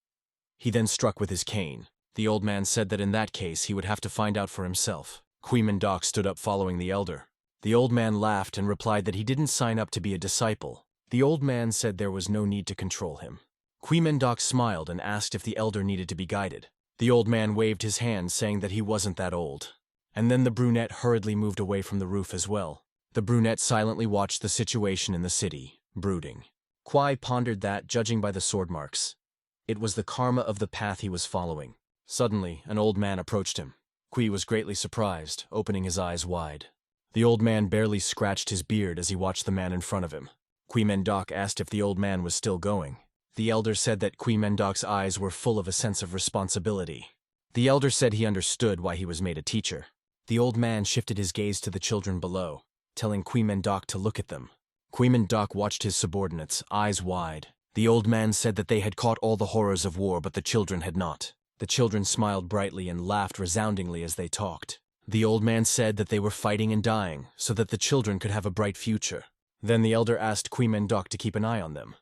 He then struck with his cane. The old man said that in that case he would have to find out for himself. Kui Mendok stood up following the elder. The old man laughed and replied that he didn't sign up to be a disciple. The old man said there was no need to control him. Kui Mendok smiled and asked if the elder needed to be guided. The old man waved his hand, saying that he wasn't that old. And then the brunette hurriedly moved away from the roof as well. The brunette silently watched the situation in the city, brooding. Kui pondered that, judging by the sword marks, it was the karma of the path he was following. Suddenly, an old man approached him. Kui was greatly surprised, opening his eyes wide. The old man barely scratched his beard as he watched the man in front of him. Kui Mendok asked if the old man was still going. The elder said that Kui Mendok's eyes were full of a sense of responsibility. The elder said he understood why he was made a teacher. The old man shifted his gaze to the children below, telling Kui Mendok to look at them. Kui Mendok watched his subordinates, eyes wide. The old man said that they had caught all the horrors of war, but the children had not. The children smiled brightly and laughed resoundingly as they talked. The old man said that they were fighting and dying, so that the children could have a bright future. Then the elder asked Kui Mendok to keep an eye on them.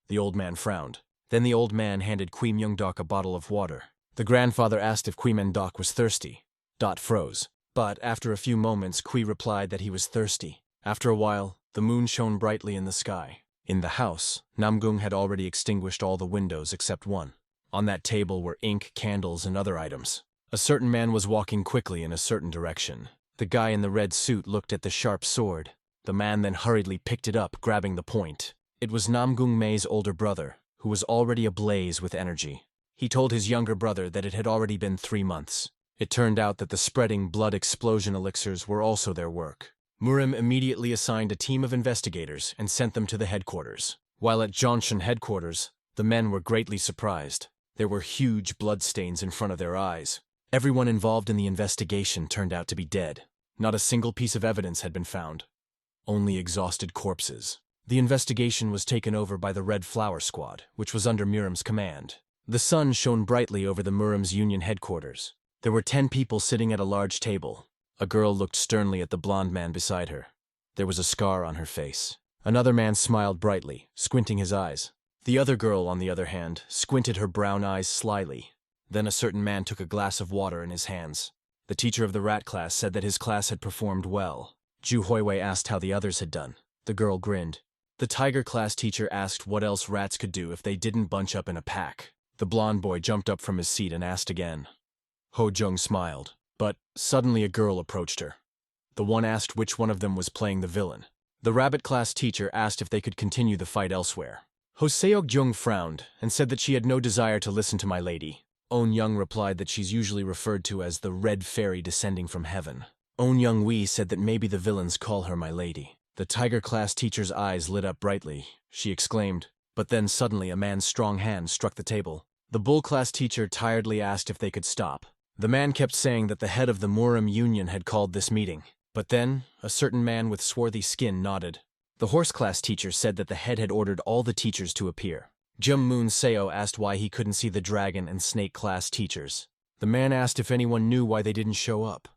The old man frowned. Then the old man handed Kui Myungdok a bottle of water. The grandfather asked if Kui Mendok was thirsty. Dot froze. But after a few moments, Kui replied that he was thirsty. After a while, the moon shone brightly in the sky. In the house, Namgung had already extinguished all the windows except one. On that table were ink, candles, and other items. A certain man was walking quickly in a certain direction. The guy in the red suit looked at the sharp sword. The man then hurriedly picked it up, grabbing the point. It was Namgung Mei's older brother, who was already ablaze with energy. He told his younger brother that it had already been 3 months. It turned out that the spreading blood explosion elixirs were also their work. Murim immediately assigned a team of investigators and sent them to the headquarters. While at Zhongshan headquarters, the men were greatly surprised. There were huge bloodstains in front of their eyes. Everyone involved in the investigation turned out to be dead. Not a single piece of evidence had been found. Only exhausted corpses. The investigation was taken over by the Red Flower Squad, which was under Murim's command. The sun shone brightly over the Murim's Union headquarters. There were 10 people sitting at a large table. A girl looked sternly at the blonde man beside her. There was a scar on her face. Another man smiled brightly, squinting his eyes. The other girl, on the other hand, squinted her brown eyes slyly. Then a certain man took a glass of water in his hands. The teacher of the rat class said that his class had performed well. Ju Hoiwei asked how the others had done. The girl grinned. The tiger class teacher asked what else rats could do if they didn't bunch up in a pack. The blonde boy jumped up from his seat and asked again. Ho Jung smiled, but suddenly a girl approached her. The one asked which one of them was playing the villain. The rabbit class teacher asked if they could continue the fight elsewhere. Ho Seok Jung frowned and said that she had no desire to listen to my lady. On Young replied that she's usually referred to as the red fairy descending from heaven. On Young Wee said that maybe the villains call her my lady. The tiger class teacher's eyes lit up brightly. She exclaimed, but then suddenly a man's strong hand struck the table. The bull class teacher tiredly asked if they could stop. The man kept saying that the head of the Murim Union had called this meeting. But then, a certain man with swarthy skin nodded. The horse class teacher said that the head had ordered all the teachers to appear. Jum Moon Seo asked why he couldn't see the dragon and snake class teachers. The man asked if anyone knew why they didn't show up.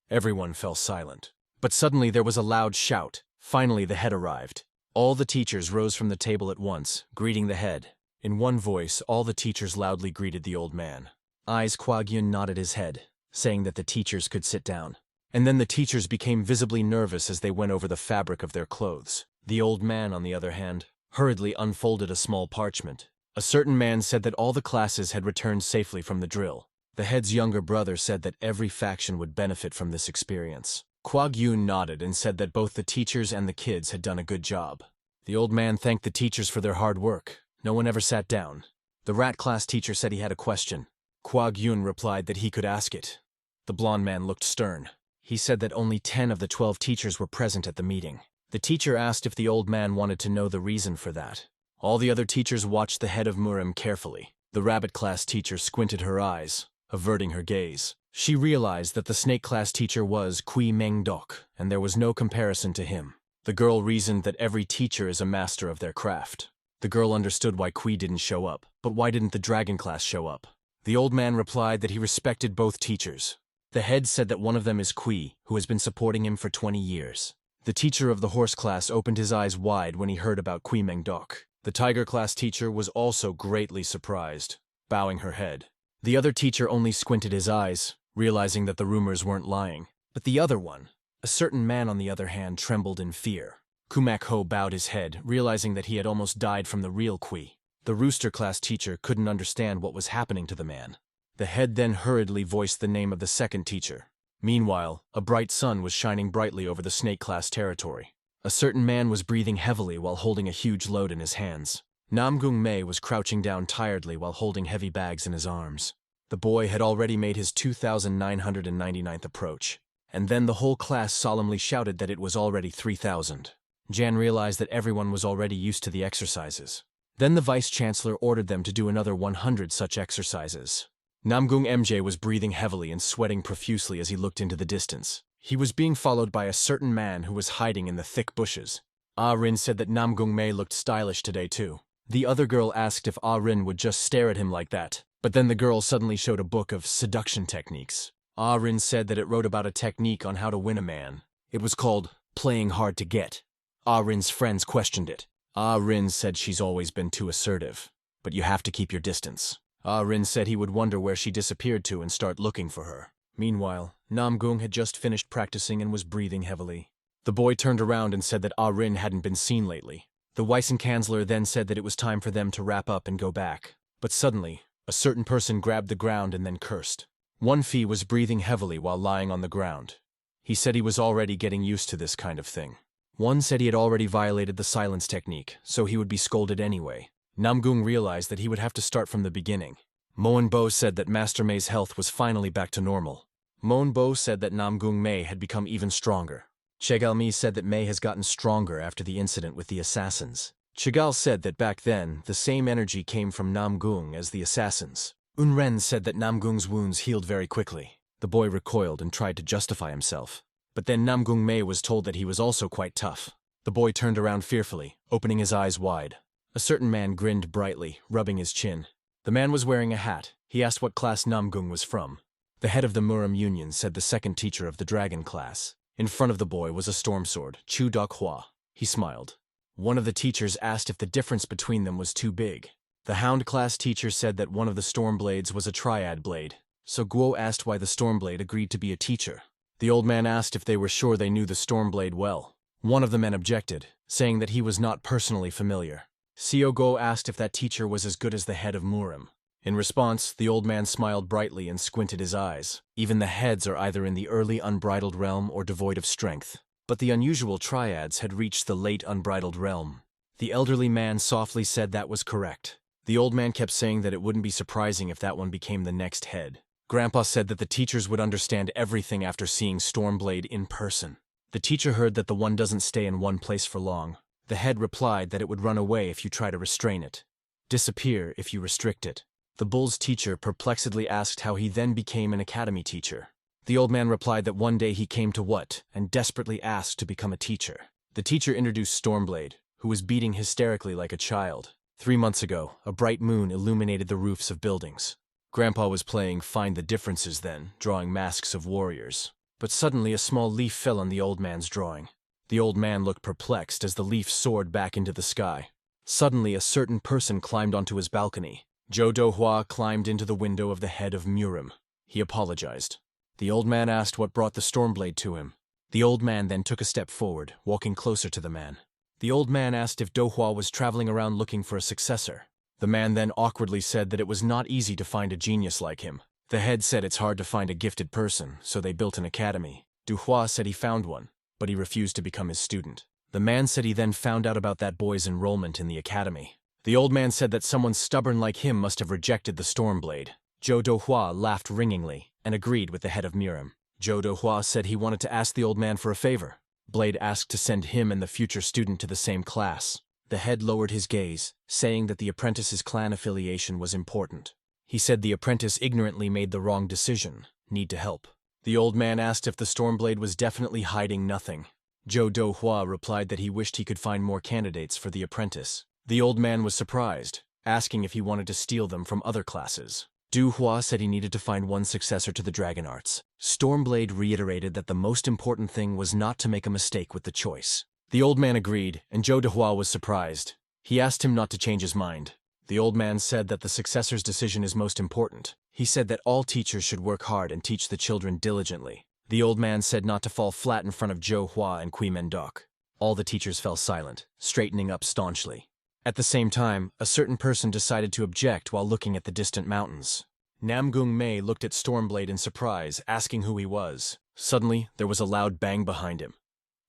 Everyone fell silent. But suddenly there was a loud shout. Finally the head arrived. All the teachers rose from the table at once, greeting the head. In one voice, all the teachers loudly greeted the old man. Eyes Kwag-yun nodded his head, saying that the teachers could sit down. And then the teachers became visibly nervous as they went over the fabric of their clothes. The old man, on the other hand, hurriedly unfolded a small parchment. A certain man said that all the classes had returned safely from the drill. The head's younger brother said that every faction would benefit from this experience. Kwag-yun nodded and said that both the teachers and the kids had done a good job. The old man thanked the teachers for their hard work. No one ever sat down. The rat class teacher said he had a question. Kwag-yun replied that he could ask it. The blond man looked stern. He said that only 10 of the 12 teachers were present at the meeting. The teacher asked if the old man wanted to know the reason for that. All the other teachers watched the head of Murim carefully. The rabbit class teacher squinted her eyes, averting her gaze. She realized that the snake class teacher was Kui Meng-dok, and there was no comparison to him. The girl reasoned that every teacher is a master of their craft. The girl understood why Kui didn't show up, but why didn't the dragon class show up? The old man replied that he respected both teachers. The head said that one of them is Kui, who has been supporting him for 20 years. The teacher of the horse class opened his eyes wide when he heard about Kui Meng-dok. The tiger class teacher was also greatly surprised, bowing her head. The other teacher only squinted his eyes, realizing that the rumors weren't lying. But the other one, a certain man on the other hand, trembled in fear. Kumak Ho bowed his head, realizing that he had almost died from the real Kui. The rooster class teacher couldn't understand what was happening to the man. The head then hurriedly voiced the name of the second teacher. Meanwhile, a bright sun was shining brightly over the snake class territory. A certain man was breathing heavily while holding a huge load in his hands. Namgung Mei was crouching down tiredly while holding heavy bags in his arms. The boy had already made his 2,999th approach. And then the whole class solemnly shouted that it was already 3,000. Jan realized that everyone was already used to the exercises. Then the vice-chancellor ordered them to do another 100 such exercises. Namgung MJ was breathing heavily and sweating profusely as he looked into the distance. He was being followed by a certain man who was hiding in the thick bushes. Ah Rin said that Namgung Mei looked stylish today too. The other girl asked if Ah Rin would just stare at him like that, but then the girl suddenly showed a book of seduction techniques. Ah Rin said that it wrote about a technique on how to win a man. It was called playing hard to get. Ah Rin's friends questioned it. Ah Rin said she's always been too assertive, but you have to keep your distance. Ah Rin said he would wonder where she disappeared to and start looking for her. Meanwhile, Namgung had just finished practicing and was breathing heavily. The boy turned around and said that Ah Rin hadn't been seen lately. The Weissenkanzler then said that it was time for them to wrap up and go back. But suddenly, a certain person grabbed the ground and then cursed. One Fee was breathing heavily while lying on the ground. He said he was already getting used to this kind of thing. One said he had already violated the silence technique, so he would be scolded anyway. Namgung realized that he would have to start from the beginning. Moen Bo said that Master Mei's health was finally back to normal. Moen Bo said that Namgung Mei had become even stronger. Chegalmi said that Mei has gotten stronger after the incident with the assassins. Chegal said that back then, the same energy came from Namgung as the assassins. Unren said that Namgung's wounds healed very quickly. The boy recoiled and tried to justify himself. But then Namgung Mei was told that he was also quite tough. The boy turned around fearfully, opening his eyes wide. A certain man grinned brightly, rubbing his chin. The man was wearing a hat. He asked what class Namgung was from. The head of the Muram Union said the second teacher of the dragon class. In front of the boy was a storm sword, Chu Dok Hua. He smiled. One of the teachers asked if the difference between them was too big. The Hound class teacher said that one of the storm blades was a triad blade. So Guo asked why the storm blade agreed to be a teacher. The old man asked if they were sure they knew the storm blade well. One of the men objected, saying that he was not personally familiar. Seo Go asked if that teacher was as good as the head of Muram. In response, the old man smiled brightly and squinted his eyes. Even the heads are either in the early unbridled realm or devoid of strength. But the unusual triads had reached the late unbridled realm. The elderly man softly said that was correct. The old man kept saying that it wouldn't be surprising if that one became the next head. Grandpa said that the teachers would understand everything after seeing Stormblade in person. The teacher heard that the one doesn't stay in one place for long. The head replied that it would run away if you try to restrain it, disappear if you restrict it. The bull's teacher perplexedly asked how he then became an academy teacher. The old man replied that one day he came to Wat and desperately asked to become a teacher. The teacher introduced Stormblade, who was beating hysterically like a child. 3 months ago, a bright moon illuminated the roofs of buildings. Grandpa was playing Find the Differences then, drawing masks of warriors. But suddenly a small leaf fell on the old man's drawing. The old man looked perplexed as the leaf soared back into the sky. Suddenly a certain person climbed onto his balcony. Zhou Dohua climbed into the window of the head of Muram. He apologized. The old man asked what brought the Stormblade to him. The old man then took a step forward, walking closer to the man. The old man asked if Dohua was traveling around looking for a successor. The man then awkwardly said that it was not easy to find a genius like him. The head said it's hard to find a gifted person, so they built an academy. Duhua said he found one, but he refused to become his student. The man said he then found out about that boy's enrollment in the academy. The old man said that someone stubborn like him must have rejected the Stormblade. Zhou Dohua laughed ringingly and agreed with the head of Muram. Zhou Dohua said he wanted to ask the old man for a favor. Blade asked to send him and the future student to the same class. The head lowered his gaze, saying that the apprentice's clan affiliation was important. He said the apprentice ignorantly made the wrong decision, need to help. The old man asked if the Stormblade was definitely hiding nothing. Zhou Dohua replied that he wished he could find more candidates for the apprentice. The old man was surprised, asking if he wanted to steal them from other classes. Du Hua said he needed to find one successor to the dragon arts. Stormblade reiterated that the most important thing was not to make a mistake with the choice. The old man agreed, and Zhou Dehua was surprised. He asked him not to change his mind. The old man said that the successor's decision is most important. He said that all teachers should work hard and teach the children diligently. The old man said not to fall flat in front of Zhou Hua and Kui Mendok. All the teachers fell silent, straightening up staunchly. At the same time, a certain person decided to object while looking at the distant mountains. Namgung Mei looked at Stormblade in surprise, asking who he was. Suddenly, there was a loud bang behind him.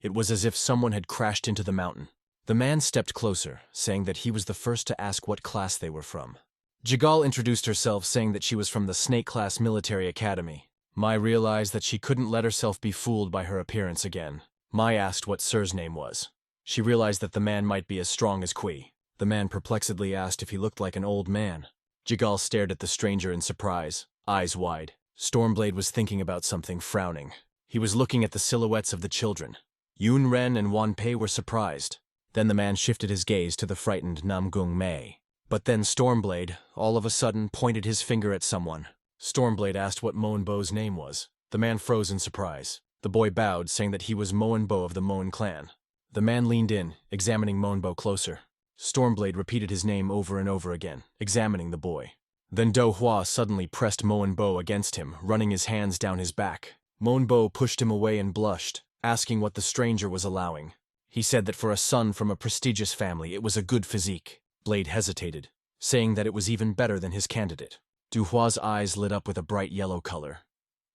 It was as if someone had crashed into the mountain. The man stepped closer, saying that he was the first to ask what class they were from. Jigal introduced herself, saying that she was from the Snake Class Military Academy. Mai realized that she couldn't let herself be fooled by her appearance again. Mai asked what Sir's name was. She realized that the man might be as strong as Kui. The man perplexedly asked if he looked like an old man. Jigal stared at the stranger in surprise, eyes wide. Stormblade was thinking about something, frowning. He was looking at the silhouettes of the children. Yun Ren and Wan Pei were surprised. Then the man shifted his gaze to the frightened Namgung Mei. But then Stormblade, all of a sudden, pointed his finger at someone. Stormblade asked what Moenbo's name was. The man froze in surprise. The boy bowed, saying that he was Moenbo of the Moen clan. The man leaned in, examining Moenbo closer. Stormblade repeated his name over and over again, examining the boy. Then Do Hua suddenly pressed Moenbo against him, running his hands down his back. Moenbo pushed him away and blushed, asking what the stranger was allowing. He said that for a son from a prestigious family, it was a good physique. Blade hesitated, saying that it was even better than his candidate. Du Hua's eyes lit up with a bright yellow color.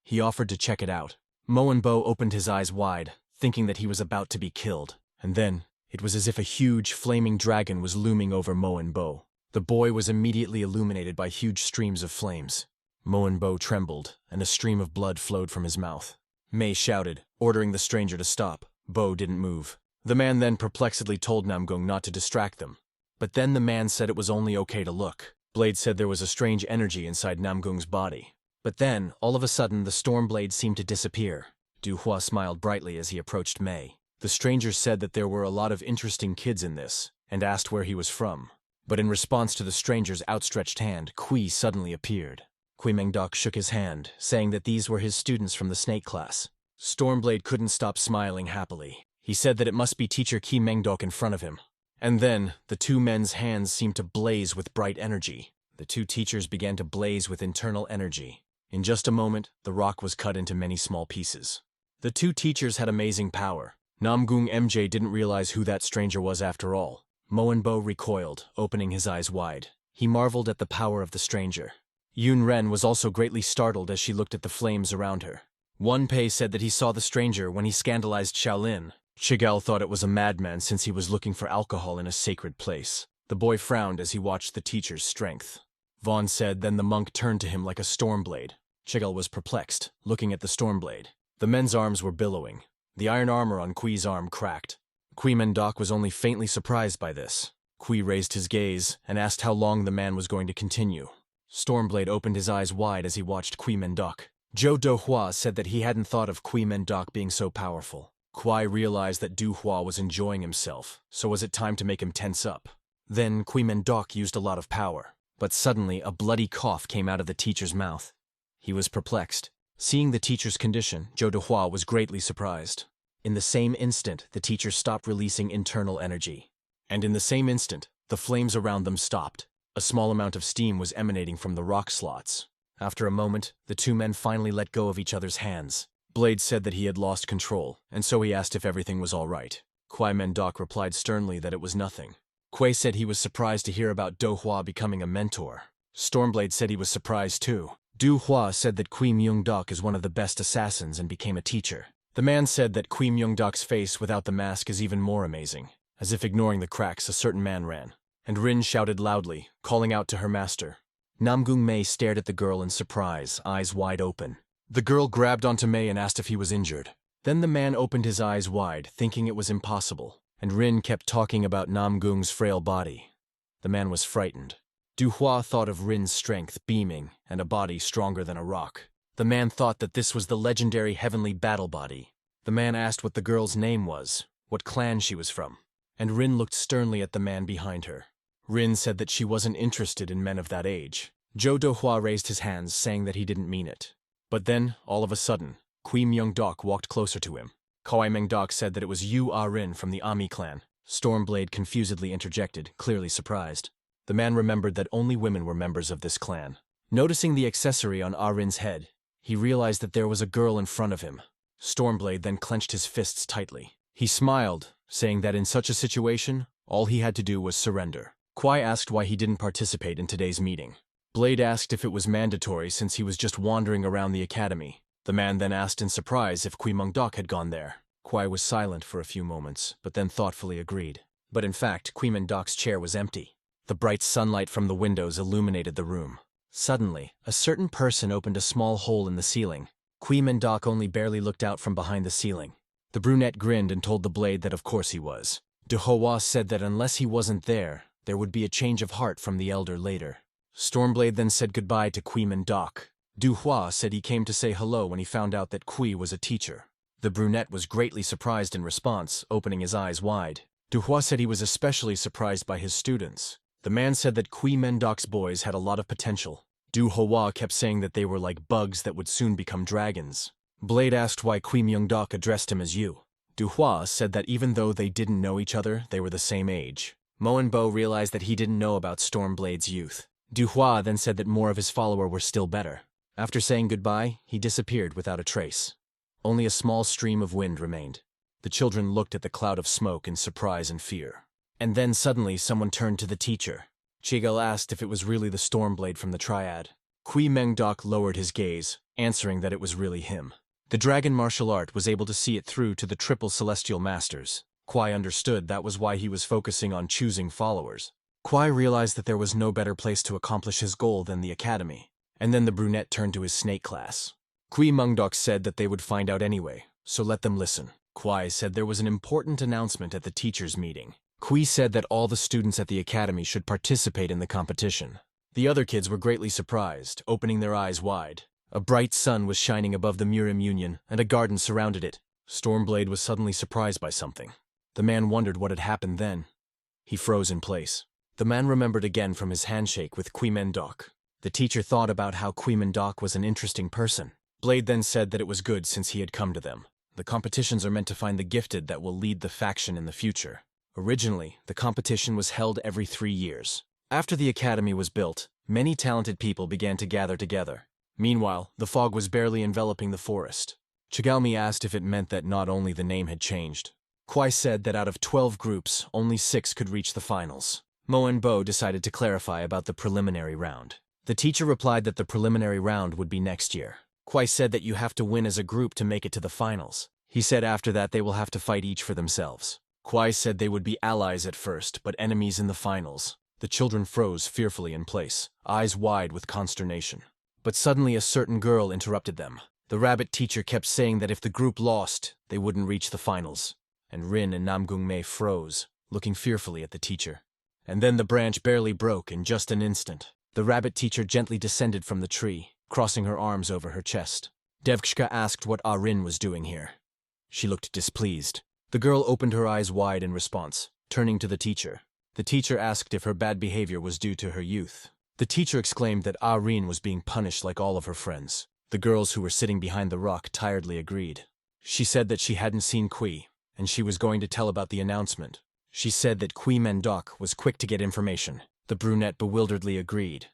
He offered to check it out. Moenbo opened his eyes wide, thinking that he was about to be killed. And then, it was as if a huge, flaming dragon was looming over Moenbo. The boy was immediately illuminated by huge streams of flames. Moenbo trembled, and a stream of blood flowed from his mouth. Mei shouted, ordering the stranger to stop. Bo didn't move. The man then perplexedly told Namgung not to distract them. But then the man said it was only okay to look. Blade said there was a strange energy inside Namgung's body. But then, all of a sudden, the Stormblade seemed to disappear. Du Hua smiled brightly as he approached Mei. The stranger said that there were a lot of interesting kids in this, and asked where he was from. But in response to the stranger's outstretched hand, Kui suddenly appeared. Kui Mengdok shook his hand, saying that these were his students from the Snake Class. Stormblade couldn't stop smiling happily. He said that it must be teacher Ki Mengdok in front of him. And then, the two men's hands seemed to blaze with bright energy. The two teachers began to blaze with internal energy. In just a moment, the rock was cut into many small pieces. The two teachers had amazing power. Namgung MJ didn't realize who that stranger was after all. Moenbo recoiled, opening his eyes wide. He marveled at the power of the stranger. Yun Ren was also greatly startled as she looked at the flames around her. Wan Pei said that he saw the stranger when he scandalized Shaolin. Chigal thought it was a madman since he was looking for alcohol in a sacred place. The boy frowned as he watched the teacher's strength. Vaughn said then the monk turned to him like a stormblade. Chigal was perplexed, looking at the stormblade. The men's arms were billowing. The iron armor on Kui's arm cracked. Kui Mendok was only faintly surprised by this. Kui raised his gaze and asked how long the man was going to continue. Stormblade opened his eyes wide as he watched Kui Mendok. Zhou Dohua said that he hadn't thought of Kui Mendok being so powerful. Kui realized that Du Hua was enjoying himself, so was it time to make him tense up. Then Kui Mendok used a lot of power, but suddenly a bloody cough came out of the teacher's mouth. He was perplexed. Seeing the teacher's condition, Zhou Dohua was greatly surprised. In the same instant, the teacher stopped releasing internal energy. And in the same instant, the flames around them stopped. A small amount of steam was emanating from the rock slots. After a moment, the two men finally let go of each other's hands. Blade said that he had lost control, and so he asked if everything was all right. Kui Mendok replied sternly that it was nothing. Kui said he was surprised to hear about Do Hua becoming a mentor. Stormblade said he was surprised too. Du Hua said that Kui Myung-dok is one of the best assassins and became a teacher. The man said that Kui Myung-dok's face without the mask is even more amazing. As if ignoring the cracks, a certain man ran. And Rin shouted loudly, calling out to her master. Namgung Mei stared at the girl in surprise, eyes wide open. The girl grabbed onto Mei and asked if he was injured. Then the man opened his eyes wide, thinking it was impossible. And Rin kept talking about Namgung's frail body. The man was frightened. Du Hua thought of Rin's strength beaming and a body stronger than a rock. The man thought that this was the legendary heavenly battle body. The man asked what the girl's name was, what clan she was from. And Rin looked sternly at the man behind her. Rin said that she wasn't interested in men of that age. Zhou Dohua raised his hands, saying that he didn't mean it. But then, all of a sudden, Kui Myung-dok walked closer to him. Kui Meng-dok said that it was Yu Ah-rin from the Ami clan. Stormblade confusedly interjected, clearly surprised. The man remembered that only women were members of this clan. Noticing the accessory on Ah-rin's head, he realized that there was a girl in front of him. Stormblade then clenched his fists tightly. He smiled, saying that in such a situation, all he had to do was surrender. Kwai asked why he didn't participate in today's meeting. Blade asked if it was mandatory since he was just wandering around the academy. The man then asked in surprise if Kui Meng-dok had gone there. Kwai was silent for a few moments, but then thoughtfully agreed. But in fact, Kui Meng-dok's chair was empty. The bright sunlight from the windows illuminated the room. Suddenly, a certain person opened a small hole in the ceiling. Kui Meng-dok only barely looked out from behind the ceiling. The brunette grinned and told the Blade that of course he was. Du Hua said that unless he wasn't there would be a change of heart from the elder later. Stormblade then said goodbye to Kui Meng-dok. Du Hua said he came to say hello when he found out that Kui was a teacher. The brunette was greatly surprised in response, opening his eyes wide. Du Hua said he was especially surprised by his students. The man said that Kui Meng-dok's boys had a lot of potential. Du Hua kept saying that they were like bugs that would soon become dragons. Blade asked why Kui Meng-dok addressed him as you. Du Hua said that even though they didn't know each other, they were the same age. Moenbo realized that he didn't know about Stormblade's youth. Du Hua then said that more of his followers were still better. After saying goodbye, he disappeared without a trace. Only a small stream of wind remained. The children looked at the cloud of smoke in surprise and fear. And then suddenly someone turned to the teacher. Chigal asked if it was really the Stormblade from the Triad. Kui Meng-dok lowered his gaze, answering that it was really him. The dragon martial art was able to see it through to the triple celestial masters. Kwai understood that was why he was focusing on choosing followers. Kwai realized that there was no better place to accomplish his goal than the academy. And then the brunette turned to his snake class. Kui Meng-dok said that they would find out anyway, so let them listen. Kwai said there was an important announcement at the teachers' meeting. Kui said that all the students at the academy should participate in the competition. The other kids were greatly surprised, opening their eyes wide. A bright sun was shining above the Murim Union, and a garden surrounded it. Stormblade was suddenly surprised by something. The man wondered what had happened then. He froze in place. The man remembered again from his handshake with Kui Meng-dok. The teacher thought about how Kui Meng-dok was an interesting person. Blade then said that it was good since he had come to them. The competitions are meant to find the gifted that will lead the faction in the future. Originally, the competition was held every 3 years. After the academy was built, many talented people began to gather together. Meanwhile, the fog was barely enveloping the forest. Chigalmi asked if it meant that not only the name had changed. Kwai said that out of 12 groups, only 6 could reach the finals. Moenbo decided to clarify about the preliminary round. The teacher replied that the preliminary round would be next year. Kwai said that you have to win as a group to make it to the finals. He said after that they will have to fight each for themselves. Kwai said they would be allies at first, but enemies in the finals. The children froze fearfully in place, eyes wide with consternation. But suddenly a certain girl interrupted them. The rabbit teacher kept saying that if the group lost, they wouldn't reach the finals. And Rin and Namgung-mei froze, looking fearfully at the teacher. And then the branch barely broke in just an instant. The rabbit teacher gently descended from the tree, crossing her arms over her chest. Devkshka asked what Rin was doing here. She looked displeased. The girl opened her eyes wide in response, turning to the teacher. The teacher asked if her bad behavior was due to her youth. The teacher exclaimed that Rin was being punished like all of her friends. The girls who were sitting behind the rock tiredly agreed. She said that she hadn't seen Kui, and she was going to tell about the announcement. She said that Kui Meng-dok was quick to get information. The brunette bewilderedly agreed.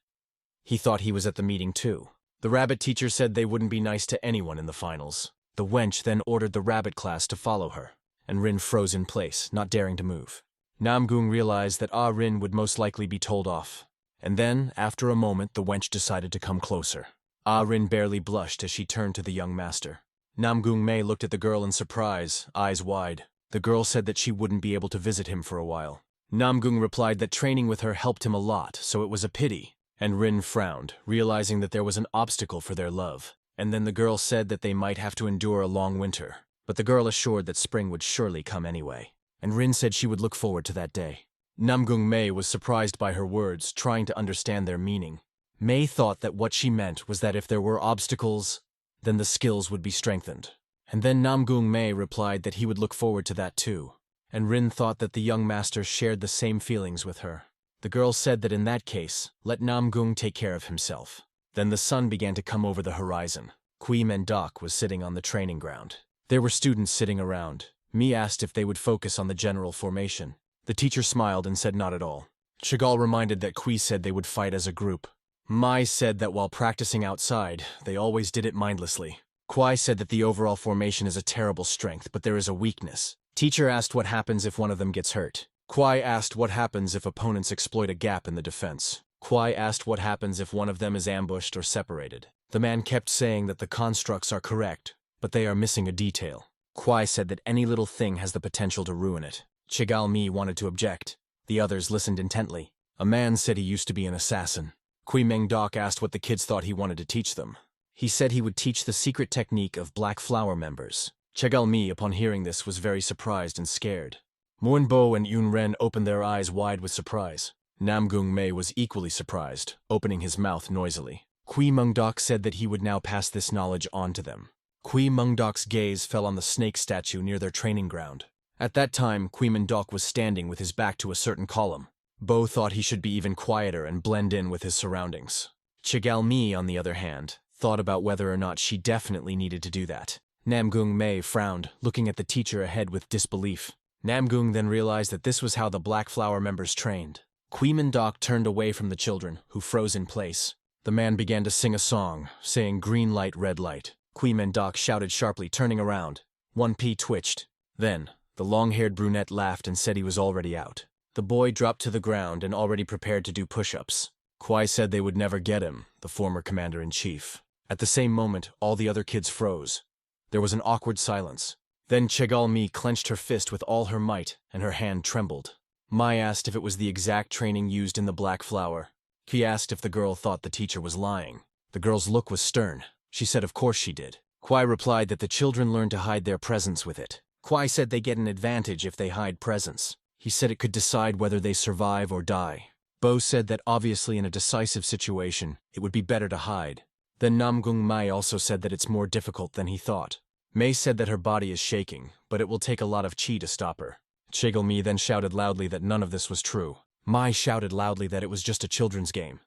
He thought he was at the meeting too. The rabbit teacher said they wouldn't be nice to anyone in the finals. The wench then ordered the rabbit class to follow her, and Rin froze in place, not daring to move. Namgung realized that Rin would most likely be told off. And then, after a moment, the wench decided to come closer. Rin barely blushed as she turned to the young master. Namgung-mei looked at the girl in surprise, eyes wide. The girl said that she wouldn't be able to visit him for a while. Namgung replied that training with her helped him a lot, so it was a pity. And Rin frowned, realizing that there was an obstacle for their love. And then the girl said that they might have to endure a long winter. But the girl assured that spring would surely come anyway. And Rin said she would look forward to that day. Namgung-mei was surprised by her words, trying to understand their meaning. Mei thought that what she meant was that if there were obstacles, then the skills would be strengthened. And then Namgung-mei replied that he would look forward to that too. And Rin thought that the young master shared the same feelings with her. The girl said that in that case, let Namgung take care of himself. Then the sun began to come over the horizon. Kui Meng-dok was sitting on the training ground. There were students sitting around. Mi asked if they would focus on the general formation. The teacher smiled and said not at all. Chagall reminded that Kui said they would fight as a group. Mai said that while practicing outside, they always did it mindlessly. Kwai said that the overall formation is a terrible strength, but there is a weakness. Teacher asked what happens if one of them gets hurt. Kwai asked what happens if opponents exploit a gap in the defense. Kwai asked what happens if one of them is ambushed or separated. The man kept saying that the constructs are correct, but they are missing a detail. Kwai said that any little thing has the potential to ruin it. Chigalmi wanted to object. The others listened intently. A man said he used to be an assassin. Kui Mengdok asked what the kids thought he wanted to teach them. He said he would teach the secret technique of Black Flower members. Chigalmi, upon hearing this, was very surprised and scared. Muinbo and Yunren opened their eyes wide with surprise. Namgung Mei was equally surprised, opening his mouth noisily. Kui Mengdok said that he would now pass this knowledge on to them. Kui Mengdok's gaze fell on the snake statue near their training ground. At that time, Kui Mengdok was standing with his back to a certain column. Bo thought he should be even quieter and blend in with his surroundings. Chigalmi, on the other hand, thought about whether or not she definitely needed to do that. Namgung Mei frowned, looking at the teacher ahead with disbelief. Namgung then realized that this was how the Black Flower members trained. Kui Mengdok turned away from the children, who froze in place. The man began to sing a song, saying green light, red light. Kui Mengdok shouted sharply, turning around. 1P twitched. Then, the long-haired brunette laughed and said he was already out. The boy dropped to the ground and already prepared to do push-ups. Kwai said they would never get him, the former commander-in-chief. At the same moment, all the other kids froze. There was an awkward silence. Then Chigalmi clenched her fist with all her might, and her hand trembled. Mai asked if it was the exact training used in the Black Flower. He asked if the girl thought the teacher was lying. The girl's look was stern. She said of course she did. Kwai replied that the children learn to hide their presence with it. Kwai said they get an advantage if they hide presence. He said it could decide whether they survive or die. Bo said that obviously in a decisive situation, it would be better to hide. Then Namgung Mai also said that it's more difficult than he thought. Mei said that her body is shaking, but it will take a lot of chi to stop her. Chigalmi then shouted loudly that none of this was true. Mai shouted loudly that it was just a children's game.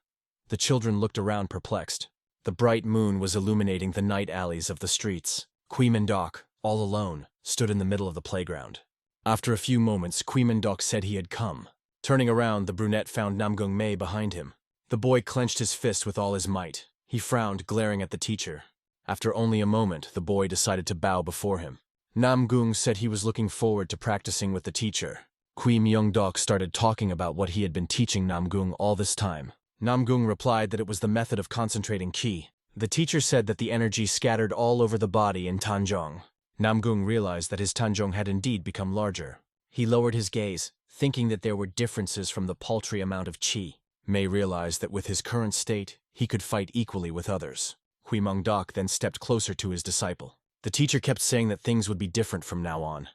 The children looked around perplexed. The bright moon was illuminating the night alleys of the streets. Kui Mengdok, all alone, stood in the middle of the playground. After a few moments, Kui Mengdok said he had come. Turning around, the brunette found Namgung Mei behind him. The boy clenched his fist with all his might. He frowned, glaring at the teacher. After only a moment, the boy decided to bow before him. Namgung said he was looking forward to practicing with the teacher. Kui Mengdok started talking about what he had been teaching Namgung all this time. Namgung replied that it was the method of concentrating qi. The teacher said that the energy scattered all over the body in Tanjong. Namgung realized that his Tanjong had indeed become larger. He lowered his gaze, thinking that there were differences from the paltry amount of qi. Mei realized that with his current state, he could fight equally with others. Kui Mengdok then stepped closer to his disciple. The teacher kept saying that things would be different from now on.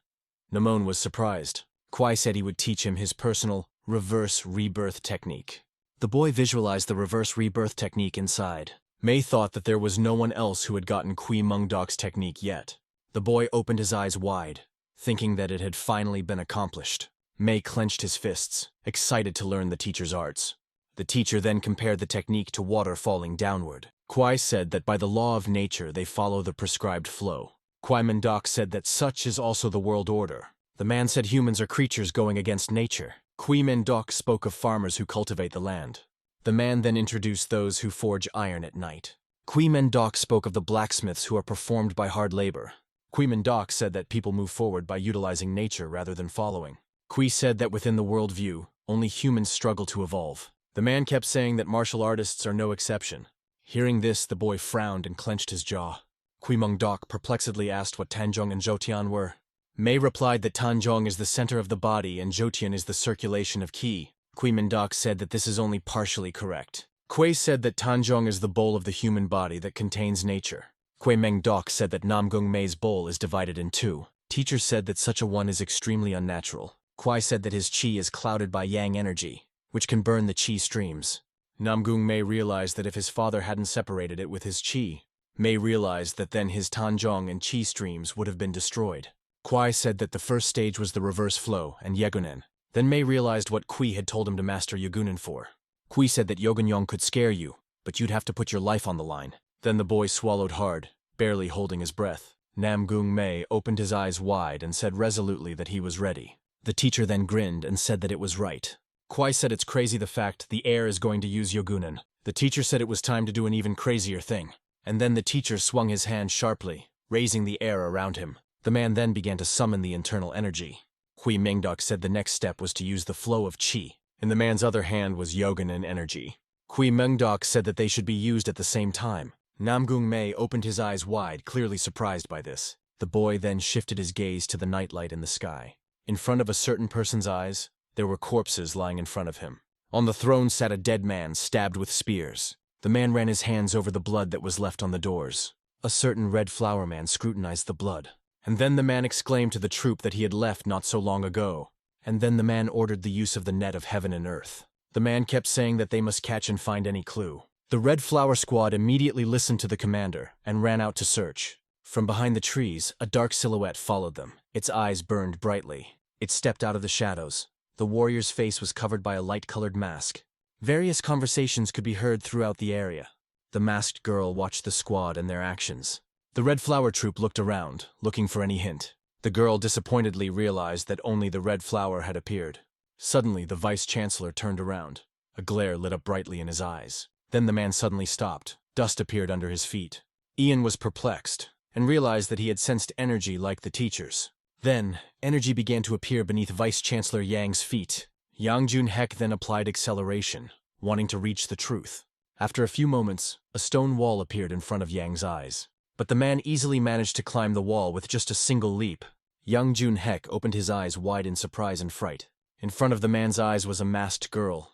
Namon was surprised. Kwai said he would teach him his personal reverse rebirth technique. The boy visualized the reverse rebirth technique inside. Mei thought that there was no one else who had gotten Kui Mengdok's technique yet. The boy opened his eyes wide, thinking that it had finally been accomplished. Mei clenched his fists, excited to learn the teacher's arts. The teacher then compared the technique to water falling downward. Kwai said that by the law of nature they follow the prescribed flow. Kui Mengdok said that such is also the world order. The man said humans are creatures going against nature. Kui Mengdok spoke of farmers who cultivate the land. The man then introduced those who forge iron at night. Kui Mengdok spoke of the blacksmiths who are performed by hard labor. Kui Mengdok said that people move forward by utilizing nature rather than following. Kui said that within the world view, only humans struggle to evolve. The man kept saying that martial artists are no exception. Hearing this, the boy frowned and clenched his jaw. Kui Mengdok perplexedly asked what Tanjong and Zhoutian were. Mei replied that Tanjong is the center of the body and Zhoutian is the circulation of qi. Kui Mengdok said that this is only partially correct. Kui said that Tanjong is the bowl of the human body that contains nature. Kui Mengdok said that Namgung Mei's bowl is divided in two. Teacher said that such a one is extremely unnatural. Kwai said that his qi is clouded by yang energy, which can burn the qi streams. Namgung Mei realized that if his father hadn't separated it with his qi, Mei realized that then his Tanjong and qi streams would have been destroyed. Kwai said that the first stage was the reverse flow and Yegunen. Then Mei realized what Kui had told him to master Yegunen for. Kui said that Yogunyong could scare you, but you'd have to put your life on the line. Then the boy swallowed hard, barely holding his breath. Namgung Mei opened his eyes wide and said resolutely that he was ready. The teacher then grinned and said that it was right. Kwai said it's crazy the fact the heir is going to use Yogunen. The teacher said it was time to do an even crazier thing. And then the teacher swung his hand sharply, raising the air around him. The man then began to summon the internal energy. Hui Mingdok said the next step was to use the flow of qi. In the man's other hand was Yoganan energy. Hui Mingdok said that they should be used at the same time. Namgung Mei opened his eyes wide, clearly surprised by this. The boy then shifted his gaze to the nightlight in the sky. In front of a certain person's eyes, there were corpses lying in front of him. On the throne sat a dead man, stabbed with spears. The man ran his hands over the blood that was left on the doors. A certain red flower man scrutinized the blood. And then the man exclaimed to the troop that he had left not so long ago. And then the man ordered the use of the net of heaven and earth. The man kept saying that they must catch and find any clue. The Red Flower Squad immediately listened to the commander and ran out to search. From behind the trees, a dark silhouette followed them. Its eyes burned brightly. It stepped out of the shadows. The warrior's face was covered by a light-colored mask. Various conversations could be heard throughout the area. The masked girl watched the squad and their actions. The Red Flower Troop looked around, looking for any hint. The girl disappointedly realized that only the red flower had appeared. Suddenly, the Vice-Chancellor turned around. A glare lit up brightly in his eyes. Then the man suddenly stopped. Dust appeared under his feet. Ian was perplexed and realized that he had sensed energy like the teachers. Then, energy began to appear beneath Vice-Chancellor Yang's feet. Yang Junhek then applied acceleration, wanting to reach the truth. After a few moments, a stone wall appeared in front of Yang's eyes. But the man easily managed to climb the wall with just a single leap. Yang Junhek opened his eyes wide in surprise and fright. In front of the man's eyes was a masked girl.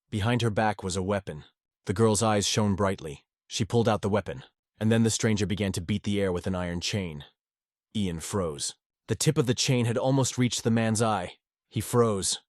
Behind her back was a weapon. The girl's eyes shone brightly. She pulled out the weapon, and then the stranger began to beat the air with an iron chain. Ian froze. The tip of the chain had almost reached the man's eye. He froze.